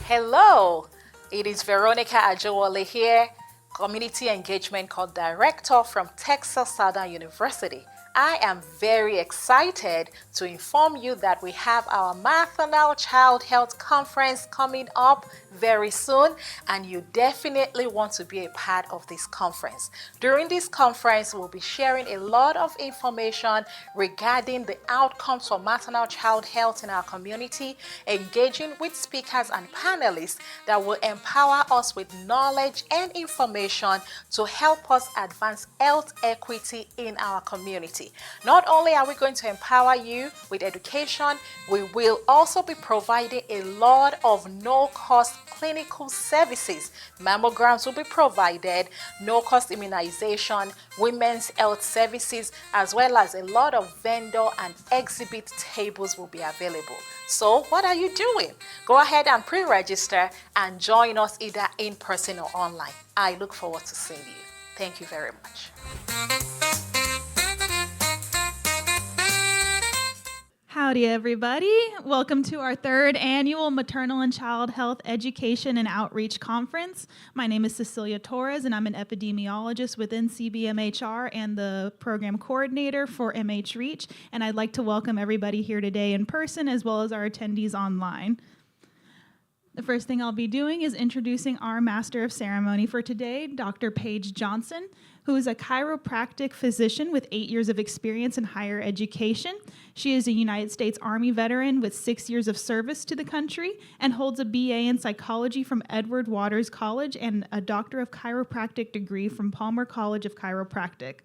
Hello, it is Veronica Ajowole here, Community Engagement Co-Director from Texas Southern University. I am very excited to inform you that we have our Maternal Child Health Conference coming up very soon, and you definitely want to be a part of this conference. During this conference, we'll be sharing a lot of information regarding the outcomes for maternal child health in our community, engaging with speakers and panelists that will empower us with knowledge and information to help us advance health equity in our community. Not only are we going to empower you with education, we will also be providing a lot of no-cost clinical services. Mammograms will be provided, no-cost immunization, women's health services, as well as a lot of vendor and exhibit tables will be available. So what are you doing? Go ahead and pre-register and join us either in person or online. I look forward to seeing you. Thank you very much. Howdy, everybody. Welcome to our third annual Maternal and Child Health Education and Outreach Conference. My name is Cecilia Torres, and I'm an epidemiologist within CBMHR and the program coordinator for MHReach. And I'd like to welcome everybody here today in person, as well as our attendees online. The first thing I'll be doing is introducing our Master of Ceremony for today, Dr. Paige Johnson, who is a chiropractic physician with 8 years of experience in higher education. She is a United States Army veteran with 6 years of service to the country and holds a BA in psychology from Edward Waters College and a Doctor of Chiropractic degree from Palmer College of Chiropractic.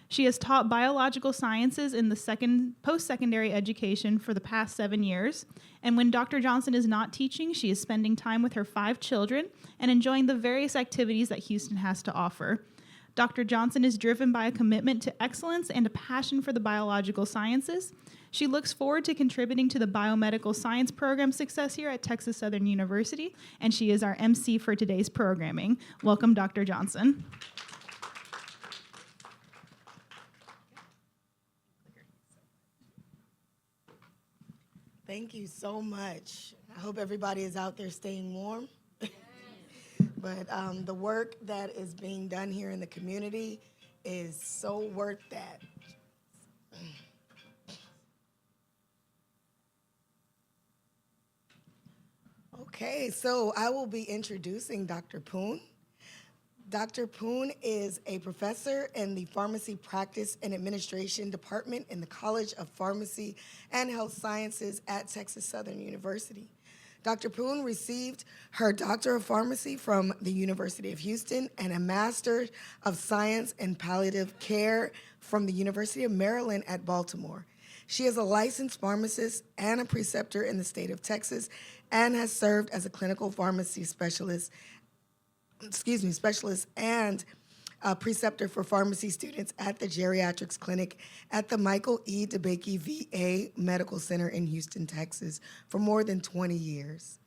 She has taught biological sciences in the post-secondary education for the past 7 years. And when Dr. Johnson is not teaching, she is spending time with her 5 children and enjoying the various activities that Houston has to offer. Dr. Johnson is driven by a commitment to excellence and a passion for the biological sciences. She looks forward to contributing to the biomedical science program success here at Texas Southern University, and she is our MC for today's programming. Welcome, Dr. Johnson. Thank you so much. I hope everybody is out there staying warm. But the work that is being done here in the community is so worth that. Okay, so I will be introducing Dr. Poon. Dr. Poon is a professor in the Pharmacy Practice and Administration Department in the College of Pharmacy and Health Sciences at Texas Southern University. Dr. Poon received her Doctor of Pharmacy from the University of Houston and a Master of Science in Palliative Care from the University of Maryland at Baltimore. She is a licensed pharmacist and a preceptor in the state of Texas and has served as a clinical pharmacy specialist and a preceptor for pharmacy students at the Geriatrics Clinic at the Michael E. DeBakey VA Medical Center in Houston, Texas, for more than 20 years.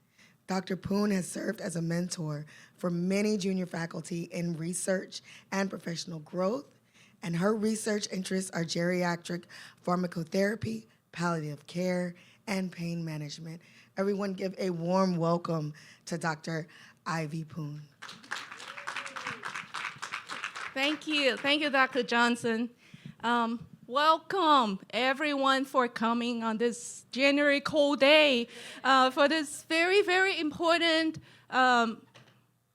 Dr. Poon has served as a mentor for many junior faculty in research and professional growth, and her research interests are geriatric pharmacotherapy, palliative care, and pain management. Everyone give a warm welcome to Dr. Ivy Poon. Thank you, Dr. Johnson. Welcome, everyone, for coming on this January cold day for this very, very important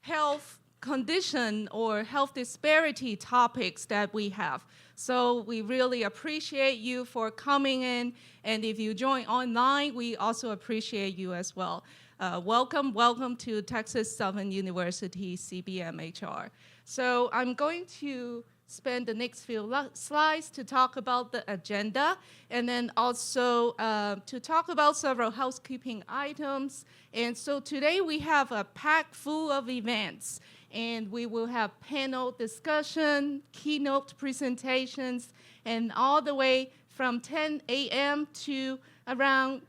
health condition or health disparity topics that we have. So we really appreciate you for coming in, and if you join online, we also appreciate you as well. Welcome to Texas Southern University CBMHR. So I'm going to spend the next few slides to talk about the agenda, and then also to talk about several housekeeping items. And so today we have a pack full of events, and we will have panel discussion, keynote presentations, and all the way from 10 a.m. to around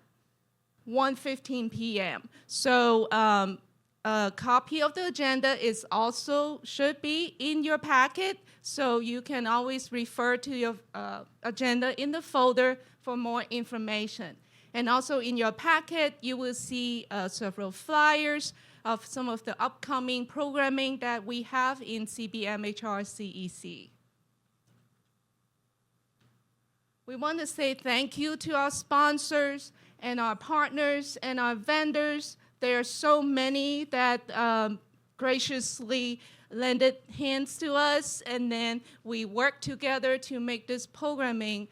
1:15 p.m. So a copy of the agenda should be in your packet, so you can always refer to your agenda in the folder for more information. And also in your packet, you will see several flyers of some of the upcoming programming that we have in CBMHR CEC. We want to say thank you to our sponsors and our partners and our vendors. There are so many that graciously lended hands to us, and then we work together to make this programming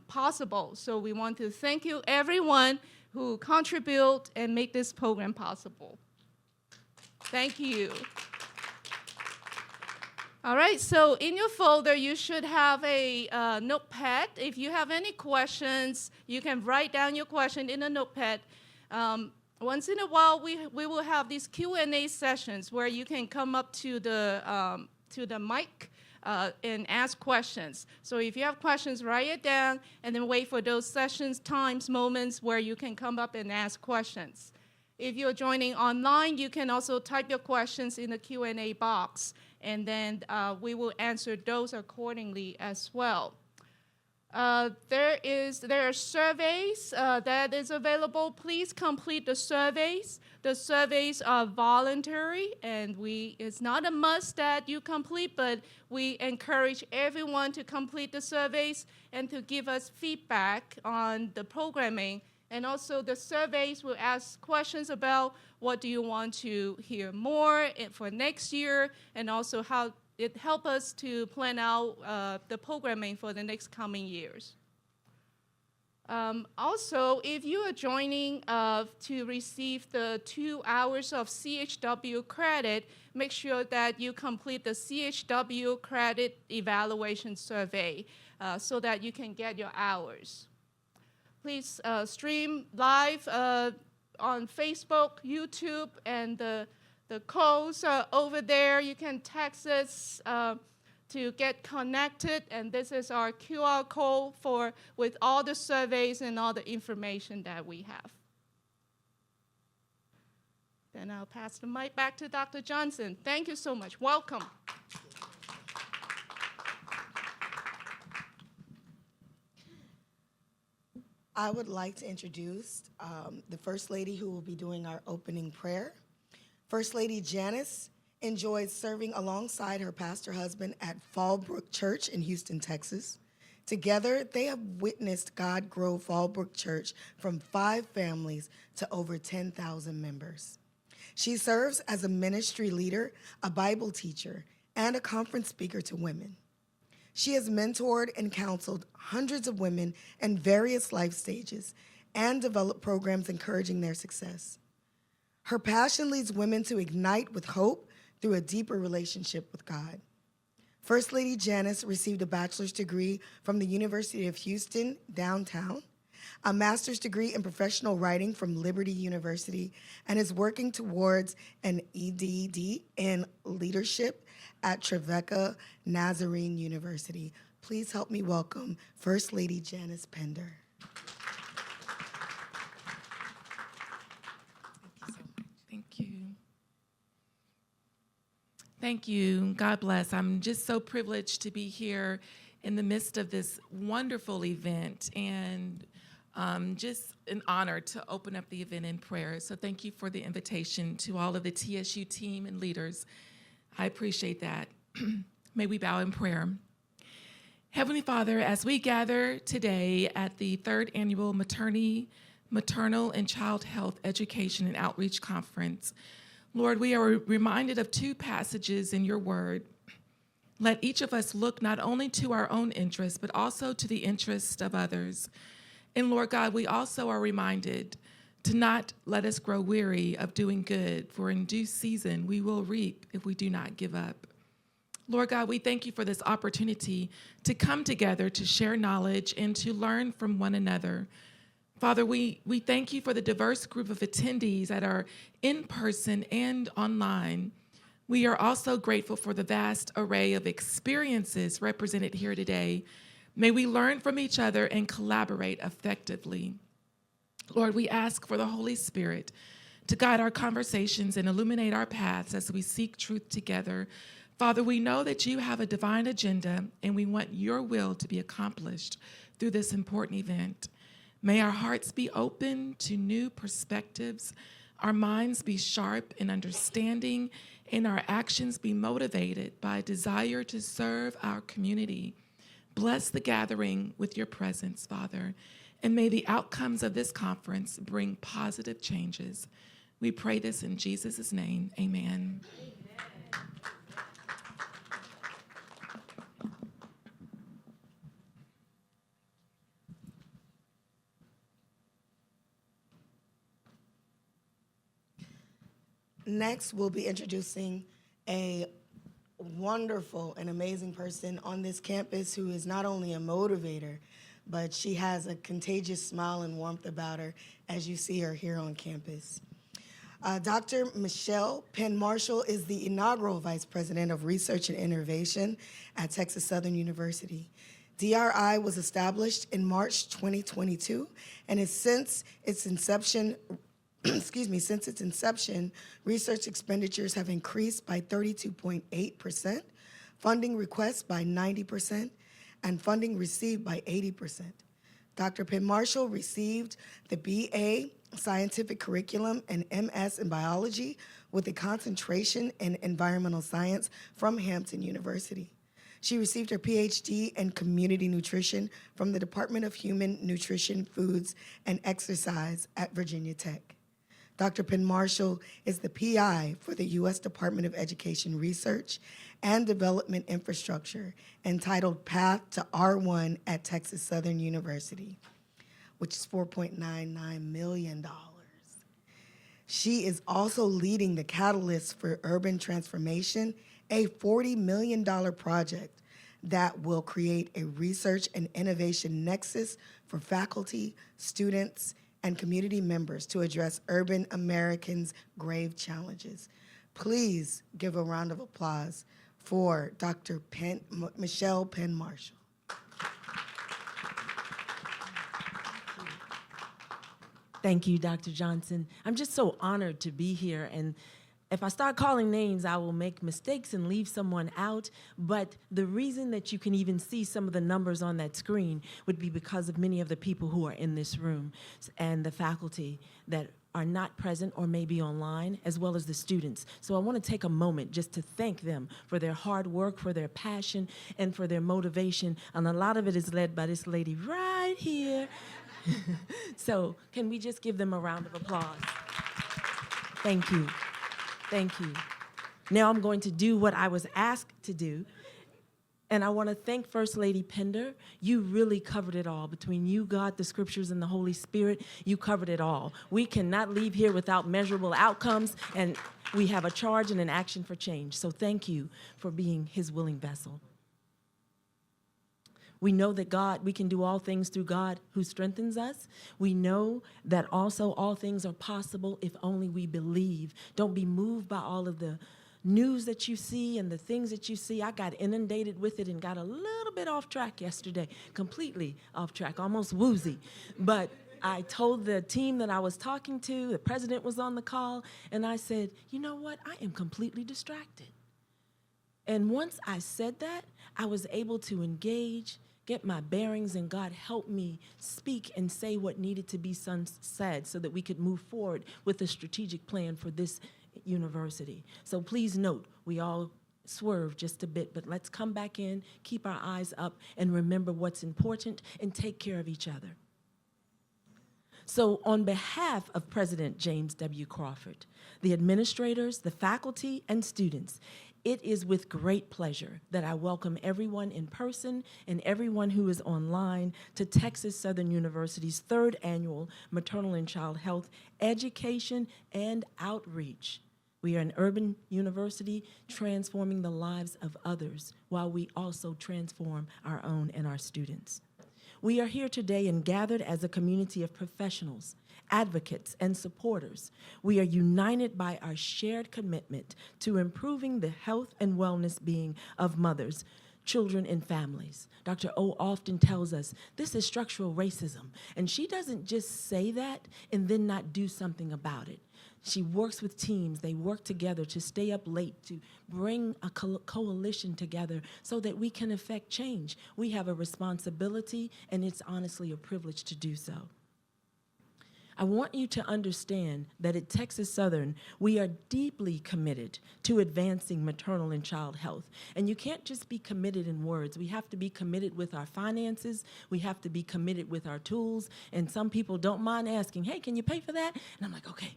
possible. So we want to thank you, everyone who contribute and make this program possible. Thank you. All right, so in your folder, you should have a notepad. If you have any questions, you can write down your question in a notepad. Once in a while, we will have these Q&A sessions where you can come up to the mic and ask questions. So if you have questions, write it down, and then wait for those sessions, times, moments where you can come up and ask questions. If you're joining online, you can also type your questions in the Q&A box, and then we will answer those accordingly as well. There are surveys that is available. Please complete the surveys. The surveys are voluntary, and it's not a must that you complete, but we encourage everyone to complete the surveys and to give us feedback on the programming. And also the surveys will ask questions about what do you want to hear more for next year, and also how it helps us to plan out the programming for the next coming years. Also, if you are joining to receive the 2 hours of CHW credit, make sure that you complete the CHW credit evaluation survey so that you can get your hours. Please stream live on Facebook, YouTube, and the codes are over there. You can text us to get connected, and this is our QR code with all the surveys and all the information that we have. Then I'll pass the mic back to Dr. Johnson. Thank you so much. Welcome. I would like to introduce the First Lady who will be doing our opening prayer. First Lady Janice enjoys serving alongside her pastor husband at Fallbrook Church in Houston, Texas. Together, they have witnessed God grow Fallbrook Church from 5 families to over 10,000 members. She serves as a ministry leader, a Bible teacher, and a conference speaker to women. She has mentored and counseled hundreds of women in various life stages and developed programs encouraging their success. Her passion leads women to ignite with hope through a deeper relationship with God. First Lady Janice received a bachelor's degree from the University of Houston, downtown, a master's degree in professional writing from Liberty University, and is working towards an EDD in leadership at Trevecca Nazarene University. Please help me welcome First Lady Janice Pender. Thank you. Thank you. God bless. I'm just so privileged to be here in the midst of this wonderful event, and just an honor to open up the event in prayer. So thank you for the invitation to all of the TSU team and leaders. I appreciate that. May we bow in prayer. Heavenly Father, as we gather today at the 3rd Annual Maternal and Child Health Education and Outreach Conference, Lord, we are reminded of 2 passages in your word. Let each of us look not only to our own interests, but also to the interests of others. And Lord God, we also are reminded to not let us grow weary of doing good, for in due season we will reap if we do not give up. Lord God, we thank you for this opportunity to come together to share knowledge and to learn from one another. Father, we thank you for the diverse group of attendees that are in person and online. We are also grateful for the vast array of experiences represented here today. May we learn from each other and collaborate effectively. Lord, we ask for the Holy Spirit to guide our conversations and illuminate our paths as we seek truth together. Father, we know that you have a divine agenda, and we want your will to be accomplished through this important event. May our hearts be open to new perspectives, our minds be sharp in understanding, and our actions be motivated by a desire to serve our community. Bless the gathering with your presence, Father, and may the outcomes of this conference bring positive changes. We pray this in Jesus' name, amen. Next, we'll be introducing a wonderful and amazing person on this campus who is not only a motivator, but she has a contagious smile and warmth about her as you see her here on campus. Dr. Michelle Penn-Marshall is the inaugural Vice President of Research and Innovation at Texas Southern University. DRI was established in March 2022 and is since its inception, research expenditures have increased by 32.8%, funding requests by 90%, and funding received by 80%. Dr. Penn-Marshall received the BA Scientific Curriculum and MS in Biology with a concentration in Environmental Science from Hampton University. She received her PhD in Community Nutrition from the Department of Human Nutrition, Foods, and Exercise at Virginia Tech. Dr. Penn-Marshall is the PI for the U.S. Department of Education Research and Development Infrastructure, entitled Path to R1 at Texas Southern University, which is $4.99 million. She is also leading the Catalyst for Urban Transformation, a $40 million project that will create a research and innovation nexus for faculty, students, and community members to address urban Americans' grave challenges. Please give a round of applause for Dr. Michelle Penn-Marshall. Thank you, Dr. Johnson. I'm just so honored to be here, and if I start calling names, I will make mistakes and leave someone out, but the reason that you can even see some of the numbers on that screen would be because of many of the people who are in this room and the faculty that are not present or maybe online, as well as the students. So I want to take a moment just to thank them for their hard work, for their passion, and for their motivation, and a lot of it is led by this lady right here. So can we just give them a round of applause? Thank you. Thank you. Now I'm going to do what I was asked to do. And I want to thank First Lady Pender. You really covered it all. Between you, God, the scriptures, and the Holy Spirit, you covered it all. We cannot leave here without measurable outcomes, and we have a charge and an action for change. So thank you for being his willing vessel. We know that we can do all things through God who strengthens us. We know that also all things are possible if only we believe. Don't be moved by all of the news that you see and the things that you see. I got inundated with it and got a little bit off track yesterday, completely off track, almost woozy. But I told the team that I was talking to, the president was on the call, and I said, you know what? I am completely distracted. And once I said that, I was able to engage, get my bearings, and God helped me speak and say what needed to be said so that we could move forward with a strategic plan for this university. So please note, we all swerve just a bit, but let's come back in, keep our eyes up, and remember what's important and take care of each other. So on behalf of President James W. Crawford, the administrators, the faculty, and students, it is with great pleasure that I welcome everyone in person and everyone who is online to Texas Southern University's 3rd annual Maternal and Child Health Education and Outreach. We are an urban university transforming the lives of others while we also transform our own and our students. We are here today and gathered as a community of professionals, advocates, and supporters. We are united by our shared commitment to improving the health and wellness being of mothers, children, and families. Dr. O often tells us this is structural racism, and she doesn't just say that and then not do something about it. She works with teams. They work together to stay up late, to bring a coalition together so that we can effect change. We have a responsibility, and it's honestly a privilege to do so. I want you to understand that at Texas Southern, we are deeply committed to advancing maternal and child health. And you can't just be committed in words. We have to be committed with our finances. We have to be committed with our tools. And some people don't mind asking, hey, can you pay for that? And I'm like, okay,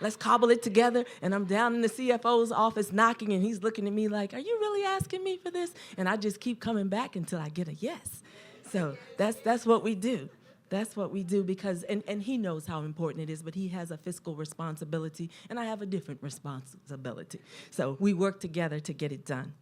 let's cobble it together. And I'm down in the CFO's office knocking, and he's looking at me like, are you really asking me for this? And I just keep coming back until I get a yes. So that's what we do. That's what we do because, and he knows how important it is, but he has a fiscal responsibility, and I have a different responsibility. So we work together to get it done.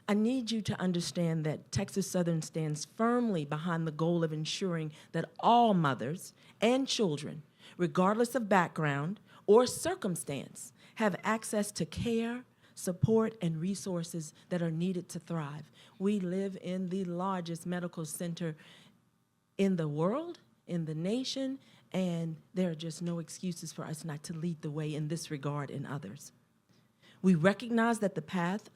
I need you to understand that Texas Southern stands firmly behind the goal of ensuring that all mothers and children, regardless of background or circumstance, have access to care, support, and resources that are needed to thrive. We live in the largest medical center in the world, in the nation, and there are just no excuses for us not to lead the way in this regard and others. We recognize that the path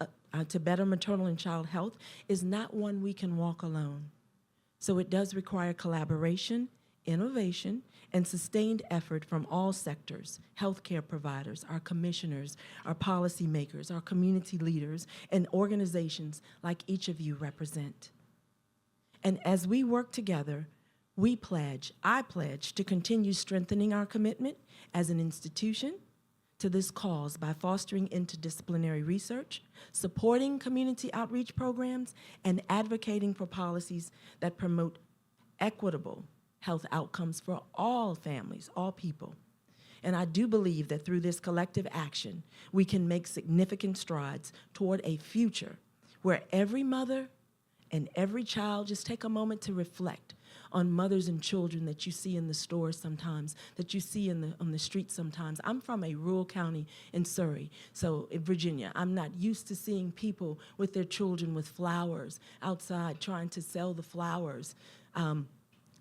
to better maternal and child health is not one we can walk alone. So it does require collaboration, innovation, and sustained effort from all sectors, healthcare providers, our commissioners, our policymakers, our community leaders, and organizations like each of you represent. And as we work together, I pledge to continue strengthening our commitment as an institution to this cause by fostering interdisciplinary research, supporting community outreach programs, and advocating for policies that promote equitable health outcomes for all families, all people. And I do believe that through this collective action, we can make significant strides toward a future where every mother and every child, just take a moment to reflect on mothers and children that you see in the stores sometimes, that you see on the streets sometimes. I'm from a rural county in Surrey, so in Virginia. I'm not used to seeing people with their children with flowers outside trying to sell the flowers.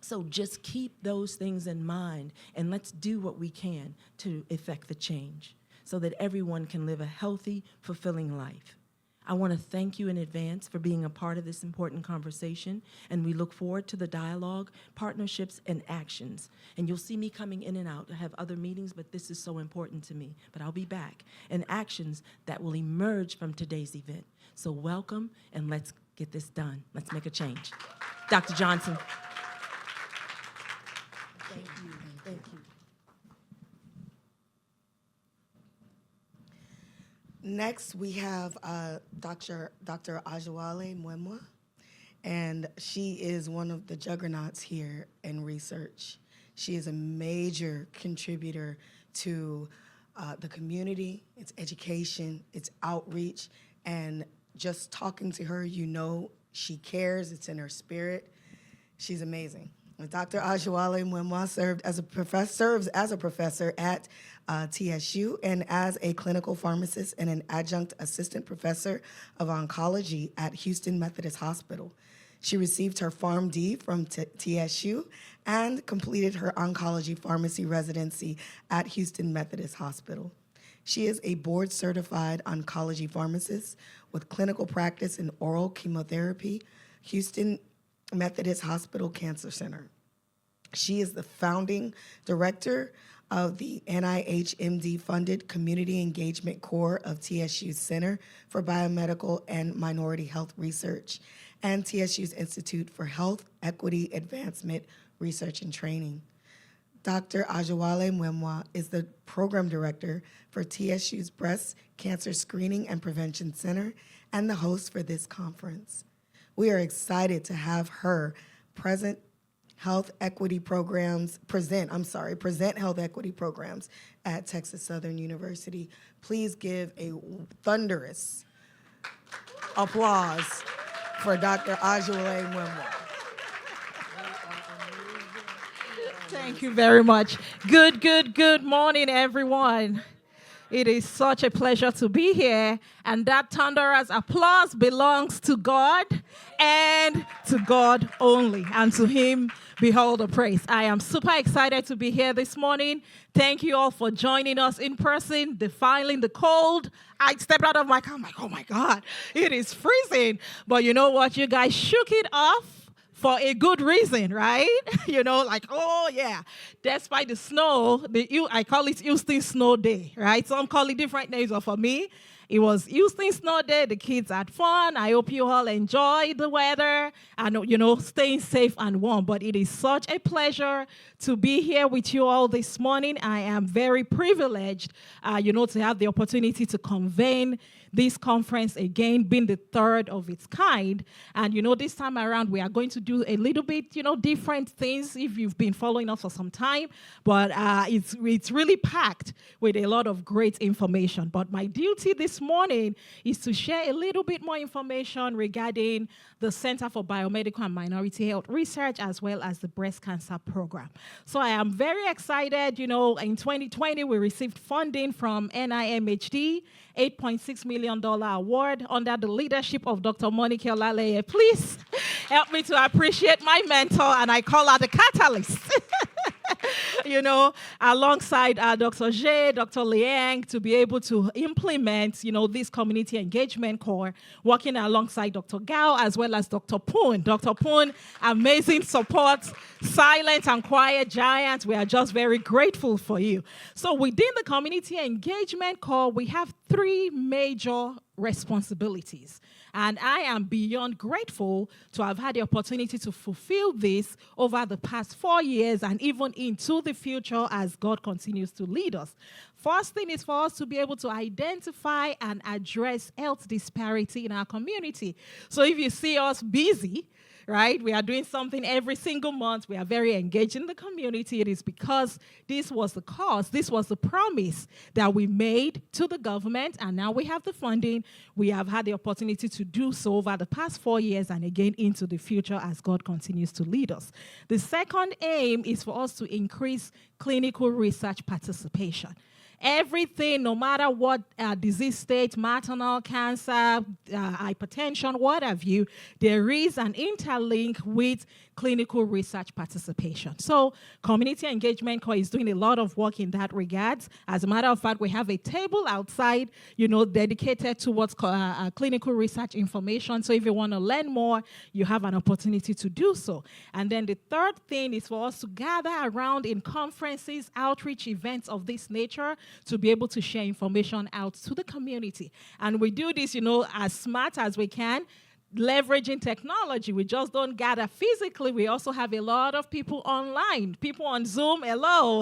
So just keep those things in mind, and let's do what we can to effect the change so that everyone can live a healthy, fulfilling life. I want to thank you in advance for being a part of this important conversation, and we look forward to the dialogue, partnerships, and actions. And you'll see me coming in and out. I have other meetings, but this is so important to me. But I'll be back. And actions that will emerge from today's event. So welcome, and let's get this done. Let's make a change. Dr. Johnson. Thank you. Thank you. Next, we have Dr. Ajawale Mwemwa, and she is one of the juggernauts here in research. She is a major contributor to the community, its education, its outreach, and just talking to her, you know she cares, it's in her spirit. She's amazing. Dr. Ajawale Mwemwa serves as a professor at TSU and as a clinical pharmacist and an adjunct assistant professor of oncology at Houston Methodist Hospital. She received her PharmD from TSU and completed her oncology pharmacy residency at Houston Methodist Hospital. She is a board-certified oncology pharmacist with clinical practice in oral chemotherapy, Houston Methodist Hospital Cancer Center. She is the founding director of the NIH-MD-funded Community Engagement Core of TSU's Center for Biomedical and Minority Health Research and TSU's Institute for Health Equity Advancement Research and Training. Dr. Ajawale Mwemwa is the program director for TSU's Breast Cancer Screening and Prevention Center and the host for this conference. We are excited to have her present health equity programs at Texas Southern University. Please give a thunderous applause for Dr. Ajawale Mwemwa. Thank you very much. Good morning, everyone. It is such a pleasure to be here, and that thunderous applause belongs to God and to God only, and to Him be all the praise. I am super excited to be here this morning. Thank you all for joining us in person, defying the cold. I stepped out of my car, I'm like, oh my God, it is freezing. But you know what? You guys shook it off for a good reason, right? Like, oh yeah, despite the snow, I call it Houston Snow Day, right? Some call it different names, but for me, it was Houston Snow Day. The kids had fun. I hope you all enjoyed the weather and, staying safe and warm. But it is such a pleasure to be here with you all this morning. I am very privileged, to have the opportunity to convene this conference again, being the third of its kind. And, this time around, we are going to do a little bit, different things if you've been following us for some time. But it's really packed with a lot of great information. But my duty this morning is to share a little bit more information regarding the Center for Biomedical and Minority Health Research, as well as the breast cancer program. So I am very excited. In 2020, we received funding from NIMHD, $8.6 million award under the leadership of Dr. Monica Olaleye. Please help me to appreciate my mentor, and I call her the catalyst. Alongside Dr. J, Dr. Liang, to be able to implement, this community engagement core, working alongside Dr. Gao as well as Dr. Poon. Dr. Poon, amazing support, silent and quiet giant. We are just very grateful for you. So within the community engagement core, we have three major responsibilities. And I am beyond grateful to have had the opportunity to fulfill this over the past 4 years and even into the future as God continues to lead us. First thing is for us to be able to identify and address health disparity in our community. So if you see us busy, right? We are doing something every single month. We are very engaged in the community. It is because this was the cause, this was the promise that we made to the government, and now we have the funding. We have had the opportunity to do so over the past 4 years and again into the future as God continues to lead us. The second aim is for us to increase clinical research participation. Everything, no matter what disease state, maternal, cancer, hypertension, what have you, there is an interlink with clinical research participation. So Community Engagement Core is doing a lot of work in that regard. As a matter of fact, we have a table outside, dedicated towards clinical research information. So if you want to learn more, you have an opportunity to do so. And then the third thing is for us to gather around in conferences, outreach events of this nature to be able to share information out to the community. And we do this, as smart as we can, leveraging technology. We just don't gather physically. We also have a lot of people online, people on Zoom. Hello.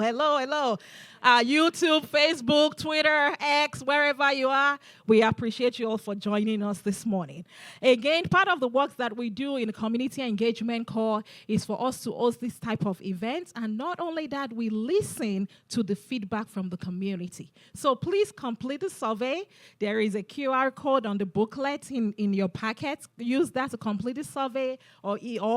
YouTube, Facebook, Twitter, X, wherever you are. We appreciate you all for joining us this morning. Again, part of the work that we do in the Community Engagement Core is for us to host this type of events. And not only that, we listen to the feedback from the community. So please complete the survey. There is a QR code on the booklet in your packet. Use that to complete the survey, or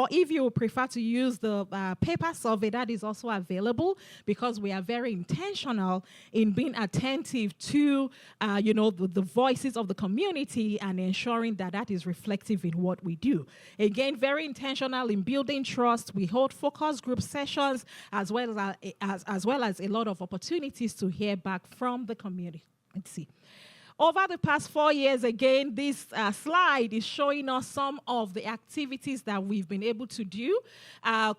if you prefer to use the paper survey, that is also available, because we are very intentional in being attentive to the voices of the community and ensuring that that is reflective in what we do. Again, very intentional in building trust. We hold focus group sessions as well as a lot of opportunities to hear back from the community. Let's see. Over the past 4 years, again, this slide is showing us some of the activities that we've been able to do.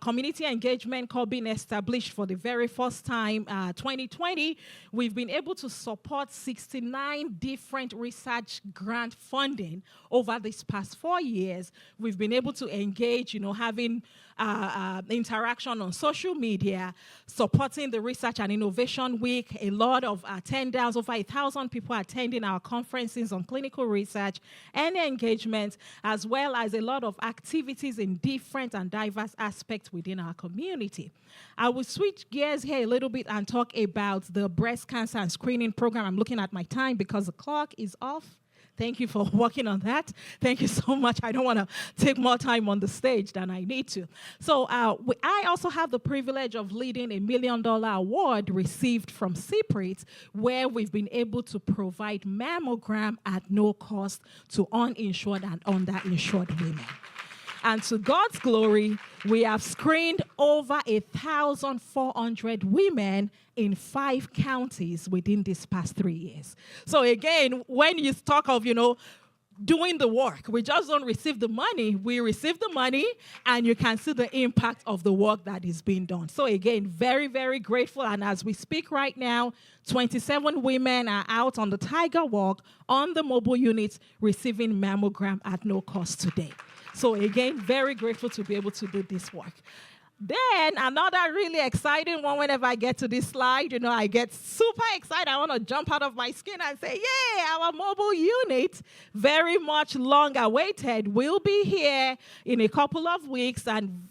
Community Engagement Core being established for the very first time, 2020, we've been able to support 69 different research grant funding over these past 4 years. We've been able to engage, having interaction on social media, supporting the Research and Innovation Week, a lot of attendance, over 1,000 people attending our conferences on clinical research and engagement, as well as a lot of activities in different and diverse aspects within our community. I will switch gears here a little bit and talk about the breast cancer and screening program. I'm looking at my time because the clock is off. Thank you for working on that. Thank you so much. I don't want to take more time on the stage than I need to. So I also have the privilege of leading a $1 million award received from CPRIT, where we've been able to provide mammogram at no cost to uninsured and underinsured women. And to God's glory, we have screened over 1,400 women in 5 counties within these past 3 years. So again, when you talk of, doing the work. We just don't receive the money. We receive the money, and you can see the impact of the work that is being done. So again, very, very grateful. And as we speak right now, 27 women are out on the Tiger Walk on the mobile units receiving mammogram at no cost today. So again, very grateful to be able to do this work. Then another really exciting one, whenever I get to this slide, I get super excited. I want to jump out of my skin and say, yay, our mobile unit, very much long awaited, will be here in a couple of weeks, and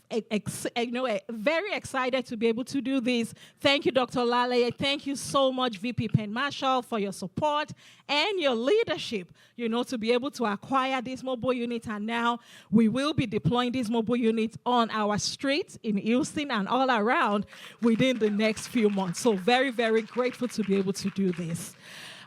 very excited to be able to do this. Thank you, Dr. Lale. Thank you so much, VP Penn Marshall, for your support and your leadership, to be able to acquire this mobile unit. And now we will be deploying these mobile units on our streets in Houston and all around within the next few months. So very, very grateful to be able to do this.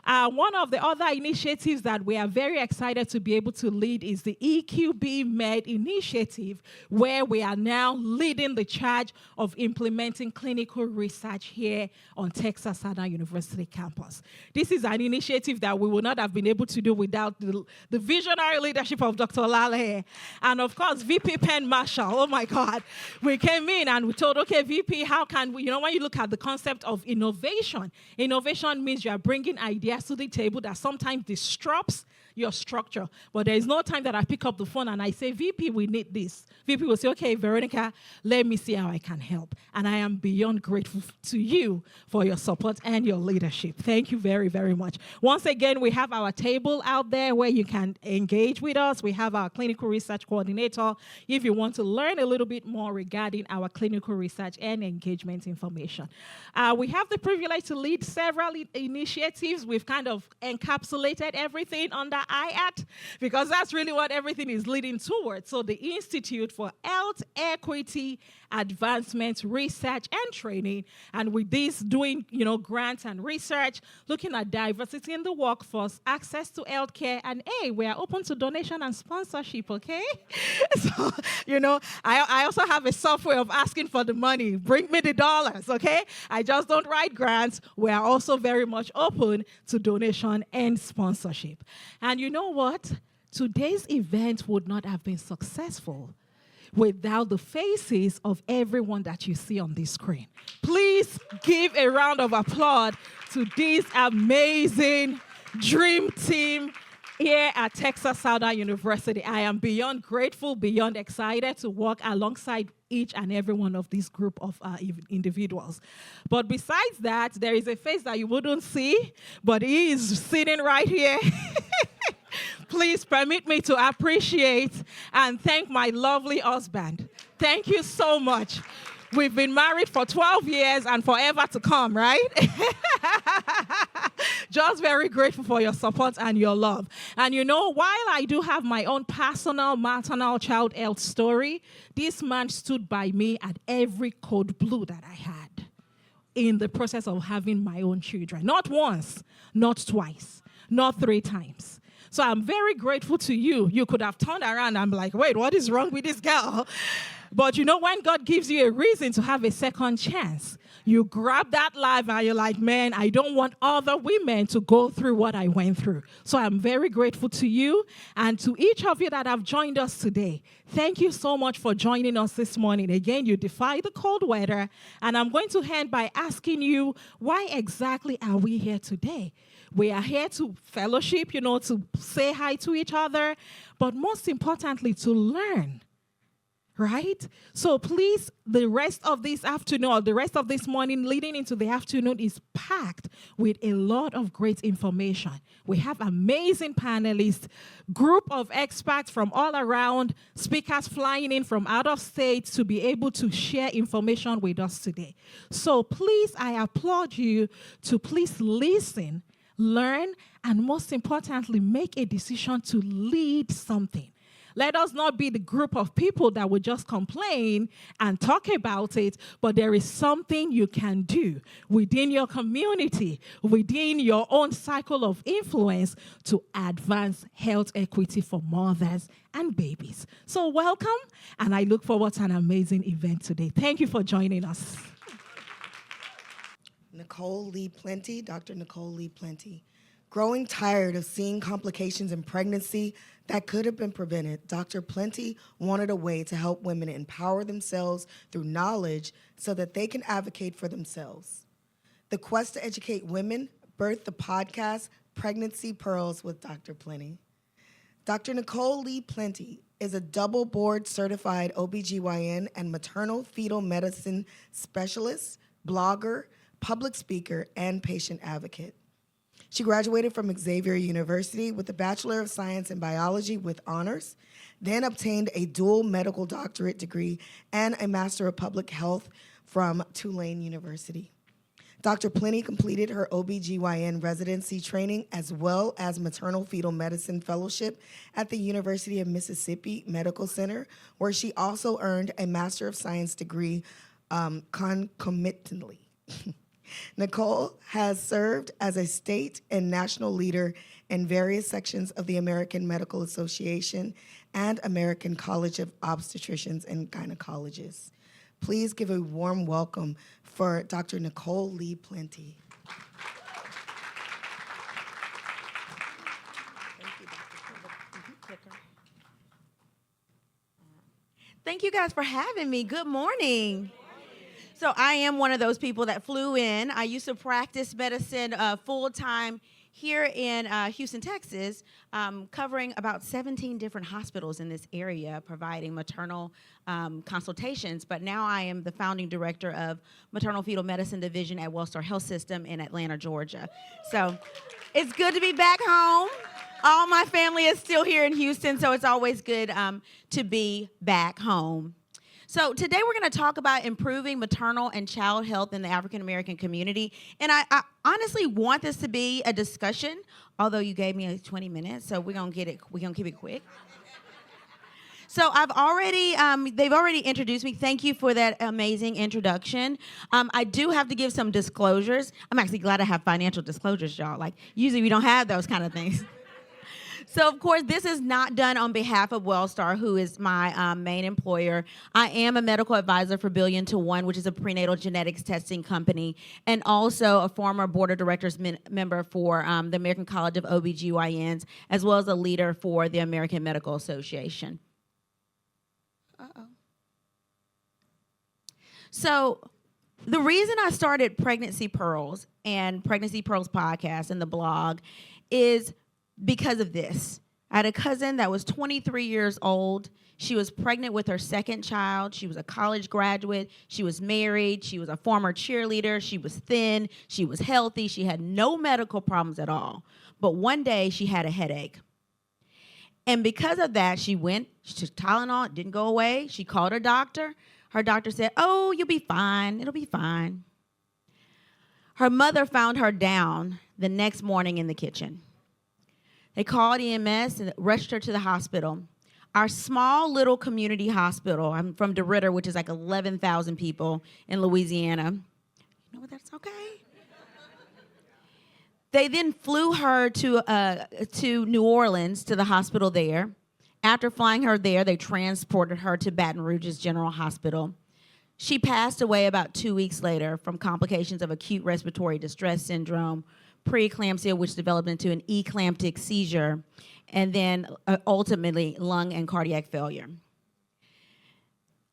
One of the other initiatives that we are very excited to be able to lead is the EQB Med initiative, where we are now leading the charge of implementing clinical research here on Texas Southern University campus. This is an initiative that we would not have been able to do without the visionary leadership of Dr. Lale and, of course, VP Penn Marshall. Oh, my God. We came in and we told, okay, VP, how can we, when you look at the concept of innovation means you are bringing ideas to the table that sometimes disrupts your structure. But there is no time that I pick up the phone and I say, VP, we need this. VP will say, okay, Veronica, let me see how I can help. And I am beyond grateful to you for your support and your leadership. Thank you very, very much. Once again, we have our table out there where you can engage with us. We have our clinical research coordinator if you want to learn a little bit more regarding our clinical research and engagement information. We have the privilege to lead several initiatives. We've kind of encapsulated everything under IAT because that's really what everything is leading towards. So the Institute for Health Equity Advancement Research and Training, and with this doing grants and research, looking at diversity in the workforce, access to healthcare, and we are open to donation and sponsorship. Okay, so I also have a software of asking for the money. Bring me the dollars. Okay, I just don't write grants. We are also very much open to donation and sponsorship. And you know what? Today's event would not have been successful without the faces of everyone that you see on this screen. Please give a round of applause to this amazing dream team here at Texas Southern University. I am beyond grateful, beyond excited to work alongside each and every one of this group of individuals. But besides that, there is a face that you wouldn't see, but he is sitting right here. Please permit me to appreciate and thank my lovely husband. Thank you so much. We've been married for 12 years and forever to come, right? Just very grateful for your support and your love. And while I do have my own personal maternal child health story, this man stood by me at every code blue that I had in the process of having my own children. Not once, not twice, not 3 times. So I'm very grateful to you. You could have turned around and I'm like, wait, what is wrong with this girl? But when God gives you a reason to have a second chance, you grab that life and you're like, man, I don't want other women to go through what I went through. So I'm very grateful to you and to each of you that have joined us today. Thank you so much for joining us this morning. Again, you defy the cold weather. And I'm going to end by asking you, why exactly are we here today? We are here to fellowship, to say hi to each other, but most importantly, to learn. Right? So please, the rest of this afternoon, or the rest of this morning leading into the afternoon is packed with a lot of great information. We have amazing panelists, group of experts from all around, speakers flying in from out of state to be able to share information with us today. So please, I applaud you to please listen, learn, and most importantly, make a decision to lead something. Let us not be the group of people that will just complain and talk about it, but there is something you can do within your community, within your own cycle of influence to advance health equity for mothers and babies. So welcome, and I look forward to an amazing event today. Thank you for joining us. Nicole Lee Plenty, Dr. Nicole Lee Plenty. Growing tired of seeing complications in pregnancy that could have been prevented, Dr. Plenty wanted a way to help women empower themselves through knowledge so that they can advocate for themselves. The quest to educate women birthed the podcast Pregnancy Pearls with Dr. Plenty. Dr. Nicole Lee Plenty is a double board certified OBGYN and maternal fetal medicine specialist, blogger, public speaker, and patient advocate. She graduated from Xavier University with a Bachelor of Science in Biology with honors, then obtained a dual medical doctorate degree and a Master of Public Health from Tulane University. Dr. Plenty completed her OBGYN residency training as well as maternal fetal medicine fellowship at the University of Mississippi Medical Center, where she also earned a Master of Science degree concomitantly. Nicole has served as a state and national leader in various sections of the American Medical Association and American College of Obstetricians and Gynecologists. Please give a warm welcome for Dr. Nicole Lee Plenty. Thank you guys for having me. Good morning. So I am one of those people that flew in. I used to practice medicine full-time here in Houston, Texas, covering about 17 different hospitals in this area, providing maternal consultations. But now I am the founding director of Maternal Fetal Medicine Division at Wellstar Health System in Atlanta, Georgia. So it's good to be back home. All my family is still here in Houston, so it's always good to be back home. So today we're going to talk about improving maternal and child health in the African American community. And I honestly want this to be a discussion, although you gave me 20 minutes, so we're going to keep it quick. So they've already introduced me. Thank you for that amazing introduction. I do have to give some disclosures. I'm actually glad I have financial disclosures, y'all. Like, usually we don't have those kind of things. So, of course, this is not done on behalf of Wellstar, who is my main employer. I am a medical advisor for Billion to One, which is a prenatal genetics testing company, and also a former board of directors member for the American College of OBGYNs, as well as a leader for the American Medical Association. So the reason I started Pregnancy Pearls and Pregnancy Pearls podcast and the blog is because of this. I had a cousin that was 23 years old. She was pregnant with her second child. She was a college graduate. She was married. She was a former cheerleader. She was thin. She was healthy. She had no medical problems at all. But one day she had a headache. And because of that, she took Tylenol. It didn't go away. She called her doctor. Her doctor said, "Oh, you'll be fine. It'll be fine." Her mother found her down the next morning in the kitchen. They called EMS and rushed her to the hospital. Our small little community hospital, I'm from DeRitter, which is like 11,000 people in Louisiana. You know what, that's okay. They then flew her to New Orleans, to the hospital there. After flying her there, they transported her to Baton Rouge's General Hospital. She passed away about 2 weeks later from complications of acute respiratory distress syndrome, preeclampsia, which developed into an eclamptic seizure, and then ultimately lung and cardiac failure.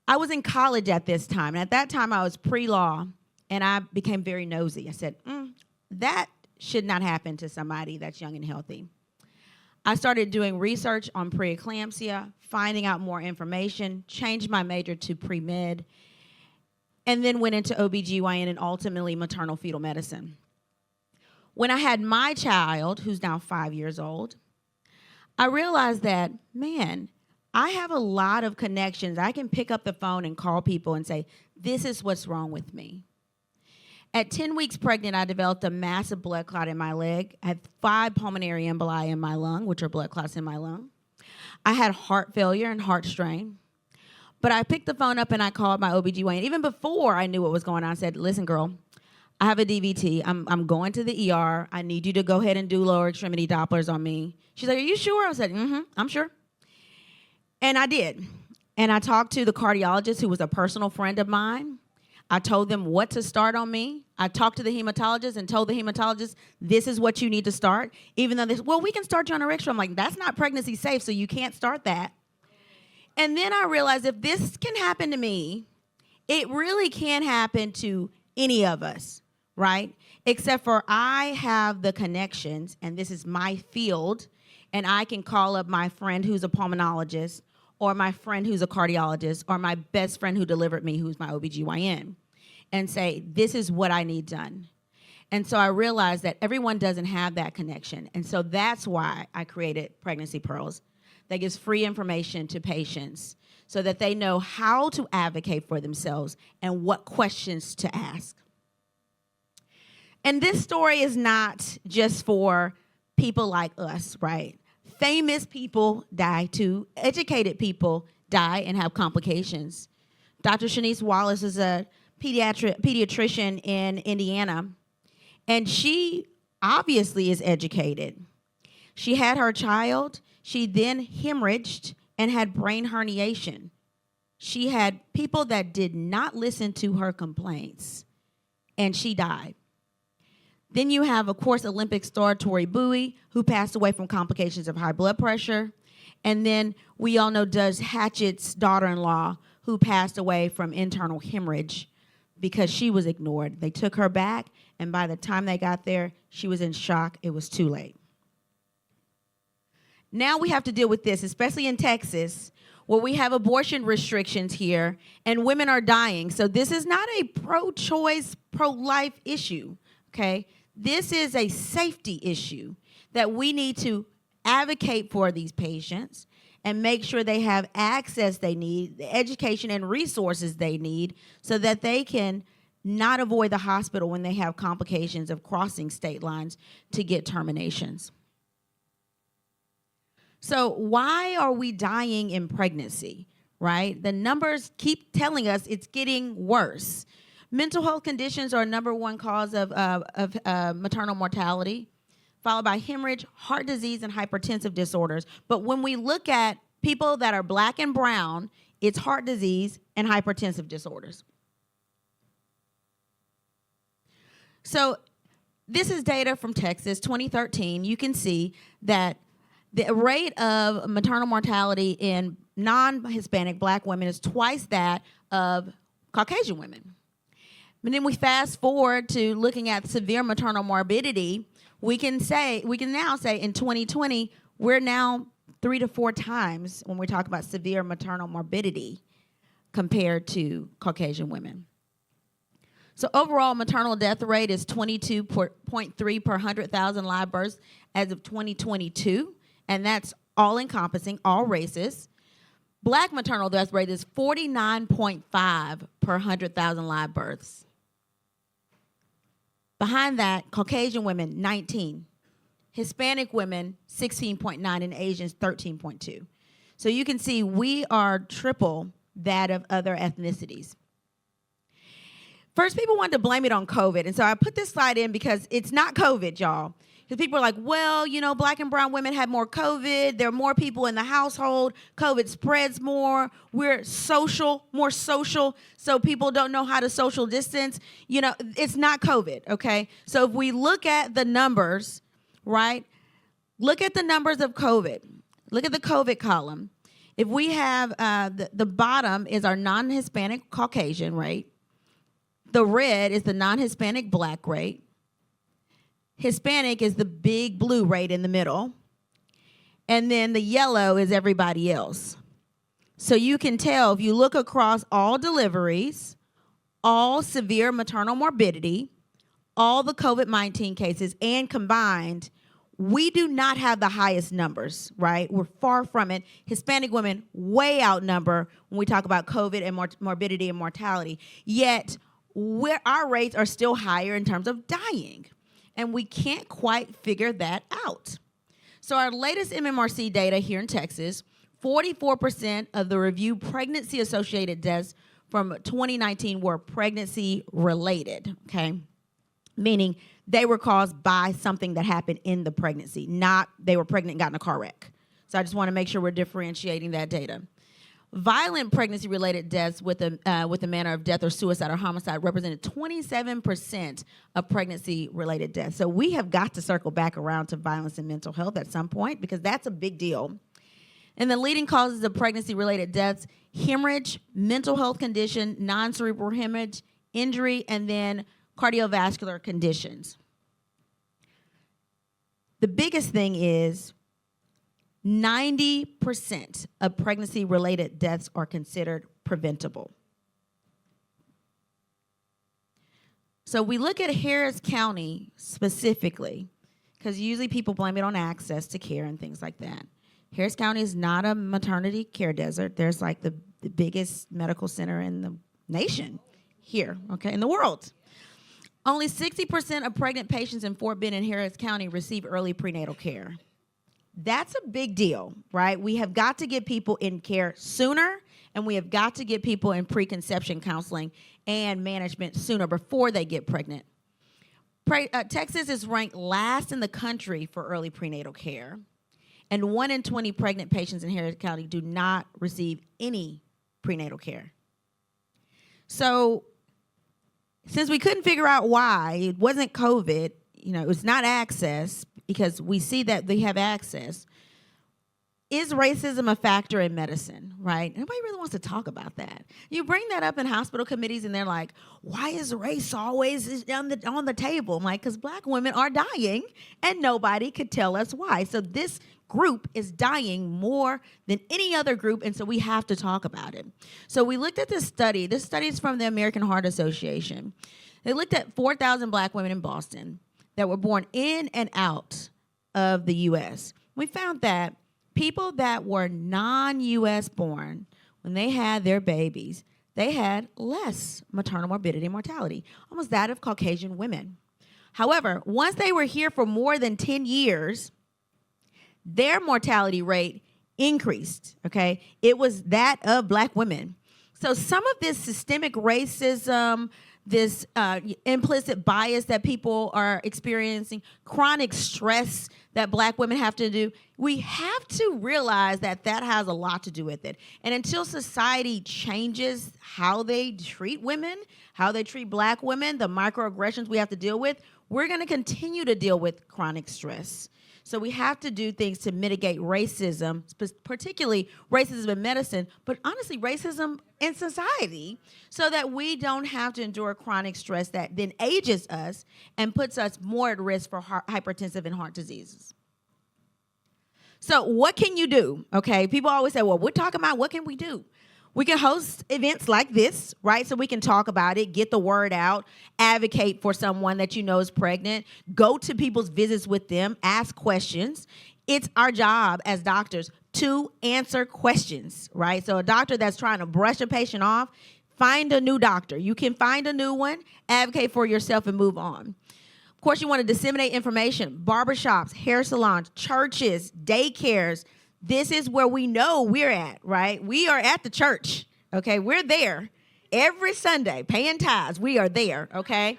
I was in college at this time, and at that time I was pre-law, and I became very nosy. I said, that should not happen to somebody that's young and healthy. I started doing research on preeclampsia, finding out more information, changed my major to pre-med, and then went into OBGYN and ultimately maternal fetal medicine. When I had my child, who's now 5 years old, I realized that, man, I have a lot of connections. I can pick up the phone and call people and say, this is what's wrong with me. At 10 weeks pregnant, I developed a massive blood clot in my leg. I had 5 pulmonary emboli in my lung, which are blood clots in my lung. I had heart failure and heart strain. But I picked the phone up and I called my OBGYN. Even before I knew what was going on, I said, listen, girl, I have a DVT. I'm going to the ER. I need you to go ahead and do lower extremity Dopplers on me. She's like, are you sure? I said, I'm sure. And I did. And I talked to the cardiologist, who was a personal friend of mine. I told them what to start on me. I talked to the hematologist and told the hematologist, this is what you need to start. Even though this, well, we can start you on Orextral. I'm like, that's not pregnancy safe, so you can't start that. And then I realized if this can happen to me, it really can happen to any of us, right? Except for I have the connections, and this is my field, and I can call up my friend who's a pulmonologist, or my friend who's a cardiologist, or my best friend who delivered me, who's my OBGYN, and say, this is what I need done. And so I realized that everyone doesn't have that connection. And so that's why I created Pregnancy Pearls, that gives free information to patients so that they know how to advocate for themselves and what questions to ask. And this story is not just for people like us, right? Famous people die too. Educated people die and have complications. Dr. Shanice Wallace is a pediatrician in Indiana, and she obviously is educated. She had her child. She then hemorrhaged and had brain herniation. She had people that did not listen to her complaints, and she died. Then you have, of course, Olympic star Tori Bowie, who passed away from complications of high blood pressure. And then we all know Doug Hatchett's daughter-in-law, who passed away from internal hemorrhage because she was ignored. They took her back, and by the time they got there, she was in shock. It was too late. Now we have to deal with this, especially in Texas, where we have abortion restrictions here, and women are dying. So this is not a pro-choice, pro-life issue, okay? This is a safety issue that we need to advocate for these patients and make sure they have access they need, the education and resources they need so that they can not avoid the hospital when they have complications of crossing state lines to get terminations. So why are we dying in pregnancy, right? The numbers keep telling us it's getting worse. Mental health conditions are number one cause of maternal mortality, followed by hemorrhage, heart disease, and hypertensive disorders. But when we look at people that are black and brown, it's heart disease and hypertensive disorders. So this is data from Texas, 2013. You can see that the rate of maternal mortality in non-Hispanic black women is twice that of Caucasian women. And then we fast forward to looking at severe maternal morbidity. We can now say in 2020, we're now 3 to 4 times when we talk about severe maternal morbidity compared to Caucasian women. So overall, maternal death rate is 22.3 per 100,000 live births as of 2022, and that's all encompassing, all races. Black maternal death rate is 49.5 per 100,000 live births. Behind that, Caucasian women, 19. Hispanic women, 16.9, and Asians, 13.2. So you can see we are triple that of other ethnicities. First, people wanted to blame it on COVID, and so I put this slide in because it's not COVID, y'all. Because people are like, well, you know, black and brown women had more COVID. There are more people in the household. COVID spreads more. We're more social, so people don't know how to social distance. You know, it's not COVID, okay? So if we look at the numbers, right, look at the numbers of COVID. Look at the COVID column. If we have the bottom is our non-Hispanic Caucasian rate. The red is the non-Hispanic black rate. Hispanic is the big blue rate in the middle. And then the yellow is everybody else. So you can tell if you look across all deliveries, all severe maternal morbidity, all the COVID-19 cases, and combined, we do not have the highest numbers, right? We're far from it. Hispanic women way outnumber when we talk about COVID and morbidity and mortality. Yet, our rates are still higher in terms of dying. And we can't quite figure that out. So our latest MMRC data here in Texas, 44% of the reviewed pregnancy-associated deaths from 2019 were pregnancy-related, okay? Meaning they were caused by something that happened in the pregnancy, not they were pregnant and got in a car wreck. So I just want to make sure we're differentiating that data. Violent pregnancy-related deaths with a manner of death or suicide or homicide represented 27% of pregnancy-related deaths. So we have got to circle back around to violence and mental health at some point because that's a big deal. And the leading causes of pregnancy-related deaths: hemorrhage, mental health condition, non-cerebral hemorrhage, injury, and then cardiovascular conditions. The biggest thing is 90% of pregnancy-related deaths are considered preventable. So we look at Harris County specifically, because usually people blame it on access to care and things like that. Harris County is not a maternity care desert. There's like the biggest medical center in the nation here, okay, in the world. Only 60% of pregnant patients in Fort Bend and Harris County receive early prenatal care. That's a big deal, right? We have got to get people in care sooner, and we have got to get people in preconception counseling and management sooner before they get pregnant. Texas is ranked last in the country for early prenatal care, and 1 in 20 pregnant patients in Harris County do not receive any prenatal care. So since we couldn't figure out why, it wasn't COVID, it's not access, because we see that they have access. Is racism a factor in medicine, right? Nobody really wants to talk about that. You bring that up in hospital committees, and they're like, why is race always on the table? I'm like, because Black women are dying, and nobody could tell us why. So this group is dying more than any other group, and so we have to talk about it. So we looked at this study. This study is from the American Heart Association. They looked at 4,000 Black women in Boston that were born in and out of the U.S. We found that people that were non-U.S. born, when they had their babies, they had less maternal morbidity and mortality, almost that of Caucasian women. However, once they were here for more than 10 years, their mortality rate increased, okay? It was that of Black women. So some of this systemic racism, this implicit bias that people are experiencing, chronic stress that Black women have to do, we have to realize that that has a lot to do with it. And until society changes how they treat women, how they treat Black women, the microaggressions we have to deal with, we're going to continue to deal with chronic stress. So we have to do things to mitigate racism, particularly racism in medicine, but honestly, racism in society, so that we don't have to endure chronic stress that then ages us and puts us more at risk for hypertensive and heart diseases. So what can you do? Okay, people always say, well, we're talking about what can we do? We can host events like this, right? So we can talk about it, get the word out, advocate for someone that you know is pregnant, go to people's visits with them, ask questions. It's our job as doctors to answer questions, right? So a doctor that's trying to brush a patient off, find a new doctor. You can find a new one, advocate for yourself, and move on. Of course, you want to disseminate information, barbershops, hair salons, churches, daycares. This is where we know we're at, right? We are at the church, okay? We're there every Sunday, paying tithes. We are there, okay?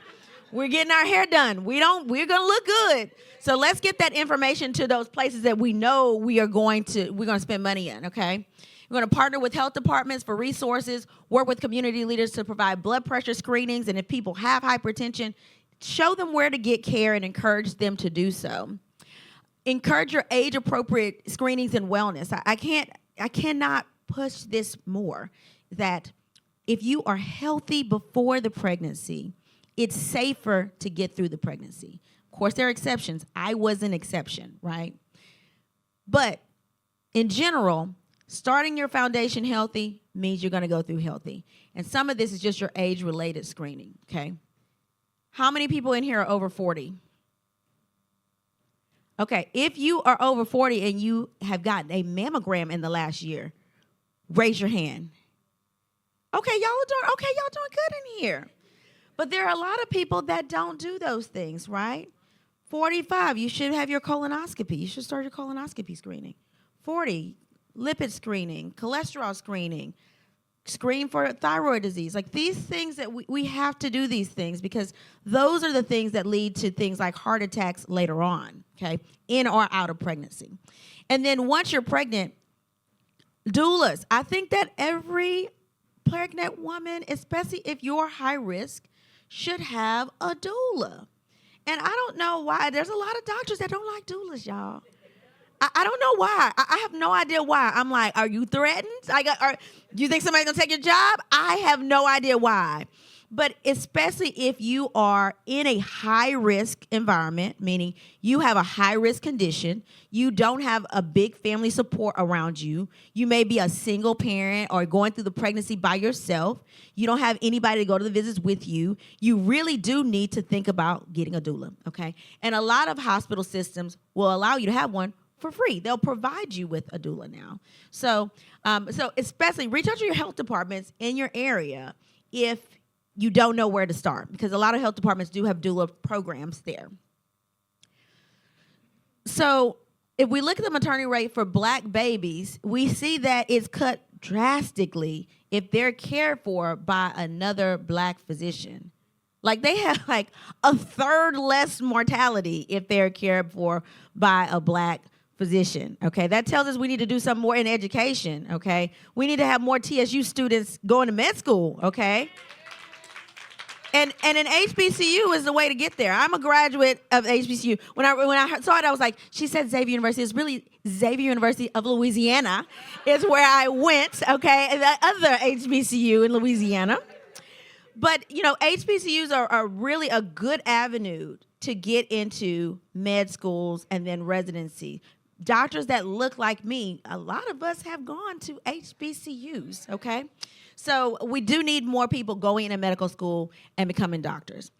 We're getting our hair done. We're going to look good. So let's get that information to those places that we know we're going to spend money in, okay? We're going to partner with health departments for resources, work with community leaders to provide blood pressure screenings, and if people have hypertension, show them where to get care and encourage them to do so. Encourage your age-appropriate screenings and wellness. I cannot push this more, that if you are healthy before the pregnancy, it's safer to get through the pregnancy. Of course, there are exceptions. I was an exception, right? But in general, starting your foundation healthy means you're going to go through healthy. And some of this is just your age-related screening, okay? How many people in here are over 40? Okay, if you are over 40 and you have gotten a mammogram in the last year, raise your hand. Okay, y'all doing good in here. But there are a lot of people that don't do those things, right? 45, you should have your colonoscopy. You should start your colonoscopy screening. 40, lipid screening, cholesterol screening, screen for thyroid disease. Like these things that we have to do these things because those are the things that lead to things like heart attacks later on, okay, in or out of pregnancy. And then once you're pregnant, Doulas. I think that every pregnant woman, especially if you're high risk, should have a doula. And I don't know why. There's a lot of doctors that don't like doulas, y'all. I don't know why. I have no idea why. I'm like, are you threatened? Do you think somebody's gonna take your job? I have no idea why. But especially if you are in a high risk environment, meaning you have a high risk condition, you don't have a big family support around you, you may be a single parent or going through the pregnancy by yourself, you don't have anybody to go to the visits with you, you really do need to think about getting a doula, okay? And a lot of hospital systems will allow you to have one for free. They'll provide you with a doula now. So especially reach out to your health departments in your area if you don't know where to start, because a lot of health departments do have doula programs there. So if we look at the maternity rate for Black babies, we see that it's cut drastically if they're cared for by another Black physician. Like they have like a third less mortality if they're cared for by a Black physician, okay? That tells us we need to do something more in education, okay? We need to have more TSU students going to med school, okay? And an HBCU is the way to get there. I'm a graduate of HBCU. When I saw it, I was like, she said Xavier University. It's really Xavier University of Louisiana is where I went, okay? And the other HBCU in Louisiana. But, you know, HBCUs are really a good avenue to get into med schools and then residency. Doctors that look like me, a lot of us have gone to HBCUs, okay? So we do need more people going into medical school and becoming doctors.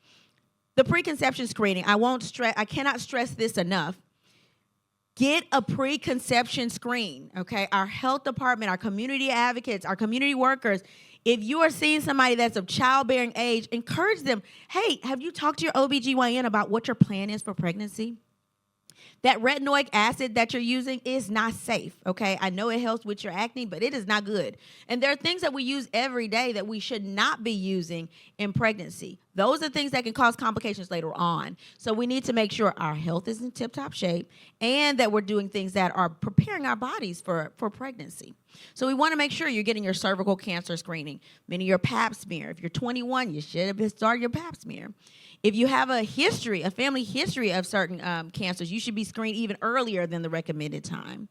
The preconception screening, I cannot stress this enough. Get a preconception screen, okay? Our health department, our community advocates, our community workers, if you are seeing somebody that's of childbearing age, encourage them. Hey, have you talked to your OBGYN about what your plan is for pregnancy? That retinoic acid that you're using is not safe, okay? I know it helps with your acne, but it is not good. And there are things that we use every day that we should not be using in pregnancy. Those are things that can cause complications later on. So we need to make sure our health is in tip-top shape and that we're doing things that are preparing our bodies for pregnancy. So we want to make sure you're getting your cervical cancer screening, meaning your pap smear. If you're 21, you should have started your pap smear. If you have a family history of certain cancers, you should be screened even earlier than the recommended time.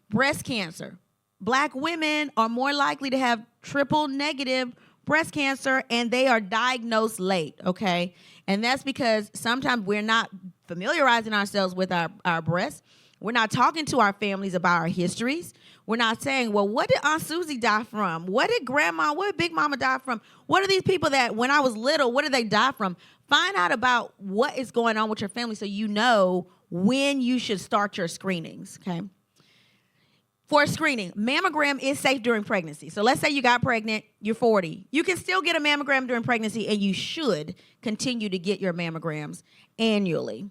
Breast cancer. Black women are more likely to have triple negative breast cancer, and they are diagnosed late, okay? And that's because sometimes we're not familiarizing ourselves with our breasts. We're not talking to our families about our histories. We're not saying, well, what did Aunt Susie die from? What did Big Mama die from? What are these people that when I was little, what did they die from? Find out about what is going on with your family so you know when you should start your screenings, okay? For screening, mammogram is safe during pregnancy. So let's say you got pregnant, you're 40. You can still get a mammogram during pregnancy, and you should continue to get your mammograms annually.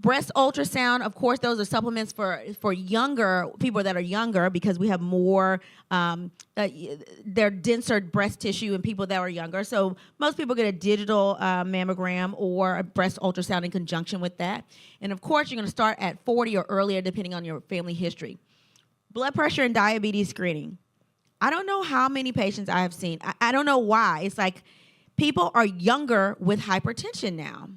Breast ultrasound, of course, those are supplements for younger people that are younger because we have more, they're denser breast tissue in people that are younger. So most people get a digital mammogram or a breast ultrasound in conjunction with that. And of course, you're going to start at 40 or earlier depending on your family history. Blood pressure and diabetes screening. I don't know how many patients I have seen. I don't know why. It's like people are younger with hypertension now.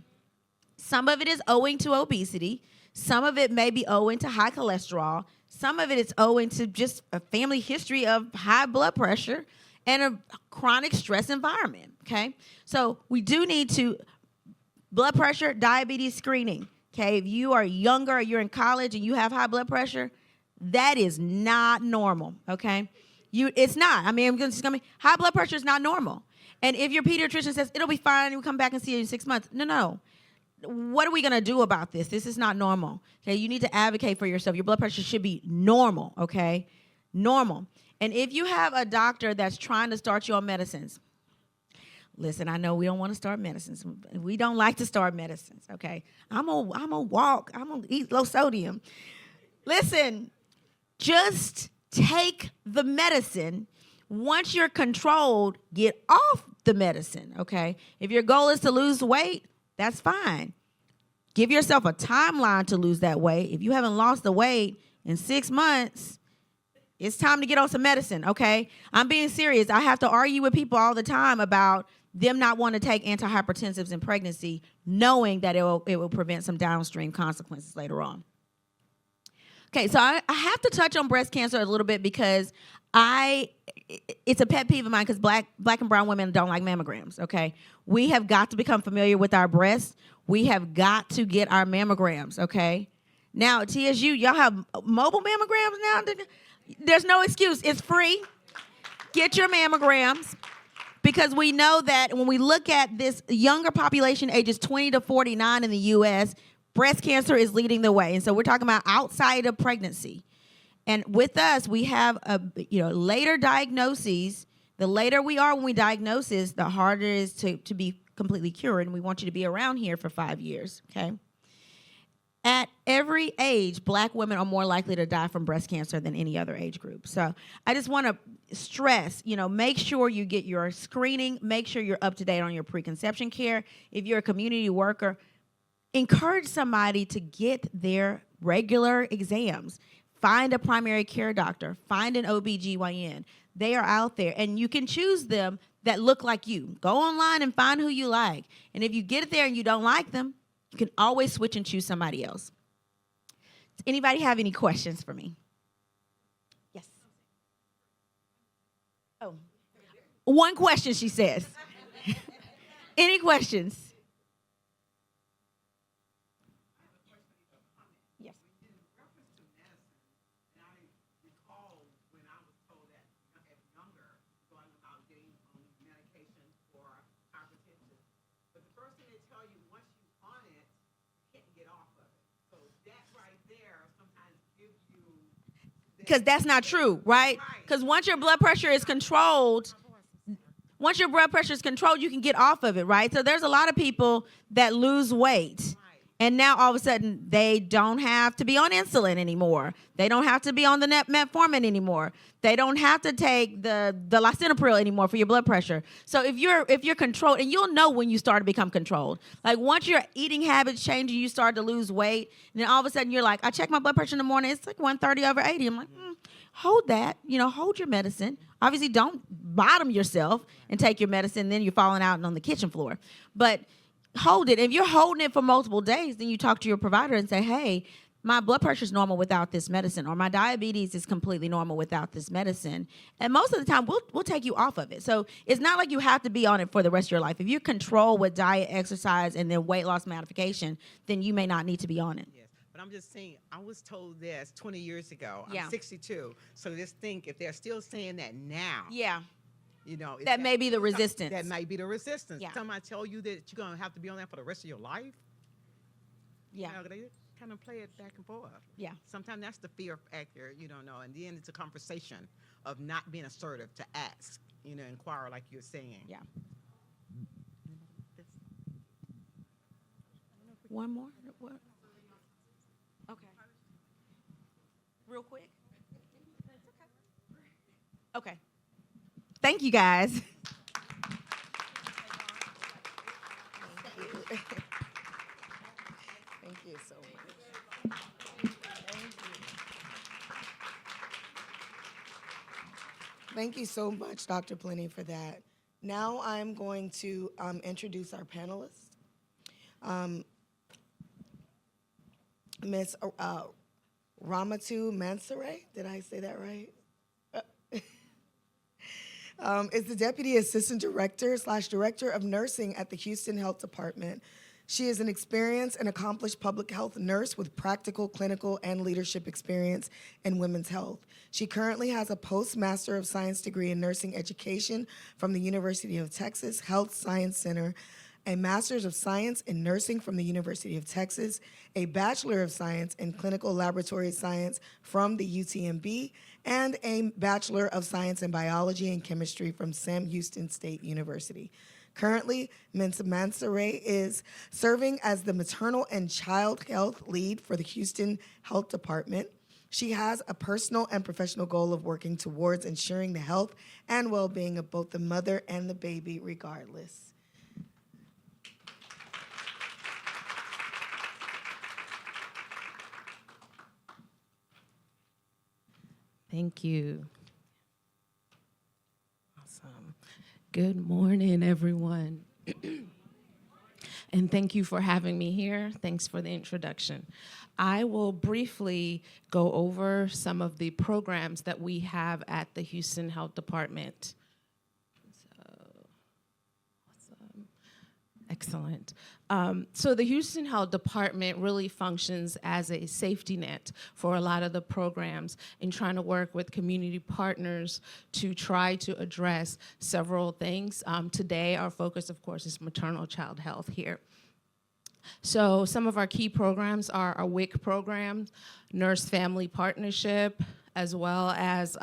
Some of it is owing to obesity. Some of it may be owing to high cholesterol. Some of it is owing to just a family history of high blood pressure and a chronic stress environment, okay? So we do need to, blood pressure, diabetes screening, okay? If you are younger, or you're in college and you have high blood pressure, that is not normal, okay? It's not. I mean, high blood pressure is not normal. And if your pediatrician says, it'll be fine, we'll come back and see you in 6 months. No. What are we going to do about this? This is not normal, okay? You need to advocate for yourself. Your blood pressure should be normal, okay? Normal. And if you have a doctor that's trying to start you on medicines, listen, I know we don't want to start medicines. We don't like to start medicines, okay? I'm gonna walk. I'm going to eat low sodium. Listen, just take the medicine. Once you're controlled, get off the medicine, okay? If your goal is to lose weight, that's fine. Give yourself a timeline to lose that weight. If you haven't lost the weight in 6 months, It's time to get on some medicine, okay? I'm being serious. I have to argue with people all the time about them not wanting to take antihypertensives in pregnancy, knowing that it will prevent some downstream consequences later on. Okay, so I have to touch on breast cancer a little bit because it's a pet peeve of mine because black and brown women don't like mammograms, okay? We have got to become familiar with our breasts. We have got to get our mammograms, okay? Now, TSU, y'all have mobile mammograms now? There's no excuse. It's free. Get your mammograms because we know that when we look at this younger population, ages 20 to 49 in the U.S., breast cancer is leading the way. And so we're talking about outside of pregnancy. And with us, we have later diagnoses. The later we are when we diagnose this, the harder it is to be completely cured. And we want you to be around here for 5 years, okay? At every age, black women are more likely to die from breast cancer than any other age group. So I just want to stress, make sure you get your screening. Make sure you're up to date on your preconception care. If you're a community worker, encourage somebody to get their regular exams. Find a primary care doctor. Find an OBGYN. They are out there, and you can choose them that look like you. Go online and find who you like. And if you get there and you don't like them, you can always switch and choose somebody else. Does anybody have any questions for me? Yes. Oh. One question, she says. Any questions? Yes. Because that's not true, right? Because once your blood pressure is controlled, you can get off of it, right? So there's a lot of people that lose weight. And now all of a sudden, they don't have to be on insulin anymore. They don't have to be on the metformin anymore. They don't have to take the lisinopril anymore for your blood pressure. So if you're controlled, and you'll know when you start to become controlled. Like once your eating habits change and you start to lose weight, and then all of a sudden you're like, I check my blood pressure in the morning, it's like 130/80. I'm like, hold that. Hold your medicine. Obviously, don't bottom yourself and take your medicine, then you're falling out on the kitchen floor. But hold it. If you're holding it for multiple days, then you talk to your provider and say, hey, my blood pressure is normal without this medicine, or my diabetes is completely normal without this medicine. And most of the time, we'll take you off of it. So it's not like you have to be on it for the rest of your life. If you control with diet, exercise, and then weight loss modification, then you may not need to be on it. Yes, but I'm just saying, I was told this 20 years ago. Yeah. I'm 62. So just think, if they're still saying that now. Yeah. It's that may be the resistance. That might be the resistance. Yeah. Somebody tell you that you're going to have to be on that for the rest of your life. Yeah. They kind of play it back and forth. Yeah. Sometimes that's the fear factor, you don't know. And then it's a conversation of not being assertive to ask, inquire like you're saying. Yeah. One more? What? Okay. Real quick? Okay. Thank you, guys. Thank you so much. Thank you so much, Dr. Plenty, for that. Now I'm going to introduce our panelists. Ms. Ramatu Mansaray, did I say that right? Is the Deputy Assistant Director / Director of Nursing at the Houston Health Department. She is an experienced and accomplished public health nurse with practical, clinical, and leadership experience in women's health. She currently has a Postmaster of Science degree in nursing education from the University of Texas Health Science Center, a Master's of Science in Nursing from the University of Texas, a Bachelor of Science in Clinical Laboratory Science from the UTMB, and a Bachelor of Science in Biology and Chemistry from Sam Houston State University. Currently, Ms. Mansaray is serving as the Maternal and Child Health Lead for the Houston Health Department. She has a personal and professional goal of working towards ensuring the health and well-being of both the mother and the baby regardless. Thank you. Awesome. Good morning, everyone. And thank you for having me here. Thanks for the introduction. I will briefly go over some of the programs that we have at the Houston Health Department. Awesome. Excellent. So the Houston Health Department really functions as a safety net for a lot of the programs in trying to work with community partners to try to address several things. Today, our focus, of course, is maternal child health here. So some of our key programs are our WIC program, Nurse Family Partnership, as well as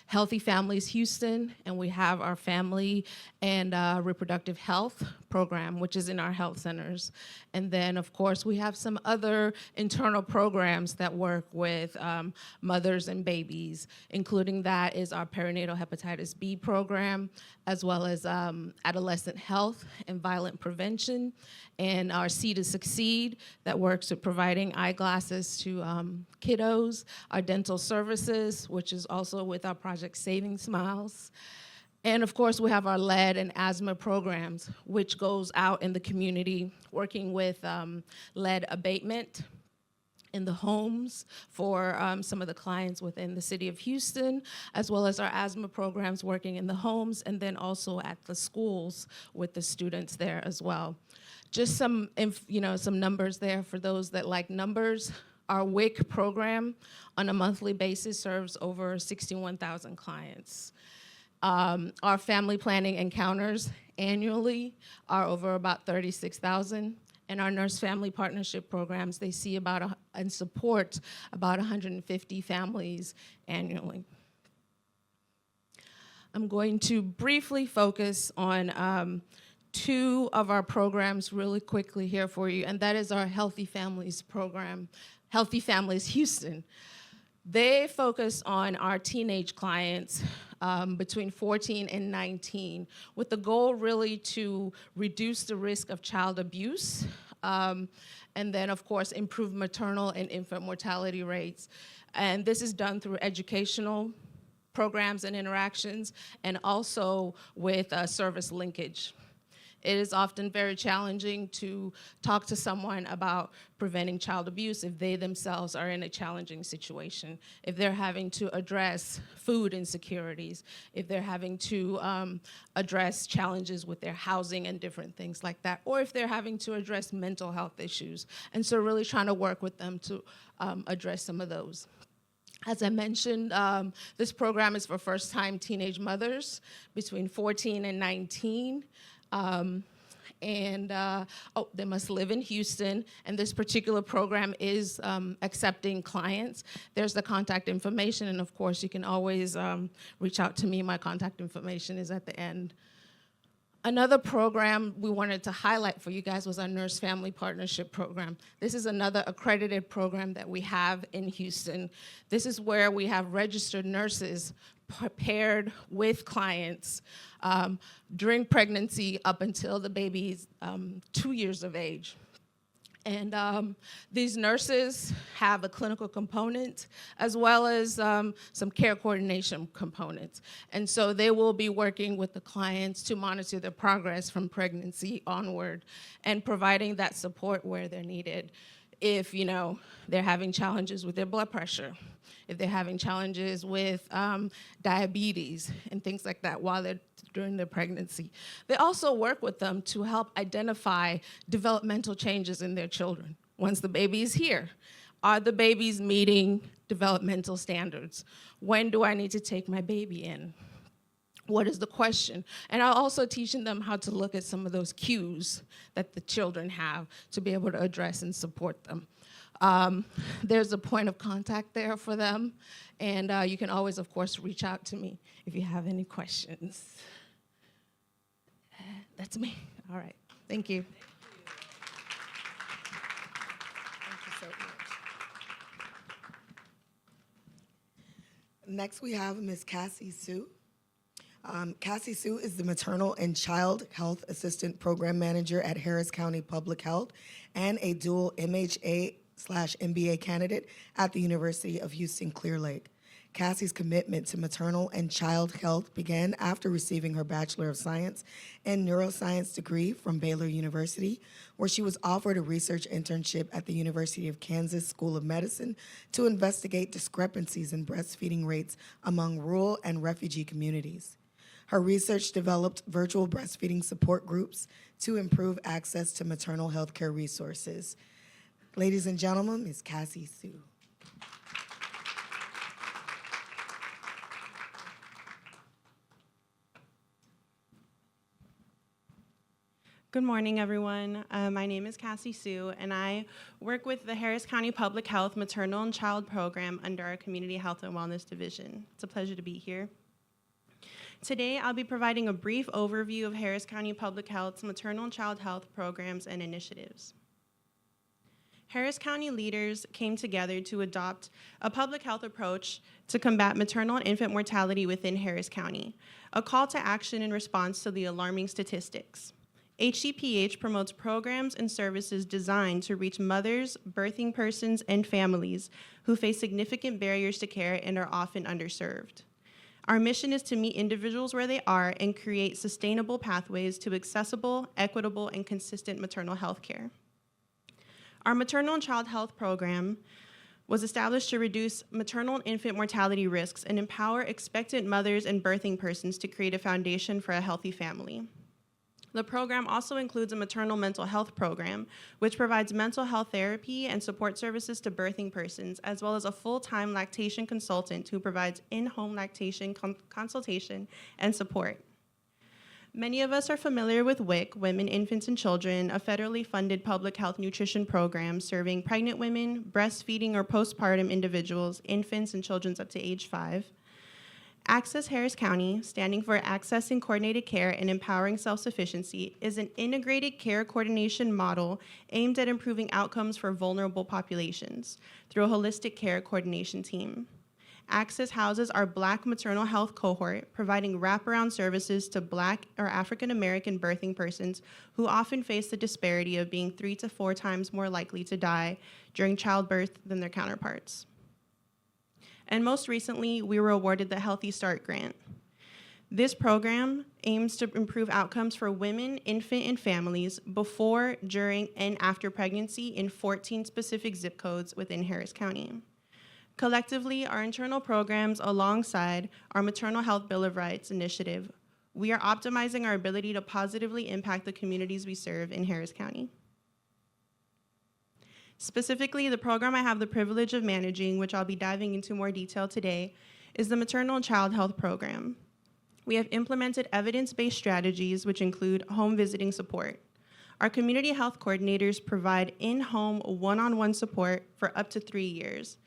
Healthy Families Houston, and we have our Family and Reproductive Health program, which is in our health centers. And then, of course, we have some other internal programs that work with mothers and babies, including that is our perinatal hepatitis B program, as well as adolescent health and violent prevention, and our C to Succeed that works with providing eyeglasses to kiddos, our dental services, which is also with our Project Saving Smiles. And of course, we have our lead and asthma programs, which goes out in the community working with lead abatement in the homes for some of the clients within the city of Houston, as well as our asthma programs working in the homes, and then also at the schools with the students there as well. Just some numbers there for those that like numbers. Our WIC program on a monthly basis serves over 61,000 clients. Our family planning encounters annually are over about 36,000. And our nurse family partnership programs, they see about and support about 150 families annually. I'm going to briefly focus on two of our programs really quickly here for you, and that is our Healthy Families program, Healthy Families Houston. They focus on our teenage clients between 14 and 19, with the goal really to reduce the risk of child abuse, and then, of course, improve maternal and infant mortality rates. And this is done through educational programs and interactions, and also with service linkage. It is often very challenging to talk to someone about preventing child abuse if they themselves are in a challenging situation, if they're having to address food insecurities, if they're having to address challenges with their housing and different things like that, or if they're having to address mental health issues. And so really trying to work with them to address some of those. As I mentioned, this program is for first-time teenage mothers between 14 and 19. They must live in Houston, and this particular program is accepting clients. There's the contact information, and of course, you can always reach out to me. My contact information is at the end. Another program we wanted to highlight for you guys was our Nurse Family Partnership Program. This is another accredited program that we have in Houston. This is where we have registered nurses paired with clients during pregnancy up until the baby's 2 years of age. And these nurses have a clinical component as well as some care coordination components. And so they will be working with the clients to monitor their progress from pregnancy onward and providing that support where they're needed. If, they're having challenges with their blood pressure, if they're having challenges with diabetes and things like that while they're during their pregnancy. They also work with them to help identify developmental changes in their children. Once the baby is here, are the babies meeting developmental standards? When do I need to take my baby in? What is the question? And I'm also teaching them how to look at some of those cues that the children have to be able to address and support them. There's a point of contact there for them, and you can always, of course, reach out to me if you have any questions. That's me. All right. Thank you. Thank you so much. Next, we have Ms. Cassie Sue. Cassie Sue is the Maternal and Child Health Assistant Program Manager at Harris County Public Health and a dual MHA/MBA candidate at the University of Houston Clear Lake. Cassie's commitment to maternal and child health began after receiving her Bachelor of Science in Neuroscience degree from Baylor University, where she was offered a research internship at the University of Kansas School of Medicine to investigate discrepancies in breastfeeding rates among rural and refugee communities. Her research developed virtual breastfeeding support groups to improve access to maternal health care resources. Ladies and gentlemen, Ms. Cassie Sue. Good morning, everyone. My name is Cassie Sue, and I work with the Harris County Public Health Maternal and Child Program under our Community Health and Wellness Division. It's a pleasure to be here. Today, I'll be providing a brief overview of Harris County Public Health's maternal and child health programs and initiatives. Harris County leaders came together to adopt a public health approach to combat maternal and infant mortality within Harris County, a call to action in response to the alarming statistics. HCPH promotes programs and services designed to reach mothers, birthing persons, and families who face significant barriers to care and are often underserved. Our mission is to meet individuals where they are and create sustainable pathways to accessible, equitable, and consistent maternal health care. Our maternal and child health program was established to reduce maternal and infant mortality risks and empower expectant mothers and birthing persons to create a foundation for a healthy family. The program also includes a maternal mental health program, which provides mental health therapy and support services to birthing persons, as well as a full-time lactation consultant who provides in-home lactation consultation and support. Many of us are familiar with WIC, Women, Infants, and Children, a federally funded public health nutrition program serving pregnant women, breastfeeding or postpartum individuals, infants, and children up to age 5. Access Harris County, standing for Accessing Coordinated Care and Empowering Self-Sufficiency, is an integrated care coordination model aimed at improving outcomes for vulnerable populations through a holistic care coordination team. Access houses our Black maternal health cohort, providing wraparound services to Black or African American birthing persons who often face the disparity of being 3 to 4 times more likely to die during childbirth than their counterparts. And most recently, we were awarded the Healthy Start Grant. This program aims to improve outcomes for women, infant, and families before, during, and after pregnancy in 14 specific zip codes within Harris County. Collectively, our internal programs alongside our Maternal Health Bill of Rights initiative, we are optimizing our ability to positively impact the communities we serve in Harris County. Specifically, the program I have the privilege of managing, which I'll be diving into more detail today, is the Maternal and Child Health Program. We have implemented evidence-based strategies, which include home visiting support. Our community health coordinators provide in-home one-on-one support for up to 3 years.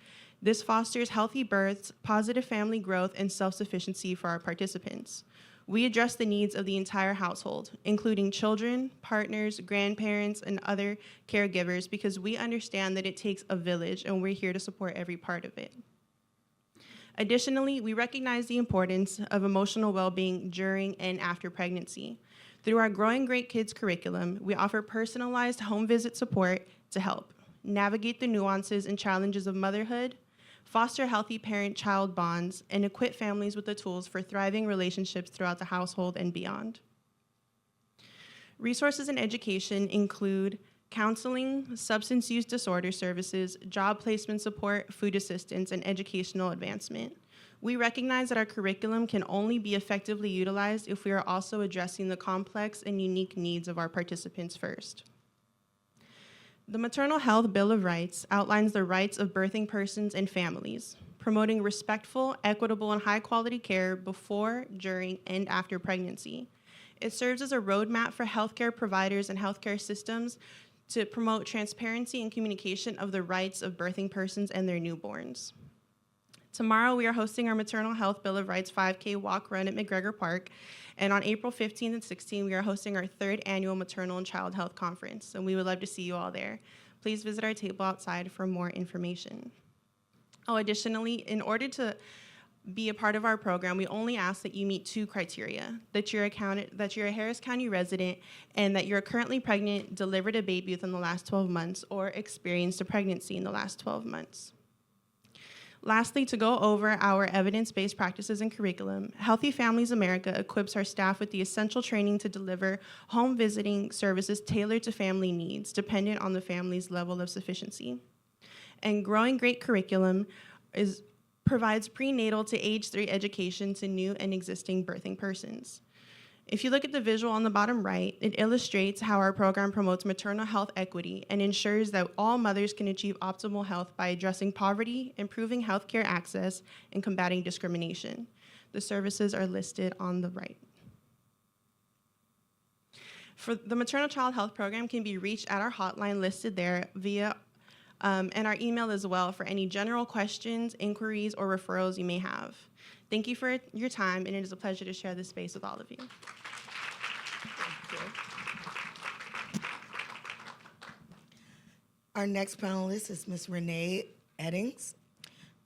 This fosters healthy births, positive family growth, and self-sufficiency for our participants. We address the needs of the entire household, including children, partners, grandparents, and other caregivers, because we understand that it takes a village, and we're here to support every part of it. Additionally, we recognize the importance of emotional well-being during and after pregnancy. Through our Growing Great Kids curriculum, we offer personalized home visit support to help navigate the nuances and challenges of motherhood, foster healthy parent-child bonds, and equip families with the tools for thriving relationships throughout the household and beyond. Resources and education include counseling, substance use disorder services, job placement support, food assistance, and educational advancement. We recognize that our curriculum can only be effectively utilized if we are also addressing the complex and unique needs of our participants first. The Maternal Health Bill of Rights outlines the rights of birthing persons and families, promoting respectful, equitable, and high-quality care before, during, and after pregnancy. It serves as a roadmap for healthcare providers and healthcare systems to promote transparency and communication of the rights of birthing persons and their newborns. Tomorrow, we are hosting our Maternal Health Bill of Rights 5K walk run at McGregor Park. And on April 15th and 16th, we are hosting our 3rd annual Maternal and Child Health Conference, and we would love to see you all there. Please visit our table outside for more information. Oh, additionally, in order to be a part of our program, we only ask that you meet 2 criteria: that you're a Harris County resident, and that you're currently pregnant, delivered a baby within the last 12 months, or experienced a pregnancy in the last 12 months. Lastly, to go over our evidence-based practices and curriculum, Healthy Families America equips our staff with the essential training to deliver home visiting services tailored to family needs, dependent on the family's level of sufficiency. And Growing Great Curriculum provides prenatal to age 3 education to new and existing birthing persons. If you look at the visual on the bottom right, it illustrates how our program promotes maternal health equity and ensures that all mothers can achieve optimal health by addressing poverty, improving healthcare access, and combating discrimination. The services are listed on the right. For the maternal child health program can be reached at our hotline listed there via and our email as well for any general questions, inquiries, or referrals you may have. Thank you for your time, and it is a pleasure to share this space with all of you. Our next panelist is Ms. Renee Eddings.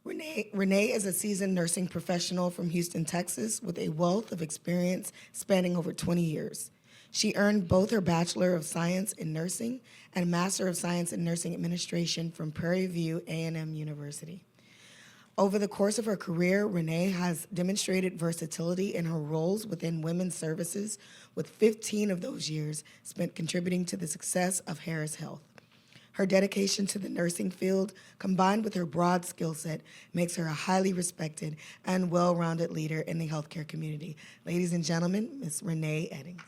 Renee is a seasoned nursing professional from Houston, Texas, with a wealth of experience spanning over 20 years. She earned both her Bachelor of Science in Nursing and Master of Science in Nursing Administration from Prairie View A&M University. Over the course of her career, Renee has demonstrated versatility in her roles within women's services, with 15 of those years spent contributing to the success of Harris Health. Her dedication to the nursing field, combined with her broad skill set, makes her a highly respected and well-rounded leader in the healthcare community. Ladies and gentlemen, Ms. Renee Eddings.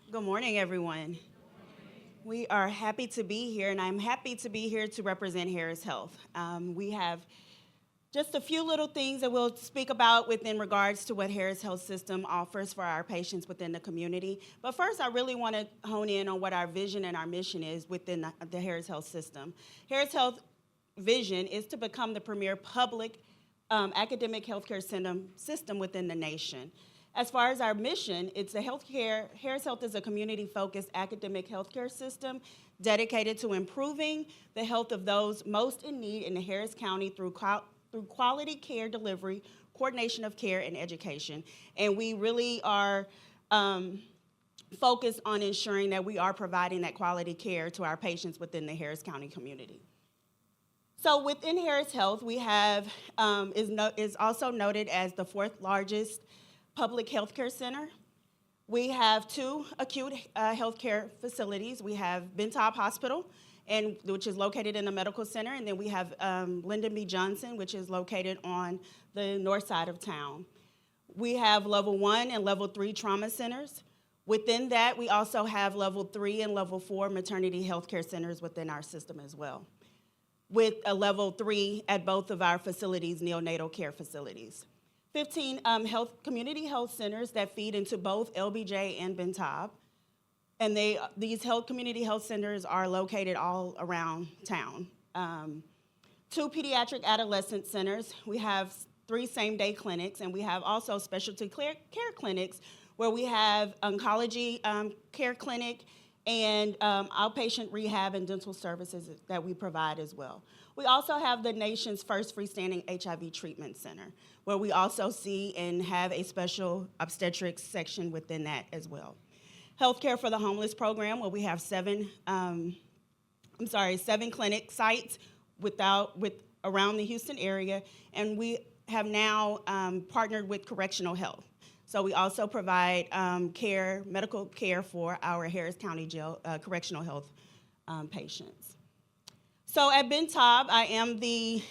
Good morning, everyone. We are happy to be here, and I'm happy to be here to represent Harris Health. We have just a few little things that we'll speak about within regards to what Harris Health System offers for our patients within the community. But first, I really want to hone in on what our vision and our mission is within the Harris Health System. Harris Health vision is to become the premier public academic healthcare system within the nation. As far as our mission, it's a healthcare. Harris Health is a community-focused academic healthcare system dedicated to improving the health of those most in need in the Harris County through quality care delivery, coordination of care, and education. And we really are focused on ensuring that we are providing that quality care to our patients within the Harris County community. So within Harris Health, we have is also noted as the 4th largest public healthcare center. We have 2 acute healthcare facilities. We have Bentop Hospital, which is located in the medical center, and then we have Lyndon B. Johnson, which is located on the north side of town. We have level 1 and level 3 trauma centers. Within that, we also have level 3 and level 4 maternity healthcare centers within our system as well, with a level 3 at both of our facilities, neonatal care facilities. 15 community health centers that feed into both LBJ and Bentop. And these community health centers are located all around town. 2 pediatric adolescent centers. We have 3 same-day clinics, and we have also specialty care clinics where we have oncology care clinic and outpatient rehab and dental services that we provide as well. We also have the nation's first freestanding HIV treatment center, where we also see and have a special obstetrics section within that as well. Healthcare for the Homeless program, where we have 7 clinic sites around the Houston area, and we have now partnered with Correctional Health. So we also provide medical care for our Harris County Jail Correctional Health patients. So at Bentop, I am the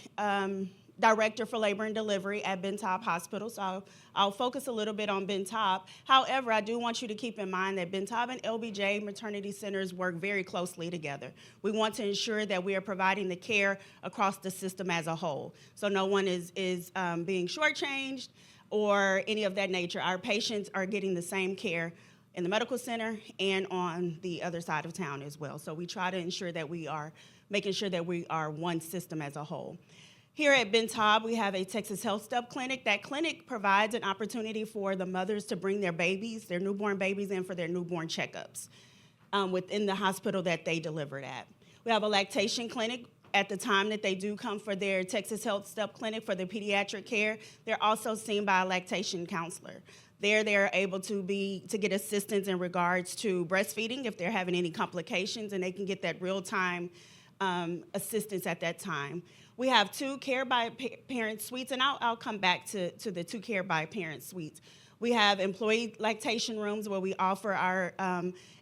Director for Labor and Delivery at Bentop Hospital, so I'll focus a little bit on Bentop. However, I do want you to keep in mind that Bentop and LBJ maternity centers work very closely together. We want to ensure that we are providing the care across the system as a whole, so no one is being shortchanged or any of that nature. Our patients are getting the same care in the medical center and on the other side of town as well. So we try to ensure that we are making sure that we are one system as a whole. Here at Bentop, we have a Texas Health Step Clinic. That clinic provides an opportunity for the mothers to bring their babies, their newborn babies, in for their newborn checkups within the hospital that they delivered at. We have a lactation clinic. At the time that they do come for their Texas Health Step Clinic for their pediatric care, they're also seen by a lactation counselor. There, they're able to get assistance in regards to breastfeeding if they're having any complications, and they can get that real-time assistance at that time. We have 2 Care by Parent suites, and I'll come back to the 2 Care by Parent suites. We have employee lactation rooms where we offer our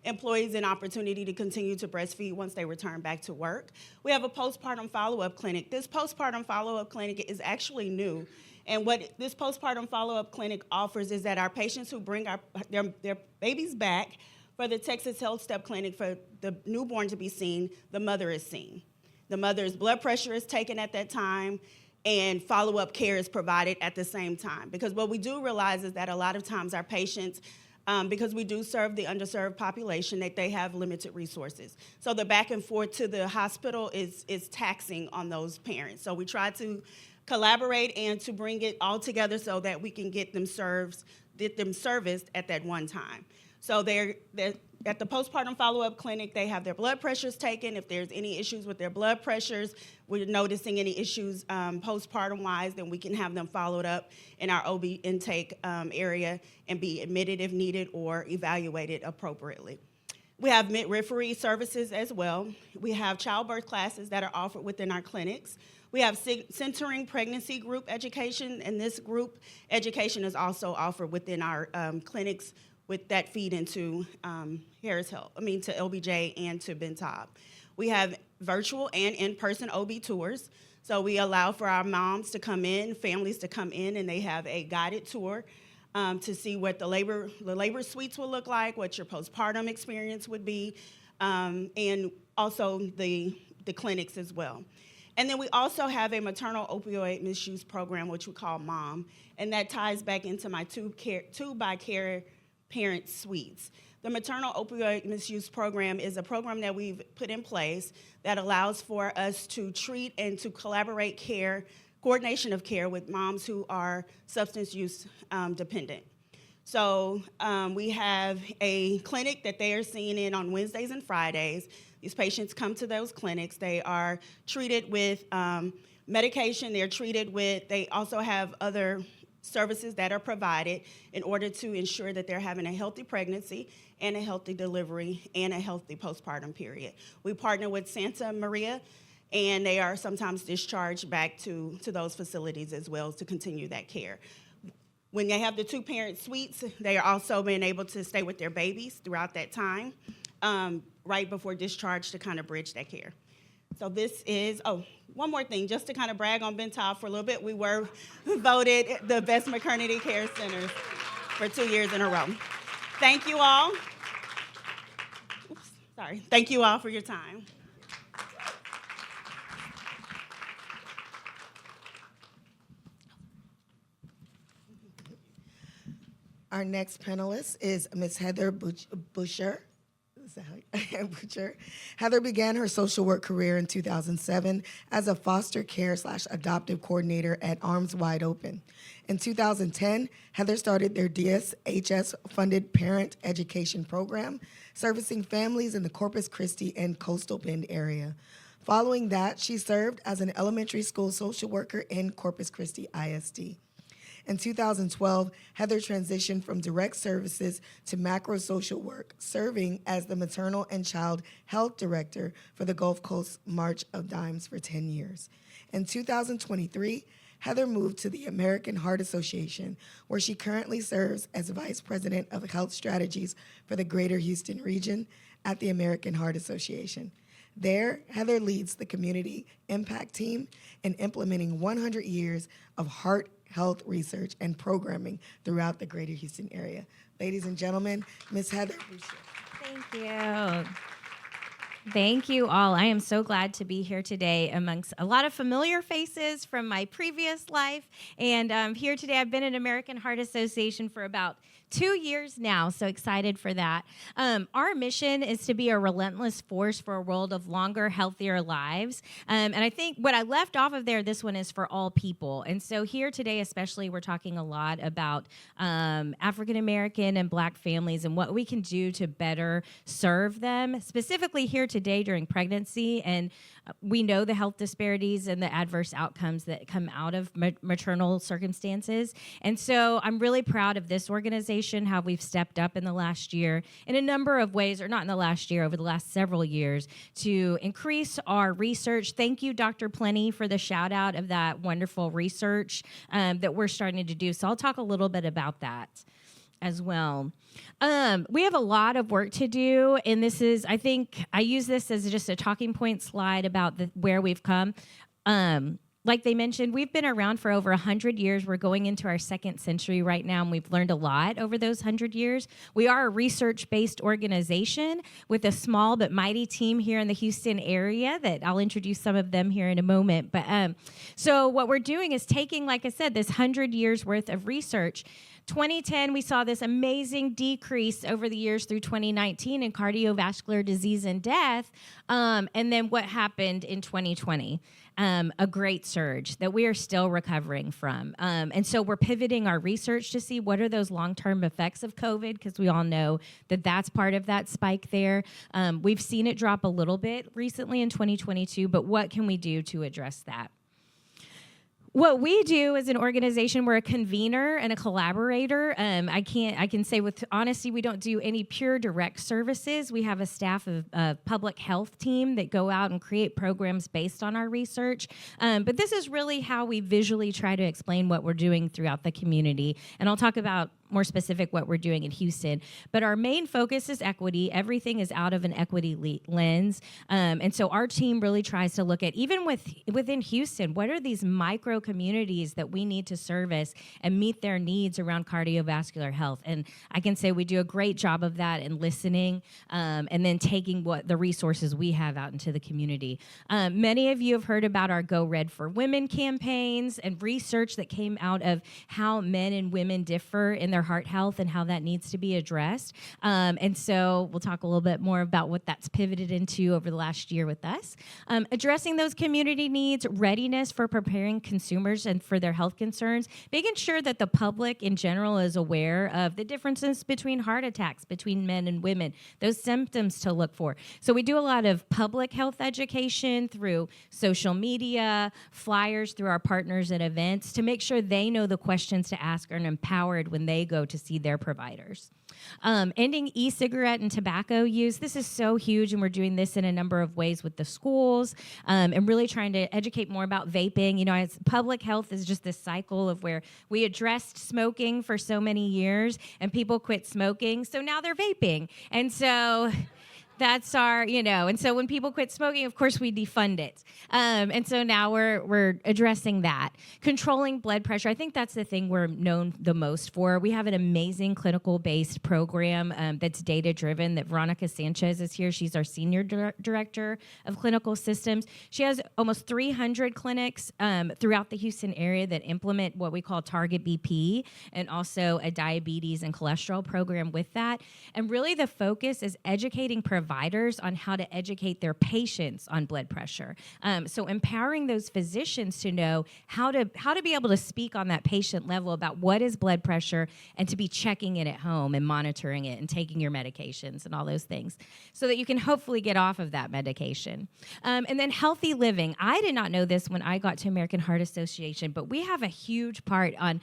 employees an opportunity to continue to breastfeed once they return back to work. We have a postpartum follow-up clinic. This postpartum follow-up clinic is actually new. And what this postpartum follow-up clinic offers is that our patients who bring their babies back for the Texas Health Step Clinic for the newborn to be seen, the mother is seen. The mother's blood pressure is taken at that time, and follow-up care is provided at the same time. Because what we do realize is that a lot of times our patients, because we do serve the underserved population, that they have limited resources. So the back and forth to the hospital is taxing on those parents. So we try to collaborate and to bring it all together so that we can get them serviced at that one time. So they're at the postpartum follow-up clinic, they have their blood pressures taken. If there's any issues with their blood pressures, we're noticing any issues postpartum-wise, then we can have them followed up in our OB intake area and be admitted if needed or evaluated appropriately. We have midwifery services as well. We have childbirth classes that are offered within our clinics. We have centering pregnancy group education, and this group education is also offered within our clinics with that feed into Harris Health, to LBJ and to Ben Taub. We have virtual and in-person OB tours. So we allow for our moms to come in, families to come in, and they have a guided tour to see what the labor suites will look like, what your postpartum experience would be, and also the clinics as well. And then we also have a maternal opioid misuse program, which we call MOM, and that ties back into my 2 by Care Parent suites. The maternal opioid misuse program is a program that we've put in place that allows for us to treat and to coordination of care with moms who are substance use dependent. So we have a clinic that they are seeing in on Wednesdays and Fridays. These patients come to those clinics. They are treated with medication. They also have other services that are provided in order to ensure that they're having a healthy pregnancy and a healthy delivery and a healthy postpartum period. We partner with Santa Maria, and they are sometimes discharged back to those facilities as well to continue that care. When they have the 2 parent suites, they are also being able to stay with their babies throughout that time, right before discharge to kind of bridge that care. So this is, one more thing, just to kind of brag on Ben Taub for a little bit, we were voted the best maternity care centers for 2 years in a row. Thank you all. Thank you all for your time. Our next panelist is Ms. Heather Butcher. Butcher. Heather began her social work career in 2007 as a foster care/adoptive coordinator at Arms Wide Open. In 2010, Heather started their DSHS-funded parent education program, servicing families in the Corpus Christi and Coastal Bend area. Following that, she served as an elementary school social worker in Corpus Christi ISD. In 2012, Heather transitioned from direct services to macro social work, serving as the maternal and child health director for the Gulf Coast March of Dimes for 10 years. In 2023, Heather moved to the American Heart Association, where she currently serves as vice president of health strategies for the Greater Houston region at the American Heart Association. There, Heather leads the community impact team in implementing 100 years of heart health research and programming throughout the Greater Houston area. Ladies and gentlemen, Ms. Heather Boucher. Thank you. Thank you all. I am so glad to be here today amongst a lot of familiar faces from my previous life. And here today, I've been at American Heart Association for about 2 years now, so excited for that. Our mission is to be a relentless force for a world of longer, healthier lives. And I think what I left off of there, this one is for all people. And so here today, especially, we're talking a lot about African American and Black families and what we can do to better serve them, specifically here today during pregnancy. And we know the health disparities and the adverse outcomes that come out of maternal circumstances. And so I'm really proud of this organization, how we've stepped up in the last year in a number of ways, or not in the last year, over the last several years, to increase our research. Thank you, Dr. Plenty, for the shout out of that wonderful research that we're starting to do. So I'll talk a little bit about that as well. We have a lot of work to do, and this is, I think, I use this as just a talking point slide about where we've come. Like they mentioned, we've been around for over 100 years. We're going into our second century right now, and we've learned a lot over those 100 years. We are a research-based organization with a small but mighty team here in the Houston area that I'll introduce some of them here in a moment. But so what we're doing is taking, like I said, this 100 years worth of research. 2010, we saw this amazing decrease over the years through 2019 in cardiovascular disease and death. And then what happened in 2020? A great surge that we are still recovering from. And so we're pivoting our research to see what are those long-term effects of COVID, because we all know that that's part of that spike there. We've seen it drop a little bit recently in 2022, but what can we do to address that? What we do as an organization, we're a convener and a collaborator. I can say with honesty, we don't do any pure direct services. We have a staff of public health team that go out and create programs based on our research. But this is really how we visually try to explain what we're doing throughout the community. And I'll talk about more specific what we're doing in Houston. But our main focus is equity. Everything is out of an equity lens. And so our team really tries to look at, even within Houston, what are these micro communities that we need to service and meet their needs around cardiovascular health. And I can say we do a great job of that in listening and then taking what the resources we have out into the community. Many of you have heard about our Go Red for Women campaigns and research that came out of how men and women differ in their heart health and how that needs to be addressed. And so we'll talk a little bit more about what that's pivoted into over the last year with us. Addressing those community needs, readiness for preparing consumers and for their health concerns, making sure that the public in general is aware of the differences between heart attacks between men and women, those symptoms to look for. So we do a lot of public health education through social media, flyers through our partners at events to make sure they know the questions to ask and are empowered when they go to see their providers. Ending e-cigarette and tobacco use. This is so huge, and we're doing this in a number of ways with the schools and really trying to educate more about vaping. You know, as public health is just this cycle of where we addressed smoking for so many years and people quit smoking, so now they're vaping. And so that's our, and so when people quit smoking, of course, we defund it. And so now we're addressing that. Controlling blood pressure. I think that's the thing we're known the most for. We have an amazing clinical-based program that's data-driven that Veronica Sanchez is here. She's our Senior Director of Clinical Systems. She has almost 300 clinics throughout the Houston area that implement what we call Target BP and also a diabetes and cholesterol program with that. And really the focus is educating providers on how to educate their patients on blood pressure. So empowering those physicians to know how to be able to speak on that patient level about what is blood pressure and to be checking it at home and monitoring it and taking your medications and all those things so that you can hopefully get off of that medication. And then healthy living. I did not know this when I got to American Heart Association, but we have a huge part on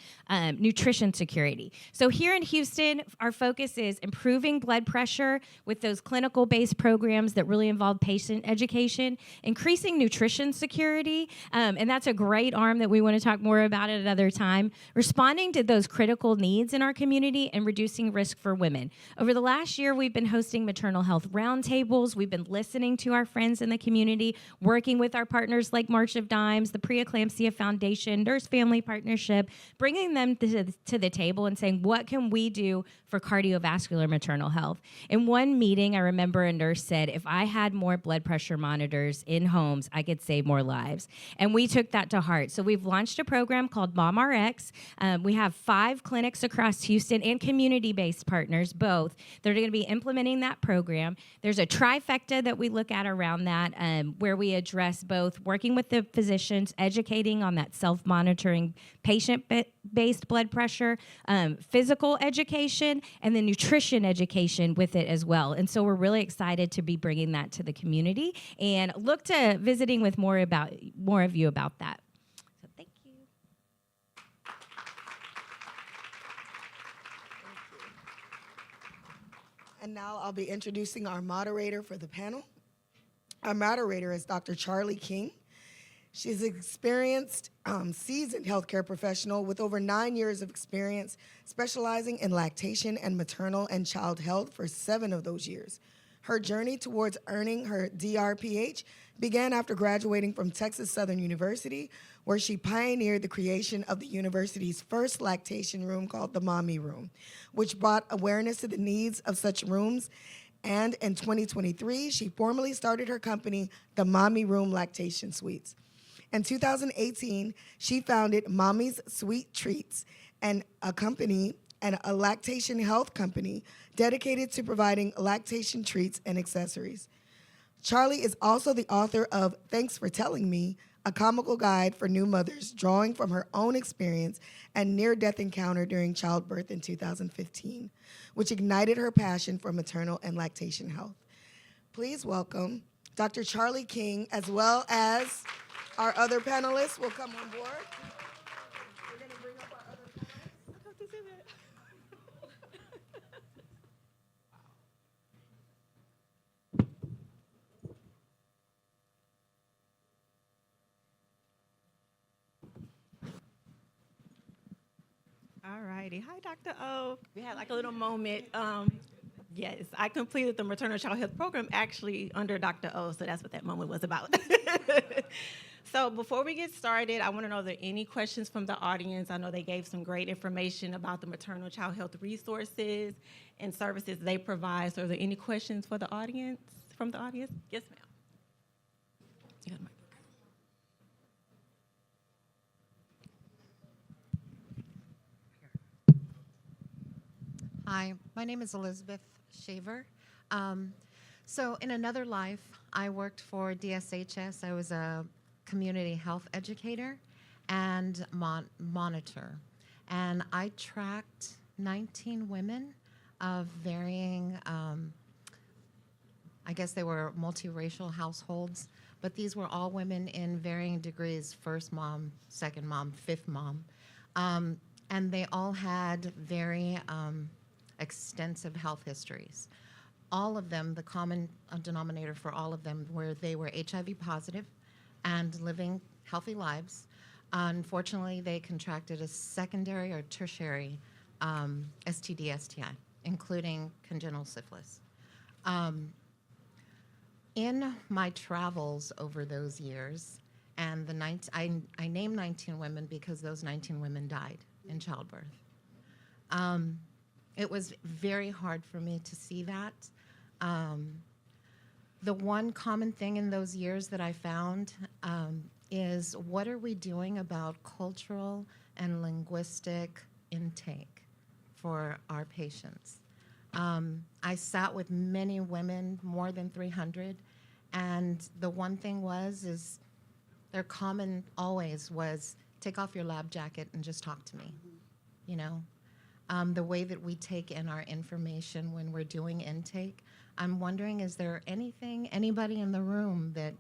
nutrition security. So here in Houston, our focus is improving blood pressure with those clinical-based programs that really involve patient education, increasing nutrition security, and that's a great arm that we want to talk more about at another time, responding to those critical needs in our community, and reducing risk for women. Over the last year, we've been hosting maternal health roundtables. We've been listening to our friends in the community, working with our partners like March of Dimes, the Preeclampsia Foundation, Nurse Family Partnership, bringing them to the table and saying, what can we do for cardiovascular maternal health? In one meeting, I remember a nurse said, if I had more blood pressure monitors in homes, I could save more lives. And we took that to heart. So we've launched a program called MomRx. We have 5 clinics across Houston and community-based partners, both. They're going to be implementing that program. There's a trifecta that we look at around that, where we address both working with the physicians, educating on that self-monitoring patient-based blood pressure, physical education, and then nutrition education with it as well. And so we're really excited to be bringing that to the community and look to visiting with more of you about that. So thank you. And now I'll be introducing our moderator for the panel. Our moderator is Dr. Charlie King. She's an experienced, seasoned healthcare professional with over 9 years of experience specializing in lactation and maternal and child health for 7 of those years. Her journey towards earning her DRPH began after graduating from Texas Southern University, where she pioneered the creation of the university's first lactation room called the Mommy Room, which brought awareness to the needs of such rooms. And in 2023, she formally started her company, the Mommy Room Lactation Suites. In 2018, she founded Mommy's Sweet Treats, and a lactation health company dedicated to providing lactation treats and accessories. Charlie is also the author of Thanks for Telling Me, a comical guide for new mothers, drawing from her own experience and near-death encounter during childbirth in 2015, which ignited her passion for maternal and lactation health. Please welcome Dr. Charlie King, as well as our other panelists will come on board. We're going to bring up our other panelists. All righty. Hi, Dr. O. We had like a little moment. Yes, I completed the maternal child health program actually under Dr. O, so that's what that moment was about. So before we get started, I want to know if there are any questions from the audience. I know they gave some great information about the maternal child health resources and services they provide. So are there any questions for the audience, from the audience? Yes, ma'am. You got the mic. Hi, my name is Elizabeth Shaver. So in another life, I worked for DSHS. I was a community health educator and monitor. And I tracked 19 women of varying, I guess they were multiracial households, but these were all women in varying degrees, first mom, second mom, fifth mom. And they all had very extensive health histories. All of them, the common denominator for all of them, were they were HIV positive and living healthy lives. Unfortunately, they contracted a secondary or tertiary STD, STI, including congenital syphilis. In my travels over those years, and I named 19 women because those 19 women died in childbirth. It was very hard for me to see that. The one common thing in those years that I found is, what are we doing about cultural and linguistic intake for our patients? I sat with many women, more than 300, and the one thing is their common always was, take off your lab jacket and just talk to me, you know? The way that we take in our information when we're doing intake, I'm wondering, is there anybody in the room that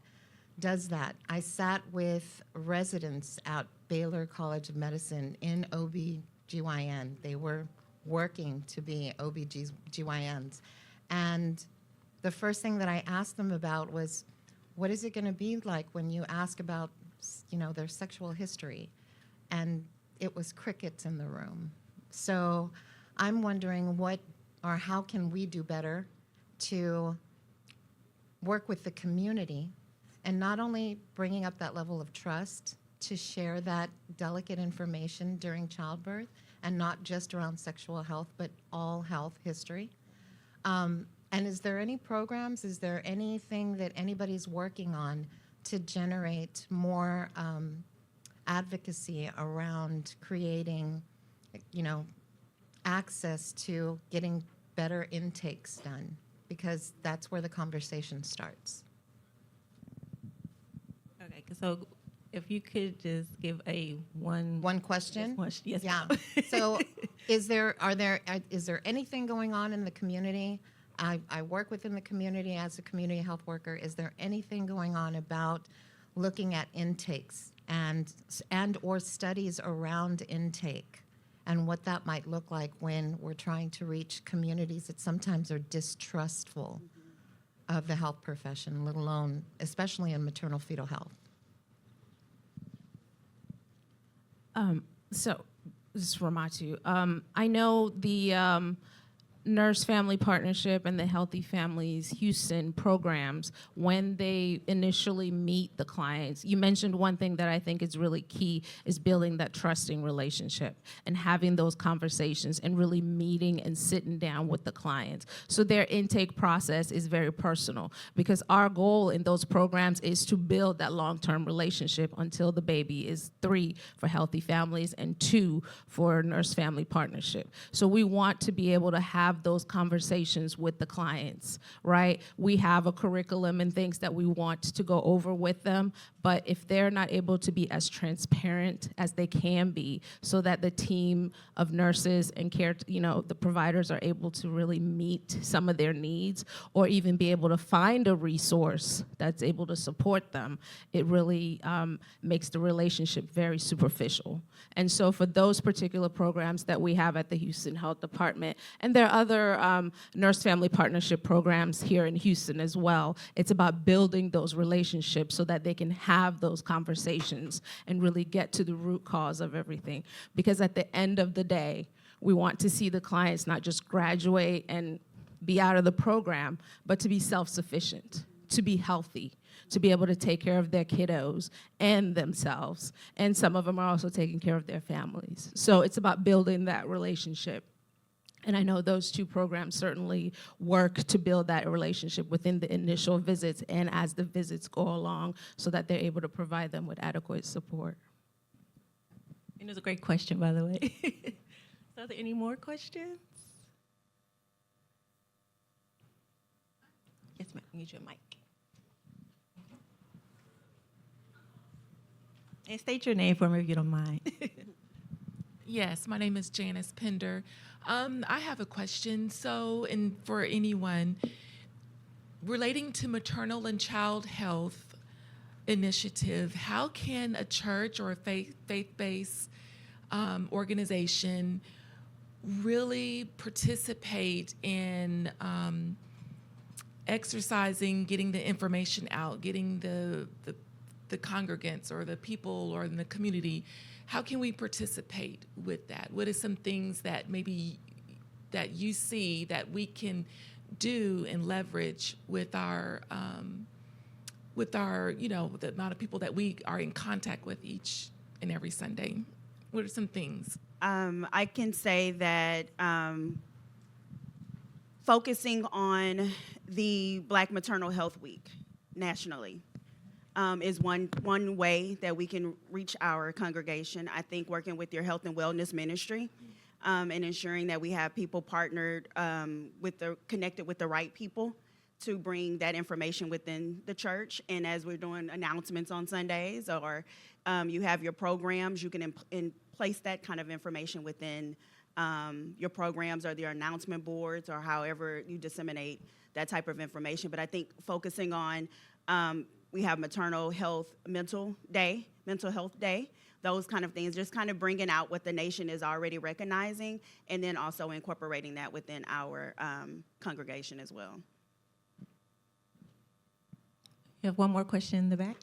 does that? I sat with residents at Baylor College of Medicine in OB-GYN. They were working to be OB-GYNs. And the first thing that I asked them about was, what is it going to be like when you ask about, their sexual history? And it was crickets in the room. So I'm wondering how can we do better to work with the community, and not only bringing up that level of trust to share that delicate information during childbirth, and not just around sexual health, but all health history. And And is there any programs, is there anything that anybody's working on to generate more advocacy around creating, access to getting better intakes done? Because that's where the conversation starts. Okay, so if you could just give a one question. Yes, Yeah. ma'am. So, is there anything going on in the community? I work within the community as a community health worker. Is there anything going on about looking at intakes and or studies around intake and what that might look like when we're trying to reach communities that sometimes are distrustful of the health profession, let alone, especially in maternal fetal health? So this is Ramatu. I know the Nurse Family Partnership and the Healthy Families Houston programs, when they initially meet the clients, you mentioned one thing that I think is really key is building that trusting relationship and having those conversations and really meeting and sitting down with the clients. So their intake process is very personal, because our goal in those programs is to build that long-term relationship until the baby is 3 for Healthy Families and 2 for Nurse Family Partnership. So we want to be able to have those conversations with the clients, right? We have a curriculum and things that we want to go over with them, but if they're not able to be as transparent as they can be so that the team of nurses and care, the providers are able to really meet some of their needs or even be able to find a resource that's able to support them, it really makes the relationship very superficial. And so for those particular programs that we have at the Houston Health Department, and there are other Nurse Family Partnership programs here in Houston as well, it's about building those relationships so that they can have those conversations and really get to the root cause of everything. Because at the end of the day, we want to see the clients not just graduate and be out of the program, but to be self-sufficient, to be healthy, to be able to take care of their kiddos and themselves. And some of them are also taking care of their families. So it's about building that relationship. And I know those 2 programs certainly work to build that relationship within the initial visits and as the visits go along so that they're able to provide them with adequate support. And it was a great question, by the way. So are there any more questions? Yes, ma'am. Use your mic. And state your name for me if you don't mind. Yes, my name is Janice Pender. I have a question. So, and for anyone, relating to maternal and child health initiative, how can a church or a faith-based organization really participate in exercising, getting the information out, getting the congregants or the people or in the community? How can we participate with that? What are some things that maybe that you see that we can do and leverage with our the amount of people that we are in contact with each and every Sunday? What are some things? I can say that focusing on the Black Maternal Health Week nationally is one way that we can reach our congregation. I think working with your health and wellness ministry and ensuring that we have people partnered connected with the right people to bring that information within the church. And as we're doing announcements on Sundays or you have your programs, you can place that kind of information within your programs or your announcement boards or however you disseminate that type of information. But I think focusing on we have Maternal Health Mental Health Day, those kind of things, just kind of bringing out what the nation is already recognizing and then also incorporating that within our congregation as well. You have one more question in the back?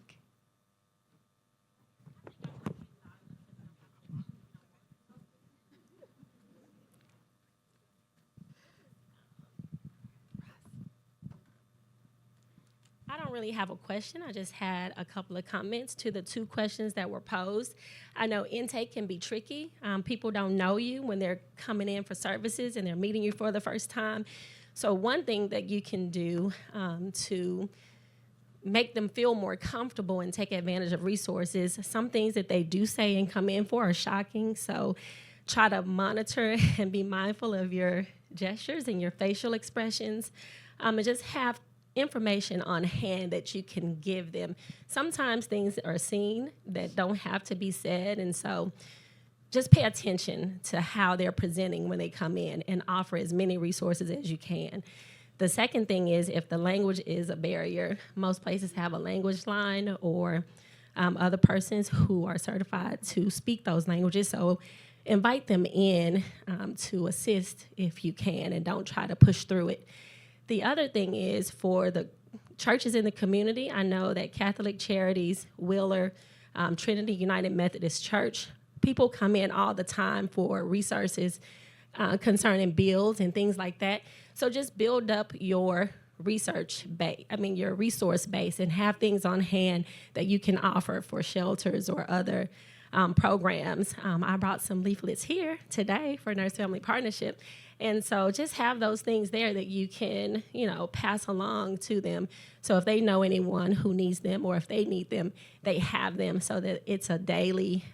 I don't really have a question. I just had a couple of comments to the 2 questions that were posed. I know intake can be tricky. People don't know you when they're coming in for services and they're meeting you for the first time. So one thing that you can do to make them feel more comfortable and take advantage of resources, some things that they do say and come in for are shocking. So try to monitor and be mindful of your gestures and your facial expressions, and just have information on hand that you can give them. Sometimes things are seen that don't have to be said, and so just pay attention to how they're presenting when they come in and offer as many resources as you can. The second thing is, if the language is a barrier, most places have a language line or other persons who are certified to speak those languages. So invite them in to assist if you can, and don't try to push through it. The other thing is, for the churches in the community, I know that Catholic Charities, Wheeler, Trinity United Methodist Church, people come in all the time for resources concerning bills and things like that. So just build up your resource base, and have things on hand that you can offer for shelters or other programs. I brought some leaflets here today for Nurse Family Partnership. And so just have those things there that you can, pass along to them. So if they know anyone who needs them, or if they need them, they have them, so that it's a daily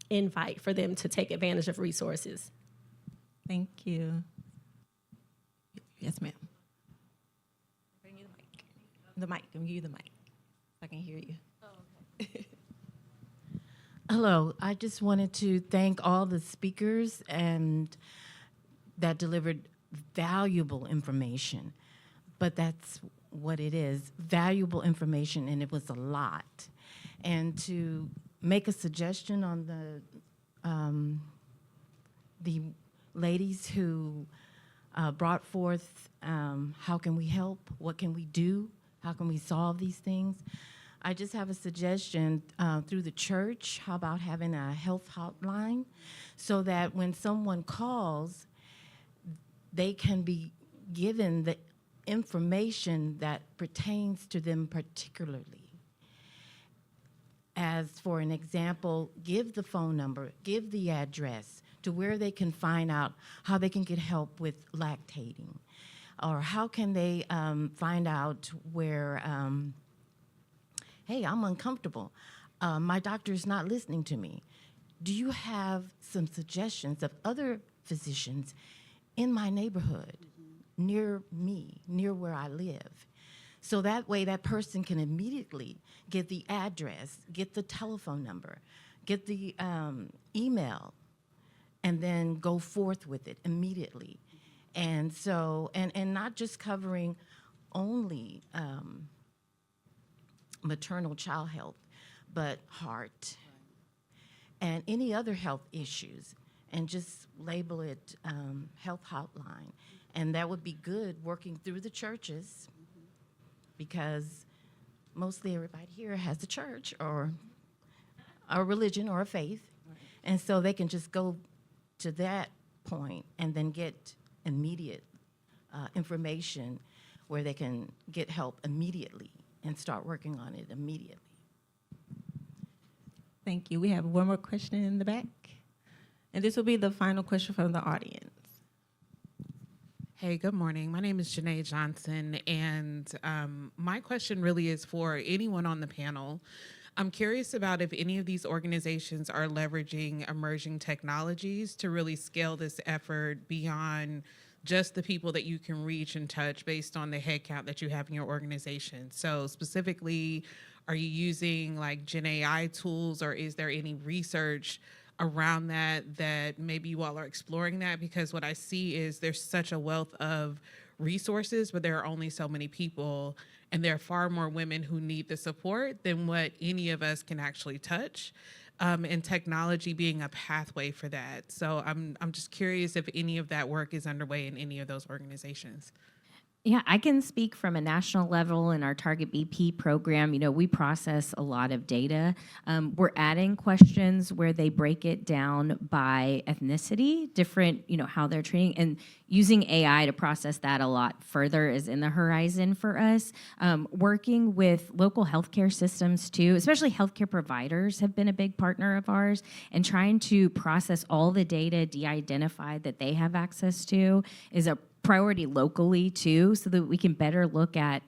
invite for them to take advantage of resources. Thank you. Yes, ma'am. Bring you the mic. The mic. I'm give you the mic. So I can hear you. Oh, okay. Hello. I just wanted to thank all the speakers and that delivered valuable information. But that's what it is, valuable information, and it was a lot. And to make a suggestion on the ladies who brought forth how can we help, what can we do, how can we solve these things. I just have a suggestion through the church. How about having a health hotline so that when someone calls, they can be given the information that pertains to them particularly. As for an example, give the phone number, give the address to where they can find out how they can get help with lactating, or how can they find out where, hey, I'm uncomfortable. My doctor's not listening to me. Do you have some suggestions of other physicians in my neighborhood, near me, near where I live? So that way that person can immediately get the address, get the telephone number, get the email, and then go forth with it immediately. And so, and not just covering only maternal child health, but heart and any other health issues, and just label it health hotline. And that would be good working through the churches, because mostly everybody here has a church or a religion or a faith. And so they can just go to that point and then get immediate information where they can get help immediately and start working on it immediately. Thank you. We have one more question in the back. And this will be the final question from the audience. Hey, good morning. My name is Janae Johnson, and my question really is for anyone on the panel. I'm curious about if any of these organizations are leveraging emerging technologies to really scale this effort beyond just the people that you can reach and touch based on the headcount that you have in your organization. So specifically, are you using like Gen AI tools, or is there any research around that maybe you all are exploring that? Because what I see is there's such a wealth of resources, but there are only so many people, and there are far more women who need the support than what any of us can actually touch, and technology being a pathway for that. So I'm just curious if any of that work is underway in any of those organizations. Yeah, I can speak from a national level in our Target BP program. We process a lot of data. We're adding questions where they break it down by ethnicity, different, how they're treating, and using AI to process that a lot further is in the horizon for us. Working with local healthcare systems too, especially healthcare providers have been a big partner of ours, and trying to process all the data de-identified that they have access to is a priority locally too, so that we can better look at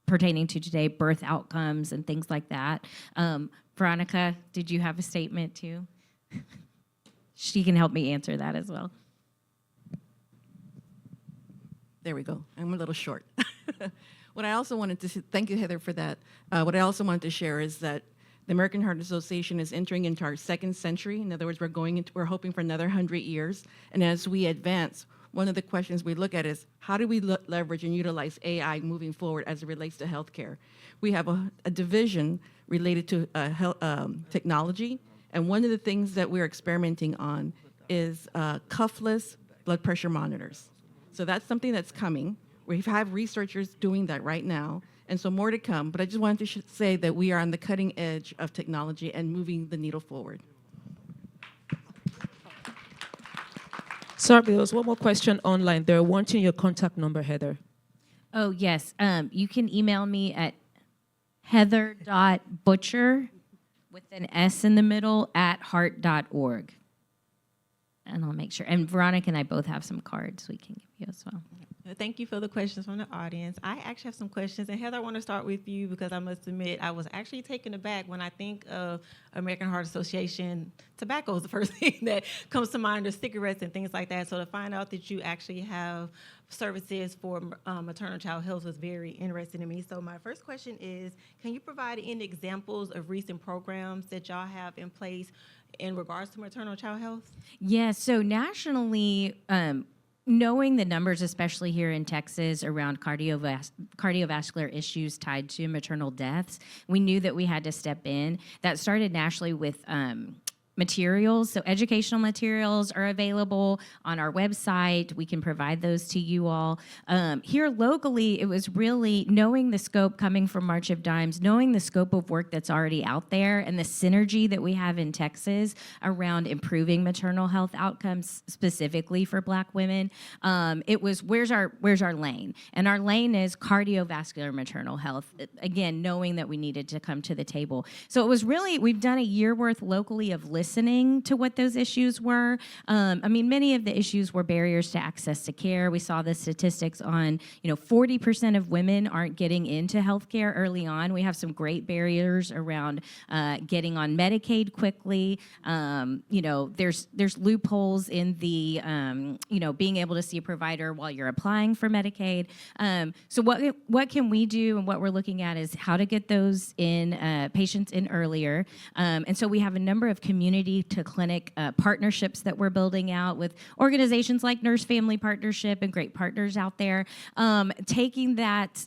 pertaining to today birth outcomes and things like that. Veronica, did you have a statement too? She can help me answer that as well. There we go. I'm a little short. What I also wanted to thank you, Heather, for that. What I also wanted to share is that the American Heart Association is entering into our second century. In other words, we're hoping for another 100 years. And as we advance, one of the questions we look at is how do we leverage and utilize AI moving forward as it relates to healthcare? We have a division related to technology, and one of the things that we're experimenting on is cuffless blood pressure monitors. So that's something that's coming. We have researchers doing that right now, and so more to come. But I just wanted to say that we are on the cutting edge of technology and moving the needle forward. Sorry, there was one more question online. They're wanting your contact number, Heather. Oh, yes. You can email me at heather.butcher with an S in the middle at heart.org. And I'll make sure. And Veronica and I both have some cards we can give you as well. Thank you for the questions from the audience. I actually have some questions. And Heather, I want to start with you because I must admit I was actually taken aback when I think of American Heart Association. Tobacco is the first thing that comes to mind, or cigarettes and things like that. So to find out that you actually have services for maternal child health was very interesting to me. So my first question is, can you provide any examples of recent programs that y'all have in place in regards to maternal child health? Yeah, so nationally, knowing the numbers, especially here in Texas, around cardiovascular issues tied to maternal deaths, we knew that we had to step in. That started nationally with materials. So educational materials are available on our website. We can provide those to you all. Here locally, it was really knowing the scope coming from March of Dimes, knowing the scope of work that's already out there and the synergy that we have in Texas around improving maternal health outcomes specifically for Black women. It was where's our lane? And our lane is cardiovascular maternal health. Again, knowing that we needed to come to the table. So it was really, we've done a year worth locally of listening to what those issues were. I mean, many of the issues were barriers to access to care. We saw the statistics on, 40% of women aren't getting into healthcare early on. We have some great barriers around getting on Medicaid quickly. There's loopholes in the, being able to see a provider while you're applying for Medicaid. So what can we do, and what we're looking at is how to get those in patients in earlier. And so we have a number of community to clinic partnerships that we're building out with organizations like Nurse Family Partnership and great partners out there. Taking that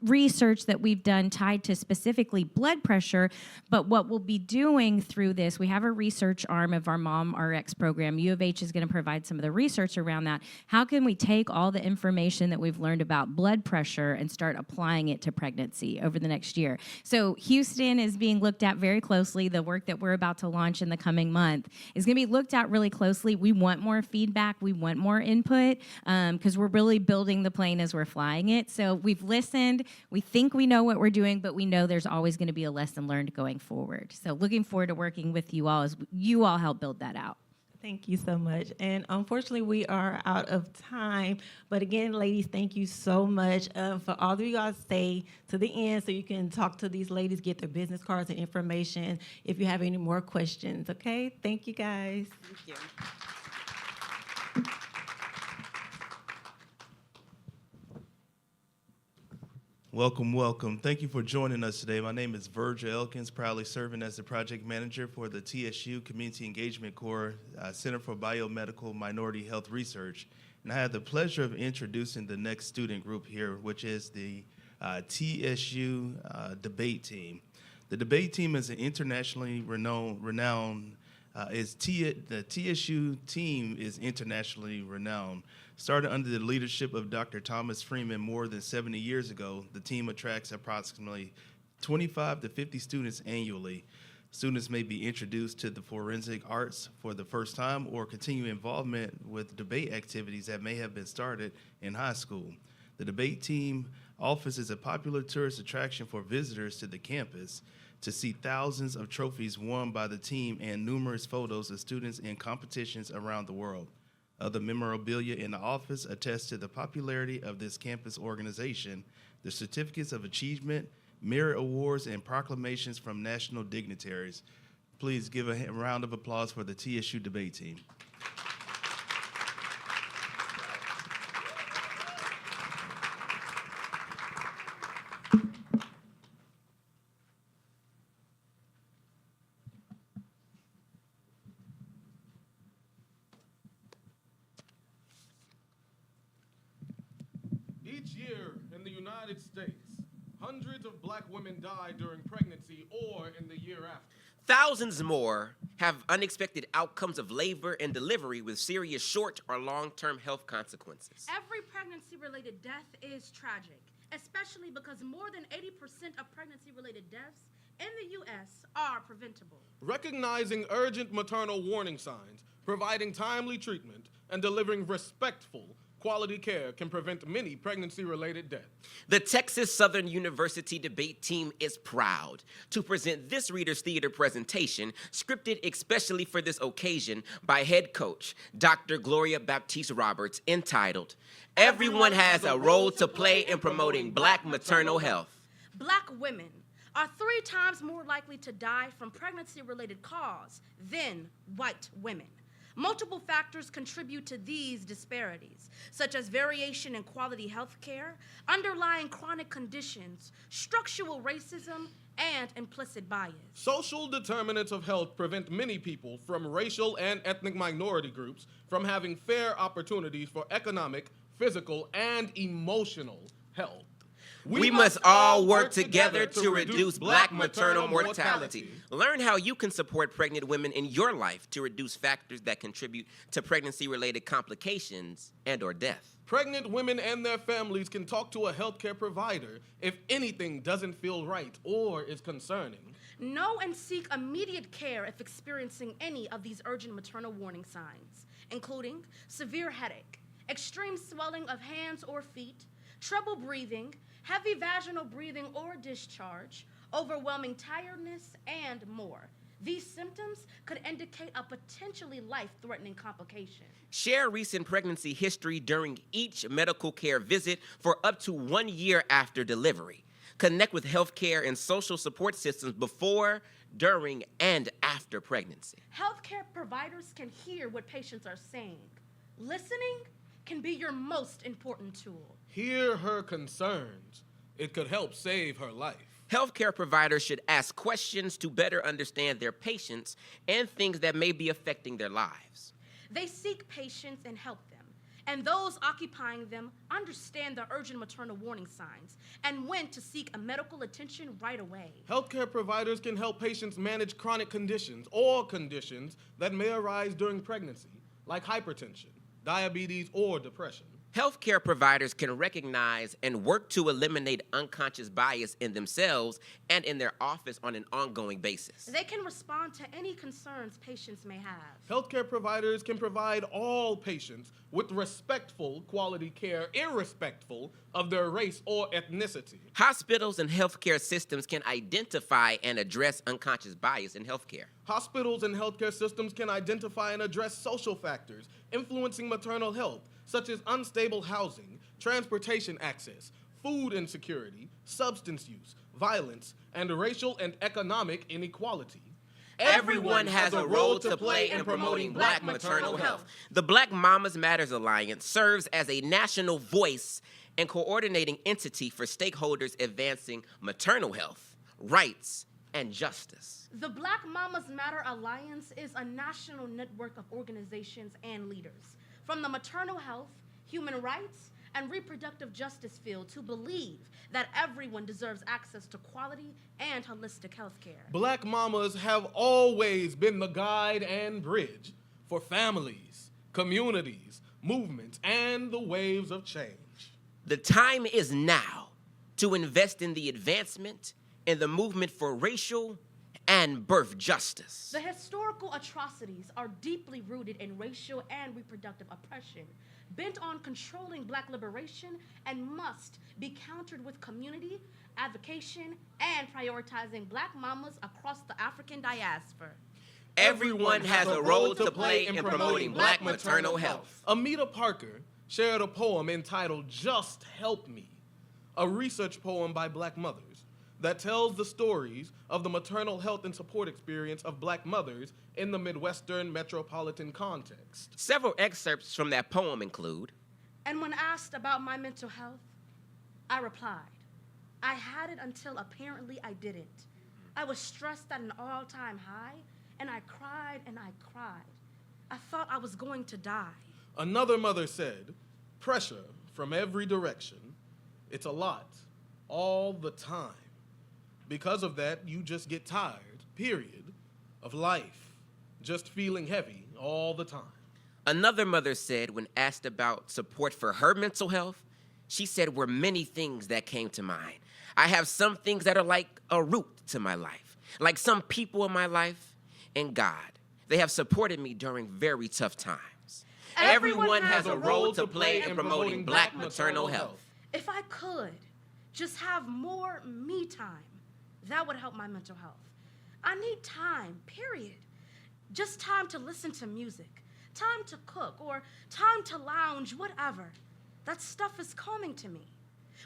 research that we've done tied to specifically blood pressure, but what we'll be doing through this, we have a research arm of our Mom RX program. U of H is going to provide some of the research around that. How can we take all the information that we've learned about blood pressure and start applying it to pregnancy over the next year? So Houston is being looked at very closely. The work that we're about to launch in the coming month is going to be looked at really closely. We want more feedback. We want more input because we're really building the plane as we're flying it. So we've listened. We think we know what we're doing, but we know there's always going to be a lesson learned going forward. So looking forward to working with you all as you all help build that out. Thank you so much. And unfortunately, we are out of time. But again, ladies, thank you so much for all of you guys stay to the end so you can talk to these ladies, get their business cards and information if you have any more questions. Okay? Thank you, guys. Thank you. Welcome, welcome. Thank you for joining us today. My name is Virgil Elkins, proudly serving as the project manager for the TSU Community Engagement Corps Center for Biomedical Minority Health Research. And I have the pleasure of introducing the next student group here, which is the TSU debate team. The debate team is an internationally renowned. The TSU team is internationally renowned. Started under the leadership of Dr. Thomas Freeman more than 70 years ago, the team attracts approximately 25 to 50 students annually. Students may be introduced to the forensic arts for the first time or continue involvement with debate activities that may have been started in high school. The debate team office is a popular tourist attraction for visitors to the campus to see thousands of trophies won by the team and numerous photos of students in competitions around the world. of the memorabilia in the office attest to the popularity of this campus organization. The certificates of achievement, merit awards, and proclamations from national dignitaries. Please give a round of applause for the TSU debate team. Each year in the United States, hundreds of black women die during pregnancy or in the year after. Thousands more have unexpected outcomes of labor and delivery with serious short or long-term health consequences. Every pregnancy-related death is tragic, especially because more than 80% of pregnancy-related deaths in the U.S. are preventable. Recognizing urgent maternal warning signs, providing timely treatment, and delivering respectful, quality care can prevent many pregnancy-related deaths. The Texas Southern University debate team is proud to present this Reader's Theater presentation, scripted especially for this occasion by head coach Dr. Gloria Baptiste Roberts, entitled, Everyone Has a Role to Play in Promoting Black Maternal Health. Black women are 3 times more likely to die from pregnancy-related cause than white women. Multiple factors contribute to these disparities, such as variation in quality health care, underlying chronic conditions, structural racism, and implicit bias. Social determinants of health prevent many people from racial and ethnic minority groups from having fair opportunities for economic, physical, and emotional health. We must all work together to reduce black maternal mortality. Learn how you can support pregnant women in your life to reduce factors that contribute to pregnancy-related complications and/or death. Pregnant women and their families can talk to a healthcare provider if anything doesn't feel right or is concerning. Know and seek immediate care if experiencing any of these urgent maternal warning signs, including severe headache, extreme swelling of hands or feet, trouble breathing, heavy vaginal breathing or discharge, overwhelming tiredness, and more. These symptoms could indicate a potentially life-threatening complication. Share recent pregnancy history during each medical care visit for up to 1 year after delivery. Connect with healthcare and social support systems before, during, and after pregnancy. Healthcare providers can hear what patients are saying. Listening can be your most important tool. Hear her concerns. It could help save her life. Healthcare providers should ask questions to better understand their patients and things that may be affecting their lives. They seek patients and help them, and those occupying them understand the urgent maternal warning signs and when to seek a medical attention right away. Healthcare providers can help patients manage chronic conditions or conditions that may arise during pregnancy, like hypertension, diabetes, or depression. Healthcare providers can recognize and work to eliminate unconscious bias in themselves and in their office on an ongoing basis. They can respond to any concerns patients may have. Healthcare providers can provide all patients with respectful quality care, irrespectful of their race or ethnicity. Hospitals and healthcare systems can identify and address unconscious bias in healthcare. Hospitals and healthcare systems can identify and address social factors influencing maternal health, such as unstable housing, transportation access, food insecurity, substance use, violence, and racial and economic inequality. Everyone has a role to play in promoting black maternal health. The Black Mamas Matters Alliance serves as a national voice and coordinating entity for stakeholders advancing maternal health, rights, and justice. The Black Mamas Matter Alliance is a national network of organizations and leaders from the maternal health, human rights, and reproductive justice field to believe that everyone deserves access to quality and holistic health care. Black mamas have always been the guide and bridge for families, communities, movements, and the waves of change. The time is now to invest in the advancement in the movement for racial and birth justice. The historical atrocities are deeply rooted in racial and reproductive oppression, bent on controlling Black liberation, and must be countered with community, advocation, and prioritizing Black mamas across the African diaspora. Everyone has a role to play in promoting Black maternal health. Amita Parker shared a poem entitled Just Help Me, a research poem by Black mothers that tells the stories of the maternal health and support experience of Black mothers in the Midwestern metropolitan context. Several excerpts from that poem include, And when asked about my mental health, I replied, I had it until apparently I didn't. I was stressed at an all-time high, and I cried and I cried. I thought I was going to die. Another mother said, pressure from every direction. It's a lot, all the time. Because of that, you just get tired, period, of life, just feeling heavy all the time. Another mother said when asked about support for her mental health, she said were many things that came to mind. I have some things that are like a root to my life, like some people in my life and God. They have supported me during very tough times. Everyone has a role to play in promoting Black maternal health. If I could just have more me time, that would help my mental health. I need time, period. Just time to listen to music, time to cook, or time to lounge, whatever. That stuff is calming to me.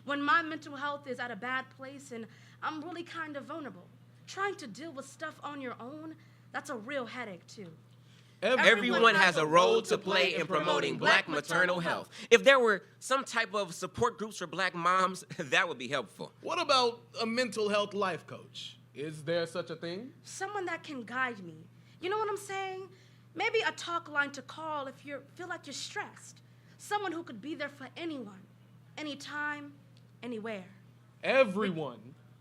When my mental health is at a bad place and I'm really kind of vulnerable, trying to deal with stuff on your own, that's a real headache too. Everyone has a role to play in promoting Black maternal health. If there were some type of support groups for Black moms, that would be helpful. What about a mental health life coach? Is there such a thing? Someone that can guide me. You know what I'm saying? Maybe a talk line to call if you feel like you're stressed. Someone who could be there for anyone, anytime, anywhere. Everyone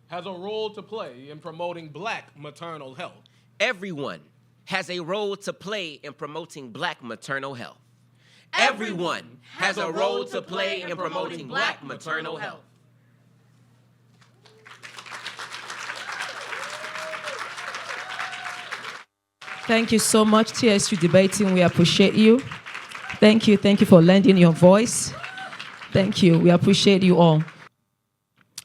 has a role to play in promoting Black maternal health. Everyone has a role to play in promoting Black maternal health. Everyone has a role to play in promoting Black maternal health. Thank you so much, TSU Debating. We appreciate you. Thank you. Thank you for lending your voice. Thank you. We appreciate you all.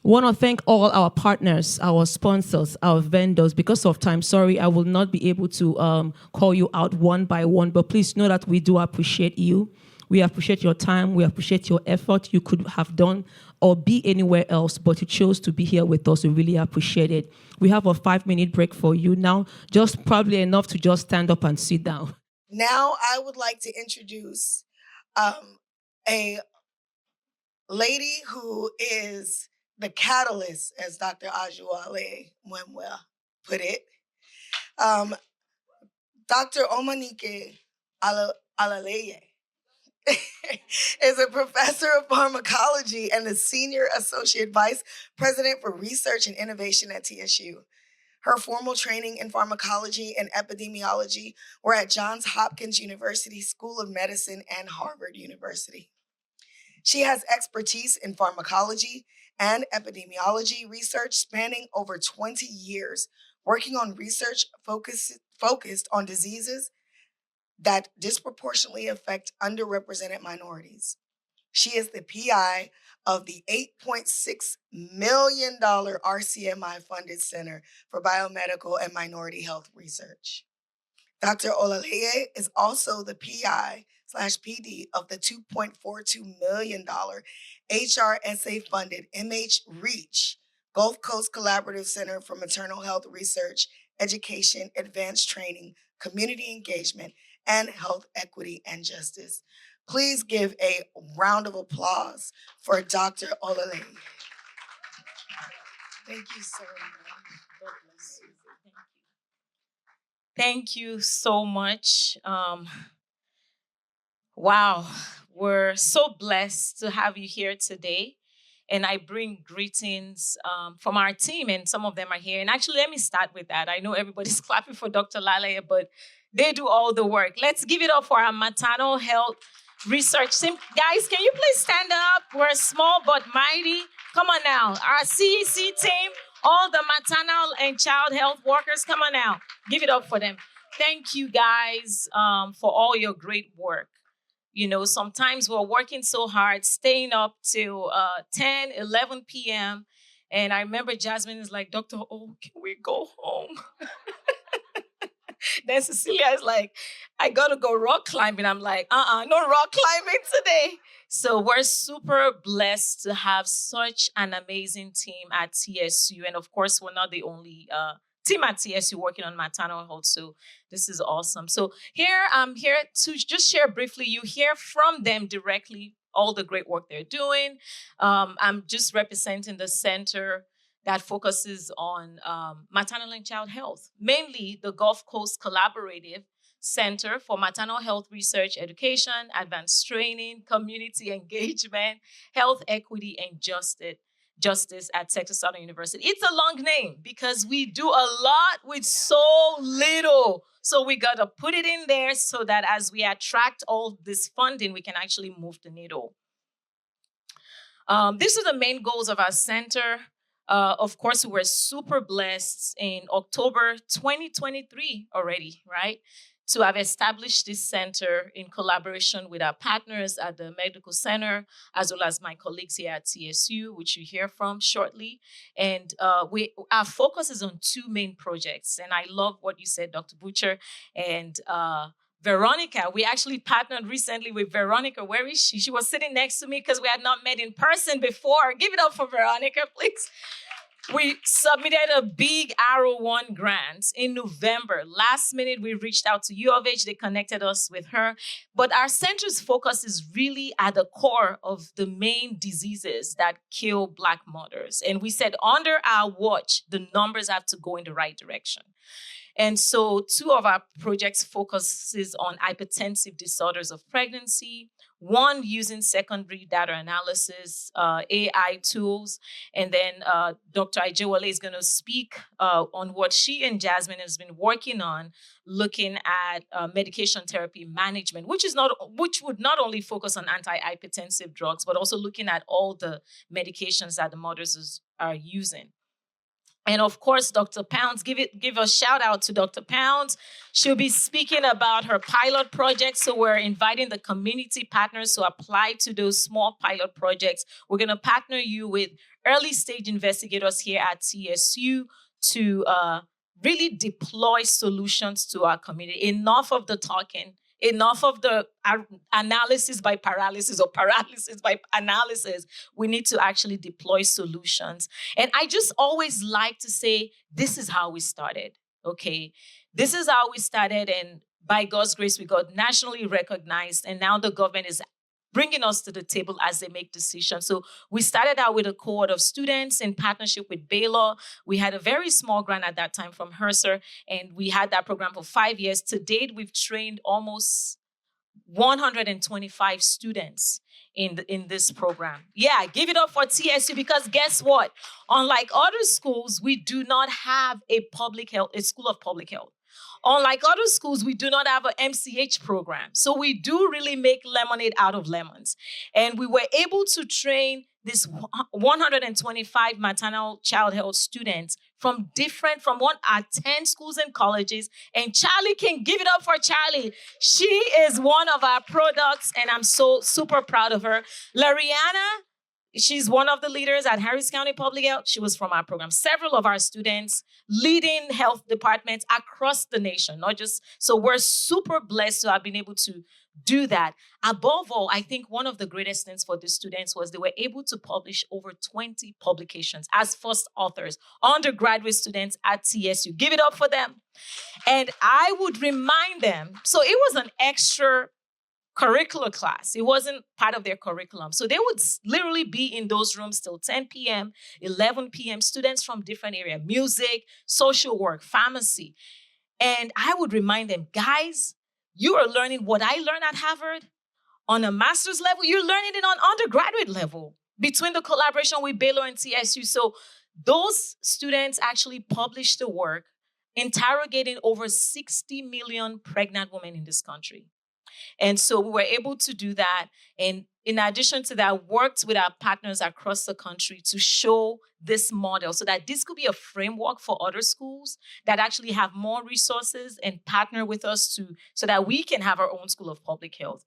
Want to thank all our partners, our sponsors, our vendors. Because of time, sorry, I will not be able to call you out one by one, but please know that we do appreciate you. We appreciate your time. We appreciate your effort. You could have done or be anywhere else, but you chose to be here with us. We really appreciate it. We have a 5-minute break for you now, just probably enough to just stand up and sit down. Now I would like to introduce a lady who is the catalyst, as Dr. Ajuale Mwemwe put it. Dr. Omanike Alaleye is a professor of pharmacology and the senior associate vice president for research and innovation at TSU. Her formal training in pharmacology and epidemiology were at Johns Hopkins University School of Medicine and Harvard University. She has expertise in pharmacology and epidemiology research spanning over 20 years, working on research focused on diseases that disproportionately affect underrepresented minorities. She is the PI of the $8.6 million RCMI-funded Center for Biomedical and Minority Health Research. Dr. Olaleye is also the PI/PD of the $2.42 million HRSA-funded MH Reach Gulf Coast Collaborative Center for Maternal Health Research, Education, Advanced Training, Community Engagement, and Health Equity and Justice. Please give a round of applause for Dr. Olaleye. Thank you so much. Thank you so much. Wow, we're so blessed to have you here today. And I bring greetings from our team, and some of them are here. And actually, let me start with that. I know everybody's clapping for Dr. Laleye, but they do all the work. Let's give it up for our maternal health research team. Guys, can you please stand up? We're small but mighty. Come on now. Our CEC team, all the maternal and child health workers, come on now. Give it up for them. Thank you guys for all your great work. You know, sometimes we're working so hard, staying up till 10, 11 p.m. And I remember Jasmine is like, Doctor, oh, can we go home? Then Cecilia is like, I got to go rock climbing. I'm like, no rock climbing today. So we're super blessed to have such an amazing team at TSU. And of course, we're not the only team at TSU working on maternal health. So this is awesome. So here, I'm here to just share briefly. You hear from them directly all the great work they're doing. I'm just representing the center that focuses on maternal and child health, mainly the Gulf Coast Collaborative Center for Maternal Health Research, Education, Advanced Training, Community Engagement, Health Equity, and Justice at Texas Southern University. It's a long name because we do a lot with so little. So we got to put it in there so that as we attract all this funding, we can actually move the needle. These are the main goals of our center. Of course, we were super blessed in October 2023 already, right? To have established this center in collaboration with our partners at the medical center, as well as my colleagues here at TSU, which you hear from shortly. And our focus is on two main projects. And I love what you said, Dr. Butcher. And Veronica, we actually partnered recently with Veronica. Where is she? She was sitting next to me because we had not met in person before. Give it up for Veronica, please. We submitted a big Arrow One grant in November. Last minute, we reached out to U of H. They connected us with her. But our center's focus is really at the core of the main diseases that kill Black mothers. And we said under our watch, the numbers have to go in the right direction. And so two of our projects focuses on hypertensive disorders of pregnancy, one using secondary data analysis, AI tools, and then Dr. Ajewale is going to speak on what she and Jasmine has been working on, looking at medication therapy management, which would not only focus on antihypertensive drugs, but also looking at all the medications that the mothers are using. And of course, Dr. Pounds, give a shout out to Dr. Pounds. She'll be speaking about her pilot project. So we're inviting the community partners to apply to those small pilot projects. We're going to partner you with early stage investigators here at TSU to really deploy solutions to our community. Enough of the talking. Enough of the analysis by paralysis or paralysis by analysis. We need to actually deploy solutions. And I just always like to say, this is how we started, okay? This is how we started, and by God's grace, we got nationally recognized, and now the government is bringing us to the table as they make decisions. So we started out with a cohort of students in partnership with Baylor. We had a very small grant at that time from HRSA, and we had that program for 5 years. To date, we've trained almost 125 students in this program. Yeah, give it up for TSU, because guess what? Unlike other schools, we do not have a school of public health. Unlike other schools, we do not have an MCH program. So we do really make lemonade out of lemons. And we were able to train this 125 maternal child health students from 10 schools and colleges. And Charlie can give it up for Charlie. She is one of our products, and I'm so super proud of her. Lariana, she's one of the leaders at Harris County Public Health. She was from our program. Several of our students leading health departments across the nation, not just, so we're super blessed to have been able to do that. Above all, I think one of the greatest things for the students was they were able to publish over 20 publications as first authors, undergraduate students at TSU. Give it up for them. And I would remind them, so it was an extra curricular class. It wasn't part of their curriculum. So they would literally be in those rooms till 10 p.m., 11 p.m., students from different areas, music, social work, pharmacy. And I would remind them, guys, you are learning what I learned at Harvard on a master's level. You're learning it on undergraduate level between the collaboration with Baylor and TSU. So those students actually published the work interrogating over 60 million pregnant women in this country. And so we were able to do that. And in addition to that, worked with our partners across the country to show this model so that this could be a framework for other schools that actually have more resources and partner with us so that we can have our own School of Public Health.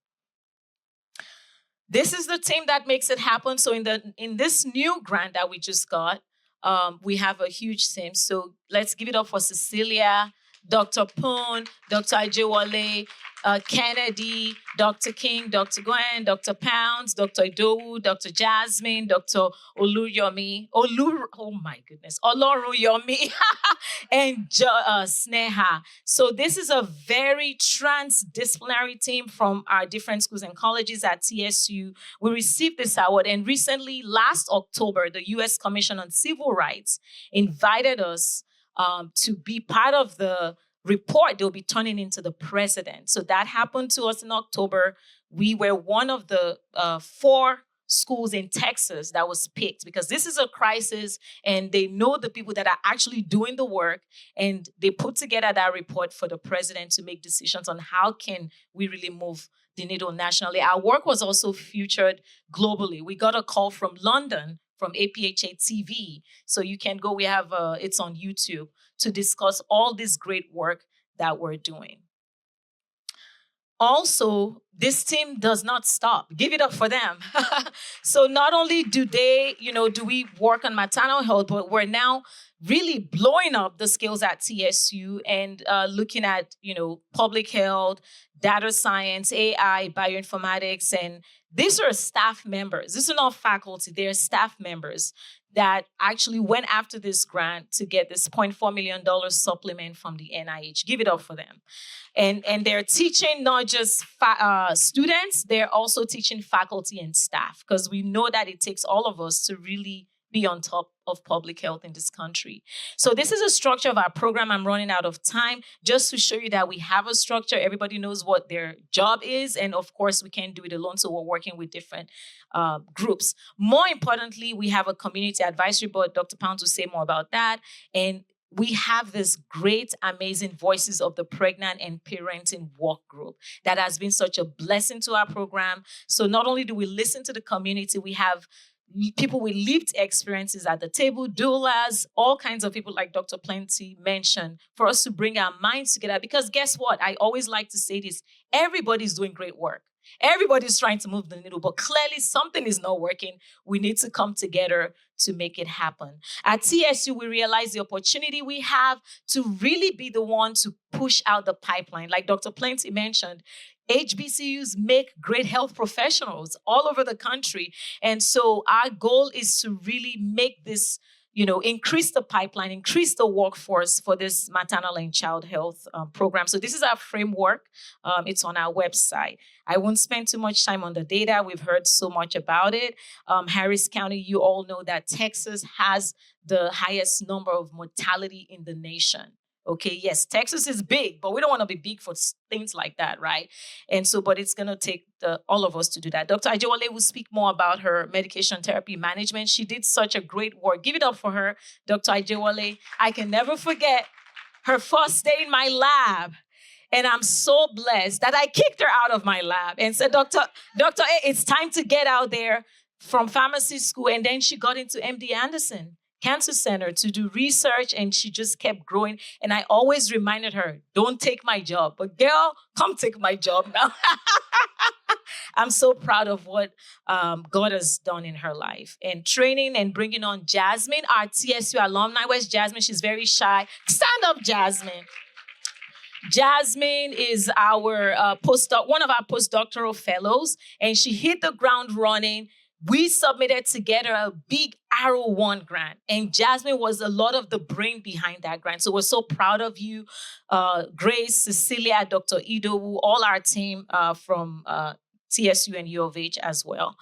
This is the team that makes it happen. So in this new grant that we just got, we have a huge team. So let's give it up for Cecilia, Dr. Poon, Dr. Ajewale, Kennedy, Dr. King, Dr. Gwen, Dr. Pounds, Dr. Idowu, Dr. Jasmine, Dr. Oh my goodness, Oloruyomi, and Sneha. So this is a very transdisciplinary team from our different schools and colleges at TSU. We received this award, and recently, last October, the U.S. Commission on Civil Rights invited us to be part of the report they'll be turning into the president. So that happened to us in October. We were one of the 4 schools in Texas that was picked because this is a crisis and they know the people that are actually doing the work, and they put together that report for the president to make decisions on how can we really move the needle nationally. Our work was also featured globally. We got a call from London from APHA TV. So you can go, we have, it's on YouTube, to discuss all this great work that we're doing. Also, this team does not stop. Give it up for them. So not only do they, do we work on maternal health, but we're now really blowing up the skills at TSU and looking at, public health, data science, AI, bioinformatics, and these are staff members. These are not faculty, they're staff members that actually went after this grant to get this $0.4 million supplement from the NIH. Give it up for them. And they're teaching not just students, they're also teaching faculty and staff, because we know that it takes all of us to really be on top of public health in this country. So this is a structure of our program. I'm running out of time just to show you that we have a structure. Everybody knows what their job is. And of course, we can't do it alone. So we're working with different groups. More importantly, we have a community advisory board. Dr. Pounds will say more about that. And we have this great, amazing Voices of the Pregnant and Parenting Work Group that has been such a blessing to our program. So not only do we listen to the community, we have people with lived experiences at the table, doulas, all kinds of people like Dr. Plenty mentioned, for us to bring our minds together. Because guess what? I always like to say this, everybody's doing great work. Everybody's trying to move the needle, but clearly something is not working. We need to come together to make it happen. At TSU, we realize the opportunity we have to really be the one to push out the pipeline. Like Dr. Plenty mentioned, HBCUs make great health professionals all over the country. And so our goal is to really make this, increase the pipeline, increase the workforce for this maternal and child health program. So this is our framework. It's on our website. I won't spend too much time on the data. We've heard so much about it. Harris County, you all know that Texas has the highest number of mortality in the nation. Okay, yes, Texas is big, but we don't want to be big for things like that, right? And so, but it's going to take all of us to do that. Dr. Ajewale will speak more about her medication therapy management. She did such a great work. Give it up for her, Dr. Ajewale. I can never forget her first day in my lab. And I'm so blessed that I kicked her out of my lab and said, Doctor, it's time to get out there from pharmacy school. And then she got into MD Anderson Cancer Center to do research, and she just kept growing. And I always reminded her, don't take my job, but girl, come take my job now. I'm so proud of what God has done in her life. And training and bringing on Jasmine, our TSU alumni. Where's Jasmine? She's very shy. Stand up, Jasmine. Jasmine is our one of our postdoctoral fellows, and she hit the ground running. We submitted together a big Arrow 1 grant, and Jasmine was a lot of the brain behind that grant. So we're so proud of you, Grace, Cecilia, Dr. Idowu, all our team from TSU and U of H as well.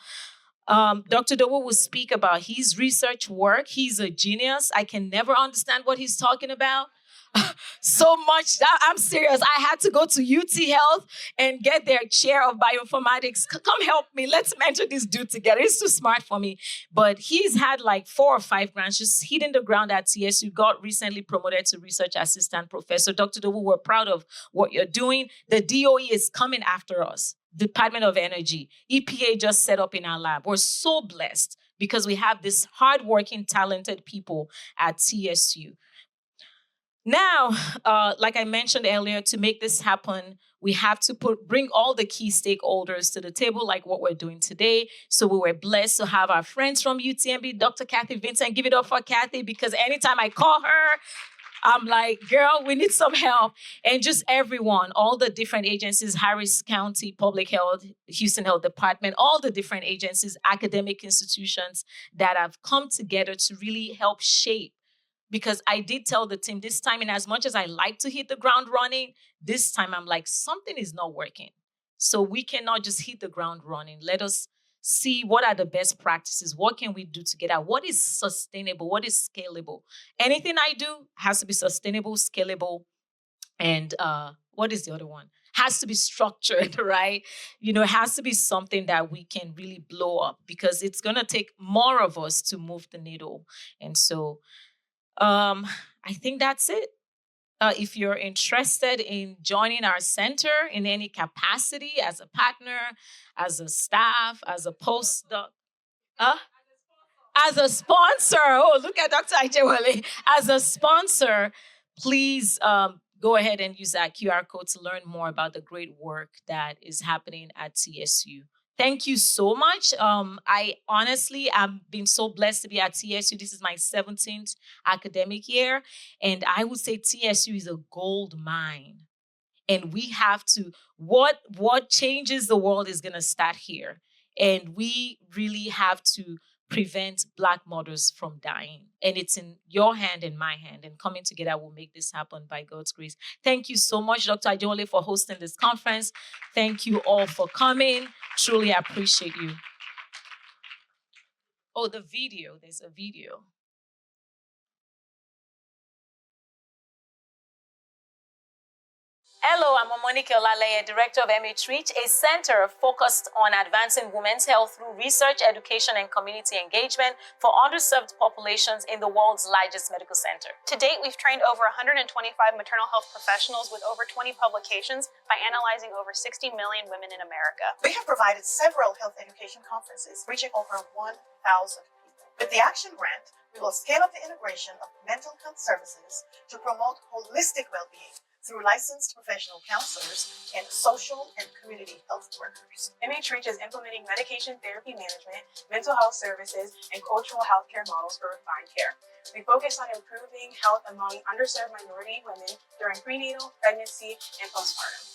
Dr. Dowo will speak about his research work. He's a genius. I can never understand what he's talking about. So much. I'm serious. I had to go to UT Health and get their chair of bioinformatics. Come help me. Let's mentor this dude together. He's too smart for me. But he's had like 4 or 5 grants just hitting the ground at TSU. Got recently promoted to research assistant professor. Dr. Dowu, we're proud of what you're doing. The DOE is coming after us. Department of Energy. EPA just set up in our lab. We're so blessed because we have this hardworking, talented people at TSU. Now, like I mentioned earlier, to make this happen, we have to bring all the key stakeholders to the table, like what we're doing today. So we were blessed to have our friends from UTMB, Dr. Kathy Vincent. Give it up for Kathy, because anytime I call her, I'm like, girl, we need some help. And just everyone, all the different agencies, Harris County Public Health, Houston Health Department, all the different agencies, academic institutions that have come together to really help shape. Because I did tell the team this time, and as much as I like to hit the ground running, this time I'm like, something is not working. So we cannot just hit the ground running. Let us see what are the best practices. What can we do together? What is sustainable? What is scalable? Anything I do has to be sustainable, scalable, and what is the other one? Has to be structured, right? It has to be something that we can really blow up because it's going to take more of us to move the needle. And so I think that's it. If you're interested in joining our center in any capacity as a partner, as a staff, as a postdoc, as a sponsor, oh, look at Dr. Ajewale. As a sponsor, please go ahead and use that QR code to learn more about the great work that is happening at TSU. Thank you so much. I honestly have been so blessed to be at TSU. This is my 17th academic year, and I would say TSU is a gold mine. And we have to, what changes the world is going to start here. And we really have to prevent Black mothers from dying. And it's in your hand and my hand. And coming together will make this happen by God's grace. Thank you so much, Dr. Ajole, for hosting this conference. Thank you all for coming. Truly appreciate you. Oh, the video. There's a video. Hello, I'm Monique Olaleye, Director of MH Reach, a center focused on advancing women's health through research, education, and community engagement for underserved populations in the world's largest medical center. To date, we've trained over 125 maternal health professionals with over 20 publications by analyzing over 60 million women in America. We have provided several health education conferences, reaching over 1,000 people. With the Action Grant, we will scale up the integration of mental health services to promote holistic well-being through licensed professional counselors and social and community health workers. MH Reach is implementing medication therapy management, mental health services, and cultural healthcare models for refined care. We focus on improving health among underserved minority women during prenatal, pregnancy, and postpartum.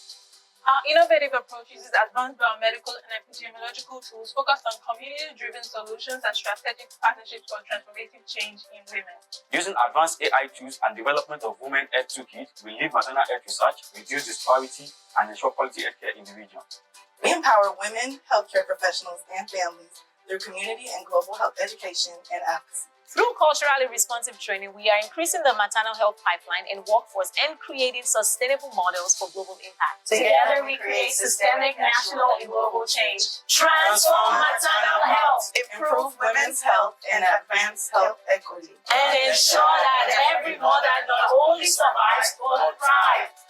Our innovative approach uses advanced biomedical and epidemiological tools focused on community-driven solutions and strategic partnerships for transformative change in women. Using advanced AI tools and development of women health toolkits will lead maternal health research, reduce disparity, and ensure quality healthcare in the region. We empower women, healthcare professionals, and families through community and global health education and advocacy. Through culturally responsive training, we are increasing the maternal health pipeline and workforce and creating sustainable models for global impact. Together, we create systemic, national, and global change. Transform maternal health, improve women's health, and advance health equity. And ensure that every mother not only survives, but thrives.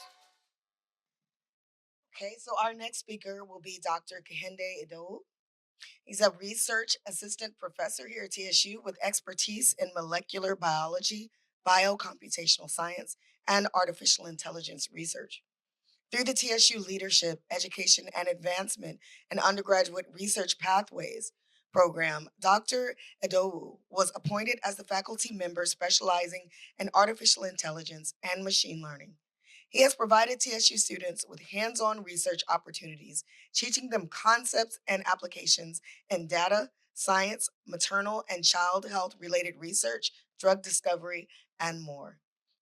Okay, so our next speaker will be Dr. Kehinde Idowu. He's a research assistant professor here at TSU with expertise in molecular biology, biocomputational science, and artificial intelligence research. Through the TSU Leadership, Education, and Advancement and Undergraduate Research Pathways program, Dr. Idowu was appointed as the faculty member specializing in artificial intelligence and machine learning. He has provided TSU students with hands-on research opportunities, teaching them concepts and applications in data, science, maternal and child health-related research, drug discovery, and more.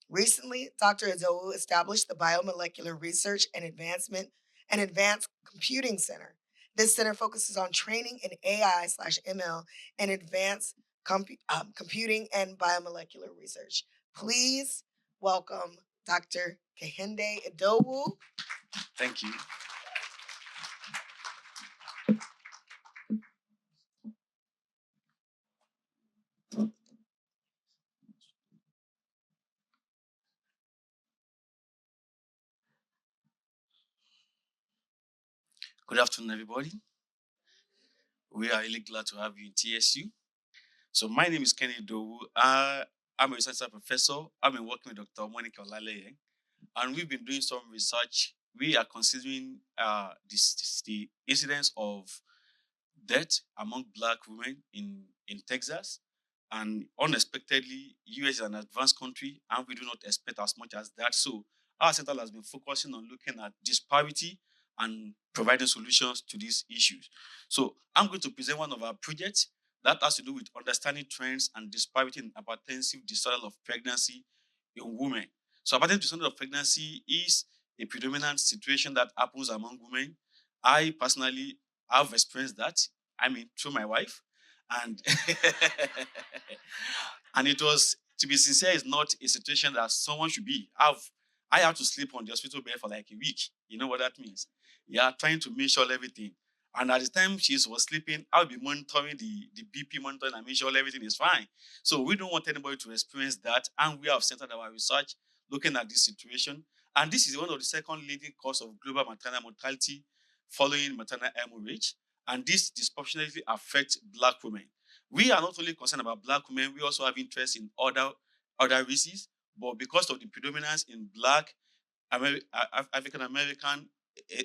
Recently, Dr. Idowu established the Biomolecular Research and Advanced Computing Center. This center focuses on training in AI/ML and advanced computing and biomolecular research. Please welcome Dr. Kehinde Idowu. Thank you. Good afternoon, everybody. We are really glad to have you in TSU. So my name is Kenny Idowu. I'm a research professor. I've been working with Dr. Monica Olaleye, and we've been doing some research. We are considering the incidence of death among Black women in Texas. And unexpectedly, US is an advanced country, and we do not expect as much as that. So our center has been focusing on looking at disparity and providing solutions to these issues. So I'm going to present one of our projects that has to do with understanding trends and disparity in hypertensive disorder of pregnancy in women. So hypertensive disorder of pregnancy is a predominant situation that happens among women. I personally have experienced that. I mean, through my wife. And and it was, to be sincere, it's not a situation that someone should be. I had to sleep on the hospital bed for like a week. You know what that means? Yeah, trying to make sure everything. And at the time she was sleeping, I'll be monitoring the BP monitoring and make sure everything is fine. So we don't want anybody to experience that. And we have centered our research looking at this situation. And this is one of the second leading cause of global maternal mortality following maternal hemorrhage. And this disproportionately affects Black women. We are not only concerned about Black women, we also have interest in other races, but because of the predominance in Black, African American,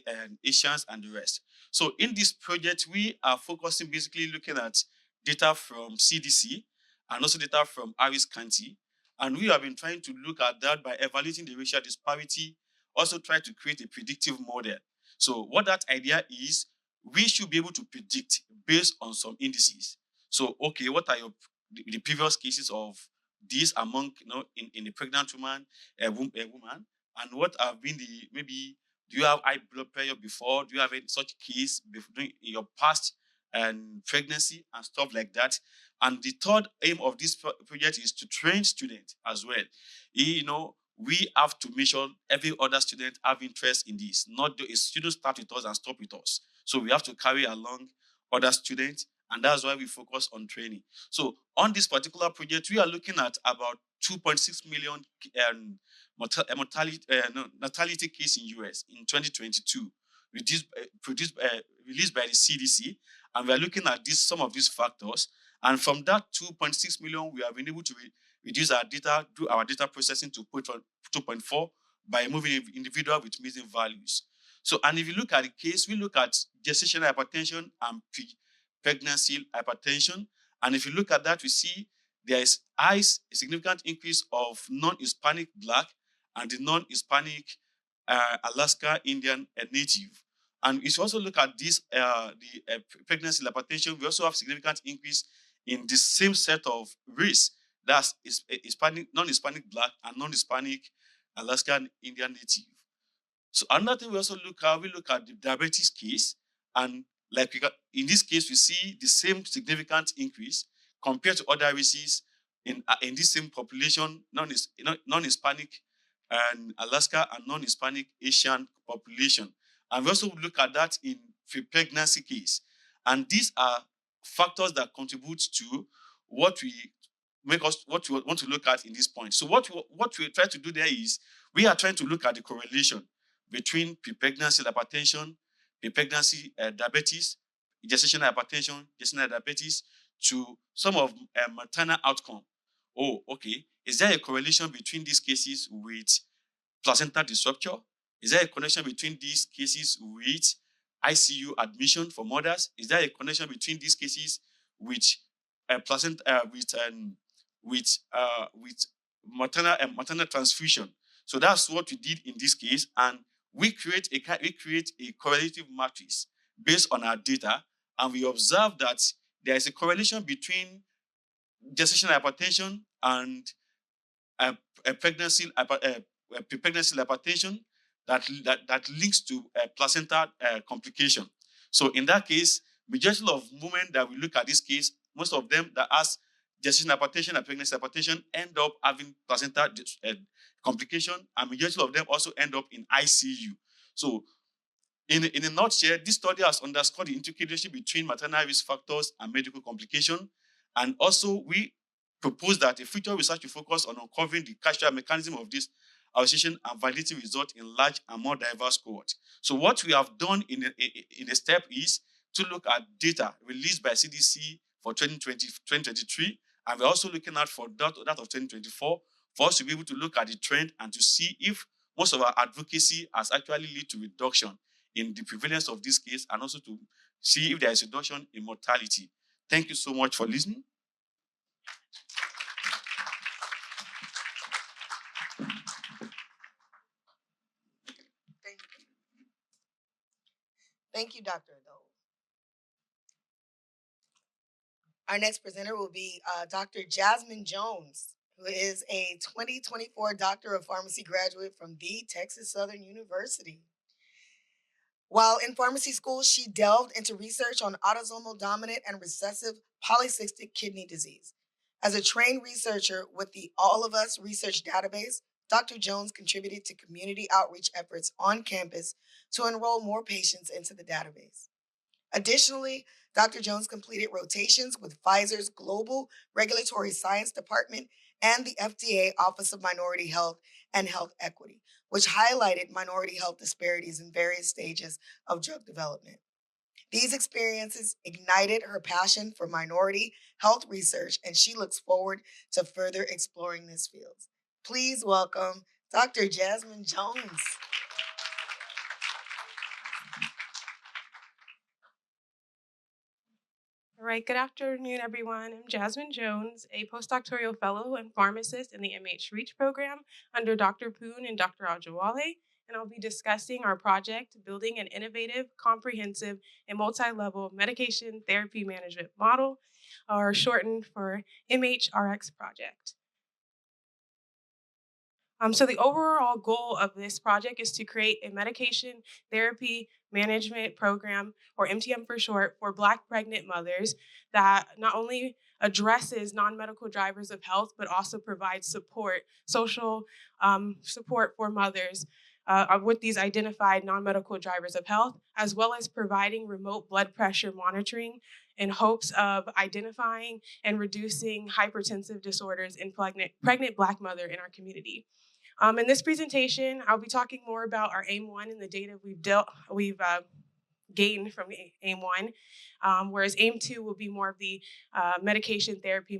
and Asians, and the rest. So in this project, we are focusing basically looking at data from CDC and also data from Harris County. And we have been trying to look at that by evaluating the racial disparity, also try to create a predictive model. So what that idea is, we should be able to predict based on some indices. So, okay, what are the previous cases of this among, in a pregnant woman, a woman, and what have been maybe, do you have high blood pressure before? Do you have any such case before in your past pregnancy and stuff like that? And the third aim of this project is to train students as well. We have to make sure every other student have interest in this. Not the students start with us and stop with us. So we have to carry along other students, and that's why we focus on training. So on this particular project, we are looking at about 2.6 million natality case in US in 2022, released by the CDC, and we are looking at some of these factors. And from that 2.6 million, we have been able to reduce our data, do our data processing to 2.4 by moving individual with missing values. So, and if you look at the case, we look at gestational hypertension and pregnancy hypertension. And if you look at that, we see there is a significant increase of non-Hispanic Black and the non-Hispanic Alaska Indian Native. And if you also look at this, pregnancy hypertension, we also have significant increase in the same set of race. That's Hispanic, non-Hispanic Black and non-Hispanic Alaskan Indian Native. So another thing we also look at the diabetes case, and like in this case, we see the same significant increase compared to other races in this same population, non-Hispanic and Alaska and non-Hispanic Asian population. And we also look at that in pregnancy case. And these are factors that contribute to what we want to look at in this point. So what we try to do there is we are trying to look at the correlation between pregnancy hypertension, pregnancy diabetes, gestational hypertension, gestational diabetes, to some of maternal outcome. Oh, okay. Is there a correlation between these cases with placenta disruption? Is there a connection between these cases with ICU admission for mothers? Is there a connection between these cases with placenta with maternal transfusion? So that's what we did in this case, and we create a correlative matrix based on our data, and we observe that there is a correlation between gestational hypertension and pregnancy hypertension that links to placenta complication. So in that case, majority of women that we look at this case, most of them that has gestational hypertension and pregnancy hypertension end up having placenta complication, and majority of them also end up in ICU. So in a nutshell, this study has underscored the intricate relationship between maternal risk factors and medical complication. And also, we propose that a future research will focus on uncovering the causal mechanism of this association and validating results in large and more diverse cohorts. So what we have done in a step is to look at data released by CDC for 2023, and we're also looking at for that of 2024 for us to be able to look at the trend and to see if most of our advocacy has actually led to reduction in the prevalence of this case, and also to see if there is a reduction in mortality. Thank you so much for listening. Thank you, Dr. Adol. Our next presenter will be Dr. Jasmine Jones, who is a 2024 Doctor of Pharmacy graduate from the Texas Southern University. While in pharmacy school, she delved into research on autosomal dominant and recessive polycystic kidney disease. As a trained researcher with the All of Us research database, Dr. Jones contributed to community outreach efforts on campus to enroll more patients into the database. Additionally, Dr. Jones completed rotations with Pfizer's Global Regulatory Science Department and the FDA Office of Minority Health and Health Equity, which highlighted minority health disparities in various stages of drug development. These experiences ignited her passion for minority health research, and she looks forward to further exploring this field. Please welcome Dr. Jasmine Jones. All right, good afternoon, everyone. I'm Jasmine Jones, a postdoctoral fellow and pharmacist in the MH REACH program under Dr. Poon and Dr. Ajawale, and I'll be discussing our project, Building an Innovative, Comprehensive, and Multi-Level Medication Therapy Management Model, or shortened for MHRX project. So the overall goal of this project is to create a medication therapy management program, or MTM for short, for Black pregnant mothers that not only addresses non-medical drivers of health, but also provides support, social support for mothers with these identified non-medical drivers of health, as well as providing remote blood pressure monitoring in hopes of identifying and reducing hypertensive disorders in pregnant Black mother in our community. In this presentation, I'll be talking more about our AIM-1 and the data we've gained from AIM-1, whereas AIM-2 will be more of the medication therapy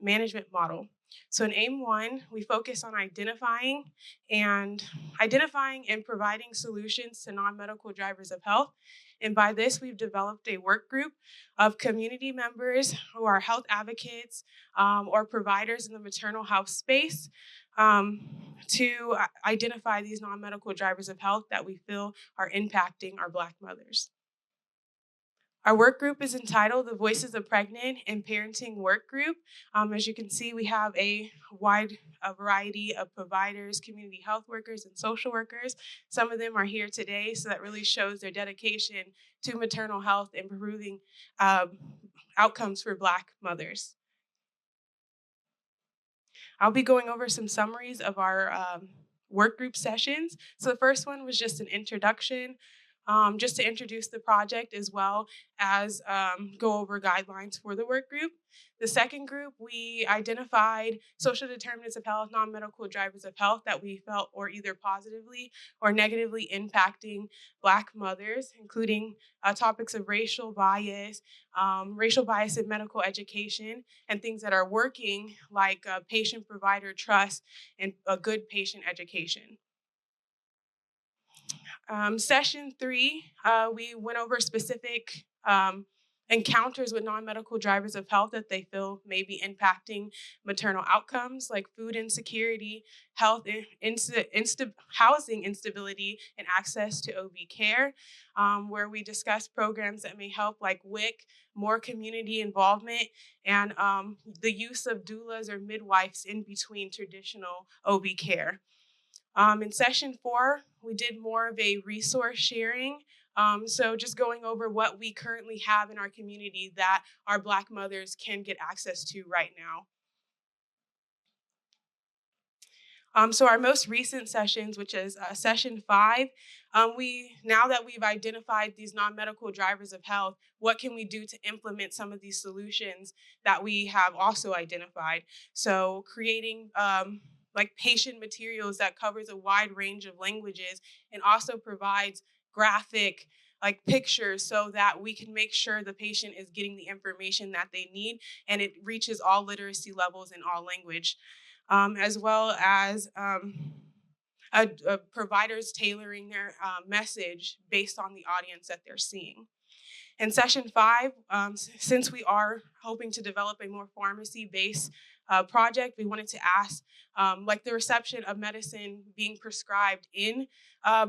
management model. So in AIM-1, we focus on identifying and providing solutions to non-medical drivers of health. And by this, we've developed a work group of community members who are health advocates or providers in the maternal health space to identify these non-medical drivers of health that we feel are impacting our Black mothers. Our work group is entitled the Voices of Pregnant and Parenting Work Group. As you can see, we have a wide variety of providers, community health workers, and social workers. Some of them are here today, so that really shows their dedication to maternal health and improving outcomes for Black mothers. I'll be going over some summaries of our work group sessions. So the first one was just an introduction, just to introduce the project as well as go over guidelines for the work group. The second group, we identified social determinants of health, non-medical drivers of health that we felt were either positively or negatively impacting Black mothers, including topics of racial bias in medical education, and things that are working like patient-provider trust and a good patient education. Session 3, we went over specific encounters with non-medical drivers of health that they feel may be impacting maternal outcomes, like food insecurity, housing instability, and access to OB care, where we discuss programs that may help, like WIC, more community involvement, and the use of doulas or midwives in between traditional OB care. In session 4, we did more of a resource sharing. So just going over what we currently have in our community that our Black mothers can get access to right now. So our most recent sessions, which is session 5, now that we've identified these non-medical drivers of health, what can we do to implement some of these solutions that we have also identified? So creating like patient materials that covers a wide range of languages and also provides graphic like pictures so that we can make sure the patient is getting the information that they need and it reaches all literacy levels in all language. As well as providers tailoring their message based on the audience that they're seeing. In session 5, since we are hoping to develop a more pharmacy-based project, we wanted to ask like the reception of medicine being prescribed in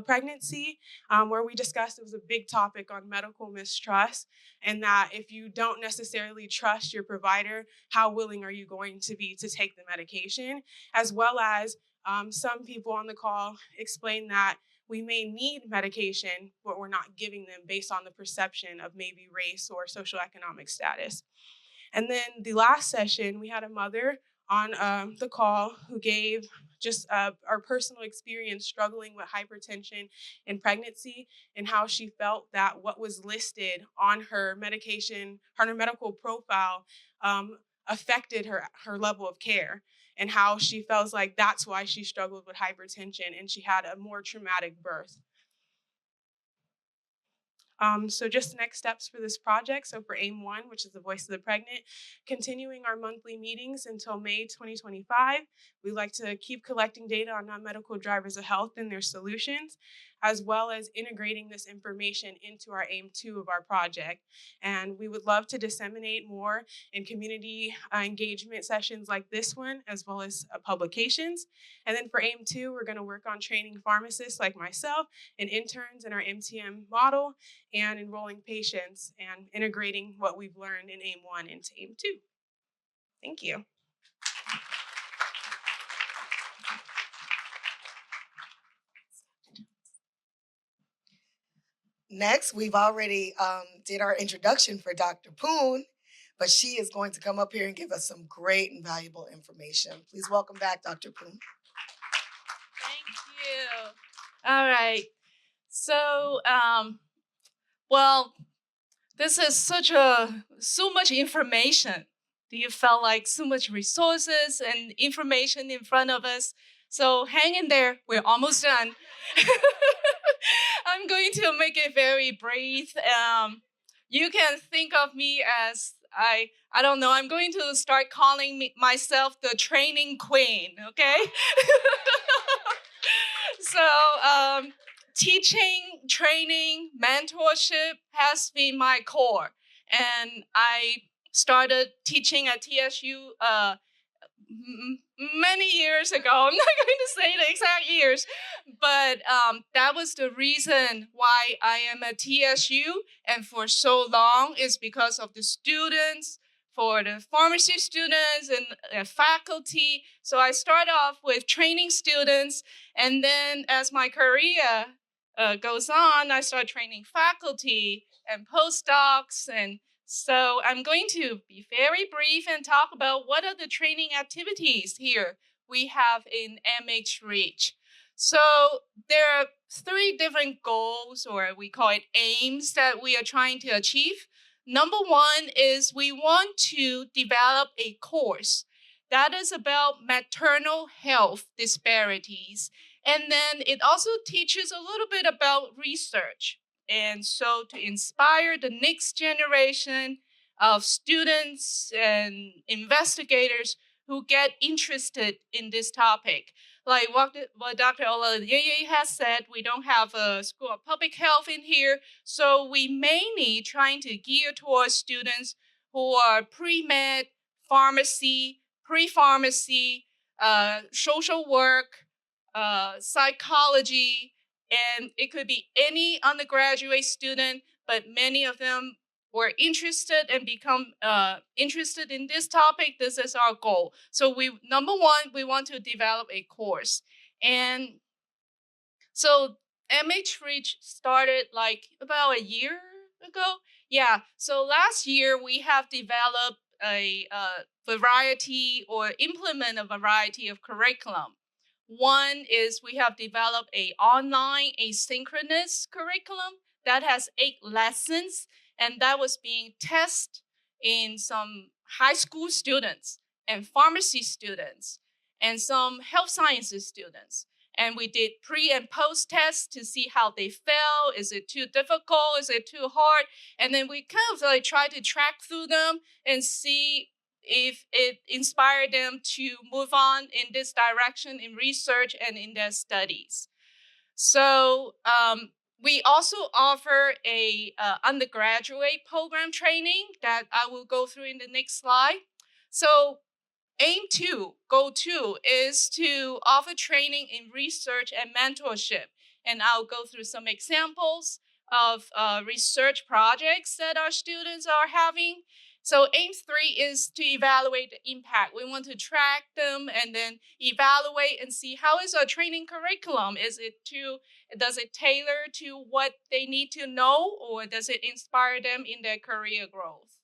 pregnancy, where we discussed it was a big topic on medical mistrust, and that if you don't necessarily trust your provider, how willing are you going to be to take the medication? As well as some people on the call explained that we may need medication, but we're not giving them based on the perception of maybe race or social economic status. And then the last session, we had a mother on the call who gave just our personal experience struggling with hypertension in pregnancy, and how she felt that what was listed on her medication, on her medical profile, affected her level of care, and how she feels like that's why she struggled with hypertension and she had a more traumatic birth. So just next steps for this project. So for AIM 1, which is the Voice of the Pregnant, continuing our monthly meetings until May 2025. We'd like to keep collecting data on non-medical drivers of health and their solutions, as well as integrating this information into our AIM 2 of our project. And we would love to disseminate more in community engagement sessions like this one, as well as publications. And then for AIM 2, we're going to work on training pharmacists like myself and interns in our MTM model, and enrolling patients and integrating what we've learned in AIM 1 into AIM 2. Thank you. Next, we've already did our introduction for Dr. Poon, but she is going to come up here and give us some great and valuable information. Please welcome back Dr. Poon. Thank you. All right. So, well, this is so much information. Do you feel like so much resources and information in front of us? So hang in there. We're almost done. I'm going to make it very brief. You can think of me as I don't know. I'm going to start calling myself the training queen. Okay. So teaching, training, mentorship has been my core. And I started teaching at TSU many years ago. I'm not going to say the exact years, but that was the reason why I am at TSU. And for so long is because of the students, for the pharmacy students and faculty. So I start off with training students, and then as my career goes on, I start training faculty and postdocs. And so I'm going to be very brief and talk about what are the training activities here we have in MH Reach. So there are 3 different goals, or we call it aims, that we are trying to achieve. Number 1 is we want to develop a course that is about maternal health disparities. And then it also teaches a little bit about research. And so to inspire the next generation of students and investigators who get interested in this topic. Like what Dr. Olayeye has said, we don't have a School of Public Health in here, so we mainly trying to gear towards students who are pre-med, pharmacy, pre-pharmacy, social work, psychology, and it could be any undergraduate student, but many of them were interested and become interested in this topic. This is our goal. So number 1, we want to develop a course. And so MH Reach started like about a year ago. Yeah, so last year we have developed a variety or implement a variety of curriculum. One is we have developed a online asynchronous curriculum that has 8 lessons, and that was being tested in some high school students and pharmacy students and some health sciences students. And we did pre and post tests to see how they felt. Is it too difficult? Is it too hard? And then we kind of like try to track through them and see if it inspired them to move on in this direction in research and in their studies. So We also offer a undergraduate program training that I will go through in the next slide. So goal two is to offer training in research and mentorship. And I'll go through some examples of research projects that our students are having. So aim 3 is to evaluate the impact. We want to track them and then evaluate and see how is our training curriculum. Does it tailor to what they need to know, or does it inspire them in their career growth?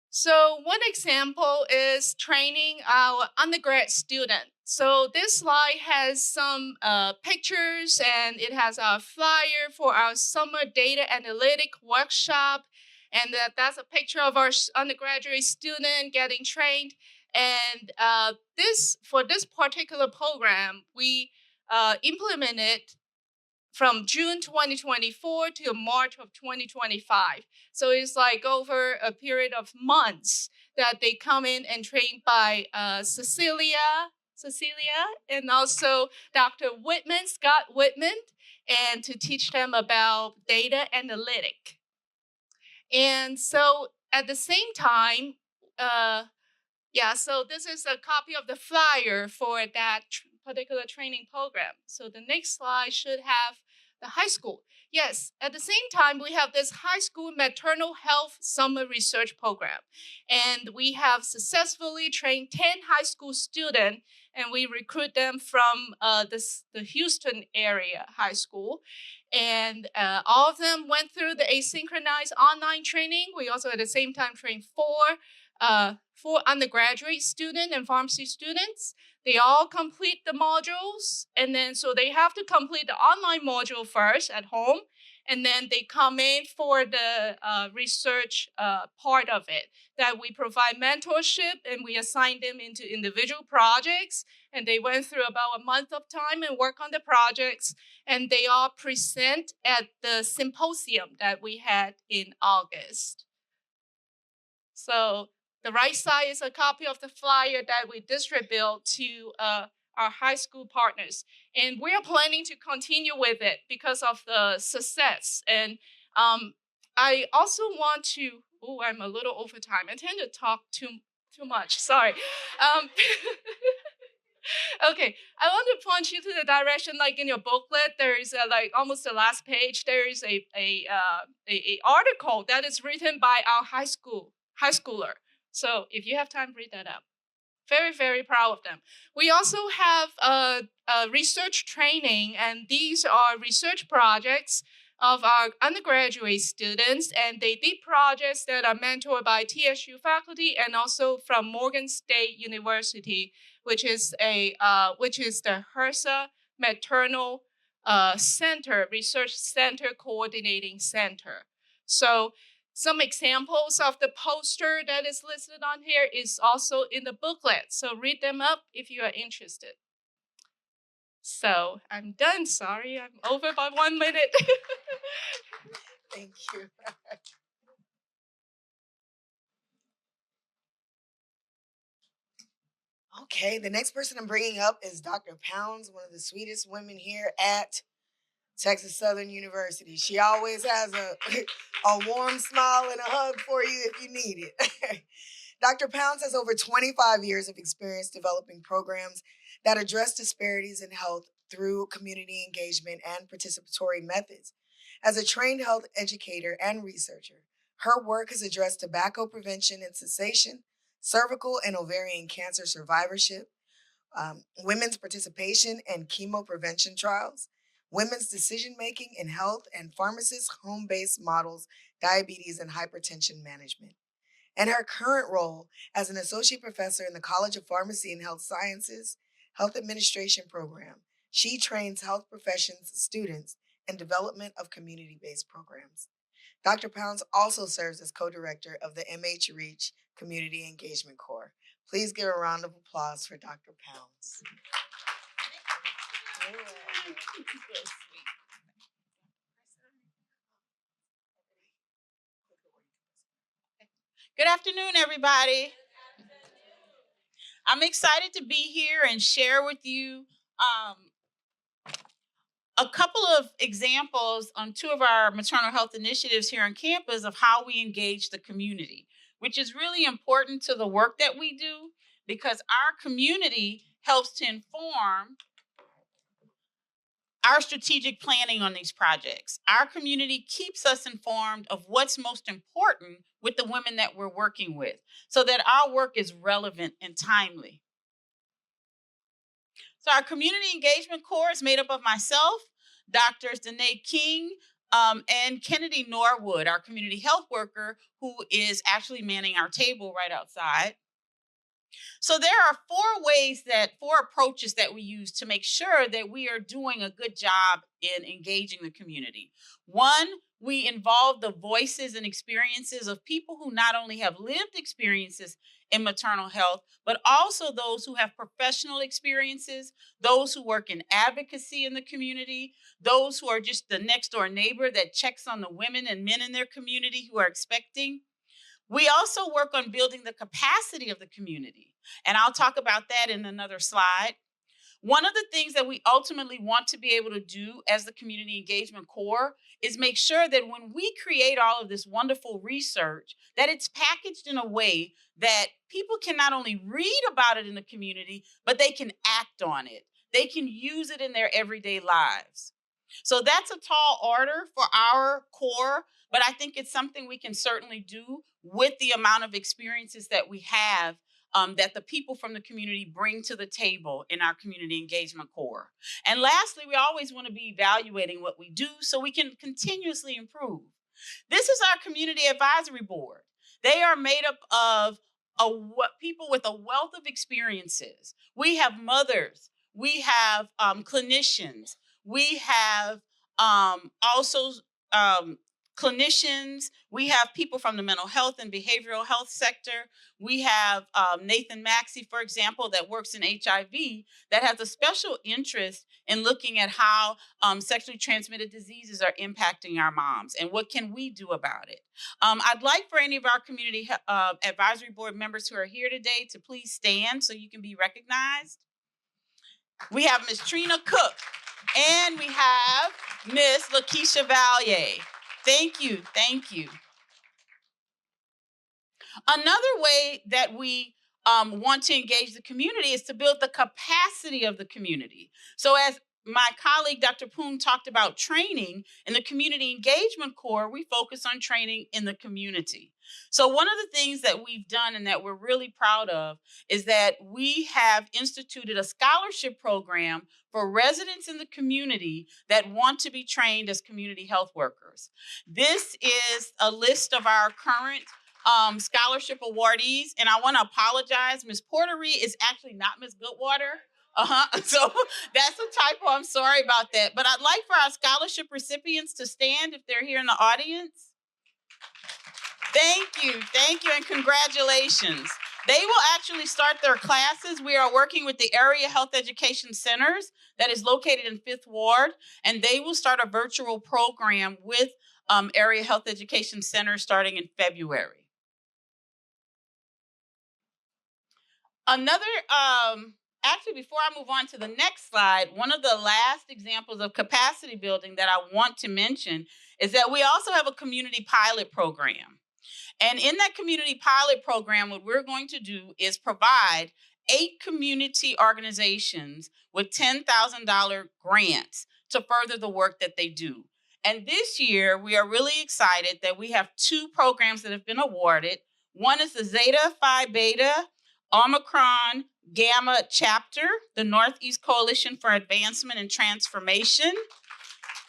So one example is training our undergrad student. So this slide has some pictures, and it has a flyer for our summer data analytic workshop. And that's a picture of our undergraduate student getting trained. And for this particular program, we implemented from June 2024 to March of 2025. So it's like over a period of months that they come in and trained by Cecilia, and also Dr. Whitman, Scott Whitman, and to teach them about data analytic. And so at the same time, so this is a copy of the flyer for that particular training program. So the next slide should have the high school. Yes, at the same time, we have this high school maternal health summer research program. And we have successfully trained 10 high school students, and we recruit them from the Houston area high school. And all of them went through the asynchronized online training. We also at the same time trained four undergraduate students and pharmacy students. They all complete the modules, and then so they have to complete the online module first at home, and then they come in for the research part of it, that we provide mentorship, and we assign them into individual projects, and they went through about a month of time and work on the projects, and they all present at the symposium that we had in August. So the right side is a copy of the flyer that we distribute to our high school partners. And we are planning to continue with it because of the success. And I also want to, I'm a little over time. I tend to talk too much, sorry. Okay, I want to point you to the direction, like in your booklet, there is like almost the last page, there is a article that is written by our high schooler. So if you have time, read that up. Very, very proud of them. We also have research training, and these are research projects of our undergraduate students, and they did projects that are mentored by TSU faculty and also from Morgan State University, which is the HRSA Maternal Center, Research Center Coordinating Center. So some examples of the poster that is listed on here is also in the booklet. So read them up if you are interested. So I'm done. Sorry, I'm over by 1 minute. Thank you. Okay, the next person I'm bringing up is Dr. Pounds, one of the sweetest women here at Texas Southern University. She always has a warm smile and a hug for you if you need it. Dr. Pounds has over 25 years of experience developing programs that address disparities in health through community engagement and participatory methods. As a trained health educator and researcher, her work has addressed tobacco prevention and cessation, cervical and ovarian cancer survivorship, women's participation in chemo prevention trials, women's decision-making in health, and pharmacists' home-based models, diabetes and hypertension management. In her current role as an associate professor in the College of Pharmacy and Health Sciences Health Administration program, she trains health professions students in development of community-based programs. Dr. Pounds also serves as co-director of the MH Reach Community Engagement Corps. Please give a round of applause for Dr. Pounds. Good afternoon, everybody. I'm excited to be here and share with you a couple of examples on two of our maternal health initiatives here on campus of how we engage the community, which is really important to the work that we do because our community helps to inform our strategic planning on these projects. Our community keeps us informed of what's most important with the women that we're working with so that our work is relevant and timely. So our community engagement core is made up of myself, Drs. Danae King, and Kennedy Norwood, our community health worker, who is actually manning our table right outside. So there are four approaches that we use to make sure that we are doing a good job in engaging the community. One, we involve the voices and experiences of people who not only have lived experiences in maternal health, but also those who have professional experiences, those who work in advocacy in the community, those who are just the next door neighbor that checks on the women and men in their community who are expecting. We also work on building the capacity of the community, and I'll talk about that in another slide. One of the things that we ultimately want to be able to do as the Community Engagement Core is make sure that when we create all of this wonderful research, that it's packaged in a way that people can not only read about it in the community, but they can act on it. They can use it in their everyday lives. So that's a tall order for our core, but I think it's something we can certainly do with the amount of experiences that we have that the people from the community bring to the table in our community engagement core. And lastly, we always want to be evaluating what we do so we can continuously improve. This is our community advisory board. They are made up of people with a wealth of experiences. We have mothers, we have clinicians, we have also clinicians, we have people from the mental health and behavioral health sector. We have Nathan Maxey, for example, that works in HIV, that has a special interest in looking at how sexually transmitted diseases are impacting our moms and what can we do about it. I'd like for any of our community advisory board members who are here today to please stand so you can be recognized. We have Ms. Trina Cook and we have Ms. Lakeisha Valier. Thank you, thank you. Another way that we want to engage the community is to build the capacity of the community. So as my colleague, Dr. Poon, talked about training in the community engagement core, we focus on training in the community. So one of the things that we've done and that we're really proud of is that we have instituted a scholarship program for residents in the community that want to be trained as community health workers. This is a list of our current scholarship awardees, and I want to apologize. Ms. Portery is actually not Ms. Goodwater. So that's a typo. I'm sorry about that. But I'd like for our scholarship recipients to stand if they're here in the audience. Thank you, and congratulations. They will actually start their classes. We are working with the Area Health Education Centers that is located in 5th Ward, and they will start a virtual program with Area Health Education Centers starting in February. Actually, before I move on to the next slide, one of the last examples of capacity building that I want to mention is that we also have a community pilot program. And in that community pilot program, what we're going to do is provide 8 community organizations with $10,000 grants to further the work that they do. And this year, we are really excited that we have 2 programs that have been awarded. One is the Zeta Phi Beta Omicron Gamma chapter, the Northeast Coalition for Advancement and Transformation.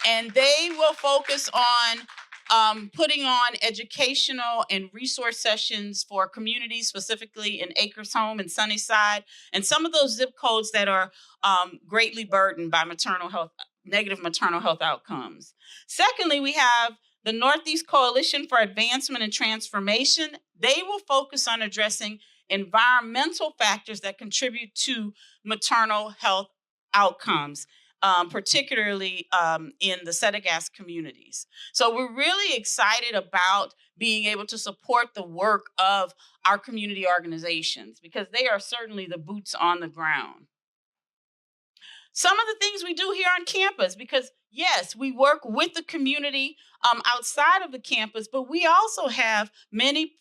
And they will focus on putting on educational and resource sessions for communities, specifically in Acres Home and Sunnyside, and some of those zip codes that are greatly burdened by negative maternal health outcomes. Secondly, we have the Northeast Coalition for Advancement and Transformation. They will focus on addressing environmental factors that contribute to maternal health outcomes, particularly in the Senegas communities. So we're really excited about being able to support the work of our community organizations because they are certainly the boots on the ground. Some of the things we do here on campus, because yes, we work with the community outside of the campus, but we also have many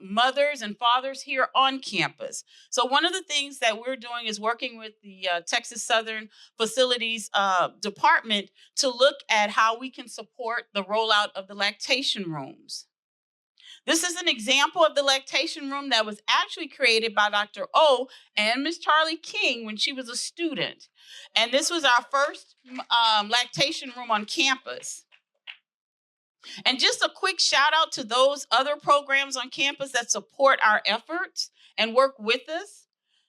mothers and fathers here on campus. So one of the things that we're doing is working with the Texas Southern Facilities Department to look at how we can support the rollout of the lactation rooms. This is an example of the lactation room that was actually created by Dr. O and Miss Charlie King when she was a student. And this was our first lactation room on campus. And just a quick shout out to those other programs on campus that support our efforts and work with us.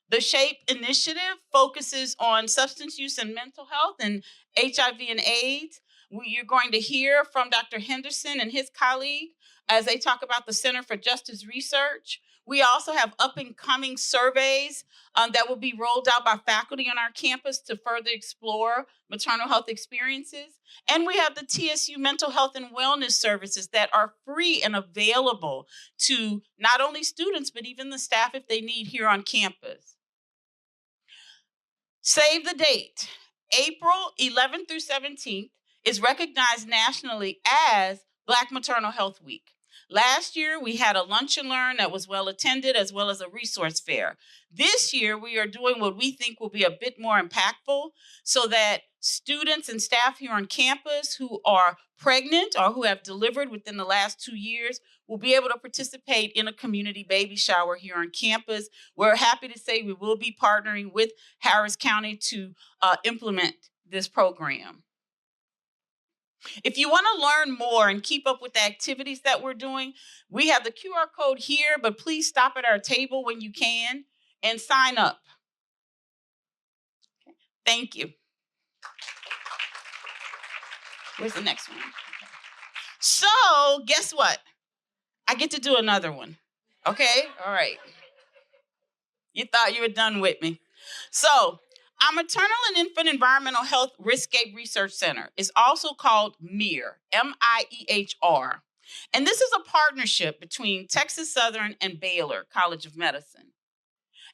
The SHAPE initiative focuses on substance use and mental health and HIV and AIDS. You're going to hear from Dr. Henderson and his colleague as they talk about the Center for Justice Research. We also have up and coming surveys that will be rolled out by faculty on our campus to further explore maternal health experiences. And we have the TSU mental health and wellness services that are free and available to not only students, but even the staff if they need here on campus. Save the date. April 11th through 17th is recognized nationally as Black Maternal Health Week. Last year, we had a lunch and learn that was well attended, as well as a resource fair. This year, we are doing what we think will be a bit more impactful so that students and staff here on campus who are pregnant or who have delivered within the last 2 years will be able to participate in a community baby shower here on campus. We're happy to say we will be partnering with Harris County to implement this program. If you want to learn more and keep up with the activities that we're doing, we have the QR code here, but please stop at our table when you can and sign up. Okay. Thank you. Where's the next one? So guess what? I get to do another one. Okay, all right. You thought you were done with me. So our Maternal and Infant Environmental Health Riskscape Research Center is also called MIEHR, M-I-E-H-R. And this is a partnership between Texas Southern and Baylor College of Medicine.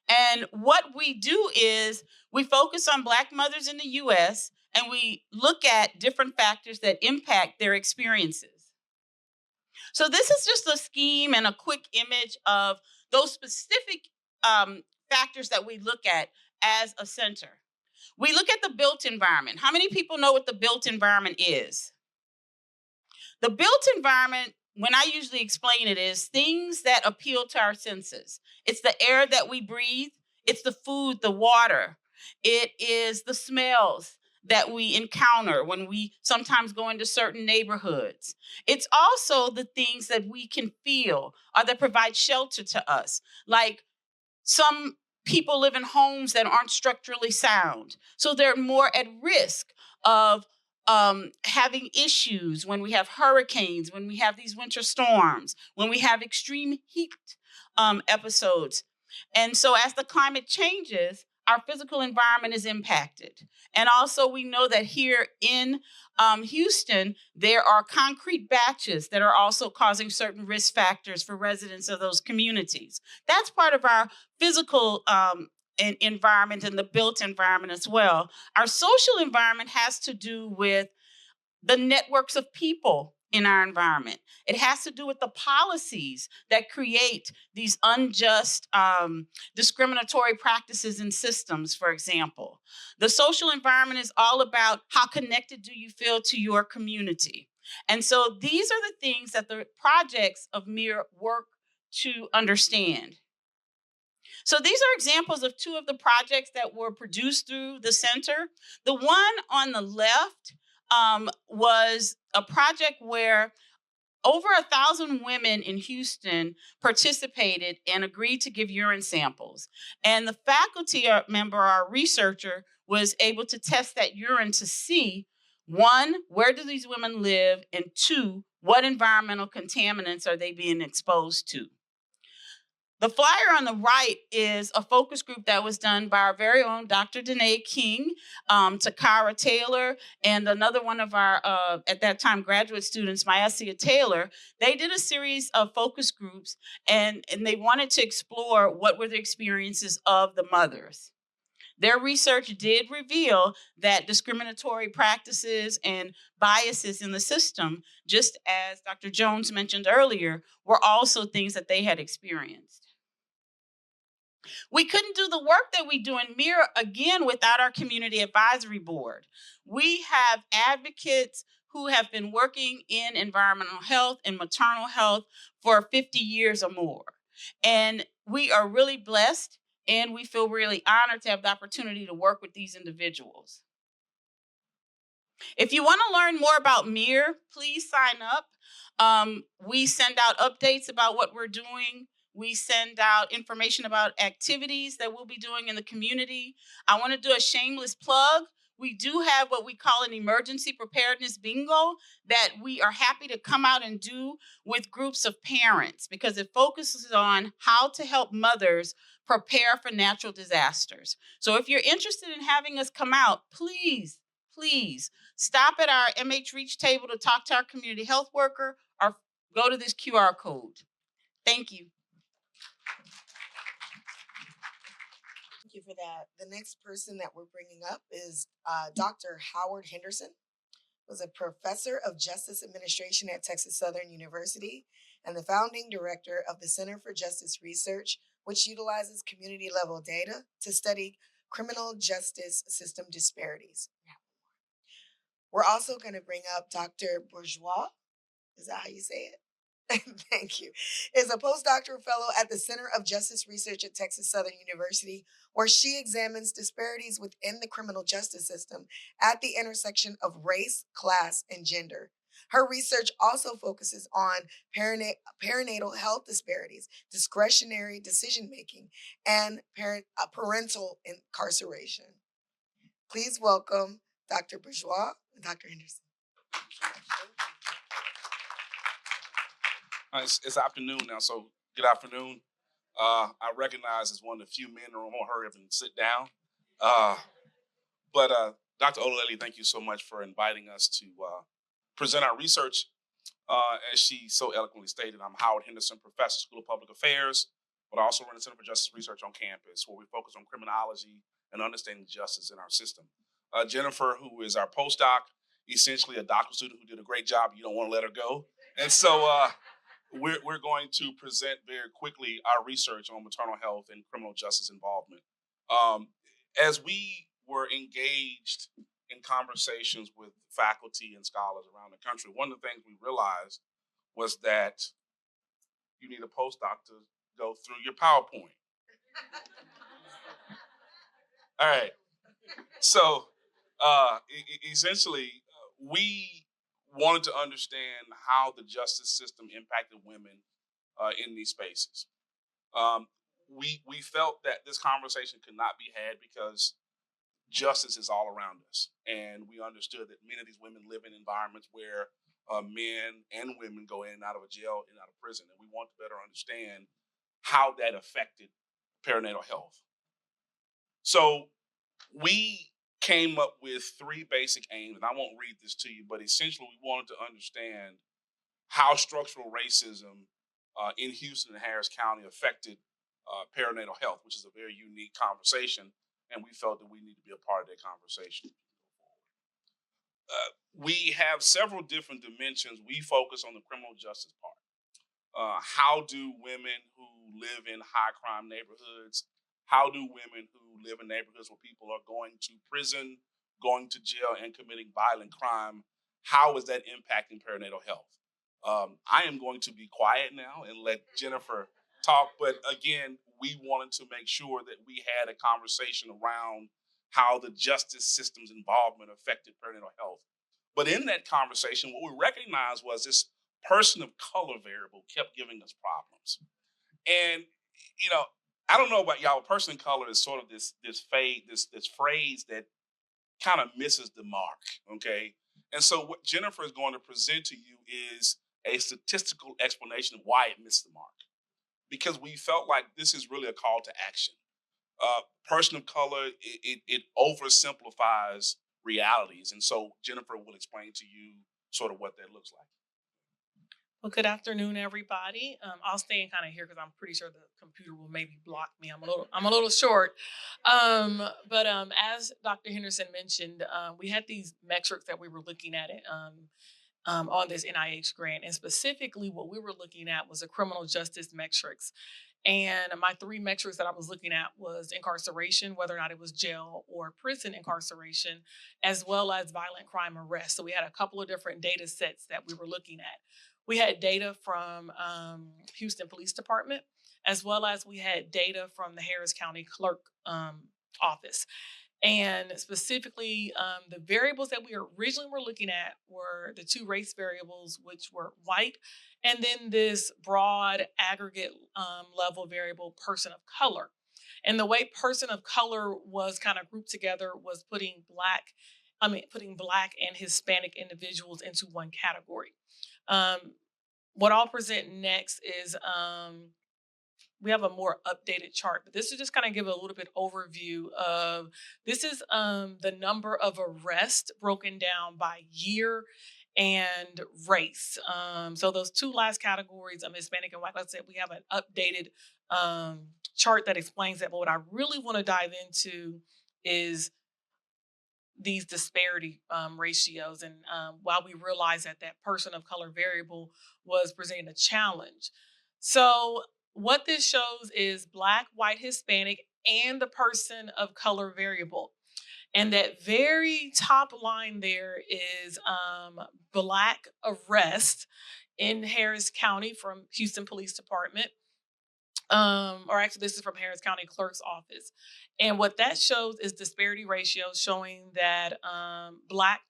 And what we do is we focus on Black mothers in the U.S. and we look at different factors that impact their experiences. So this is just a scheme and a quick image of those specific factors that we look at as a center. We look at the built environment. How many people know what the built environment is? The built environment, when I usually explain it, is things that appeal to our senses. It's the air that we breathe. It's the food, the water. It is the smells that we encounter when we sometimes go into certain neighborhoods. It's also the things that we can feel or that provide shelter to us. Like some people live in homes that aren't structurally sound, so they're more at risk of having issues when we have hurricanes, when we have these winter storms, when we have extreme heat episodes. And so as the climate changes, our physical environment is impacted. And also we know that here in Houston, there are concrete batches that are also causing certain risk factors for residents of those communities. That's part of our physical environment and the built environment as well. Our social environment has to do with the networks of people in our environment. It has to do with the policies that create these unjust discriminatory practices and systems, for example. The social environment is all about how connected do you feel to your community. And so these are the things that the projects of MIEHR work to understand. So these are examples of two of the projects that were produced through the center. The one on the left was a project where over 1,000 women in Houston participated and agreed to give urine samples. And the faculty member, our researcher, was able to test that urine to see, one, where do these women live? And two, what environmental contaminants are they being exposed to? The flyer on the right is a focus group that was done by our very own Dr. Danae King, Takara Taylor, and another one of our, at that time, graduate students, Myasia Taylor. They did a series of focus groups, and they wanted to explore what were the experiences of the mothers. Their research did reveal that discriminatory practices and biases in the system, just as Dr. Jones mentioned earlier, were also things that they had experienced. We couldn't do the work that we do in MIRA again without our community advisory board. We have advocates who have been working in environmental health and maternal health for 50 years or more. And we are really blessed and we feel really honored to have the opportunity to work with these individuals. If you want to learn more about MIR, please sign up. We send out updates about what we're doing. We send out information about activities that we'll be doing in the community. I want to do a shameless plug. We do have what we call an emergency preparedness bingo that we are happy to come out and do with groups of parents because it focuses on how to help mothers prepare for natural disasters. So if you're interested in having us come out, please stop at our MH Reach table to talk to our community health worker or go to this QR code. Thank you. Thank you for that. The next person that we're bringing up is Dr. Howard Henderson, was a professor of justice administration at Texas Southern University and the founding director of the Center for Justice Research, which utilizes community level data to study criminal justice system disparities. We're also going to bring up Dr. Bourgeois. Is that how you say it? Thank you. Is a postdoctoral fellow at the Center of Justice Research at Texas Southern University, where she examines disparities within the criminal justice system at the intersection of race, class, and gender. Her research also focuses on perinatal health disparities, discretionary decision-making, and parental incarceration. Please welcome Dr. Bourgeois and Dr. Henderson. It's afternoon now, so good afternoon. I recognize as one of the few men who won't hurry up and sit down. But Dr. Olele, thank you so much for inviting us to present our research. As she so eloquently stated, I'm Howard Henderson, professor, School of Public Affairs, but I also run the Center for Justice Research on campus, where we focus on criminology and understanding justice in our system. Jennifer, who is our postdoc, essentially a doctoral student who did a great job. You don't want to let her go. And so we're going to present very quickly our research on maternal health and criminal justice involvement. As we were engaged in conversations with faculty and scholars around the country, one of the things we realized was that you need a postdoc to go through your PowerPoint. All right. So essentially, we wanted to understand how the justice system impacted women in these spaces. We felt that this conversation could not be had because justice is all around us. And we understood that many of these women live in environments where men and women go in and out of a jail and out of prison. And we want to better understand how that affected perinatal health. So we came up with three basic aims, and I won't read this to you, but essentially we wanted to understand how structural racism in Houston and Harris County affected perinatal health, which is a very unique conversation, and we felt that we need to be a part of that conversation. We have several different dimensions. We focus on the criminal justice part. How do women who live in high crime neighborhoods, how do women who live in neighborhoods where people are going to prison, going to jail, and committing violent crime, how is that impacting perinatal health? I am going to be quiet now and let Jennifer talk, but again, we wanted to make sure that we had a conversation around how the justice system's involvement affected perinatal health. But in that conversation, what we recognized was this person of color variable kept giving us problems. And, you know, I don't know about y'all, person of color is sort of this phrase that kind of misses the mark, okay? And so what Jennifer is going to present to you is a statistical explanation of why it missed the mark. Because we felt like this is really a call to action. Person of color, it oversimplifies realities. And so Jennifer will explain to you sort of what that looks like. Well, good afternoon, everybody. I'll stay in kind of here because I'm pretty sure the computer will maybe block me. I'm a little short. But as Dr. Henderson mentioned, we had these metrics that we were looking at it on this NIH grant, and specifically what we were looking at was the criminal justice metrics. And my three metrics that I was looking at was incarceration, whether or not it was jail or prison incarceration, as well as violent crime arrest. So we had a couple of different data sets that we were looking at. We had data from Houston Police Department, as well as we had data from the Harris County Clerk office. And specifically, the variables that we originally were looking at were the two race variables, which were white, and then this broad aggregate level variable, person of color. And the way person of color was kind of grouped together was putting black and Hispanic individuals into one category. What I'll present next is we have a more updated chart, but this is just kind of give a little bit overview of, this is the number of arrests broken down by year and race. So those two last categories of Hispanic and white, like I said, we have an updated chart that explains that. But what I really want to dive into is these disparity ratios. And while we realize that that person of color variable was presenting a challenge. So what this shows is Black, white, Hispanic, and the person of color variable. And that very top line there is Black arrest in Harris County from Houston Police Department. Or actually, this is from Harris County Clerk's office. And what that shows is disparity ratios showing that Black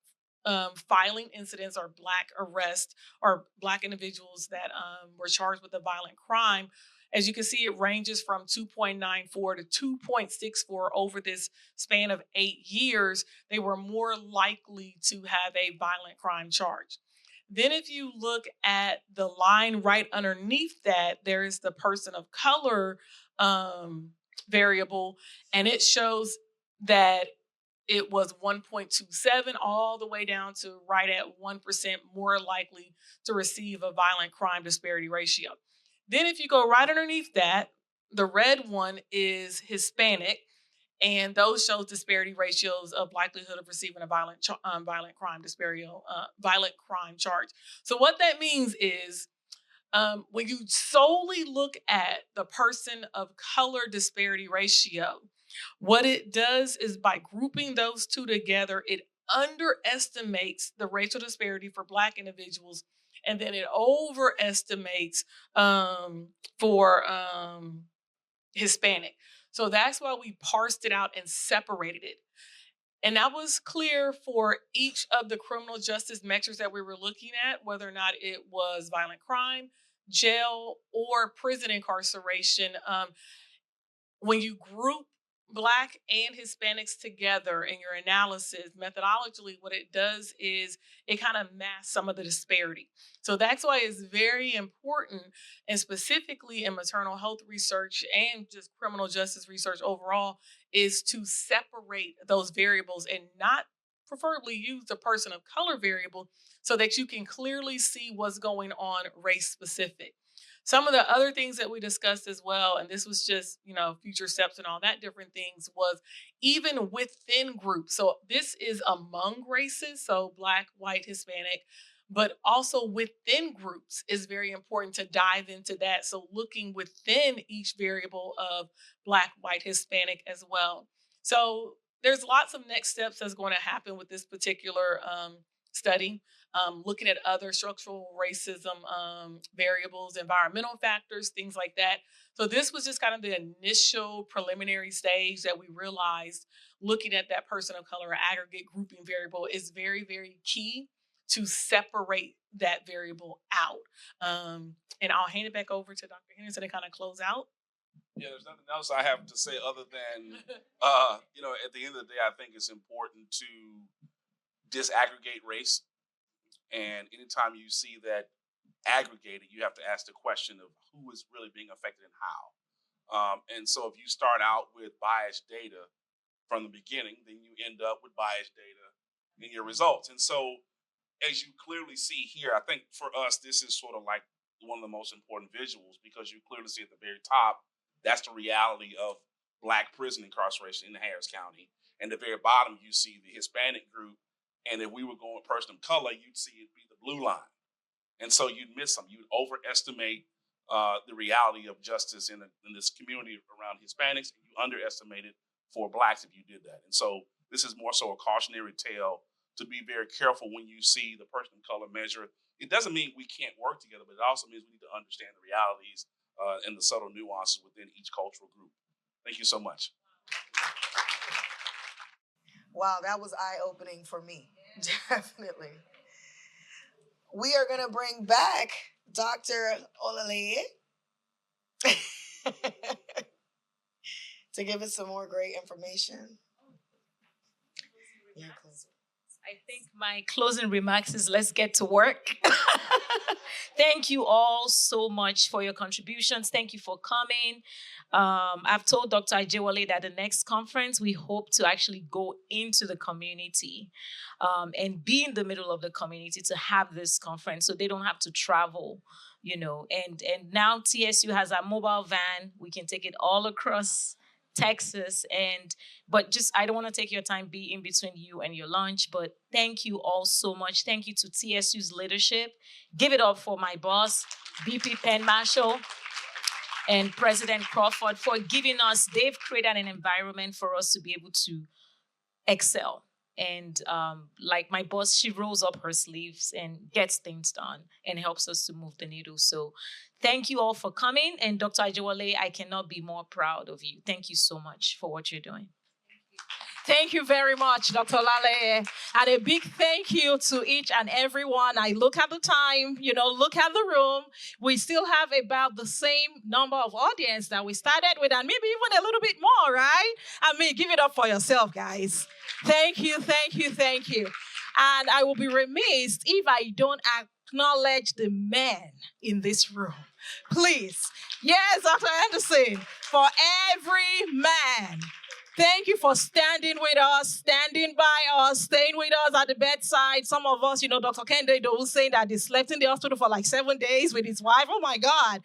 filing incidents or Black arrest or Black individuals that were charged with a violent crime. As you can see, it ranges from 2.94 to 2.64 over this span of 8 years. They were more likely to have a violent crime charge. Then if you look at the line right underneath that, there is the person of color variable, and it shows that it was 1.27 all the way down to right at 1% more likely to receive a violent crime disparity ratio. Then if you go right underneath that, the red one is Hispanic, and those show disparity ratios of likelihood of receiving a violent crime charge. So what that means is when you solely look at the person of color disparity ratio, what it does is by grouping those two together, it underestimates the racial disparity for Black individuals, and then it overestimates for Hispanic. So that's why we parsed it out and separated it. And that was clear for each of the criminal justice metrics that we were looking at, whether or not it was violent crime, jail, or prison incarceration. When you group Black and Hispanics together in your analysis, methodologically, what it does is it kind of masks some of the disparity. So that's why it's very important, and specifically in maternal health research and just criminal justice research overall, is to separate those variables and not preferably use the person of color variable so that you can clearly see what's going on race specific. Some of the other things that we discussed as well, and this was just, future steps and all that different things, was even within groups. So this is among races, so Black, white, Hispanic, but also within groups is very important to dive into that. So looking within each variable of Black, white, Hispanic as well. So there's lots of next steps that's going to happen with this particular study. Looking at other structural racism variables, environmental factors, things like that. So this was just kind of the initial preliminary stage that we realized looking at that person of color aggregate grouping variable is very, very key to separate that variable out. And I'll hand it back over to Dr. Henderson to kind of close out. Yeah, there's nothing else I have to say other than, at the end of the day, I think it's important to disaggregate race. And anytime you see that aggregated, you have to ask the question of who is really being affected and how. And so if you start out with biased data from the beginning, then you end up with biased data in your results. And so as you clearly see here, I think for us, this is sort of like one of the most important visuals because you clearly see at the very top, that's the reality of Black prison incarceration in Harris County. And the very bottom, you see the Hispanic group. And if we were going person of color, you'd see it be the blue line. And so you'd miss them. You'd overestimate the reality of justice in this community around Hispanics, and you underestimate it for Blacks if you did that. And so this is more so a cautionary tale to be very careful when you see the person of color measure. It doesn't mean we can't work together, but it also means we need to understand the realities and the subtle nuances within each cultural group. Thank you so much. Wow, that was eye-opening for me. Definitely. We are going to bring back Dr. Olaleye to give us some more great information. Yeah, I think my closing remarks is let's get to work. Thank you all so much for your contributions. Thank you for coming. I've told Dr. Ajewale that the next conference, we hope to actually go into the community and be in the middle of the community to have this conference so they don't have to travel, and now TSU has a mobile van. We can take it all across Texas, but just I don't want to take your time, be in between you and your lunch, but thank you all so much. Thank you to TSU's leadership. Give it up for my boss, BP Penn Marshall and President Crawford for giving us, they've created an environment for us to be able to excel. And like my boss, she rolls up her sleeves and gets things done and helps us to move the needle. So thank you all for coming. And Dr. Ajewale, I cannot be more proud of you. Thank you so much for what you're doing. Thank you very much, Dr. Lale. And a big thank you to each and everyone. I look at the time, look at the room. We still have about the same number of audience that we started with, and maybe even a little bit more, right? I mean, give it up for yourself, guys. Thank you, thank you, thank you. And I will be remiss if I don't acknowledge the men in this room. Please. Yes, Dr. Anderson, for every man. Thank you for standing with us, standing by us, staying with us at the bedside. Some of us, Dr. Kende was saying that he slept in the hospital for like 7 days with his wife. Oh my God.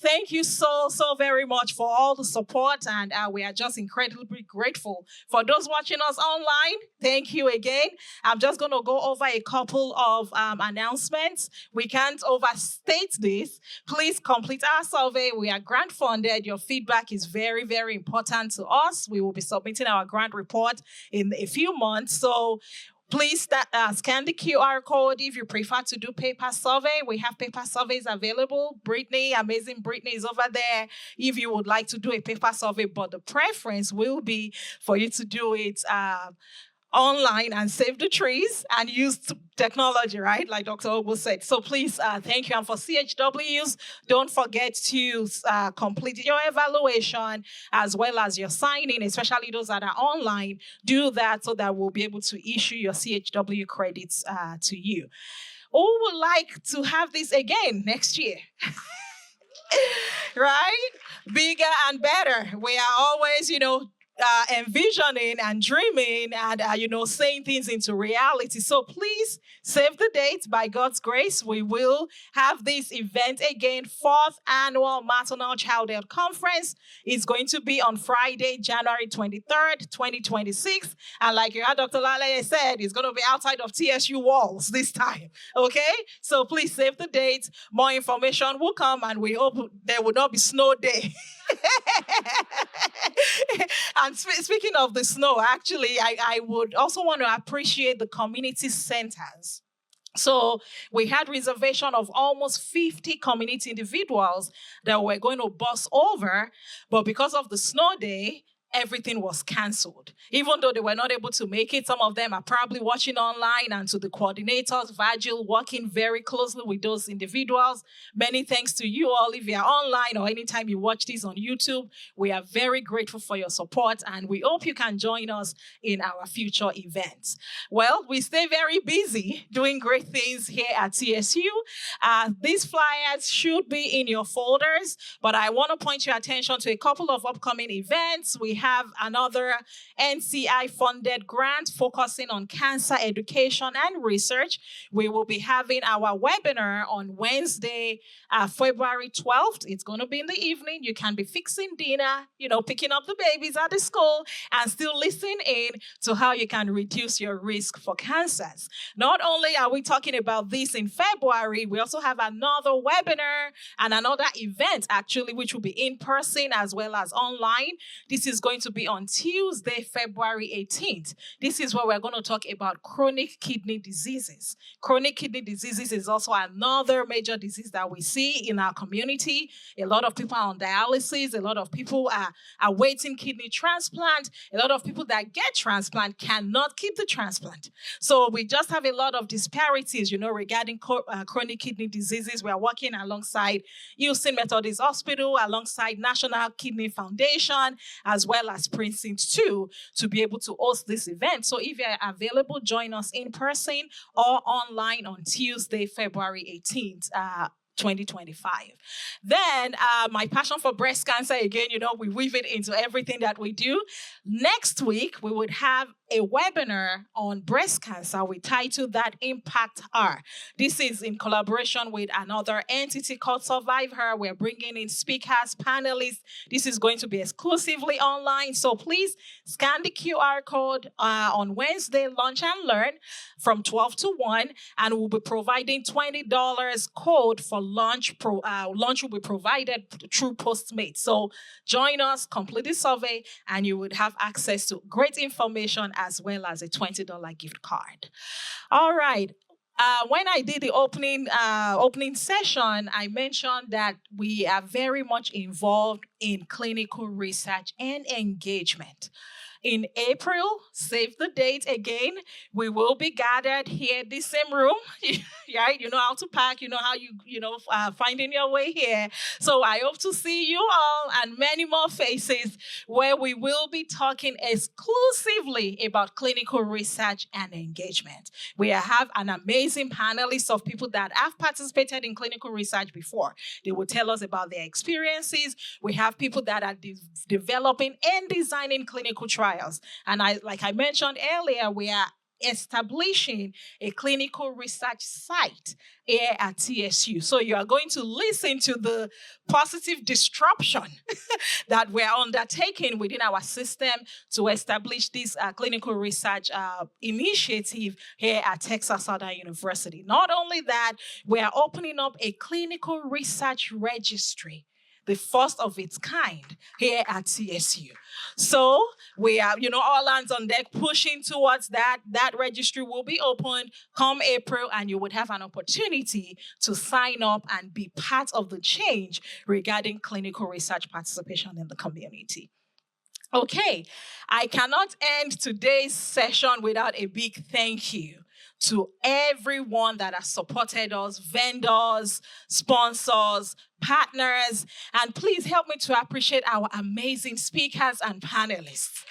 Thank you so, so very much for all the support. And we are just incredibly grateful. For those watching us online, thank you again. I'm just going to go over a couple of announcements. We can't overstate this. Please complete our survey. We are grant funded. Your feedback is very, very important to us. We will be submitting our grant report in a few months. So please scan the QR code if you prefer to do paper survey. We have paper surveys available. Amazing Brittany is over there if you would like to do a paper survey, but the preference will be for you to do it online and save the trees and use technology, right? Like Dr. Obo said. So please, thank you. And for CHWs, don't forget to complete your evaluation as well as your signing, especially those that are online. Do that so that we'll be able to issue your CHW credits to you. Who would like to have this again next year? Right? Bigger and better. We are always, envisioning and dreaming and, saying things into reality. So please save the date. By God's grace, we will have this event again, 4th Annual Maternal Child Health Conference. It's going to be on Friday, January 23rd, 2026. And like you heard Dr. Lale said, it's going to be outside of TSU walls this time. Okay? So please save the date. More information will come, and we hope there will not be snow day. And speaking of the snow, actually, I would also want to appreciate the community centers. So we had reservation of almost 50 community individuals that were going to bus over, but because of the snow day, everything was canceled. Even though they were not able to make it, some of them are probably watching online, and to the coordinators, Virgil, working very closely with those individuals. Many thanks to you all. If you're online or anytime you watch this on YouTube, we are very grateful for your support, and we hope you can join us in our future events. Well, we stay very busy doing great things here at TSU. These flyers should be in your folders, but I want to point your attention to a couple of upcoming events. We have another NCI funded grant focusing on cancer education and research. We will be having our webinar on Wednesday, February 12th. It's going to be in the evening. You can be fixing dinner, picking up the babies at the school and still listen in to how you can reduce your risk for cancers. Not only are we talking about this in February, we also have another webinar and another event actually, which will be in person as well as online. This is going to be on Tuesday, February 18th. This is where we're going to talk about chronic kidney diseases. Chronic kidney diseases is also another major disease that we see in our community. A lot of people are on dialysis. A lot of people are awaiting kidney transplant. A lot of people that get transplant cannot keep the transplant. So we just have a lot of disparities, regarding chronic kidney diseases. We are working alongside Houston Methodist Hospital, alongside National Kidney Foundation, as well as Princeton too, to be able to host this event. So if you're available, join us in person or online on Tuesday, February 18th. 2025. Then my passion for breast cancer, again, we weave it into everything that we do. Next week, we would have a webinar on breast cancer. We titled that Impact Her. This is in collaboration with another entity called Survive Her. We're bringing in speakers, panelists. This is going to be exclusively online. So please scan the QR code on Wednesday, Lunch and Learn from 12 to 1, and we'll be providing $20 code for lunch. Lunch will be provided through Postmates. So join us, complete the survey, and you would have access to great information as well as a $20 gift card. All right. When I did the opening session, I mentioned that we are very much involved in clinical research and engagement. In April, save the date again, we will be gathered here in the same room. Right? You know how to pack, you know how finding your way here. So I hope to see you all and many more faces where we will be talking exclusively about clinical research and engagement. We have an amazing panelist of people that have participated in clinical research before. They will tell us about their experiences. We have people that are developing and designing clinical trials. And like I mentioned earlier, we are establishing a clinical research site here at TSU. So you are going to listen to the positive disruption that we're undertaking within our system to establish this clinical research initiative here at Texas Southern University. Not only that, we are opening up a clinical research registry, the first of its kind here at TSU. So we are, all hands on deck pushing towards that. That registry will be opened come April, and you would have an opportunity to sign up and be part of the change regarding clinical research participation in the community. Okay, I cannot end today's session without a big thank you to everyone that has supported us, vendors, sponsors, partners, and please help me to appreciate our amazing speakers and panelists.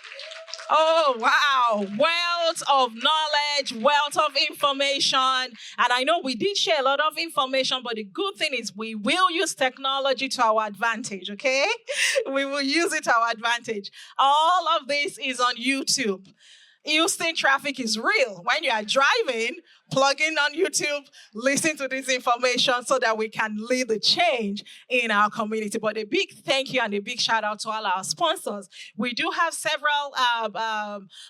Oh, wow. Wealth of knowledge, wealth of information. And I know we did share a lot of information, but the good thing is we will use technology to our advantage, okay? We will use it to our advantage. All of this is on YouTube. Houston traffic is real. When you are driving, plug in on YouTube, listen to this information so that we can lead the change in our community. But a big thank you and a big shout out to all our sponsors. We do have several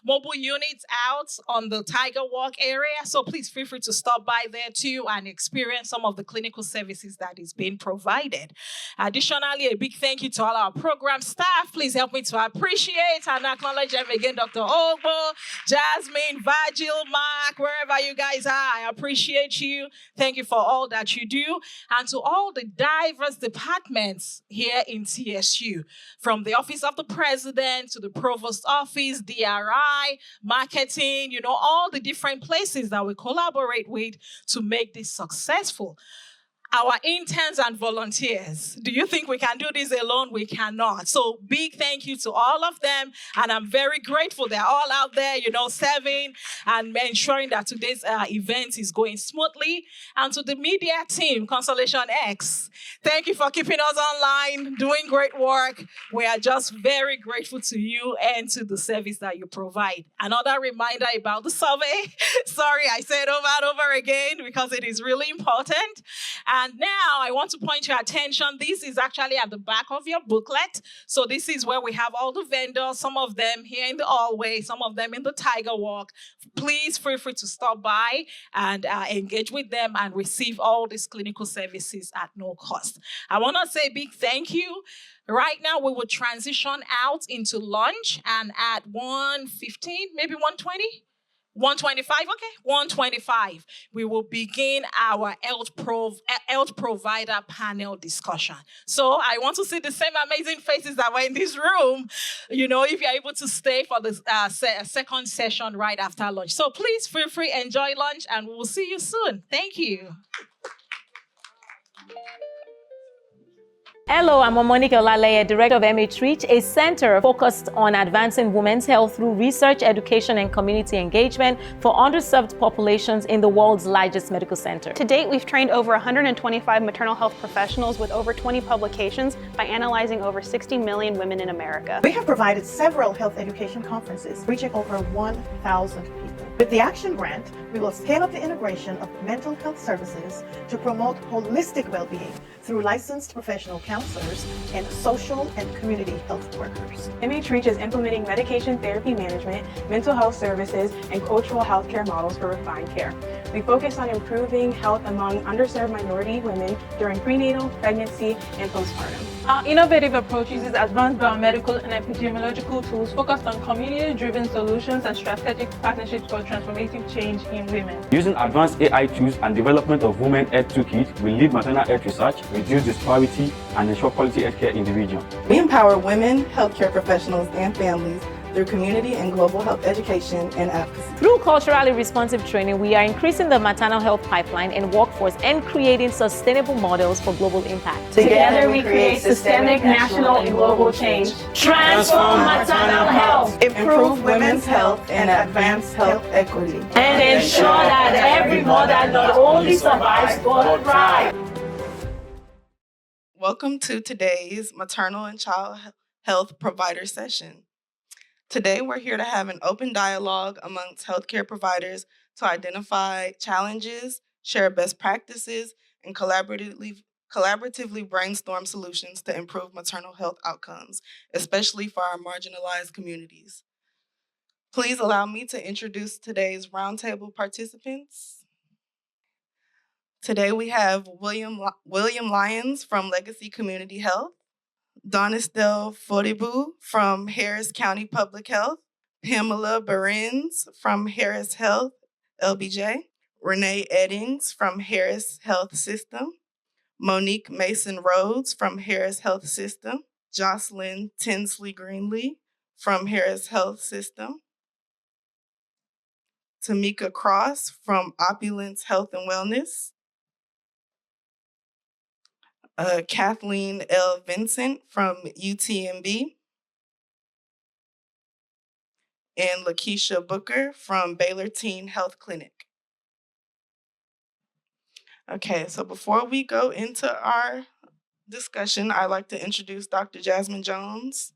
mobile units out on the Tiger Walk area, so please feel free to stop by there too and experience some of the clinical services that is being provided. Additionally, a big thank you to all our program staff. Please help me to appreciate and acknowledge them again, Dr. Ogbo, Jasmine, Virgil, Mark, wherever you guys are. I appreciate you. Thank you for all that you do. And to all the diverse departments here in TSU, from the Office of the President to the Provost Office, DRI, marketing, all the different places that we collaborate with to make this successful. our interns and volunteers. Do you think we can do this alone? We cannot. So big thank you to all of them. And I'm very grateful. They're all out there, serving and ensuring that today's event is going smoothly. And to the media team, Constellation X, thank you for keeping us online, doing great work. We are just very grateful to you and to the service that you provide. Another reminder about the survey. Sorry, I said over and over again because it is really important. And now I want to point your attention. This is actually at the back of your booklet. So this is where we have all the vendors, some of them here in the hallway, some of them in the Tiger Walk. Please feel free to stop by and engage with them and receive all these clinical services at no cost. I want to say a big thank you. Right now, we will transition out into lunch, and at 1:15, maybe 1:20? 1:25, okay, 1:25. We will begin our health provider panel discussion. So I want to see the same amazing faces that were in this room, if you're able to stay for the second session right after lunch. So please feel free, enjoy lunch, and we will see you soon. Thank you. Hello, I'm Monica Olaleye, Director of MH Reach, a center focused on advancing women's health through research, education, and community engagement for underserved populations in the world's largest medical center. To date, we've trained over 125 maternal health professionals with over 20 publications by analyzing over 60 million women in America. We have provided several health education conferences reaching over 1,000 people. With the Action Grant, we will scale up the integration of mental health services to promote holistic well-being through licensed professional counselors and social and community health workers. MH Reach is implementing medication therapy management, mental health services, and cultural healthcare models for refined care. We focus on improving health among underserved minority women during prenatal, pregnancy, and postpartum. Our innovative approach uses advanced biomedical and epidemiological tools focused on community-driven solutions and strategic partnerships for transformative change in women. Using advanced AI tools and development of women health toolkit will lead maternal health research, reduce disparity, and ensure quality healthcare in the region. We empower women, healthcare professionals, and families through community and global health education and advocacy. Through culturally responsive training, we are increasing the maternal health pipeline and workforce and creating sustainable models for global impact. Together we create systemic, national, and global change. Transform maternal health, improve women's health, and advance health equity. and ensure that every mother not only survives but thrives. Welcome to today's Maternal and Child Health Provider Session. Today, we're here to have an open dialogue amongst healthcare providers to identify challenges, share best practices, and collaboratively brainstorm solutions to improve maternal health outcomes, especially for our marginalized communities. Please allow me to introduce today's roundtable participants. Today, we have William Lyons from Legacy Community Health, Donistel Foribu from Harris County Public Health, Pamela Behrens from Harris Health, LBJ, Renee Eddings from Harris Health System, Monique Mason Rhodes from Harris Health System, Jocelyn Tinsley Greenlee from Harris Health System, Tamika Cross from Opulence Health and Wellness, Kathleen L. Vincent from UTMB, and Lakeisha Booker from Baylor Teen Health Clinic. Okay, so before we go into our discussion, I'd like to introduce Dr. Jasmine Jones.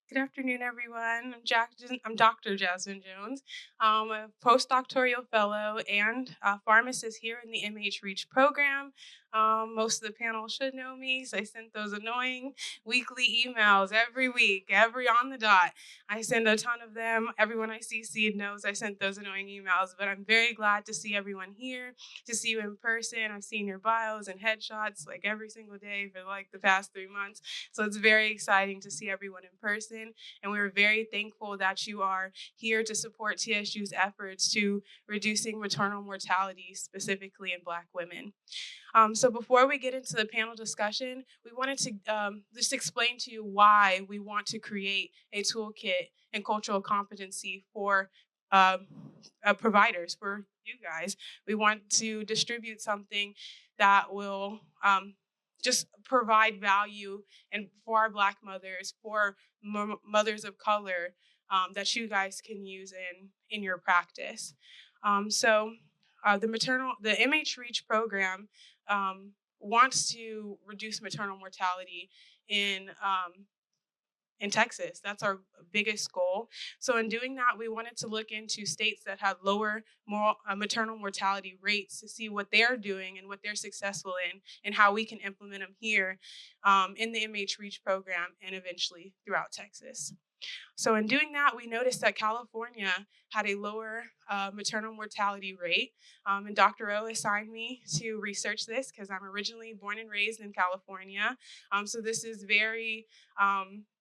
Good afternoon, everyone. I'm Dr. Jasmine Jones. I'm a postdoctoral fellow and a pharmacist here in the MH Reach program. Most of the panel should know me, so I sent those annoying weekly emails every week, every on the dot. I send a ton of them. Everyone I CC'd knows I sent those annoying emails, but I'm very glad to see everyone here, to see you in person. I've seen your bios and headshots like every single day for like the past 3 months. So it's very exciting to see everyone in person. And we're very thankful that you are here to support TSU's efforts to reducing maternal mortality, specifically in Black women. So before we get into the panel discussion, we wanted to just explain to you why we want to create a toolkit and cultural competency for providers, for you guys. We want to distribute something that will just provide value and for our Black mothers, for mothers of color, that you guys can use in your practice. The MH Reach program wants to reduce maternal mortality in Texas. That's our biggest goal. So in doing that, we wanted to look into states that have lower maternal mortality rates to see what they're doing and what they're successful in and how we can implement them here in the MH Reach program and eventually throughout Texas. So in doing that, we noticed that California had a lower maternal mortality rate. And Dr. O assigned me to research this because I'm originally born and raised in California. So this is very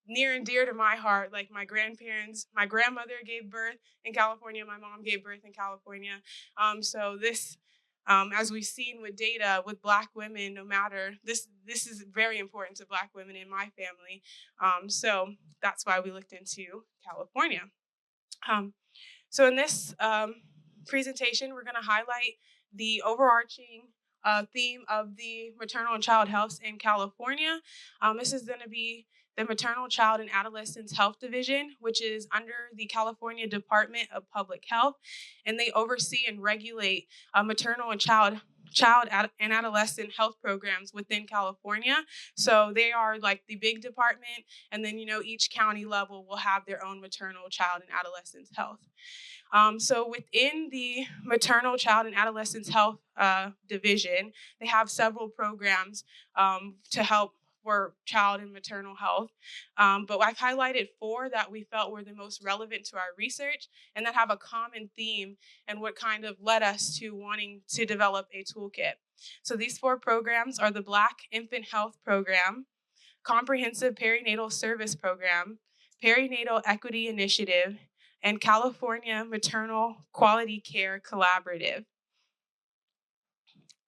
near and dear to my heart. Like my grandmother gave birth in California, my mom gave birth in California. So this, as we've seen with data with Black women, no matter, this is very important to Black women in my family. So that's why we looked into California. So in this presentation, we're going to highlight the overarching theme of the maternal and child health in California. This is going to be the Maternal, Child, and Adolescents Health Division, which is under the California Department of Public Health, and they oversee and regulate maternal and child and adolescent health programs within California. So they are like the big department, and then each county level will have their own maternal, child, and adolescents health. So within the Maternal, Child, and Adolescents Health Division, they have several programs to help for child and maternal health. But I've highlighted 4 that we felt were the most relevant to our research and that have a common theme and what kind of led us to wanting to develop a toolkit. So these 4 programs are the Black Infant Health Program, Comprehensive Perinatal Service Program, Perinatal Equity Initiative, and California Maternal Quality Care Collaborative.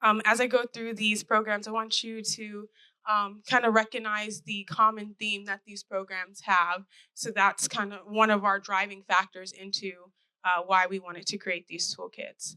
As I go through these programs, I want you to kind of recognize the common theme that these programs have. So that's kind of one of our driving factors into why we wanted to create these toolkits.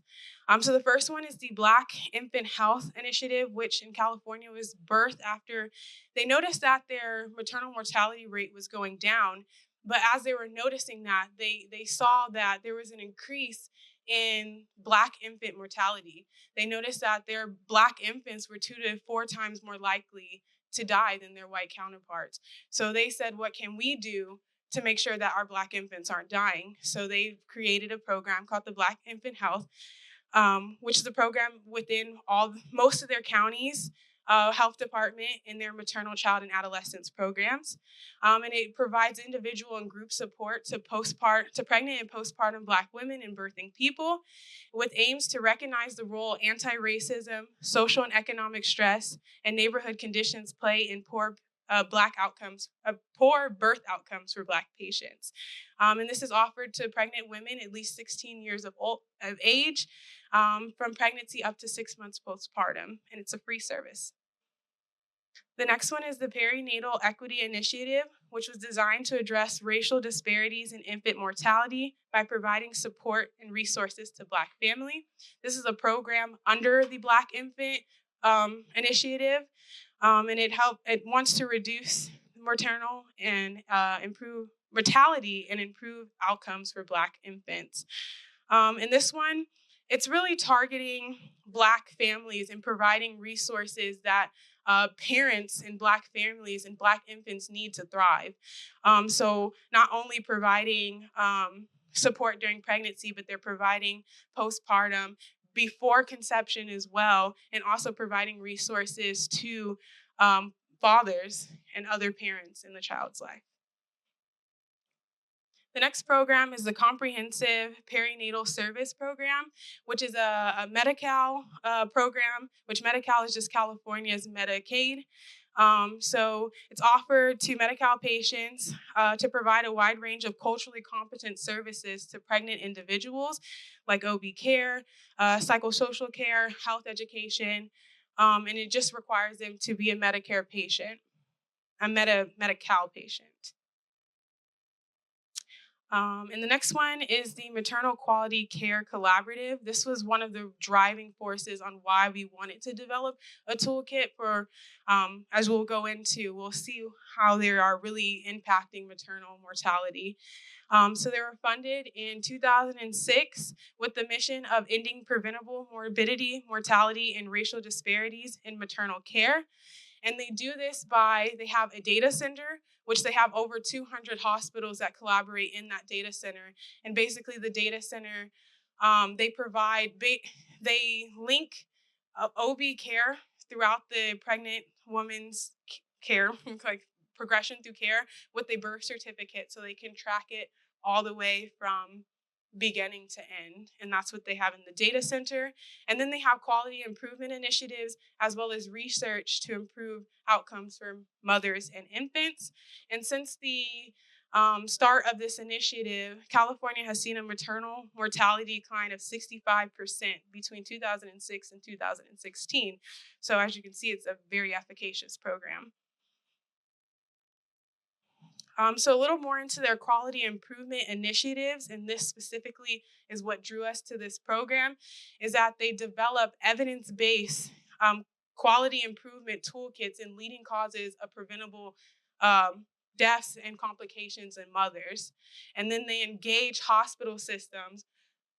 So the first one is the Black Infant Health Initiative, which in California was birthed after they noticed that their maternal mortality rate was going down. But as they were noticing that, they saw that there was an increase in Black infant mortality. They noticed that their Black infants were 2 to 4 times more likely to die than their white counterparts. So they said, what can we do to make sure that our Black infants aren't dying? So they created a program called the Black Infant Health, which is a program within most of their counties' health department in their maternal, child, and adolescents programs. And it provides individual and group support to pregnant and postpartum Black women and birthing people, with aims to recognize the role anti-racism, social and economic stress, and neighborhood conditions play in poor birth outcomes for Black patients. And this is offered to pregnant women at least 16 years of age, from pregnancy up to 6 months postpartum, and it's a free service. The next one is the Perinatal Equity Initiative, which was designed to address racial disparities in infant mortality by providing support and resources to Black families. This is a program under the Black Infant Initiative, and it wants to reduce maternal and improve mortality and improve outcomes for Black infants. And this one, it's really targeting Black families and providing resources that parents in Black families and Black infants need to thrive. So not only providing support during pregnancy, but they're providing postpartum, before conception as well, and also providing resources to fathers and other parents in the child's life. The next program is the Comprehensive Perinatal Service Program, which is a Medi-Cal program, which Medi-Cal is just California's Medicaid. So it's offered to Medi-Cal patients to provide a wide range of culturally competent services to pregnant individuals, like OB care, psychosocial care, health education, and it just requires them to be a Medicare patient, a Medi-Cal patient. And the next one is the Maternal Quality Care Collaborative. This was one of the driving forces on why we wanted to develop a toolkit for, as we'll go into, we'll see how they are really impacting maternal mortality. So they were funded in 2006 with the mission of ending preventable morbidity, mortality, and racial disparities in maternal care. And they do this by, they have a data center, which they have over 200 hospitals that collaborate in that data center. And basically the data center, they provide, they link OB care throughout the pregnant woman's care, like progression through care, with a birth certificate so they can track it all the way from beginning to end. And that's what they have in the data center. And then they have quality improvement initiatives as well as research to improve outcomes for mothers and infants. And since the start of this initiative, California has seen a maternal mortality decline of 65% between 2006 and 2016. So as you can see, it's a very efficacious program. So a little more into their quality improvement initiatives, and this specifically is what drew us to this program, is that they develop evidence-based quality improvement toolkits in leading causes of preventable deaths and complications in mothers. And then they engage hospital systems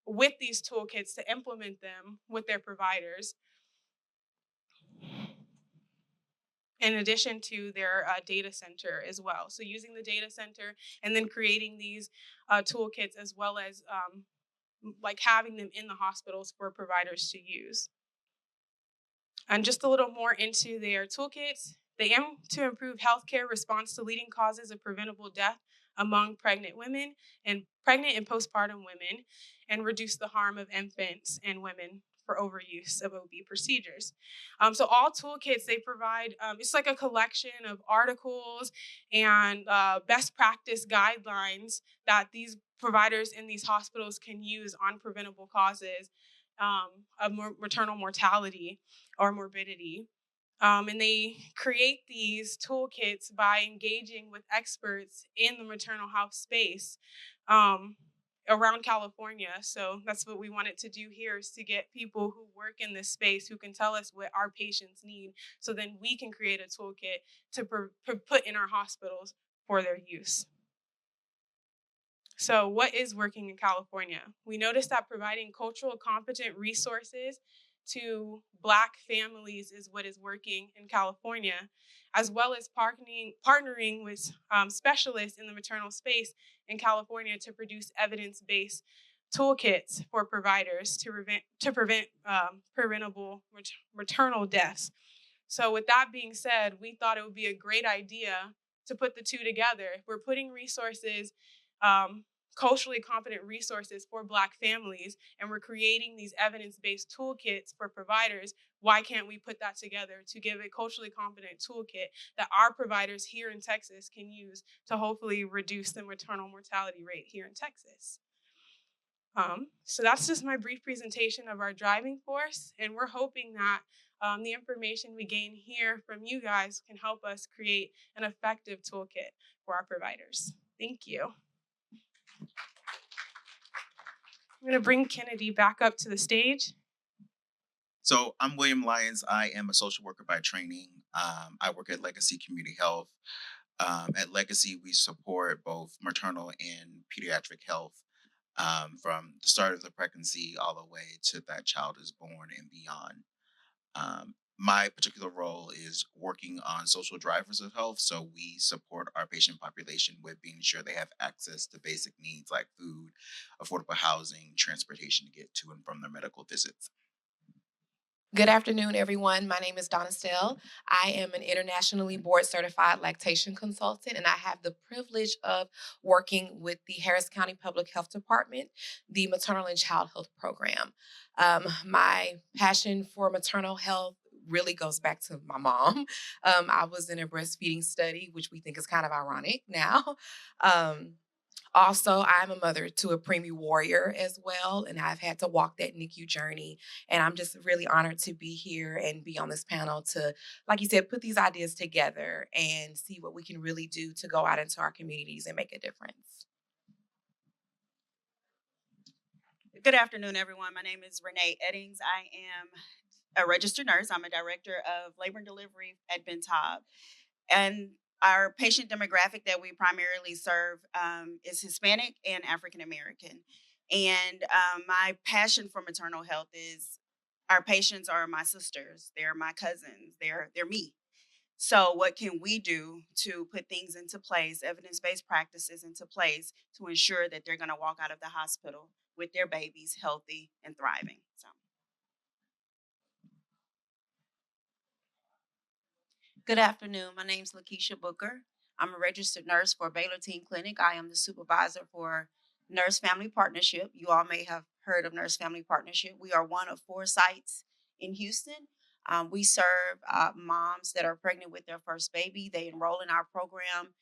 with these toolkits to implement them with their providers, in addition to their data center as well. So using the data center and then creating these toolkits as well as like having them in the hospitals for providers to use. And just a little more into their toolkits. They aim to improve healthcare response to leading causes of preventable death among pregnant women and pregnant and postpartum women, and reduce the harm of infants and women for overuse of OB procedures. So all toolkits they provide, it's like a collection of articles and best practice guidelines that these providers in these hospitals can use on preventable causes of maternal mortality or morbidity. And they create these toolkits by engaging with experts in the maternal health space around California. So that's what we wanted to do here, is to get people who work in this space who can tell us what our patients need, so then we can create a toolkit to put in our hospitals for their use. So what is working in California? We noticed that providing cultural competent resources to Black families is what is working in California, as well as partnering with specialists in the maternal space in California to produce evidence-based toolkits for providers to prevent preventable maternal deaths. So with that being said, we thought it would be a great idea to put the two together. If we're putting resources, culturally competent resources for Black families, and we're creating these evidence-based toolkits for providers, why can't we put that together to give a culturally competent toolkit that our providers here in Texas can use to hopefully reduce the maternal mortality rate here in Texas? So that's just my brief presentation of our driving force, and we're hoping that the information we gain here from you guys can help us create an effective toolkit for our providers. Thank you. I'm going to bring Kennedy back up to the stage. So I'm William Lyons. I am a social worker by training. I work at Legacy Community Health. At Legacy, we support both maternal and pediatric health from the start of the pregnancy all the way to that child is born and beyond. My particular role is working on social drivers of health. So we support our patient population with being sure they have access to basic needs like food, affordable housing, transportation to get to and from their medical visits. Good afternoon, everyone. My name is Donna Stell. I am an internationally board certified lactation consultant, and I have the privilege of working with the Harris County Public Health Department, the Maternal and Child Health Program. My passion for maternal health really goes back to my mom. I was in a breastfeeding study, which we think is kind of ironic now. Also, I'm a mother to a preemie warrior as well, and I've had to walk that NICU journey. And I'm just really honored to be here and be on this panel to, like you said, put these ideas together and see what we can really do to go out into our communities and make a difference. Good afternoon, everyone. My name is Renee Eddings. I am a registered nurse. I'm a director of labor and delivery at Bentab. And our patient demographic that we primarily serve is Hispanic and African American. And my passion for maternal health is our patients are my sisters, they're my cousins, they're me. So, what can we do to put things into place, evidence based practices into place to ensure that they're going to walk out of the hospital with their babies healthy and thriving? So, Good afternoon. My name is Lakeisha Booker. I'm a registered nurse for Baylor Teen Clinic. I am the supervisor for Nurse Family Partnership. You all may have heard of Nurse Family Partnership. We are one of 4 sites in Houston. We serve moms that are pregnant with their first baby. They enroll in our program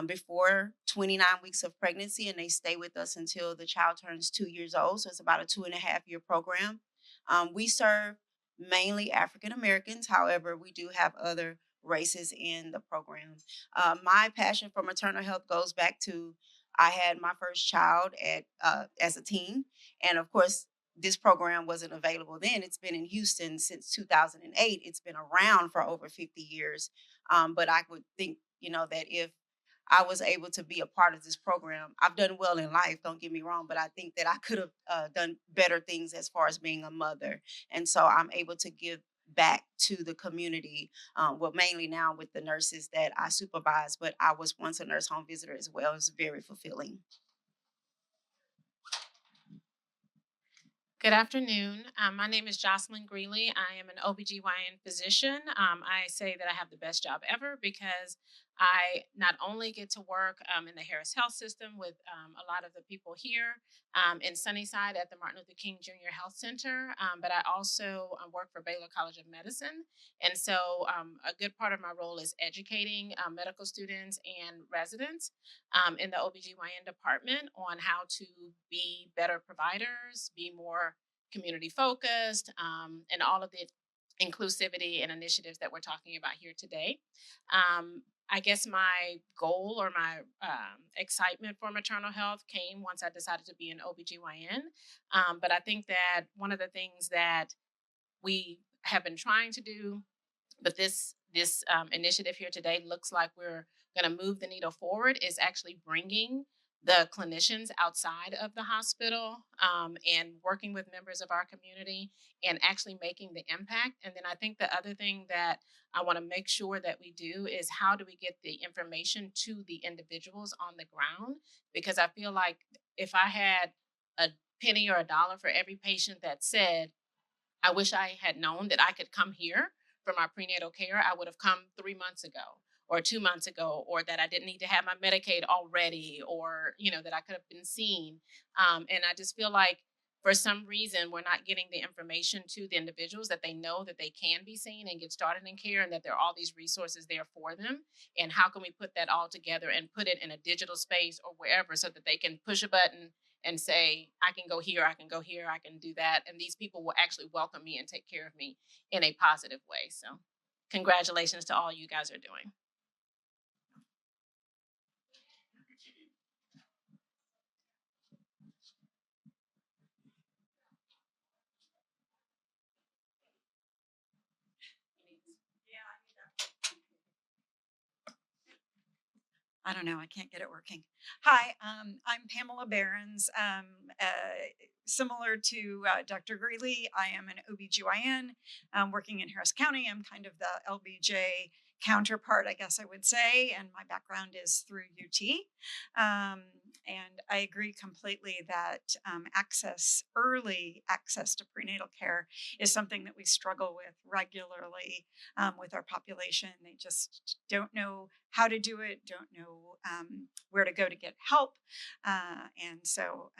before 29 weeks of pregnancy, and they stay with us until the child turns 2 years old. So it's about a 2.5-year program. We serve mainly African Americans. However, we do have other races in the program. My passion for maternal health goes back to I had my first child at as a teen, and of course, this program wasn't available then. It's been in Houston since 2008. It's been around for over 50 years. But I would think, that if I was able to be a part of this program, I've done well in life, don't get me wrong, but I think that I could have done better things as far as being a mother. And so I'm able to give back to the community, well, mainly now with the nurses that I supervise, but I was once a nurse home visitor as well. It was very fulfilling. Good afternoon. My name is Jocelyn Greeley. I am an OBGYN physician. I say that I have the best job ever because I not only get to work in the Harris Health System with a lot of the people here in Sunnyside at the Martin Luther King Jr. Health Center, but I also work for Baylor College of Medicine. And so a good part of my role is educating medical students and residents in the OBGYN department on how to be better providers, be more community focused, and all of the inclusivity and initiatives that we're talking about here today. I guess my goal or my excitement for maternal health came once I decided to be an OBGYN. But I think that one of the things that we have been trying to do, but this initiative here today looks like we're going to move the needle forward, is actually bringing the clinicians outside of the hospital and working with members of our community and actually making the impact. And then I think the other thing that I want to make sure that we do is how do we get the information to the individuals on the ground? Because I feel like if I had a penny or a dollar for every patient that said, I wish I had known that I could come here for my prenatal care, I would have come 3 months ago or 2 months ago, or that I didn't need to have my Medicaid already, or, that I could have been seen. And I just feel like for some reason, we're not getting the information to the individuals that they know that they can be seen and get started in care and that there are all these resources there for them. And how can we put that all together and put it in a digital space or wherever so that they can push a button and say, I can go here, I can go here, I can do that. And these people will actually welcome me and take care of me in a positive way. So congratulations to all you guys are doing. I don't know, I can't get it working. Hi, I'm Pamela Behrens. Similar to Dr. Greeley, I am an OBGYN working in Harris County. I'm kind of the LBJ counterpart, I guess I would say, and my background is through UT. And I agree completely that early access to prenatal care is something that we struggle with regularly with our population. They just don't know how to do it, don't know where to go to get help. And so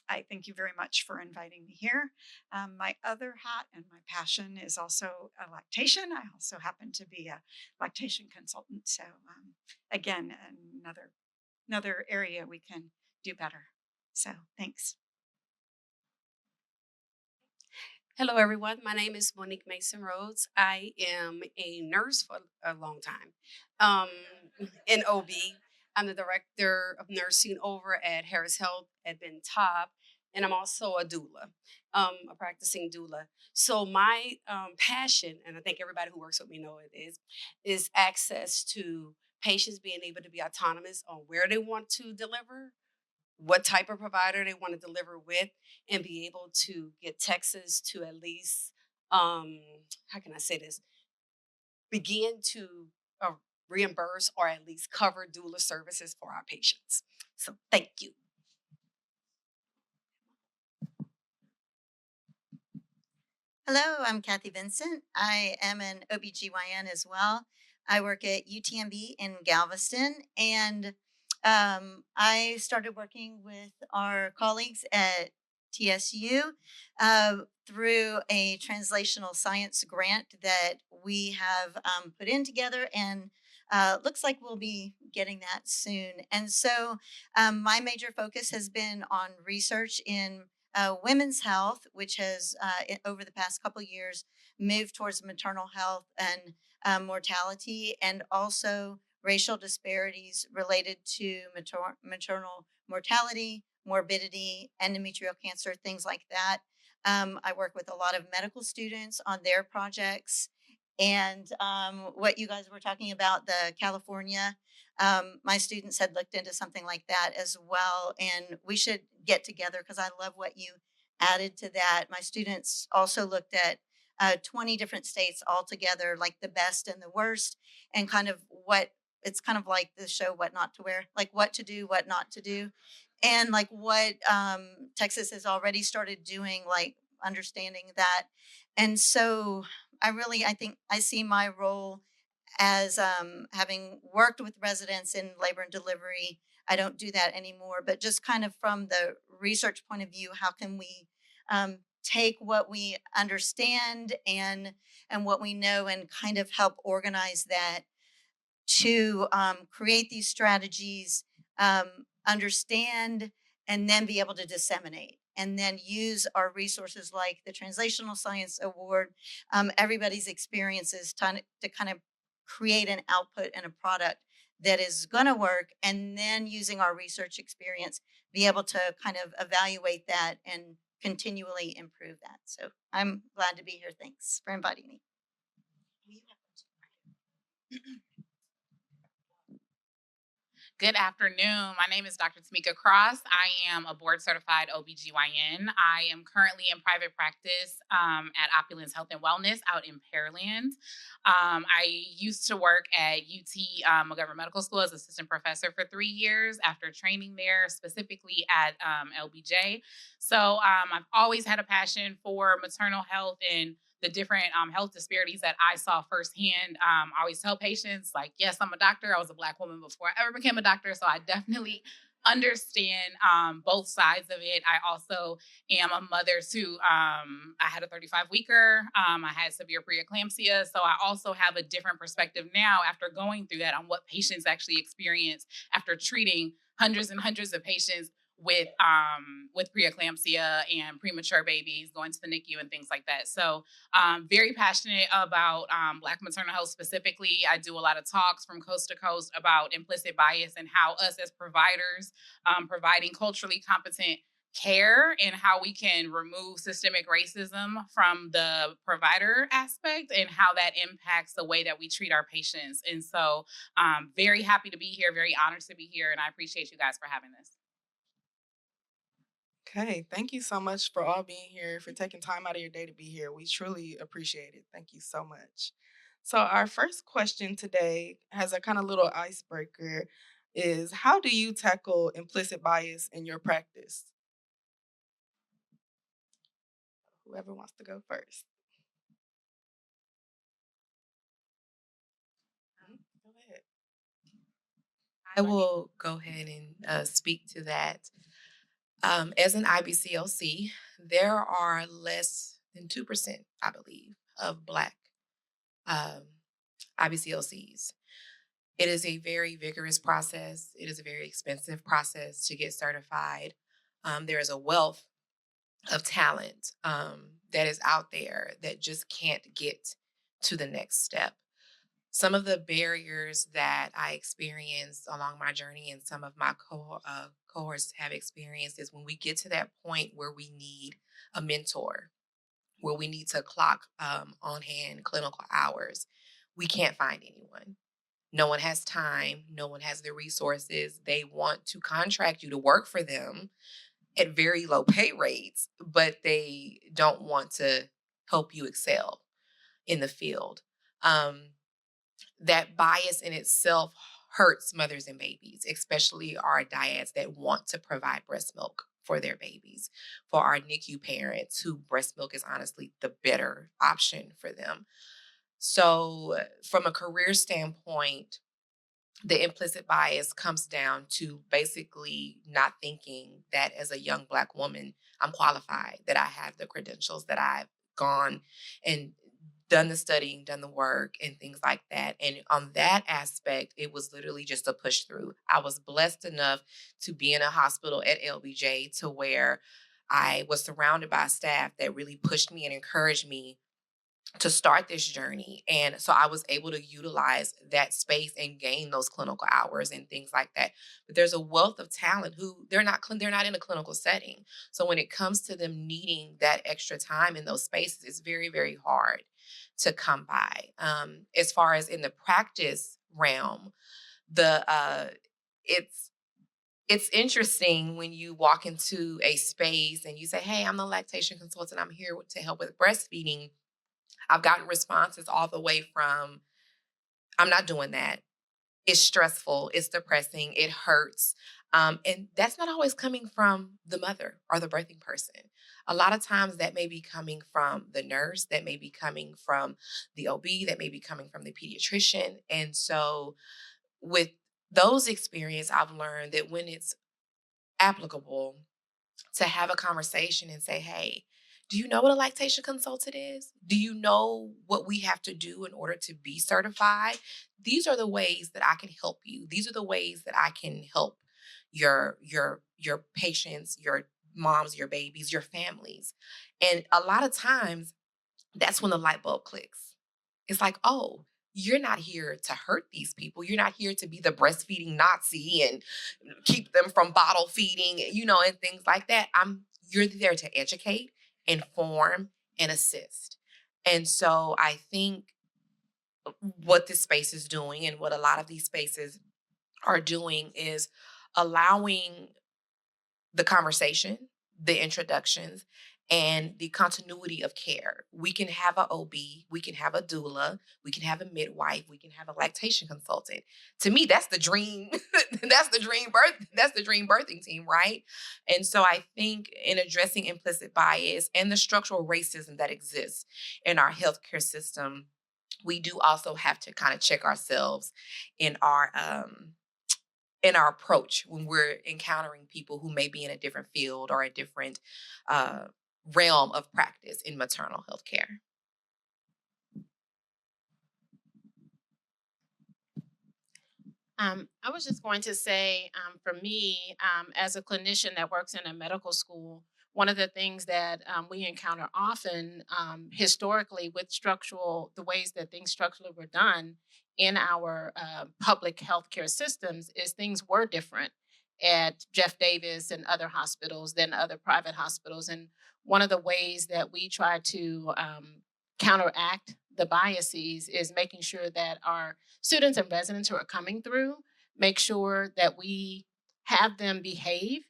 I thank you very much for inviting me here. My other hat and my passion is also lactation. I also happen to be a lactation consultant. So again, another area we can do better. So thanks. Hello, everyone. My name is Monique Mason Rhodes. I am a nurse for a long time in OB. I'm the director of nursing over at Harris Health at Bentab. and I'm also a doula, a practicing doula. So my passion, and I think everybody who works with me know it is access to patients being able to be autonomous on where they want to deliver, what type of provider they want to deliver with, and be able to get Texas to at least, how can I say this, begin to uh, reimburse or at least cover doula services for our patients. So thank you. Hello, I'm Kathy Vincent. I am an OBGYN as well. I work at UTMB in Galveston, and I started working with our colleagues at TSU through a translational science grant that we have put in together, and looks like we'll be getting that soon. And so my major focus has been on research in women's health, which has over the past couple years moved towards maternal health and mortality, and also racial disparities related to maternal mortality, morbidity, endometrial cancer, things like that. I work with a lot of medical students on their projects. And what you guys were talking about, the California, my students had looked into something like that as well. And we should get together because I love what you added to that. My students also looked at 20 different states all together, like the best and the worst, and kind of what it's kind of like the show What Not to Wear, like what to do, what not to do, and like what Texas has already started doing, like understanding that. And so I think I see my role as having worked with residents in labor and delivery. I don't do that anymore, but just kind of from the research point of view, how can we take what we understand and what we know and kind of help organize that to create these strategies, understand, and then be able to disseminate. And then use our resources like the Translational Science Award, everybody's experiences to kind of create an output and a product that is going to work. And then using our research experience, be able to kind of evaluate that and continually improve that. So I'm glad to be here. Thanks for inviting me. Good afternoon. My name is Dr. Tamika Cross. I am a board certified OBGYN. I am currently in private practice at Opulence Health and Wellness out in Pearland. I used to work at UT McGovern Medical School as assistant professor for 3 years after training there, specifically at LBJ. So I've always had a passion for maternal health and the different health disparities that I saw firsthand. I always tell patients, like, yes, I'm a doctor. I was a Black woman before I ever became a doctor, so I definitely understand both sides of it. I also am a mother to, I had a 35-weeker. I had severe preeclampsia, so I also have a different perspective now after going through that on what patients actually experience after treating hundreds and hundreds of patients with preeclampsia and premature babies going to the NICU and things like that. So very passionate about Black maternal health specifically. I do a lot of talks from coast to coast about implicit bias and how us as providers providing culturally competent care and how we can remove systemic racism from the provider aspect and how that impacts the way that we treat our patients. And so very happy to be here, very honored to be here, and I appreciate you guys for having this. Okay, thank you so much for all being here, for taking time out of your day to be here. We truly appreciate it. Thank you so much. So our first question today has a kind of little icebreaker is how do you tackle implicit bias in your practice? Whoever wants to go first. Go ahead. I will go ahead and speak to that. As an IBCLC, there are less than 2%, I believe, of Black IBCLCs. It is a very vigorous process. It is a very expensive process to get certified. There is a wealth of talent that is out there that just can't get to the next step. Some of the barriers that I experienced along my journey and some of my cohorts have experienced is when we get to that point where we need a mentor, where we need to clock on hand clinical hours, we can't find anyone. No one has time. No one has the resources. They want to contract you to work for them at very low pay rates, but they don't want to help you excel in the field. That bias in itself hurts mothers and babies, especially our dyads that want to provide breast milk for their babies, for our NICU parents who breast milk is honestly the better option for them. So, from a career standpoint, the implicit bias comes down to basically not thinking that as a young Black woman, I'm qualified, that I have the credentials, that I've gone and done the studying, done the work, and things like that. And on that aspect, it was literally just a push through. I was blessed enough to be in a hospital at LBJ to where I was surrounded by staff that really pushed me and encouraged me to start this journey. And so I was able to utilize that space and gain those clinical hours and things like that. But there's a wealth of talent who they're not in a clinical setting. So when it comes to them needing that extra time in those spaces, it's very, very hard to come by. As far as in the practice realm, it's interesting when you walk into a space and you say, "Hey, I'm the lactation consultant. I'm here to help with breastfeeding." I've gotten responses all the way from, "I'm not doing that. It's stressful. It's depressing. It hurts." And that's not always coming from the mother or the birthing person. A lot of times that may be coming from the nurse, that may be coming from the OB, that may be coming from the pediatrician. And so with those experiences, I've learned that when it's applicable, to have a conversation and say, "Hey, do you know what a lactation consultant is? Do you know what we have to do in order to be certified? These are the ways that I can help you. These are the ways that I can help your patients, your moms, your babies, your families." And a lot of times that's when the light bulb clicks. It's like, "Oh, you're not here to hurt these people. You're not here to be the breastfeeding Nazi and keep them from bottle feeding, and things like that. You're there to educate, inform, and assist." And so I think what this space is doing and what a lot of these spaces are doing is allowing the conversation, the introductions, and the continuity of care. We can have an OB, we can have a doula, we can have a midwife, we can have a lactation consultant. To me, that's the dream. That's the dream birthing team, right? And so I think in addressing implicit bias and the structural racism that exists in our healthcare system, we do also have to kind of check ourselves in our approach when we're encountering people who may be in a different field or a different realm of practice in maternal health care. I was just going to say, for me, as a clinician that works in a medical school, one of the things that we encounter often historically with the ways that things structurally were done in our public healthcare systems is things were different at Jeff Davis and other hospitals than other private hospitals. And one of the ways that we try to counteract the biases is making sure that our students and residents who are coming through make sure that we have them behave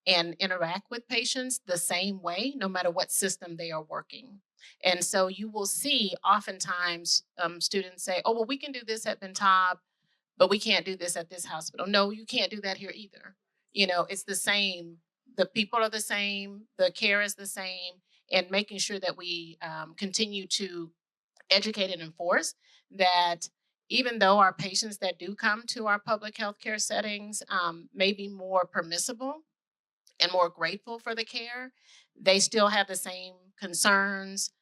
and interact with patients the same way, no matter what system they are working. And so you will see oftentimes students say, "Oh, well, we can do this at Bentab, but we can't do this at this hospital." No, you can't do that here either. It's the same. The people are the same. The care is the same. And making sure that we continue to educate and enforce that even though our patients that do come to our public healthcare settings may be more permissible and more grateful for the care, they still have the same concerns,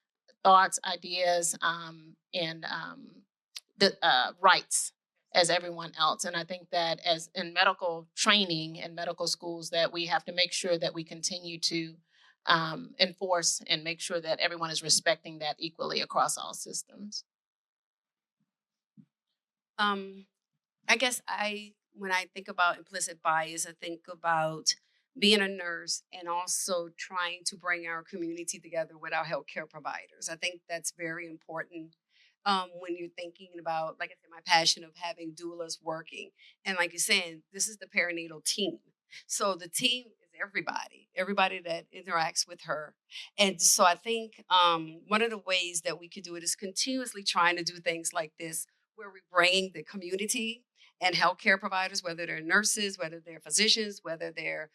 thoughts, ideas, and the rights as everyone else. And I think that as in medical training and medical schools, that we have to make sure that we continue to enforce and make sure that everyone is respecting that equally across all systems. I guess I when I think about implicit bias, I think about being a nurse and also trying to bring our community together with our healthcare providers. I think that's very important when you're thinking about, like I said, my passion of having doulas working. And like you're saying, this is the perinatal team. So the team is everybody that interacts with her. And so I think one of the ways that we could do it is continuously trying to do things like this, where we're bringing the community and healthcare providers, whether they're nurses, whether they're physicians, whether they're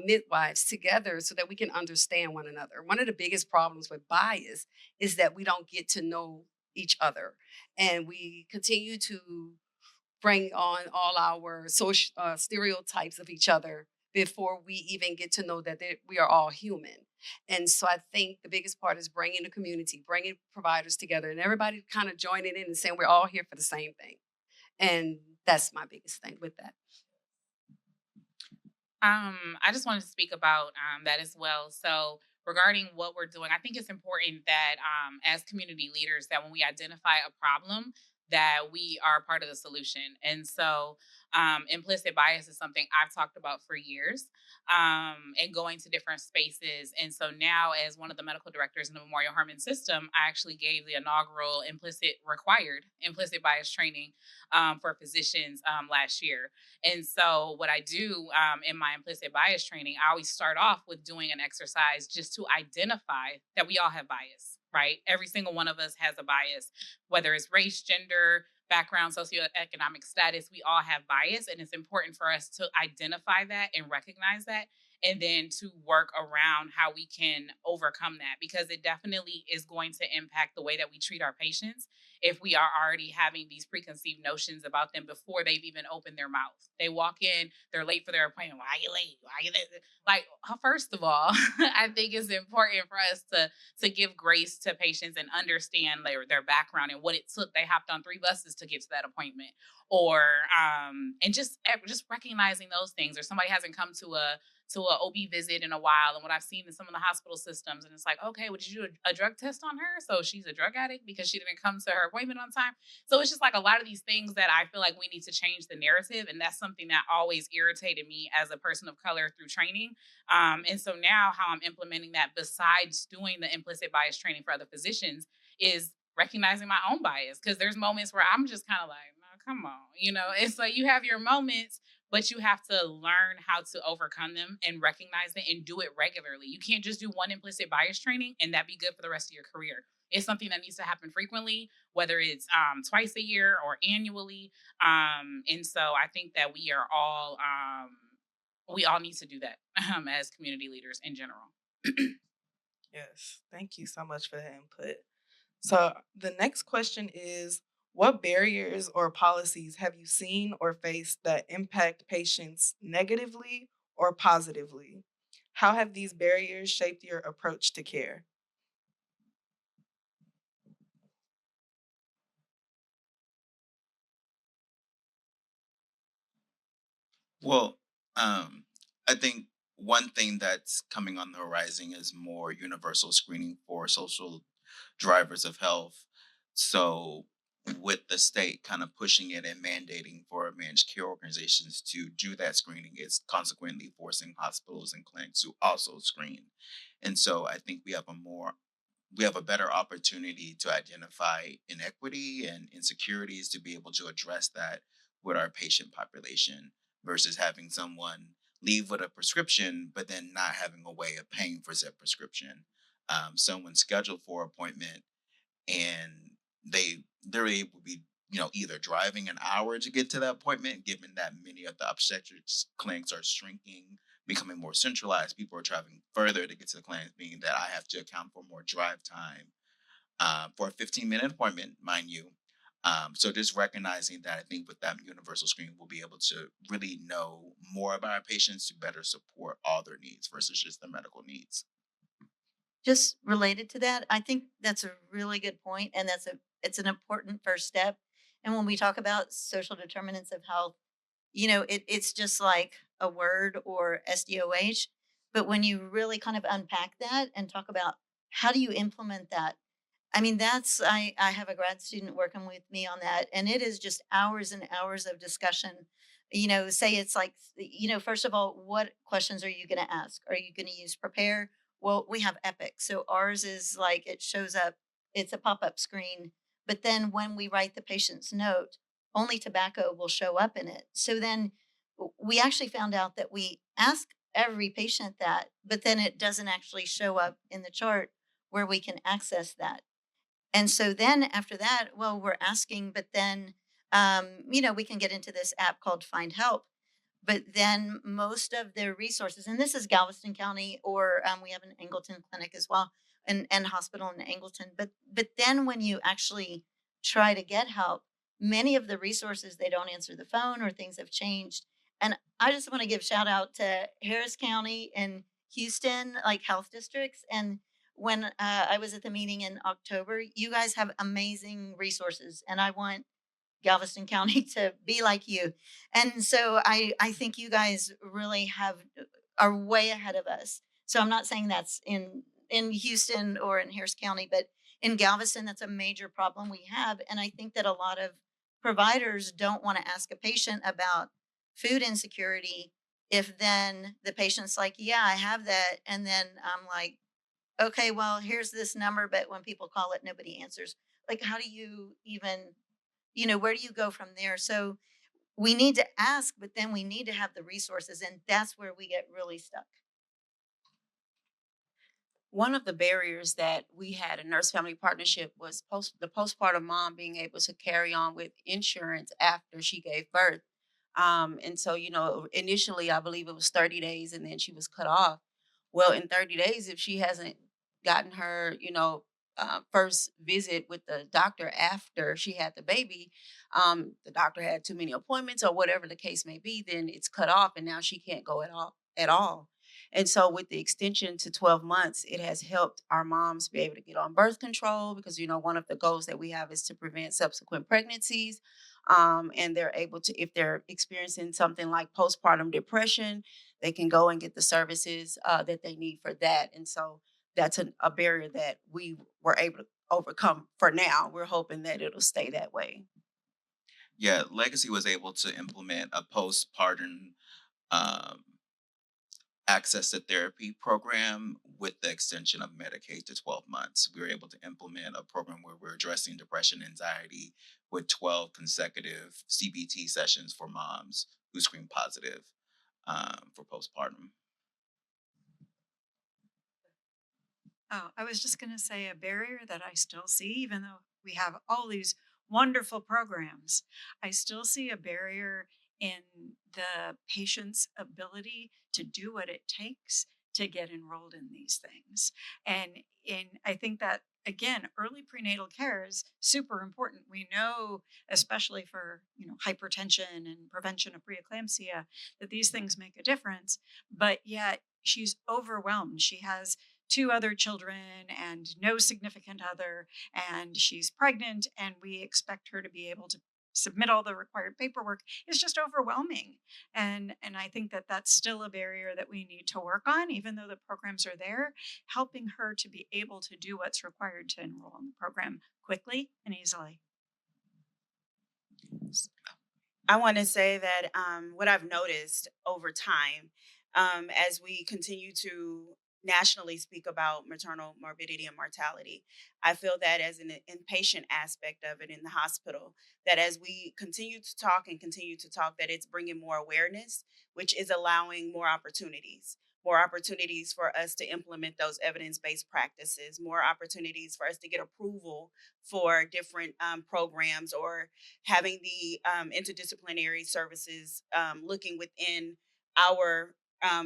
midwives, together so that we can understand one another. One of the biggest problems with bias is that we don't get to know each other, and we continue to bring on all our social stereotypes of each other before we even get to know that we are all human. And so I think the biggest part is bringing the community, bringing providers together, and everybody kind of joining in and saying we're all here for the same thing. And that's my biggest thing with that. I just wanted to speak about that as well. So regarding what we're doing, I think it's important that as community leaders, that when we identify a problem, that we are part of the solution. And so implicit bias is something I've talked about for years, and going to different spaces. And so now, as one of the medical directors in the Memorial Hermann system, I actually gave the inaugural required implicit bias training for physicians last year. And so, what I do in my implicit bias training, I always start off with doing an exercise just to identify that we all have bias, right? Every single one of us has a bias, whether it's race, gender, background, socioeconomic status, we all have bias. And it's important for us to identify that and recognize that, and then to work around how we can overcome that, because it definitely is going to impact the way that we treat our patients if we are already having these preconceived notions about them before they've even opened their mouth. They walk in, they're late for their appointment. Why are you late? Why are you late? Like, first of all, I think it's important for us to give grace to patients and understand their background and what it took. They hopped on 3 buses to get to that appointment, or and just recognizing those things. Or somebody hasn't come to a OB visit in a while, and what I've seen in some of the hospital systems, and it's like, okay, well, did you do a drug test on her? So she's a drug addict because she didn't come to her appointment on time. So it's just like a lot of these things that I feel like we need to change the narrative, and that's something that always irritated me as a person of color through training. And so now, how I'm implementing that, besides doing the implicit bias training for other physicians, is recognizing my own bias, because there's moments where I'm just kind of like, no, come on, it's like you have your moments, but you have to learn how to overcome them and recognize it and do it regularly. You can't just do one implicit bias training and that be good for the rest of your career. It's something that needs to happen frequently, whether it's twice a year or annually. And so I think that we all need to do that as community leaders in general. Yes, thank you so much for that input. So the next question is, what barriers or policies have you seen or faced that impact patients negatively or positively? How have these barriers shaped your approach to care? Well, I think one thing that's coming on the horizon is more universal screening for social drivers of health. So, with the state kind of pushing it and mandating for managed care organizations to do that screening, it's consequently forcing hospitals and clinics to also screen. And so, I think we have a better opportunity to identify inequity and insecurities to be able to address that with our patient population versus having someone leave with a prescription but then not having a way of paying for said prescription. Someone scheduled for appointment and they're able to be either driving an hour to get to that appointment, given that many of the obstetrics clinics are shrinking, becoming more centralized. People are traveling further to get to the clinics, meaning that I have to account for more drive time for a 15-minute appointment, mind you. So just recognizing that, I think with that universal screening, we'll be able to really know more about our patients to better support all their needs versus just their medical needs. Just related to that, I think that's a really good point, and it's an important first step. And when we talk about social determinants of health, it's just like a word or SDOH. But when you really kind of unpack that and talk about how do you implement that, I mean, I have a grad student working with me on that, and it is just hours and hours of discussion, say it's like, first of all, what questions are you going to ask? Are you going to use prepare? Well, we have Epic. So ours is like it shows up, it's a pop up screen. But then when we write the patient's note, only tobacco will show up in it. So then we actually found out that we ask every patient that, but then it doesn't actually show up in the chart where we can access that. And so then after that, well, we're asking, but then, we can get into this app called Find Help. But then most of the resources, and this is Galveston County, or we have an Angleton clinic as well, and hospital in Angleton. But then when you actually try to get help, many of the resources, they don't answer the phone or things have changed. And I just want to give shout out to Harris County and Houston, like health districts. And when I was at the meeting in October, you guys have amazing resources, and I want Galveston County to be like you. And so I think you guys really are way ahead of us. So I'm not saying that's in Houston or in Harris County, but in Galveston, that's a major problem we have. And I think that a lot of providers don't want to ask a patient about food insecurity if then the patient's like, yeah, I have that. And then I'm like, okay, well, here's this number, but when people call it, nobody answers. Like, how do you even, where do you go from there? So we need to ask, but then we need to have the resources, and that's where we get really stuck. One of the barriers that we had in nurse family partnership was the postpartum mom being able to carry on with insurance after she gave birth. And so, initially I believe it was 30 days and then she was cut off. Well, in 30 days, if she hasn't gotten her, first visit with the doctor after she had the baby, the doctor had too many appointments or whatever the case may be, then it's cut off and now she can't go at all. And so with the extension to 12 months, it has helped our moms be able to get on birth control because, one of the goals that we have is to prevent subsequent pregnancies. And they're able to, if they're experiencing something like postpartum depression, they can go and get the services that they need for that. And so that's a barrier that we were able to overcome for now. We're hoping that it'll stay that way. Yeah, Legacy was able to implement a postpartum um, access to therapy program with the extension of Medicaid to 12 months. We were able to implement a program where we're addressing depression and anxiety with 12 consecutive CBT sessions for moms who screen positive for postpartum. Oh, I was just going to say a barrier that I still see, even though we have all these wonderful programs, I still see a barrier in the patient's ability to do what it takes to get enrolled in these things. And I think that again, early prenatal care is super important. We know, especially for hypertension and prevention of preeclampsia, that these things make a difference. But yet she's overwhelmed. She has two other children and no significant other, and she's pregnant, and we expect her to be able to submit all the required paperwork is just overwhelming. And I think that that's still a barrier that we need to work on, even though the programs are there, helping her to be able to do what's required to enroll in the program quickly and easily. I want to say that what I've noticed over time, as we continue to nationally speak about maternal morbidity and mortality, I feel that as an inpatient aspect of it in the hospital, that as we continue to talk and continue to talk, that it's bringing more awareness, which is allowing more opportunities for us to implement those evidence-based practices, more opportunities for us to get approval for different programs, or having the interdisciplinary services looking within our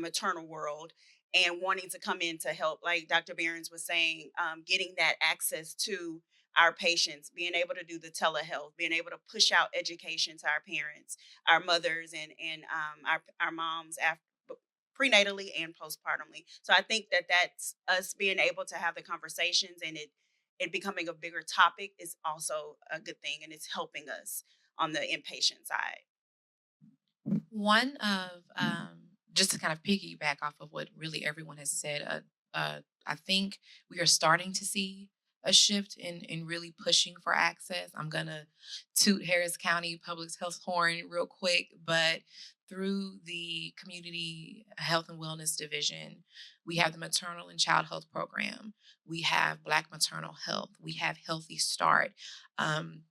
maternal world and wanting to come in to help, like Dr. Behrens was saying, getting that access to our patients, being able to do the telehealth, being able to push out education to our parents, our mothers, and our moms after prenatally and postpartumly. So I think that that's us being able to have the conversations, and it becoming a bigger topic is also a good thing, and it's helping us on the inpatient side. One of just to kind of piggyback off of what really everyone has said, I think we are starting to see a shift in really pushing for access. I'm gonna toot Harris County Public Health horn real quick, but through the Community Health and Wellness Division, we have the Maternal and Child Health Program. We have Black Maternal Health. We have Healthy Start. Um,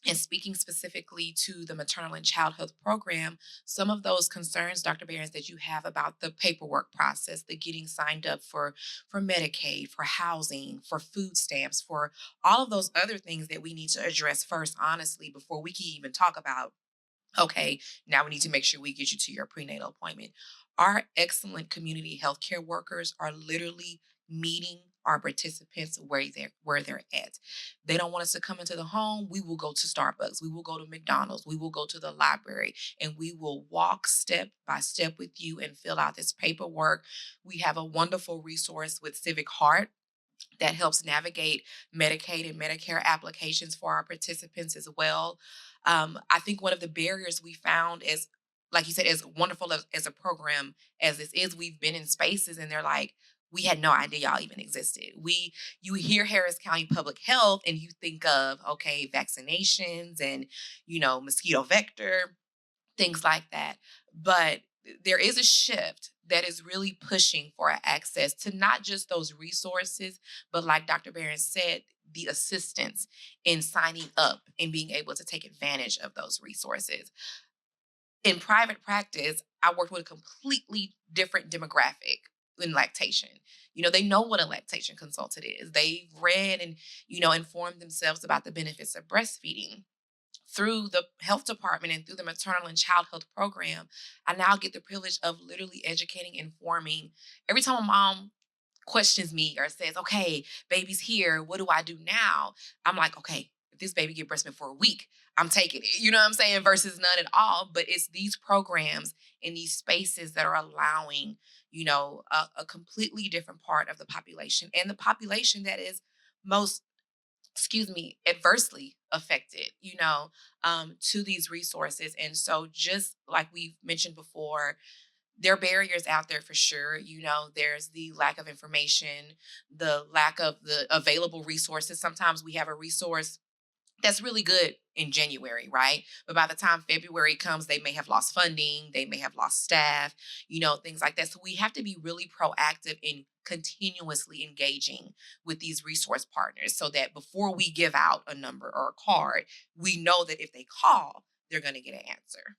and speaking specifically to the maternal and child health program, some of those concerns, Dr. Behrens, that you have about the paperwork process, the getting signed up for Medicaid, for housing, for food stamps, for all of those other things that we need to address first, honestly, before we can even talk about, okay, now we need to make sure we get you to your prenatal appointment. Our excellent community healthcare workers are literally meeting our participants where they're at. They don't want us to come into the home. We will go to Starbucks. We will go to McDonald's. We will go to the library, and we will walk step by step with you and fill out this paperwork. We have a wonderful resource with Civic Heart that helps navigate Medicaid and Medicare applications for our participants as well. I think one of the barriers we found is, like you said, as wonderful as a program as this is, we've been in spaces and they're like, we had no idea y'all even existed. You hear Harris County Public Health and you think of, okay, vaccinations and, mosquito vector, things like that. But there is a shift that is really pushing for access to not just those resources, but like Dr. Barron said, the assistance in signing up and being able to take advantage of those resources. In private practice, I worked with a completely different demographic in lactation. They know what a lactation consultant is. They've read and, informed themselves about the benefits of breastfeeding. Through the health department and through the maternal and child health program, I now get the privilege of literally educating, informing. Every time a mom questions me or says, okay, baby's here, what do I do now? I'm like, okay, if this baby get breast milk for a week, I'm taking it. You know what I'm saying? Versus none at all. But it's these programs and these spaces that are allowing, a completely different part of the population, and the population that is most, adversely affected, to these resources. And so, just like we've mentioned before, there are barriers out there for sure. There's the lack of information, the lack of the available resources. Sometimes we have a resource that's really good in January, right? But by the time February comes, they may have lost funding, they may have lost staff, things like that. So we have to be really proactive in continuously engaging with these resource partners so that before we give out a number or a card, we know that if they call, they're going to get an answer.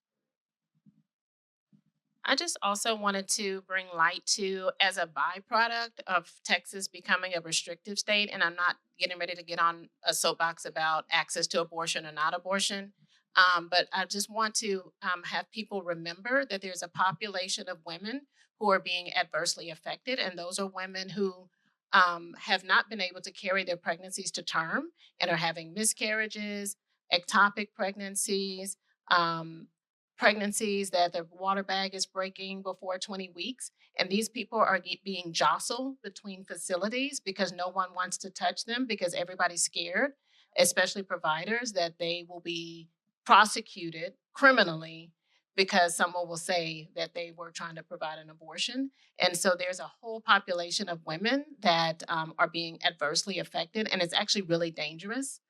I just also wanted to bring light to, as a byproduct of Texas becoming a restrictive state, and I'm not getting ready to get on a soapbox about access to abortion or not abortion, but I just want to have people remember that there's a population of women who are being adversely affected, and those are women who have not been able to carry their pregnancies to term and are having miscarriages, ectopic pregnancies, pregnancies that the water bag is breaking before 20 weeks. And these people are being jostled between facilities because no one wants to touch them because everybody's scared, especially providers, that they will be prosecuted criminally because someone will say that they were trying to provide an abortion. And so there's a whole population of women that are being adversely affected, and it's actually really dangerous.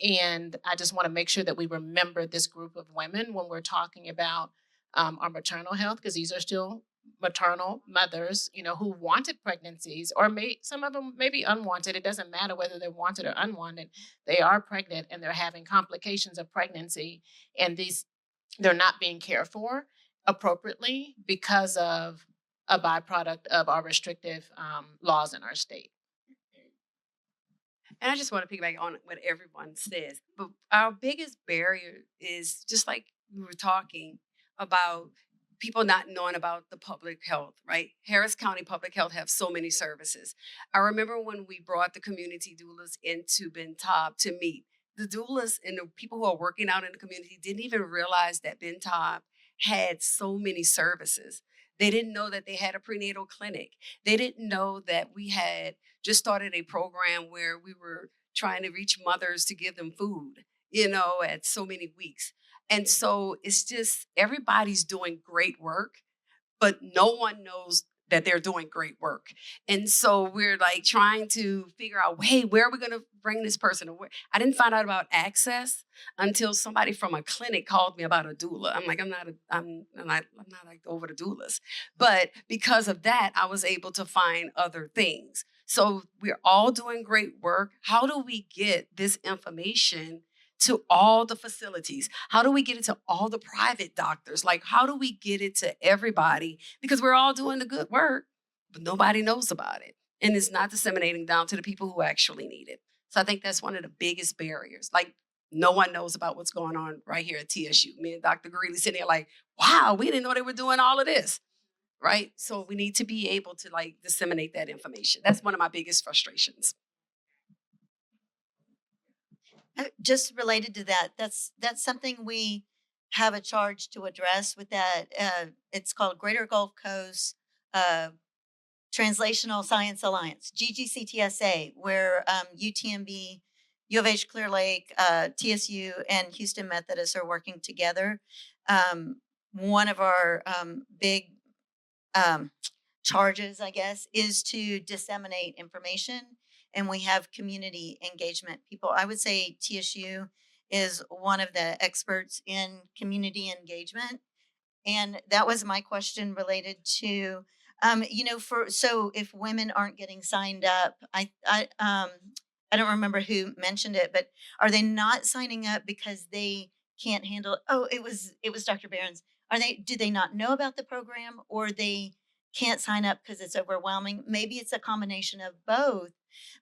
And I just want to make sure that we remember this group of women when we're talking about our maternal health, because these are still maternal mothers, who wanted pregnancies, or some of them may be unwanted. It doesn't matter whether they're wanted or unwanted. They are pregnant and they're having complications of pregnancy, and they're not being cared for appropriately because of a byproduct of our restrictive laws in our state. And I just want to piggyback on what everyone says. But our biggest barrier is just like we were talking about people not knowing about the public health, right? Harris County Public Health have so many services. I remember when we brought the community doulas into Ben Taub to meet. The doulas and the people who are working out in the community didn't even realize that Ben Taub had so many services. They didn't know that they had a prenatal clinic. They didn't know that we had just started a program where we were trying to reach mothers to give them food, at so many weeks. And so it's just everybody's doing great work, but no one knows that they're doing great work. And so we're like trying to figure out, hey, where are we going to bring this person? I didn't find out about access until somebody from a clinic called me about a doula. I'm like, I'm not like over the doulas. But because of that, I was able to find other things. So we're all doing great work. How do we get this information to all the facilities? How do we get it to all the private doctors? Like, how do we get it to everybody? Because we're all doing the good work, but nobody knows about it. And it's not disseminating down to the people who actually need it. So I think that's one of the biggest barriers. Like, no one knows about what's going on right here at TSU. Me and Dr. Greeley sitting there like, wow, we didn't know they were doing all of this, right? So we need to be able to like disseminate that information. That's one of my biggest frustrations. Just related to that, that's something we have a charge to address with that. It's called Greater Gulf Coast Translational Science Alliance, GGCTSA, where UTMB, U of H Clear Lake, TSU, and Houston Methodist are working together. One of our big charges, I guess, is to disseminate information. And we have community engagement people. I would say TSU is one of the experts in community engagement. And that was my question related to, so if women aren't getting signed up, I don't remember who mentioned it, but are they not signing up because they can't handle? Oh, it was Dr. Behrens. Do they not know about the program, or they can't sign up because it's overwhelming? Maybe it's a combination of both,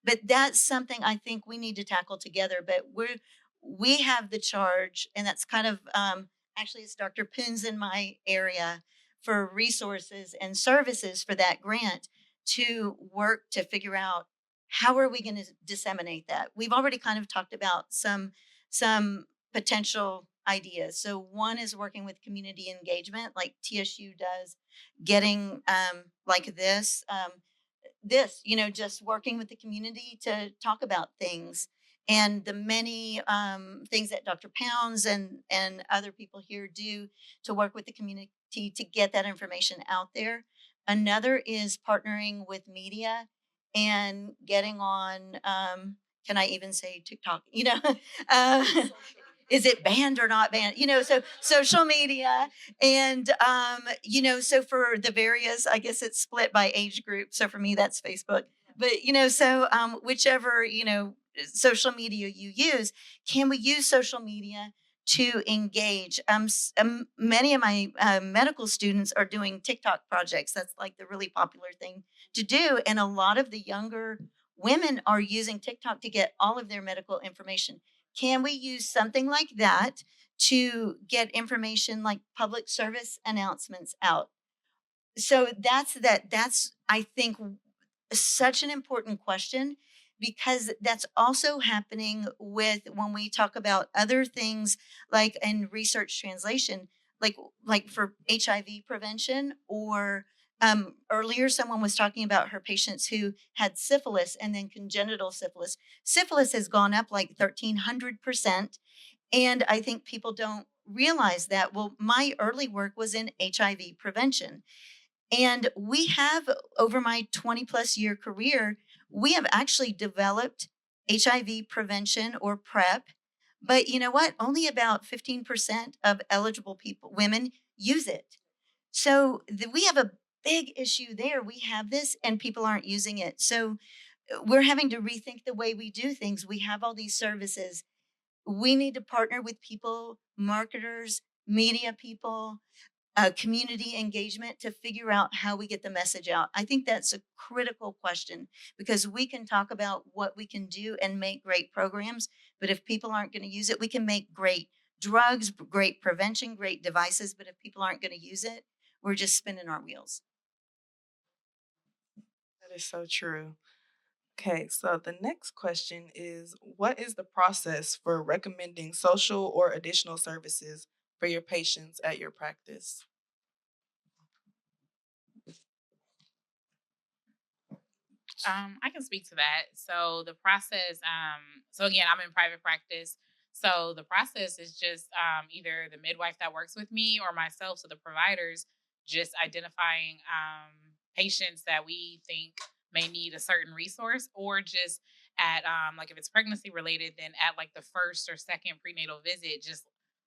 but that's something I think we need to tackle together. But we have the charge, and that's kind of actually it's Dr. Poon's in my area for resources and services for that grant to work to figure out how are we going to disseminate that. We've already kind of talked about some potential ideas. So one is working with community engagement like TSU does, getting like this, just working with the community to talk about things, and the many things that Dr. Pounds and other people here do to work with the community to get that information out there. Another is partnering with media and getting on, can I even say TikTok? Uh, is it banned or not banned? So social media, and so for the various, I guess it's split by age group. So for me, that's Facebook. But so whichever social media you use, can we use social media to engage? Many of my medical students are doing TikTok projects. That's like the really popular thing to do, and a lot of the younger women are using TikTok to get all of their medical information. Can we use something like that to get information like public service announcements out? So that's I think such an important question, because that's also happening with when we talk about other things like in research translation, like for HIV prevention, or earlier someone was talking about her patients who had syphilis and then congenital syphilis. Syphilis has gone up like 1,300%. And I think people don't realize that. Well, my early work was in HIV prevention. And we have, over my 20 plus year career, we have actually developed HIV prevention or PrEP. But you know what? Only about 15% of eligible people, women, use it. So we have a big issue there. We have this and people aren't using it. So we're having to rethink the way we do things. We have all these services. We need to partner with people, marketers, media people, community engagement to figure out how we get the message out. I think that's a critical question, because we can talk about what we can do and make great programs, but if people aren't going to use it, we can make great drugs, great prevention, great devices, but if people aren't going to use it, we're just spinning our wheels. That is so true. Okay, so the next question is, what is the process for recommending social or additional services for your patients at your practice? I can speak to that. So the process, so again, I'm in private practice. So the process is just either the midwife that works with me or myself. So the providers just identifying patients that we think may need a certain resource, or just at like if it's pregnancy related, then at like the first or second prenatal visit, just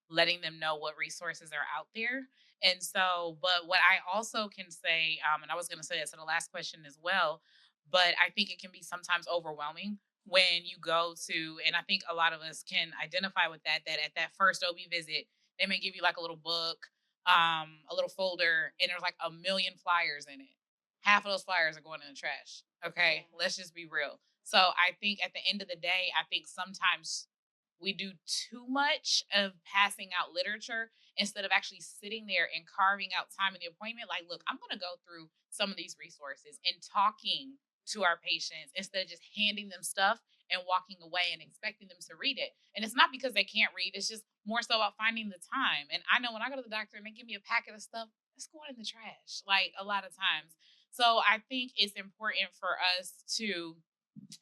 letting them know what resources are out there. And so, but what I also can say, and I was going to say that to the last question as well, but I think it can be sometimes overwhelming when you go to, and I think a lot of us can identify with that, that at that first OB visit, they may give you like a little book, a little folder, and there's like a million flyers in it. Half of those flyers are going in the trash. Okay. Let's just be real. So I think at the end of the day, I think sometimes we do too much of passing out literature instead of actually sitting there and carving out time in the appointment. Like, look, I'm going to go through some of these resources and talking to our patients instead of just handing them stuff and walking away and expecting them to read it. And it's not because they can't read, it's just more so about finding the time. And I know when I go to the doctor and they give me a packet of stuff, it's going in the trash, like a lot of times. So I think it's important for us to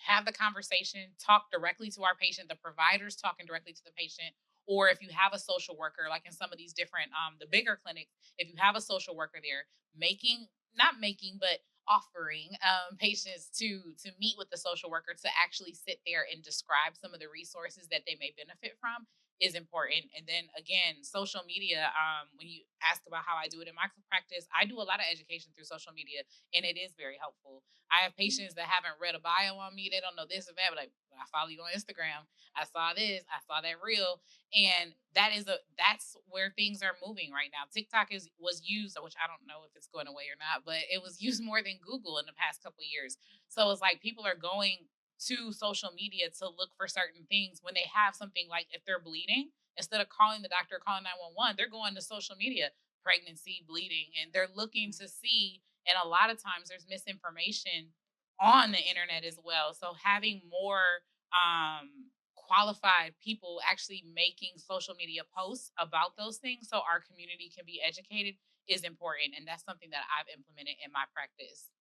have the conversation, talk directly to our patient, the providers talking directly to the patient, or if you have a social worker, like in some of these different, the bigger clinics, if you have a social worker there, making, not making, but offering patients to meet with the social worker to actually sit there and describe some of the resources that they may benefit from is important. And then again, social media, when you ask about how I do it in my practice, I do a lot of education through social media, and it is very helpful. I have patients that haven't read a bio on me. They don't know this or that, but like, I follow you on Instagram. I saw this. I saw that reel, and that's where things are moving right now. TikTok was used, which I don't know if it's going away or not, but it was used more than Google in the past couple of years. So it's like people are going to social media to look for certain things when they have something, like if they're bleeding, instead of calling the doctor or calling 911, they're going to social media, pregnancy, bleeding, and they're looking to see. And a lot of times there's misinformation on the internet as well. So having more qualified people actually making social media posts about those things so our community can be educated is important. And that's something that I've implemented in my practice.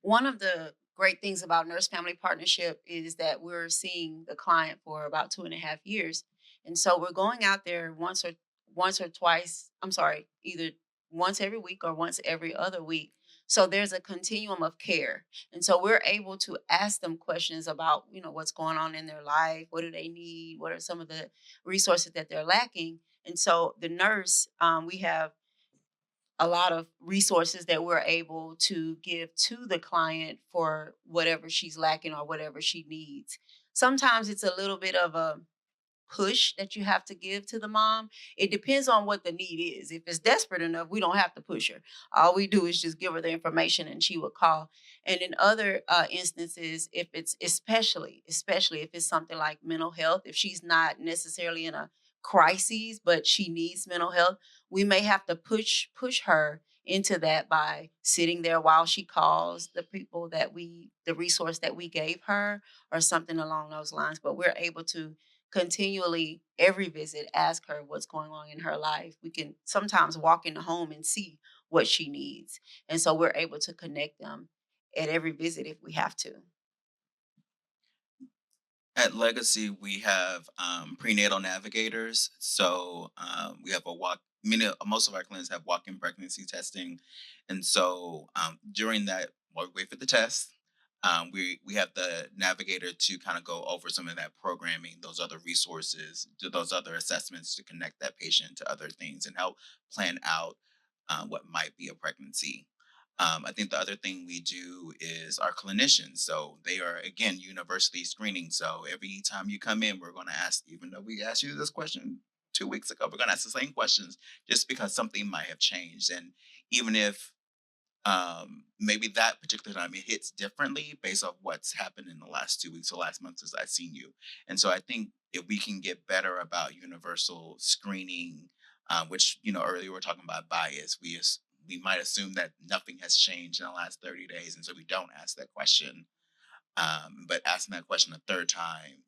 One of the great things about Nurse Family Partnership is that we're seeing the client for about 2.5 years. And so we're going out there once or twice, I'm sorry, either once every week or once every other week. So there's a continuum of care. And so we're able to ask them questions about, what's going on in their life, what do they need, what are some of the resources that they're lacking. And so the nurse, we have a lot of resources that we're able to give to the client for whatever she's lacking or whatever she needs. Sometimes it's a little bit of a push that you have to give to the mom. It depends on what the need is. If it's desperate enough, we don't have to push her. All we do is just give her the information and she would call. And in other instances, if it's especially if it's something like mental health, if she's not necessarily in a crisis, but she needs mental health, we may have to push her into that by sitting there while she calls the resource that we gave her or something along those lines. But we're able to continually, every visit, ask her what's going on in her life. We can sometimes walk in the home and see what she needs. And so we're able to connect them at every visit if we have to. At Legacy, we have prenatal navigators. So we have most of our clinics have walk-in pregnancy testing, and so during that, while we wait for the test, we have the navigator to kind of go over some of that programming, those other resources, do those other assessments to connect that patient to other things and help plan out what might be a pregnancy. I think the other thing we do is our clinicians. So they are, again, university screening. So every time you come in, we're going to ask, even though we asked you this question 2 weeks ago, we're going to ask the same questions just because something might have changed. And even if maybe that particular time it hits differently based off what's happened in the last 2 weeks or last month since I've seen you. And so I think if we can get better about universal screening, which, earlier we were talking about bias, we might assume that nothing has changed in the last 30 days. And so we don't ask that question. But asking that question a third time,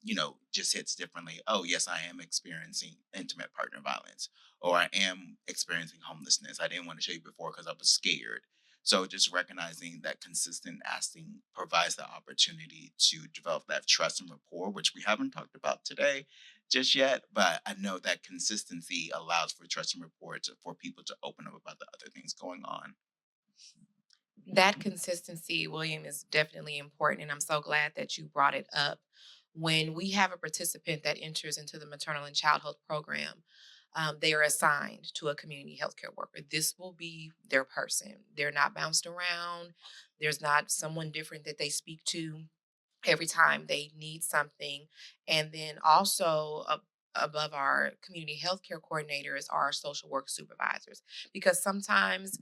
just hits differently. Oh, yes, I am experiencing intimate partner violence, or I am experiencing homelessness. I didn't want to show you before because I was scared. So just recognizing that consistent asking provides the opportunity to develop that trust and rapport, which we haven't talked about today just yet. But I know that consistency allows for trust and rapport for people to open up about the other things going on. That consistency, William, is definitely important. And I'm so glad that you brought it up. When we have a participant that enters into the maternal and child health program, they are assigned to a community healthcare worker. This will be their person. They're not bounced around. There's not someone different that they speak to every time they need something. And then also, above our community healthcare coordinators are our social work supervisors, because sometimes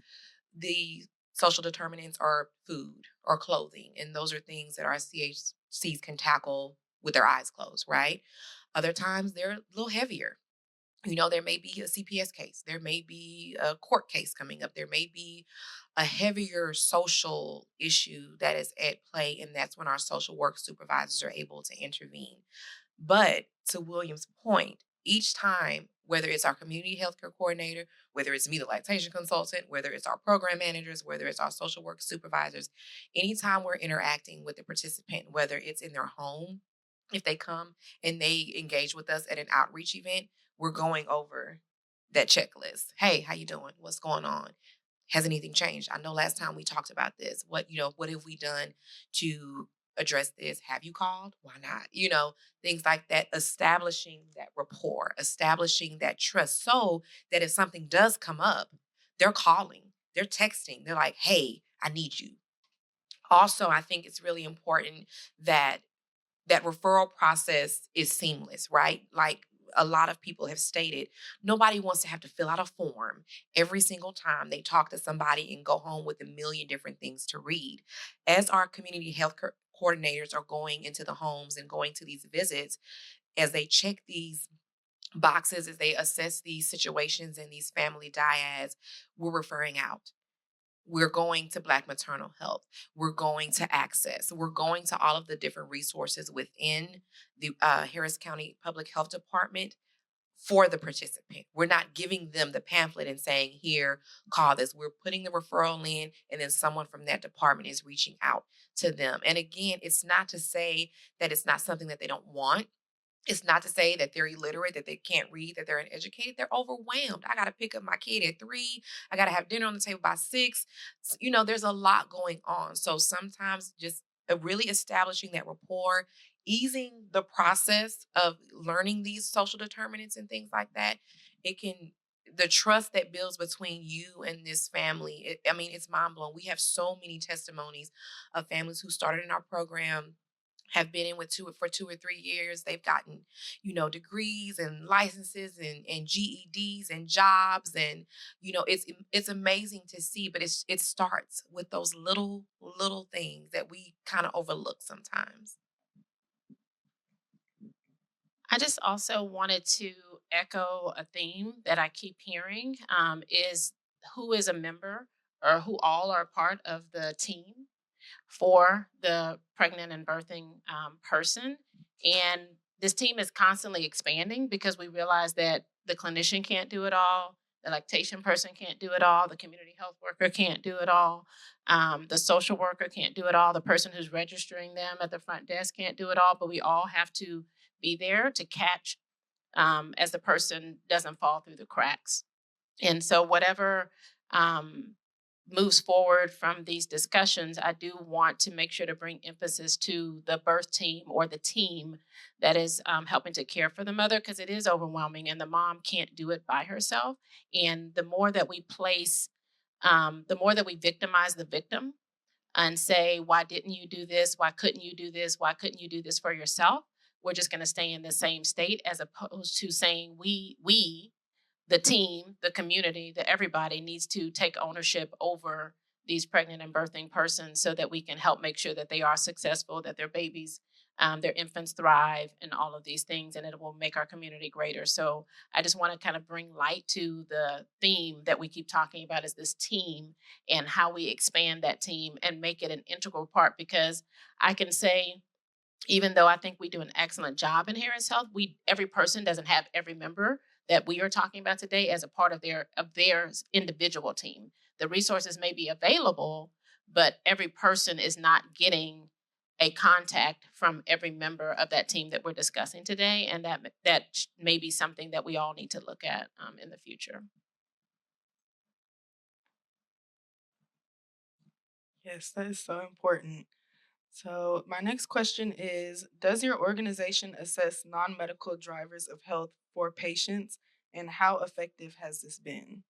the social determinants are food or clothing, and those are things that our CHCs can tackle with their eyes closed, right? Other times they're a little heavier. There may be a CPS case, there may be a court case coming up, there may be a heavier social issue that is at play, and that's when our social work supervisors are able to intervene. But to William's point, each time, whether it's our community healthcare coordinator, whether it's me, the lactation consultant, whether it's our program managers, whether it's our social work supervisors, anytime we're interacting with the participant, whether it's in their home, if they come and they engage with us at an outreach event, we're going over that checklist. Hey, how you doing? What's going on? Has anything changed? I know last time we talked about this. What have we done to address this? Have you called? Why not? Things like that, establishing that rapport, establishing that trust, so that if something does come up, they're calling, they're texting, they're like, hey, I need you. Also, I think it's really important that that referral process is seamless, right? Like a lot of people have stated, nobody wants to have to fill out a form every single time they talk to somebody and go home with a million different things to read. As our community health coordinators are going into the homes and going to these visits, as they check these boxes, as they assess these situations and these family dyads, we're referring out. We're going to Black Maternal Health. We're going to Access. We're going to all of the different resources within the Harris County Public Health Department for the participant. We're not giving them the pamphlet and saying, here, call this. We're putting the referral in, and then someone from that department is reaching out to them. And again, it's not to say that it's not something that they don't want. It's not to say that they're illiterate, that they can't read, that they're uneducated. They're overwhelmed. I got to pick up my kid at 3. I got to have dinner on the table by 6. There's a lot going on. So sometimes just really establishing that rapport, easing the process of learning these social determinants and things like that, the trust that builds between you and this family, it's mind blowing. We have so many testimonies of families who started in our program, have been in for 2 or 3 years. They've gotten, degrees and licenses and GEDs and jobs. And, it's amazing to see, but it starts with those little things that we kind of overlook sometimes. I just also wanted to echo a theme that I keep hearing, is who is a member or who all are part of the team for the pregnant and birthing person. And this team is constantly expanding because we realize that the clinician can't do it all, the lactation person can't do it all, the community health worker can't do it all, the social worker can't do it all, the person who's registering them at the front desk can't do it all, but we all have to be there to catch as the person doesn't fall through the cracks. And so whatever moves forward from these discussions, I do want to make sure to bring emphasis to the birth team or the team that is helping to care for the mother, because it is overwhelming and the mom can't do it by herself. And the more that we the more that we victimize the victim and say, why didn't you do this? Why couldn't you do this? Why couldn't you do this for yourself? We're just going to stay in the same state, as opposed to saying we, the team, the community, that everybody needs to take ownership over these pregnant and birthing persons so that we can help make sure that they are successful, that their babies, their infants thrive, and all of these things, and it will make our community greater. So I just want to kind of bring light to the theme that we keep talking about, is this team and how we expand that team and make it an integral part, because I can say, even though I think we do an excellent job in Harris Health, every person doesn't have every member that we are talking about today as a part of their individual team. The resources may be available, but every person is not getting a contact from every member of that team that we're discussing today, and that may be something that we all need to look at in the future. Yes, that is so important. So, my next question is, does your organization assess non medical drivers of health for patients, and how effective has this been?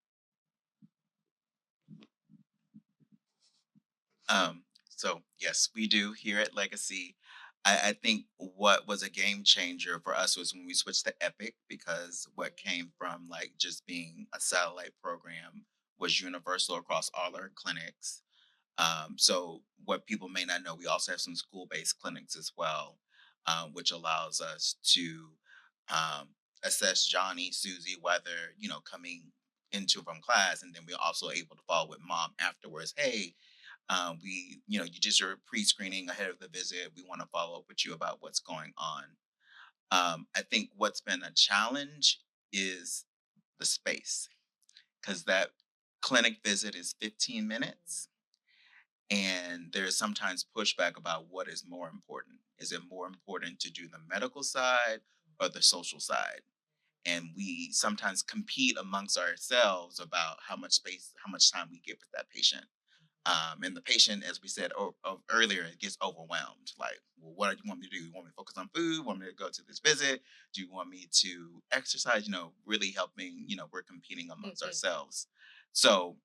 So yes, we do here at Legacy. I think what was a game changer for us was when we switched to Epic, because what came from like just being a satellite program was universal across all our clinics. So what people may not know, we also have some school-based clinics as well, which allows us to um, assess Johnny, Susie, whether coming into from class, and then we're also able to follow with mom afterwards. Hey, you just are pre-screening ahead of the visit. We want to follow up with you about what's going on. I think what's been a challenge is the space, because that clinic visit is 15 minutes, and there's sometimes pushback about what is more important. Is it more important to do the medical side or the social side? And we sometimes compete amongst ourselves about how much space, how much time we give with that patient. And the patient, as we said earlier, it gets overwhelmed. Like, well, what do you want me to do? You want me to focus on food? Want me to go to this visit? Do you want me to exercise? Really helping. We're competing amongst ourselves. So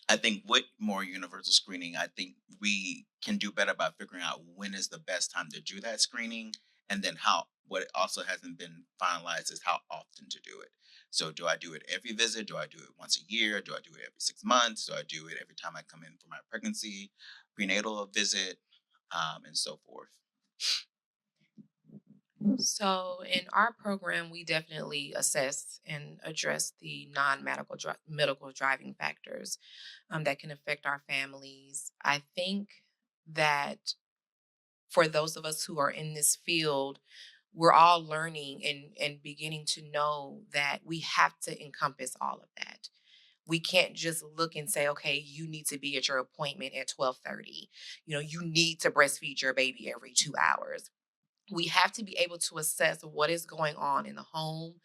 I think with more universal screening, I think we can do better about figuring out when is the best time to do that screening, and then how. What also hasn't been finalized is how often to do it. So, do I do it every visit? Do I do it once a year? Do I do it every 6 months? Do I do it every time I come in for my pregnancy, prenatal visit, and so forth? So, in our program, we definitely assess and address the non-medical medical driving factors that can affect our families. I think that for those of us who are in this field, we're all learning and beginning to know that we have to encompass all of that. We can't just look and say, okay, you need to be at your appointment at 12:30. You need to breastfeed your baby every 2 hours. We have to be able to assess what is going on in the home,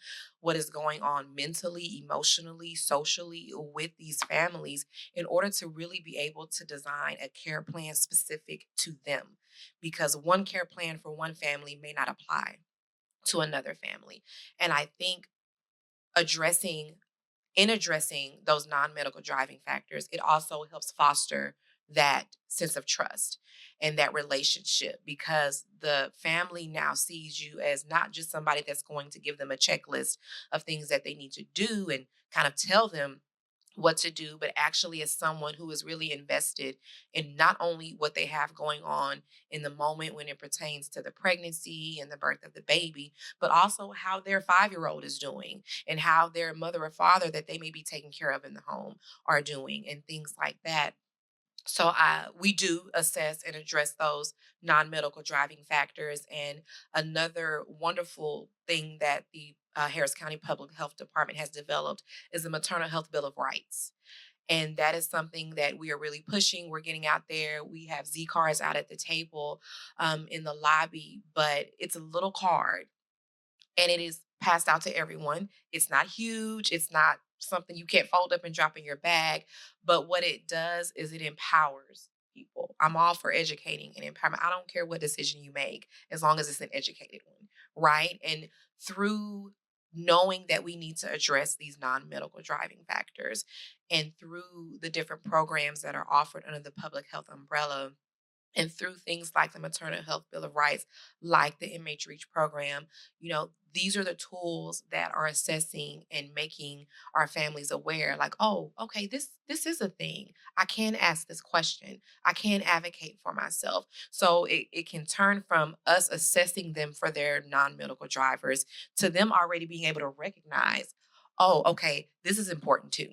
what is going on mentally, emotionally, socially with these families in order to really be able to design a care plan specific to them. Because one care plan for one family may not apply to another family. And I think addressing addressing those non-medical driving factors, it also helps foster that sense of trust and that relationship, because the family now sees you as not just somebody that's going to give them a checklist of things that they need to do and kind of tell them what to do, but actually as someone who is really invested in not only what they have going on in the moment when it pertains to the pregnancy and the birth of the baby, but also how their 5-year-old is doing and how their mother or father that they may be taking care of in the home are doing and things like that. So we do assess and address those non-medical driving factors. And another wonderful thing that the Harris County Public Health Department has developed is the Maternal Health Bill of Rights. And that is something that we are really pushing. We're getting out there. We have Z cards out at the table in the lobby, but it's a little card and it is passed out to everyone. It's not huge. It's not something you can't fold up and drop in your bag. But what it does is it empowers people. I'm all for educating and empowerment. I don't care what decision you make as long as it's an educated one, right? And through knowing that we need to address these non-medical driving factors and through the different programs that are offered under the public health umbrella, and through things like the Maternal Health Bill of Rights, like the MH Reach program, these are the tools that are assessing and making our families aware, like, oh, okay, this is a thing. I can ask this question. I can advocate for myself. So it can turn from us assessing them for their non-medical drivers to them already being able to recognize, oh, okay, this is important too.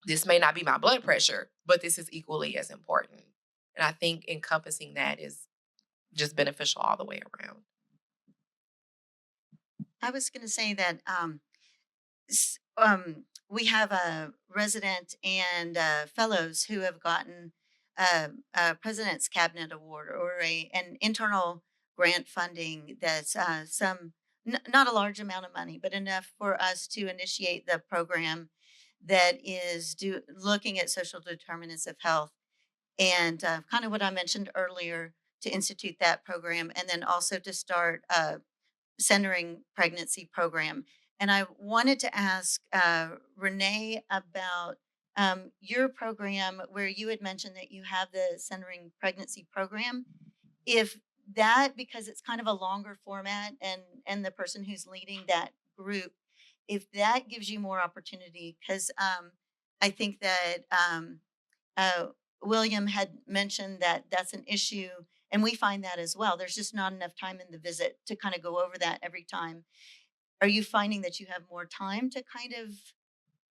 This may not be my blood pressure, but this is equally as important. And I think encompassing that is just beneficial all the way around. I was going to say that we have a resident and fellows who have gotten a President's Cabinet Award or an internal grant funding that's not a large amount of money, but enough for us to initiate the program that is looking at social determinants of health and kind of what I mentioned earlier, to institute that program, and then also to start a centering pregnancy program. And I wanted to ask Renee about your program, where you had mentioned that you have the centering pregnancy program. If that, because it's kind of a longer format, and the person who's leading that group, if that gives you more opportunity, because I think that uh, William had mentioned that that's an issue, and we find that as well. There's just not enough time in the visit to kind of go over that every time. Are you finding that you have more time to kind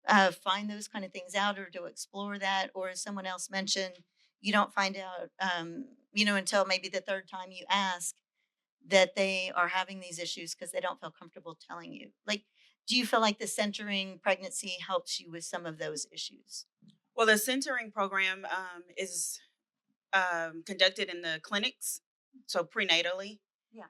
of find those kind of things out, or to explore that? Or as someone else mentioned, you don't find out, until maybe the third time you ask, that they are having these issues because they don't feel comfortable telling you. Like, do you feel like the centering pregnancy helps you with some of those issues? Well, the centering program is conducted in the clinics, so prenatally. Yeah.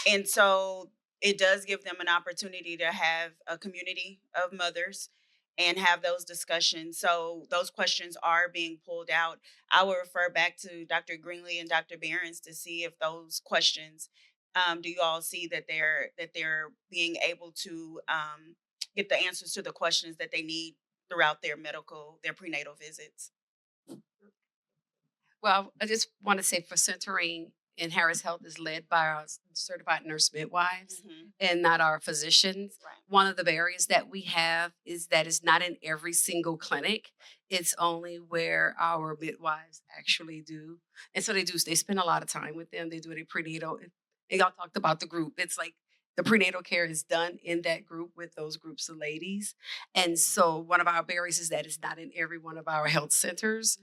And so it does give them an opportunity to have a community of mothers and have those discussions. So those questions are being pulled out. I will refer back to Dr. Greenlee and Dr. Behrens to see if those questions, do you all see that they're being able to get the answers to the questions that they need throughout their prenatal visits? Well, I just want to say for centering in Harris Health is led by our certified nurse midwives and not our physicians. Right. One of the barriers that we have is that it's not in every single clinic. It's only where our midwives actually do. And so they spend a lot of time with them. They do it in prenatal. And y'all talked about the group. It's like the prenatal care is done in that group with those groups of ladies. And so one of our barriers is that it's not in every one of our health centers,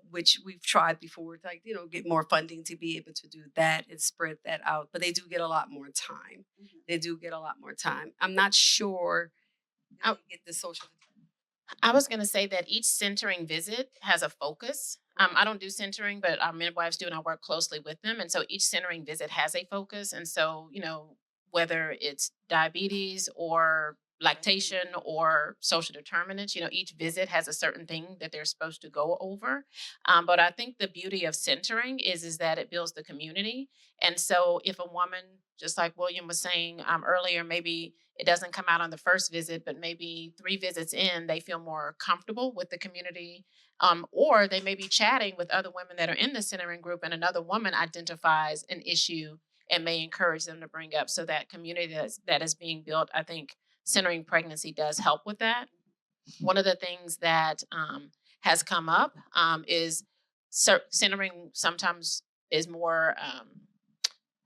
which we've tried before to, like, get more funding to be able to do that and spread that out. But they do get a lot more time. They do get a lot more time. I'm not sure how to get the social. I was going to say that each centering visit has a focus. I don't do centering, but our midwives do, and I work closely with them. And so each centering visit has a focus. And so, whether it's diabetes or lactation or social determinants, each visit has a certain thing that they're supposed to go over. But I think the beauty of centering is that it builds the community. And so if a woman, just like William was saying earlier, maybe it doesn't come out on the first visit, but maybe 3 visits in, they feel more comfortable with the community. Or they may be chatting with other women that are in the centering group, and another woman identifies an issue and may encourage them to bring up. So that community that is being built, I think centering pregnancy does help with that. One of the things that has come up is centering sometimes is more,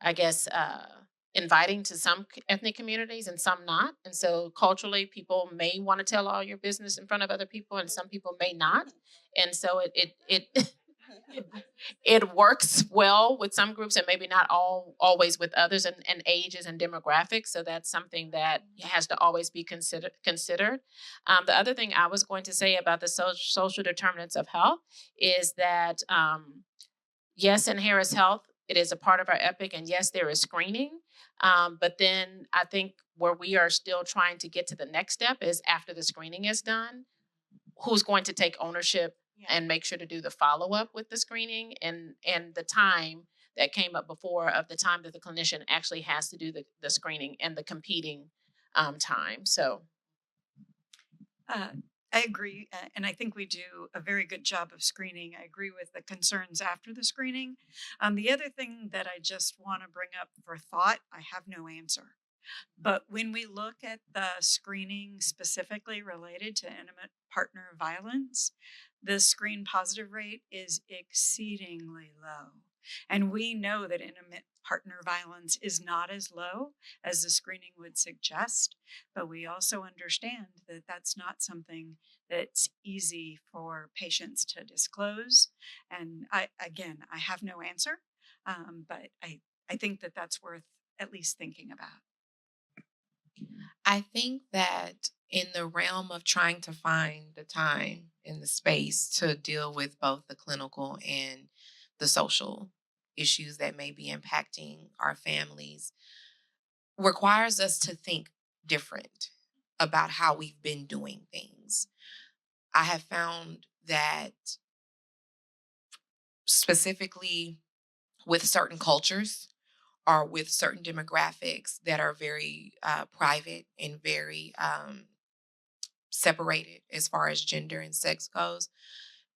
I guess, inviting to some ethnic communities and some not. And so culturally, people may want to tell all your business in front of other people, and some people may not. And so it works well with some groups and maybe not always with others, and ages and demographics. So that's something that has to always be considered. The other thing I was going to say about the social determinants of health is that yes, in Harris Health, it is a part of our EPIC, and yes, there is screening. But then I think where we are still trying to get to the next step is after the screening is done, who's going to take ownership and make sure to do the follow-up with the screening, and the time that came up before of the time that the clinician actually has to do the screening and the competing time. So I agree, and I think we do a very good job of screening. I agree with the concerns after the screening. The other thing that I just want to bring up for thought, I have no answer. But when we look at the screening specifically related to intimate partner violence, the screen positive rate is exceedingly low. And we know that intimate partner violence is not as low as the screening would suggest, but we also understand that that's not something that's easy for patients to disclose. And I have no answer, but I think that that's worth at least thinking about. I think that in the realm of trying to find the time and the space to deal with both the clinical and the social issues that may be impacting our families requires us to think different about how we've been doing things. I have found that specifically with certain cultures or with certain demographics that are very private and very separated as far as gender and sex goes.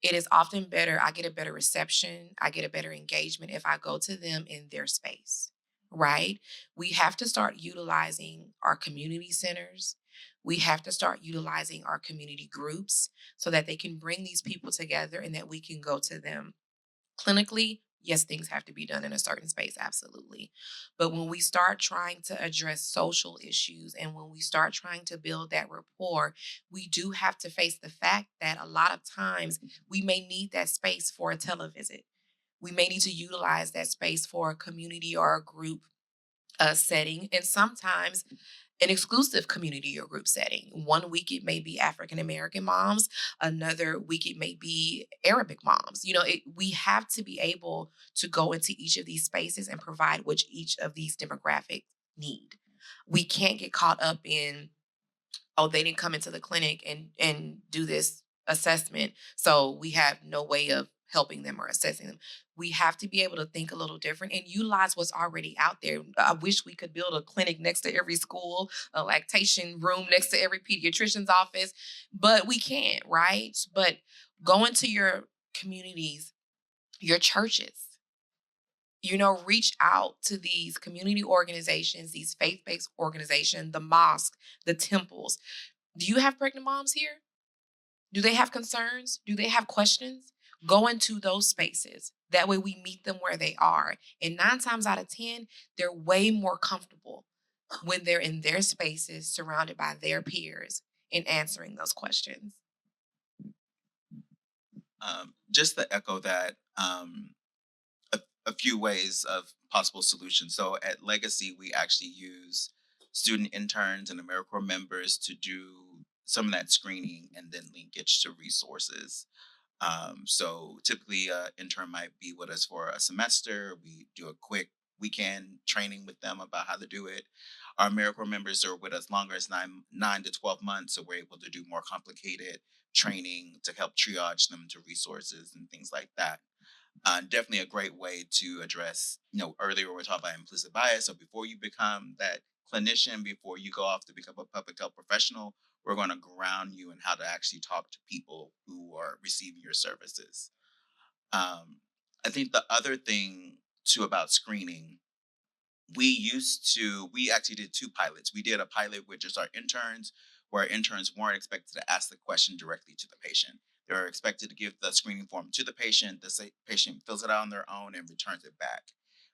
It is often better, I get a better reception, I get a better engagement if I go to them in their space, right? We have to start utilizing our community centers. We have to start utilizing our community groups so that they can bring these people together and that we can go to them clinically. Yes, things have to be done in a certain space, absolutely. But when we start trying to address social issues and when we start trying to build that rapport, we do have to face the fact that a lot of times we may need that space for a televisit. We may need to utilize that space for a community or a group setting. And sometimes an exclusive community or group setting. One week it may be African American moms, another week it may be Arabic moms. We have to be able to go into each of these spaces and provide what each of these demographics need. We can't get caught up in, oh, they didn't come into the clinic and do this assessment, so we have no way of helping them or assessing them. We have to be able to think a little different and utilize what's already out there. I wish we could build a clinic next to every school, a lactation room next to every pediatrician's office, but we can't, right? But go into your communities, your churches, reach out to these community organizations, these faith-based organizations, the mosque, the temples. Do you have pregnant moms here? Do they have concerns? Do they have questions? Go into those spaces. That way we meet them where they are. And 9 times out of 10, they're way more comfortable when they're in their spaces surrounded by their peers in answering those questions. Just to echo that, a few ways of possible solutions. So at Legacy, we actually use student interns and AmeriCorps members to do some of that screening and then linkage to resources. So typically, an intern might be with us for a semester. We do a quick weekend training with them about how to do it. Our AmeriCorps members are with us longer, as 9 to 12 months, so we're able to do more complicated training to help triage them to resources and things like that. Definitely a great way to address, earlier we talked about implicit bias. So before you become that clinician, before you go off to become a public health professional, we're going to ground you in how to actually talk to people who are receiving your services. I think the other thing too about screening, we actually did 2 pilots. We did a pilot with just our interns, where our interns weren't expected to ask the question directly to the patient. They're expected to give the screening form to the patient. The patient fills it out on their own and returns it back.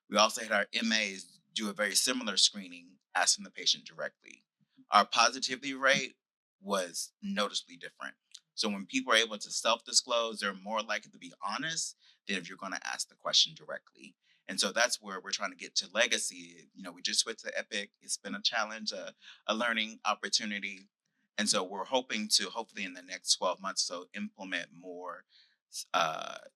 We also had our MAs do a very similar screening, asking the patient directly. Our positivity rate was noticeably different. So when people are able to self-disclose, they're more likely to be honest than if you're going to ask the question directly. And so that's where we're trying to get to Legacy. We just switched to Epic. It's been a challenge, a learning opportunity. And so we're hoping to, hopefully in the next 12 months, so implement more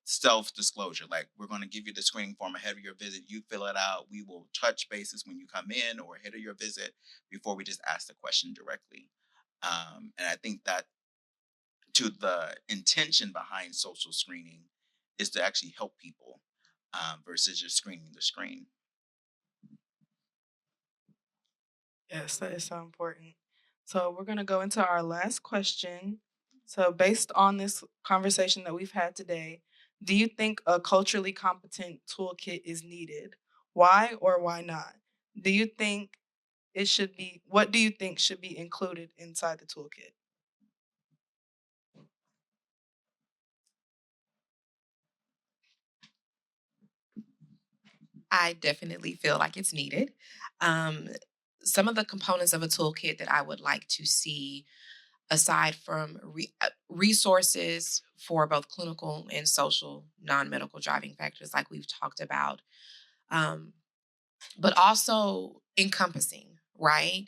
self-disclosure. Like, we're going to give you the screening form ahead of your visit. You fill it out. We will touch bases when you come in or ahead of your visit before we just ask the question directly. And I think that to the intention behind social screening is to actually help people versus just screening the screen. Yes, that is so important. So we're going to go into our last question. So based on this conversation that we've had today, do you think a culturally competent toolkit is needed? Why or why not? Do you think it should be, what do you think should be included inside the toolkit? I definitely feel like it's needed. Some of the components of a toolkit that I would like to see, aside from resources for both clinical and social non-medical driving factors, like we've talked about, but also encompassing, right?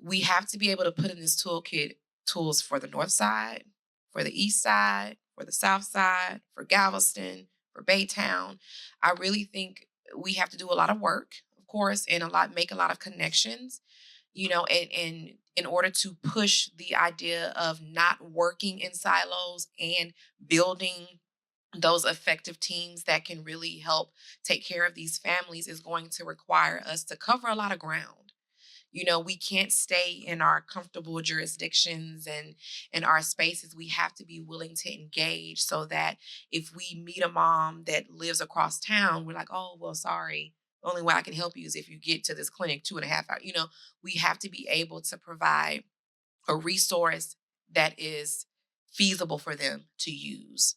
We have to be able to put in this toolkit tools for the north side, for the east side, for the south side, for Galveston, for Baytown. I really think we have to do a lot of work, of course, and make a lot of connections, and in order to push the idea of not working in silos and building those effective teams that can really help take care of these families is going to require us to cover a lot of ground. You know, we can't stay in our comfortable jurisdictions and in our spaces. We have to be willing to engage so that if we meet a mom that lives across town, we're like, oh, well, sorry. The only way I can help you is if you get to this clinic 2.5 hours. You know, we have to be able to provide a resource that is feasible for them to use.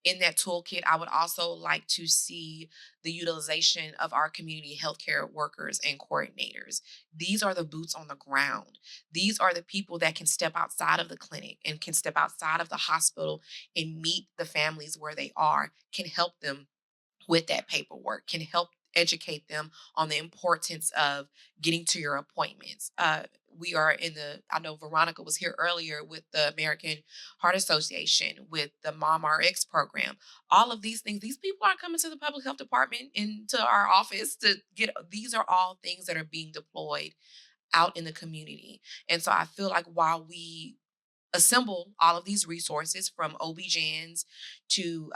In that toolkit, I would also like to see the utilization of our community healthcare workers and coordinators. These are the boots on the ground. These are the people that can step outside of the clinic and can step outside of the hospital and meet the families where they are, can help them with that paperwork, can help educate them on the importance of getting to your appointments. We are in I know Veronica was here earlier with the American Heart Association, with the Mom RX program. All of these things, these people aren't coming to the public health department into our office to get, these are all things that are being deployed out in the community. And so I feel like while we assemble all of these resources from OB-GYNs to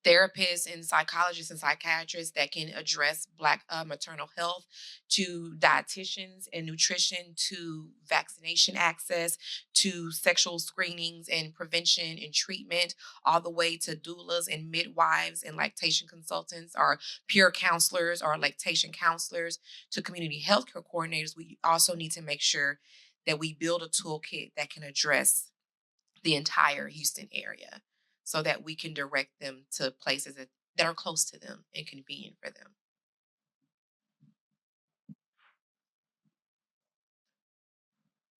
therapists and psychologists and psychiatrists that can address Black maternal health, to dietitians and nutrition, to vaccination access, to sexual screenings and prevention and treatment, all the way to doulas and midwives and lactation consultants or peer counselors or lactation counselors, to community healthcare coordinators. We also need to make sure that we build a toolkit that can address the entire Houston area so that we can direct them to places that are close to them and convenient for them.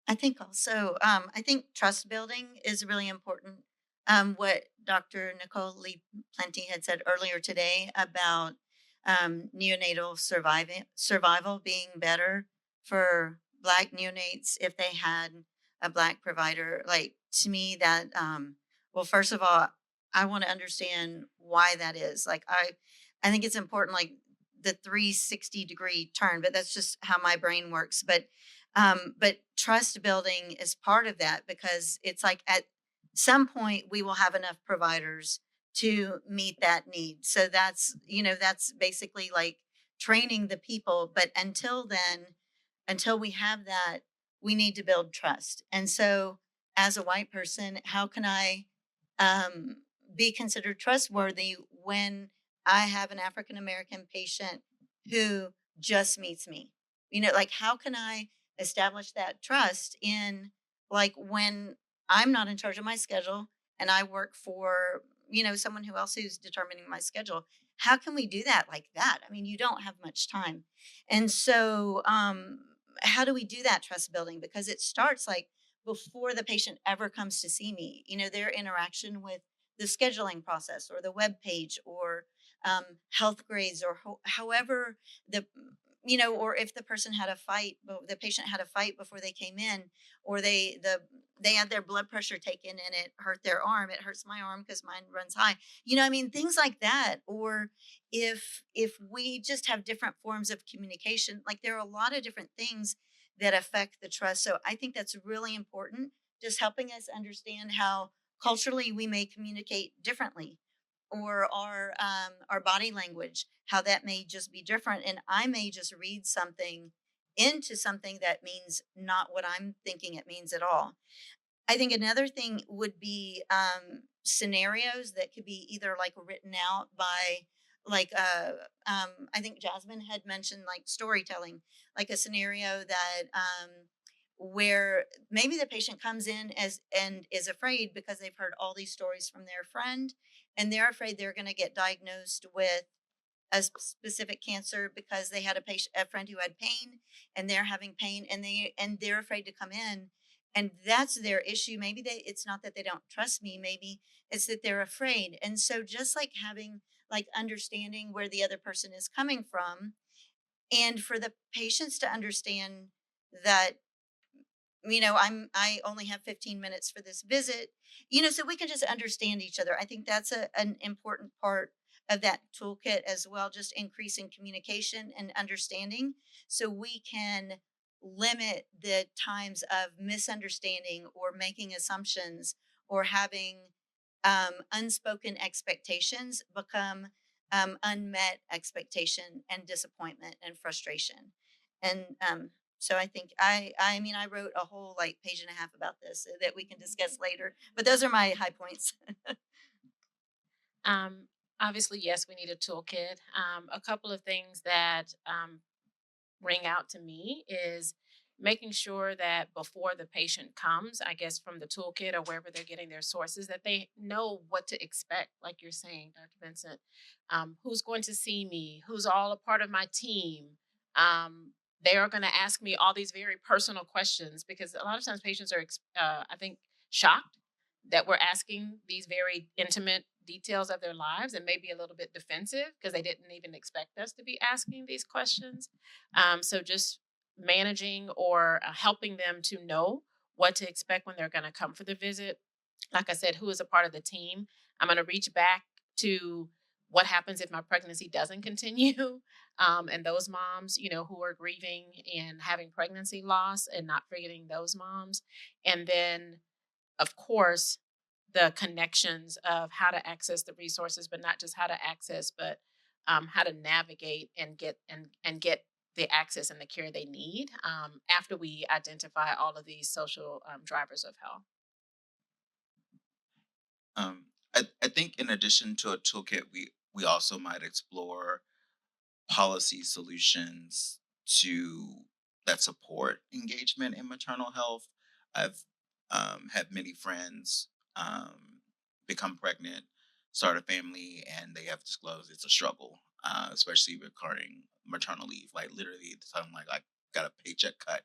I think also, I think trust building is really important. What Dr. Nicole Lee Plenty had said earlier today about neonatal survival being better for Black neonates if they had a Black provider. Like, to me, that, well, first of all, I want to understand why that is. Like, I think it's important, like the 360-degree turn, but that's just how my brain works. But trust building is part of that, because it's like at some point we will have enough providers to meet that need. So that's, that's basically like training the people. But until then, until we have that, we need to build trust. And so as a white person, how can I um, be considered trustworthy when I have an African American patient who just meets me? Like, how can I establish that trust in, like, when I'm not in charge of my schedule and I work for, someone who else who's determining my schedule? How can we do that like that? I mean, you don't have much time. And so, how do we do that trust building? Because it starts like before the patient ever comes to see me, their interaction with the scheduling process or the web page or health grades or however the, or if the person had a fight, the patient had a fight before they came in, or they had their blood pressure taken and it hurt their arm. It hurts my arm because mine runs high. I mean, things like that. Or if we just have different forms of communication, like there are a lot of different things that affect the trust. So I think that's really important, just helping us understand how culturally we may communicate differently, or our body language, how that may just be different, and I may just read something into something that means not what I'm thinking it means at all. I think another thing would be scenarios that could be either like written out by, like, I think Jasmine had mentioned like storytelling, like a scenario that where maybe the patient comes in and is afraid because they've heard all these stories from their friend, and they're afraid they're going to get diagnosed with a specific cancer because they had a friend who had pain, and they're having pain, and they're afraid to come in, and that's their issue. Maybe it's not that they don't trust me, maybe it's that they're afraid. And so just like having, like, understanding where the other person is coming from, and for the patients to understand that, I only have 15 minutes for this visit, so we can just understand each other. I think that's an important part of that toolkit as well, just increasing communication and understanding so we can limit the times of misunderstanding or making assumptions or having unspoken expectations become unmet expectation and disappointment and frustration. And so I think I mean, I wrote a whole like page and a half about this that we can discuss later, but those are my high points. Um, Obviously, yes, we need a toolkit. A couple of things that ring out to me is making sure that before the patient comes, I guess from the toolkit or wherever they're getting their sources, that they know what to expect. Like you're saying, Dr. Vincent, who's going to see me, who's all a part of my team. They are going to ask me all these very personal questions because a lot of times patients are, I think, shocked that we're asking these very intimate details of their lives and maybe a little bit defensive because they didn't even expect us to be asking these questions. So just managing or helping them to know what to expect when they're going to come for the visit. Like I said, who is a part of the team? I'm going to reach back to what happens if my pregnancy doesn't continue. And those moms, who are grieving and having pregnancy loss and not forgetting those moms. And then, of course, the connections of how to access the resources, but not just how to access, but how to navigate and get the access and the care they need after we identify all of these social drivers of health. I think in addition to a toolkit, we also might explore policy solutions that support engagement in maternal health. I've had many friends become pregnant, start a family, and they have disclosed it's a struggle, especially regarding maternal leave. Like literally, something like I got a paycheck cut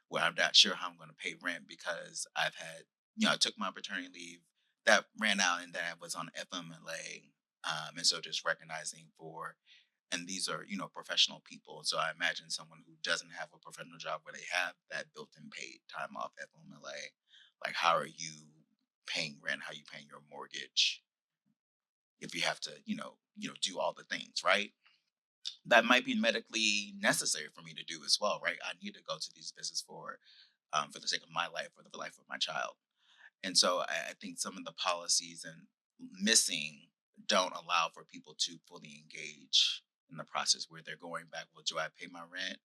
where I'm not sure how I'm going to pay rent because I've had, I took my paternity leave that ran out and then I was on FMLA. And so just recognizing and these are, professional people. So I imagine someone who doesn't have a professional job where they have that built-in paid time off FMLA. Like, how are you paying rent? How are you paying your mortgage? If you have to, do all the things, right? That might be medically necessary for me to do as well, right? I need to go to these visits for the sake of my life or the life of my child. And so I think some of the policies and missing don't allow for people to fully engage in the process where they're going back. Well, do I pay my rent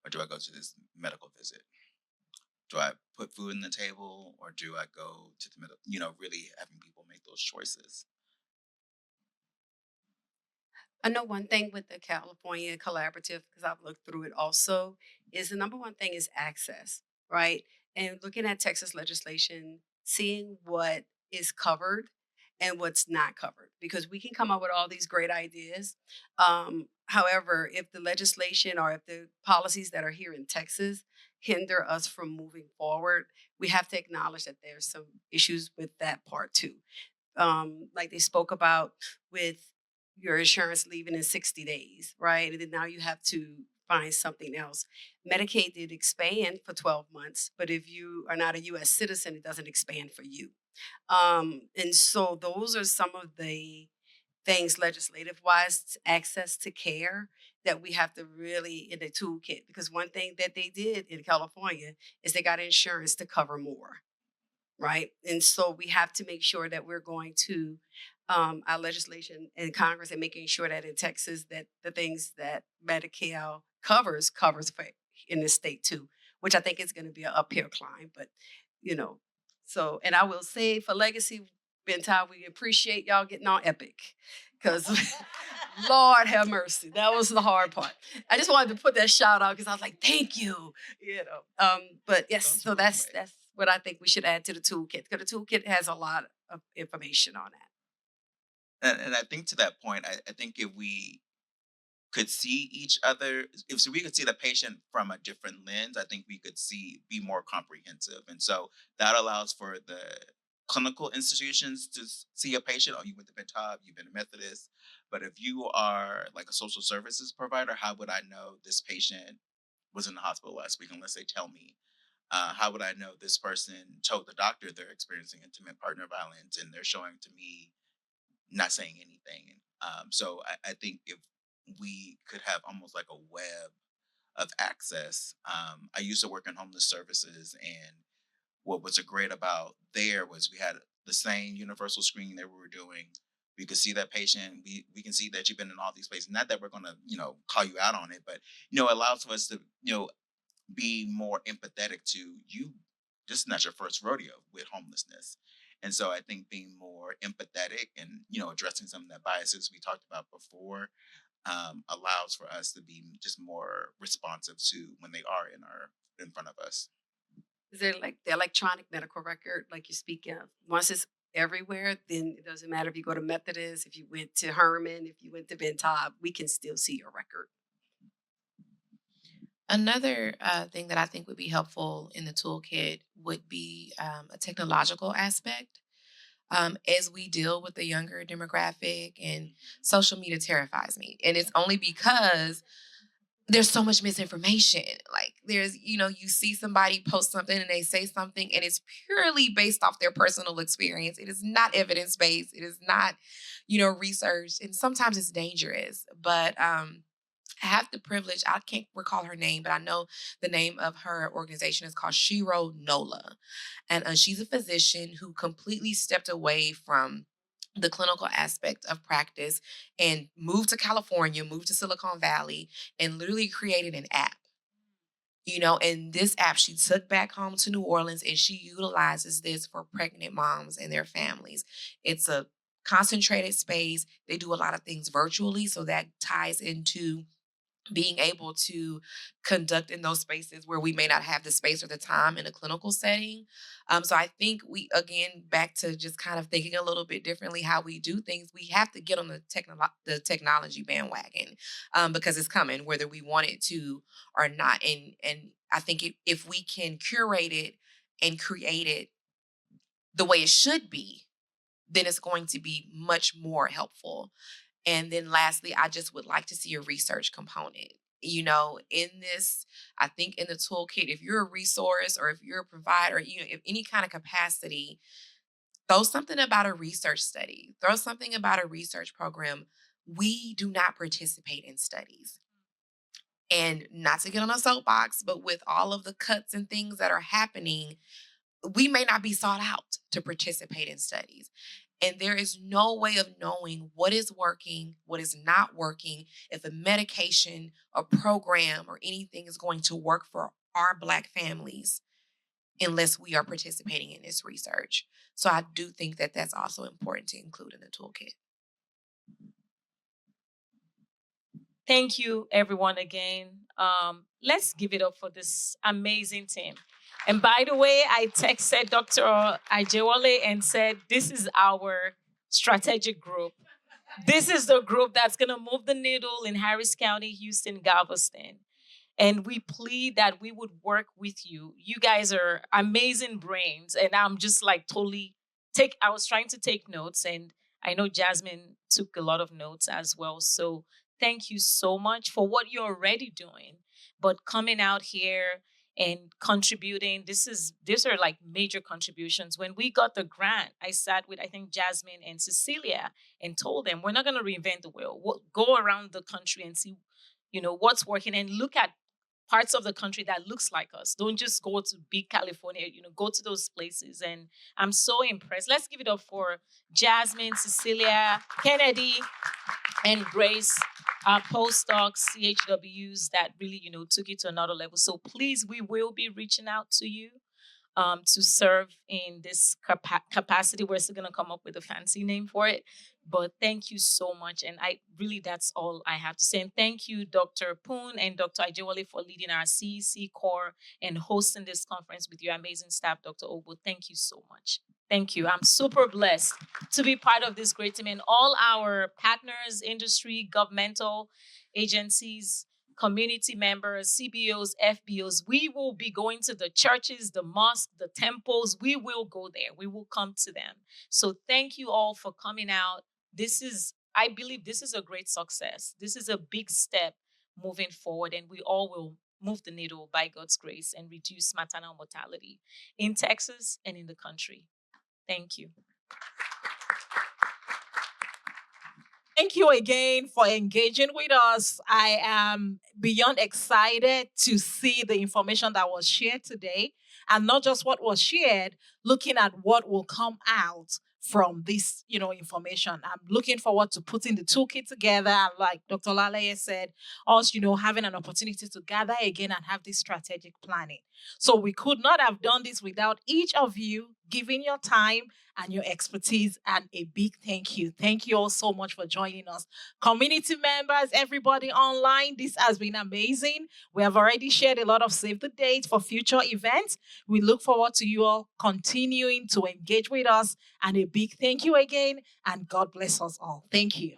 or do I go to this medical visit? Do I put food on the table or do I go to the middle? Really having people make those choices. I know one thing with the California Collaborative, because I've looked through it also, is the number one thing is access, right? And looking at Texas legislation, seeing what is covered and what's not covered, because we can come up with all these great ideas. However, if the legislation or if the policies that are here in Texas hinder us from moving forward, we have to acknowledge that there's some issues with that part too. Like they spoke about with your insurance leaving in 60 days, right? And then now you have to find something else. Medicaid did expand for 12 months, but if you are not a US citizen, it doesn't expand for you. And so those are some of the things legislative wise, access to care that we have to really in the toolkit. Because one thing that they did in California is they got insurance to cover more, right? And so we have to make sure that we're going to our legislation in Congress and making sure that in Texas that the things that Medicare covers for in this state too, which I think is going to be an uphill climb. But so and I will say for legacy, Bentai, we appreciate y'all getting on Epic because Lord have mercy, that was the hard part. I just wanted to put that shout out because I was like, thank you, But yes, so that's what I think we should add to the toolkit because the toolkit has a lot of information on that. And I think to that point, I think if we could see each other, if we could see the patient from a different lens, I think we could be more comprehensive. And so that allows for the clinical institutions to see a patient. Oh, you went to Bentab, you've been a Methodist. But if you are like a social services provider, how would I know this patient was in the hospital last week unless they tell me? How would I know this person told the doctor they're experiencing intimate partner violence and they're showing to me not saying anything? So I think if we could have almost like a web of access. I used to work in homeless services, and what was great about there was we had the same universal screening that we were doing. We could see that patient. We can see that you've been in all these places. Not that we're going to, call you out on it, but, it allows for us to, be more empathetic to you. This is not your first rodeo with homelessness. And so I think being more empathetic and, addressing some of that biases we talked about before allows for us to be just more responsive to when they are in front of us. Is there like the electronic medical record, like you speak of? Once it's everywhere, then it doesn't matter if you go to Methodist, if you went to Herman, if you went to Ben Taub, we can still see your record. Another thing that I think would be helpful in the toolkit would be a technological aspect. As we deal with the younger demographic, and social media terrifies me. And it's only because there's so much misinformation. Like there's, you see somebody post something and they say something and it's purely based off their personal experience. It is not evidence-based. It is not, researched. And sometimes it's dangerous. But I have the privilege, I can't recall her name, but I know the name of her organization is called Shiro Nola. And she's a physician who completely stepped away from the clinical aspect of practice and moved to California, moved to Silicon Valley, and literally created an app. And this app she took back home to New Orleans, and she utilizes this for pregnant moms and their families. It's a concentrated space. They do a lot of things virtually, so that ties into being able to conduct in those spaces where we may not have the space or the time in a clinical setting. So I think we, again, back to just kind of thinking a little bit differently how we do things, we have to get on the technology bandwagon because it's coming, whether we want it to or not. And I think if we can curate it and create it the way it should be, then it's going to be much more helpful. And then lastly, I just would like to see a research component. In this, I think in the toolkit, if you're a resource or if you're a provider, if any kind of capacity, throw something about a research study, throw something about a research program. We do not participate in studies. And not to get on a soapbox, but with all of the cuts and things that are happening, we may not be sought out to participate in studies. And there is no way of knowing what is working, what is not working, if a medication, a program, or anything is going to work for our Black families unless we are participating in this research. So I do think that that's also important to include in the toolkit. Thank you, everyone, again. Let's give it up for this amazing team. And by the way, I texted Dr. Ajewale and said, this is our strategic group. This is the group that's going to move the needle in Harris County, Houston, Galveston. And we plead that we would work with you. You guys are amazing brains. And I'm just like I was trying to take notes, and I know Jasmine took a lot of notes as well. So thank you so much for what you're already doing, but coming out here and contributing. These are like major contributions. When we got the grant, I sat with, I think, Jasmine and Cecilia and told them, we're not going to reinvent the wheel. We'll go around the country and see, what's working, and look at parts of the country that looks like us. Don't just go to big California, go to those places. And I'm so impressed. Let's give it up for Jasmine, Cecilia, Kennedy, and Grace, our postdocs, CHWs that really, took it to another level. So please, we will be reaching out to you to serve in this capacity. We're still going to come up with a fancy name for it. But thank you so much. And that's all I have to say. And thank you, Dr. Poon and Dr. Ajewale, for leading our CEC core and hosting this conference with your amazing staff, Dr. Obo. Thank you so much. Thank you. I'm super blessed to be part of this great team, and all our partners, industry, governmental agencies, community members, CBOs, FBOs. We will be going to the churches, the mosques, the temples. We will go there. We will come to them. So thank you all for coming out. I believe this is a great success. This is a big step moving forward, and we all will move the needle by God's grace and reduce maternal mortality in Texas and in the country. Thank you. Thank you again for engaging with us. I am beyond excited to see the information that was shared today. and not just what was shared, looking at what will come out from this, information. I'm looking forward to putting the toolkit together. And like Dr. Laleye said, us, having an opportunity to gather again and have this strategic planning. So we could not have done this without each of you giving your time and your expertise, and a big thank you. Thank you all so much for joining us. Community members, everybody online, this has been amazing. We have already shared a lot of save the dates for future events. We look forward to you all continuing to engage with us, and a big thank you again, and God bless us all. Thank you.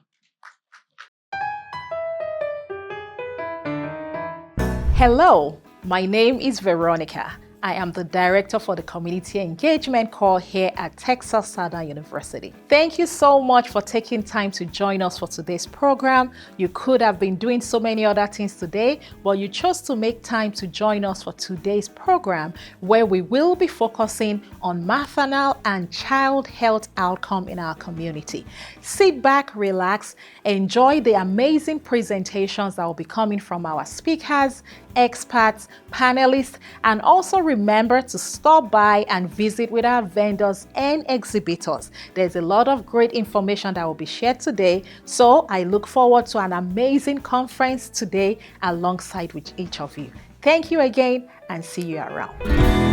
Hello, my name is Veronica. I am the Director for the Community Engagement Core here at Texas Southern University. Thank you so much for taking time to join us for today's program. You could have been doing so many other things today, but you chose to make time to join us for today's program, where we will be focusing on maternal and child health outcome in our community. Sit back, relax, enjoy the amazing presentations that will be coming from our speakers, experts, panelists, and also remember to stop by and visit with our vendors and exhibitors. There's a lot of great information that will be shared today, so I look forward to an amazing conference today alongside with each of you. Thank you again, and see you around.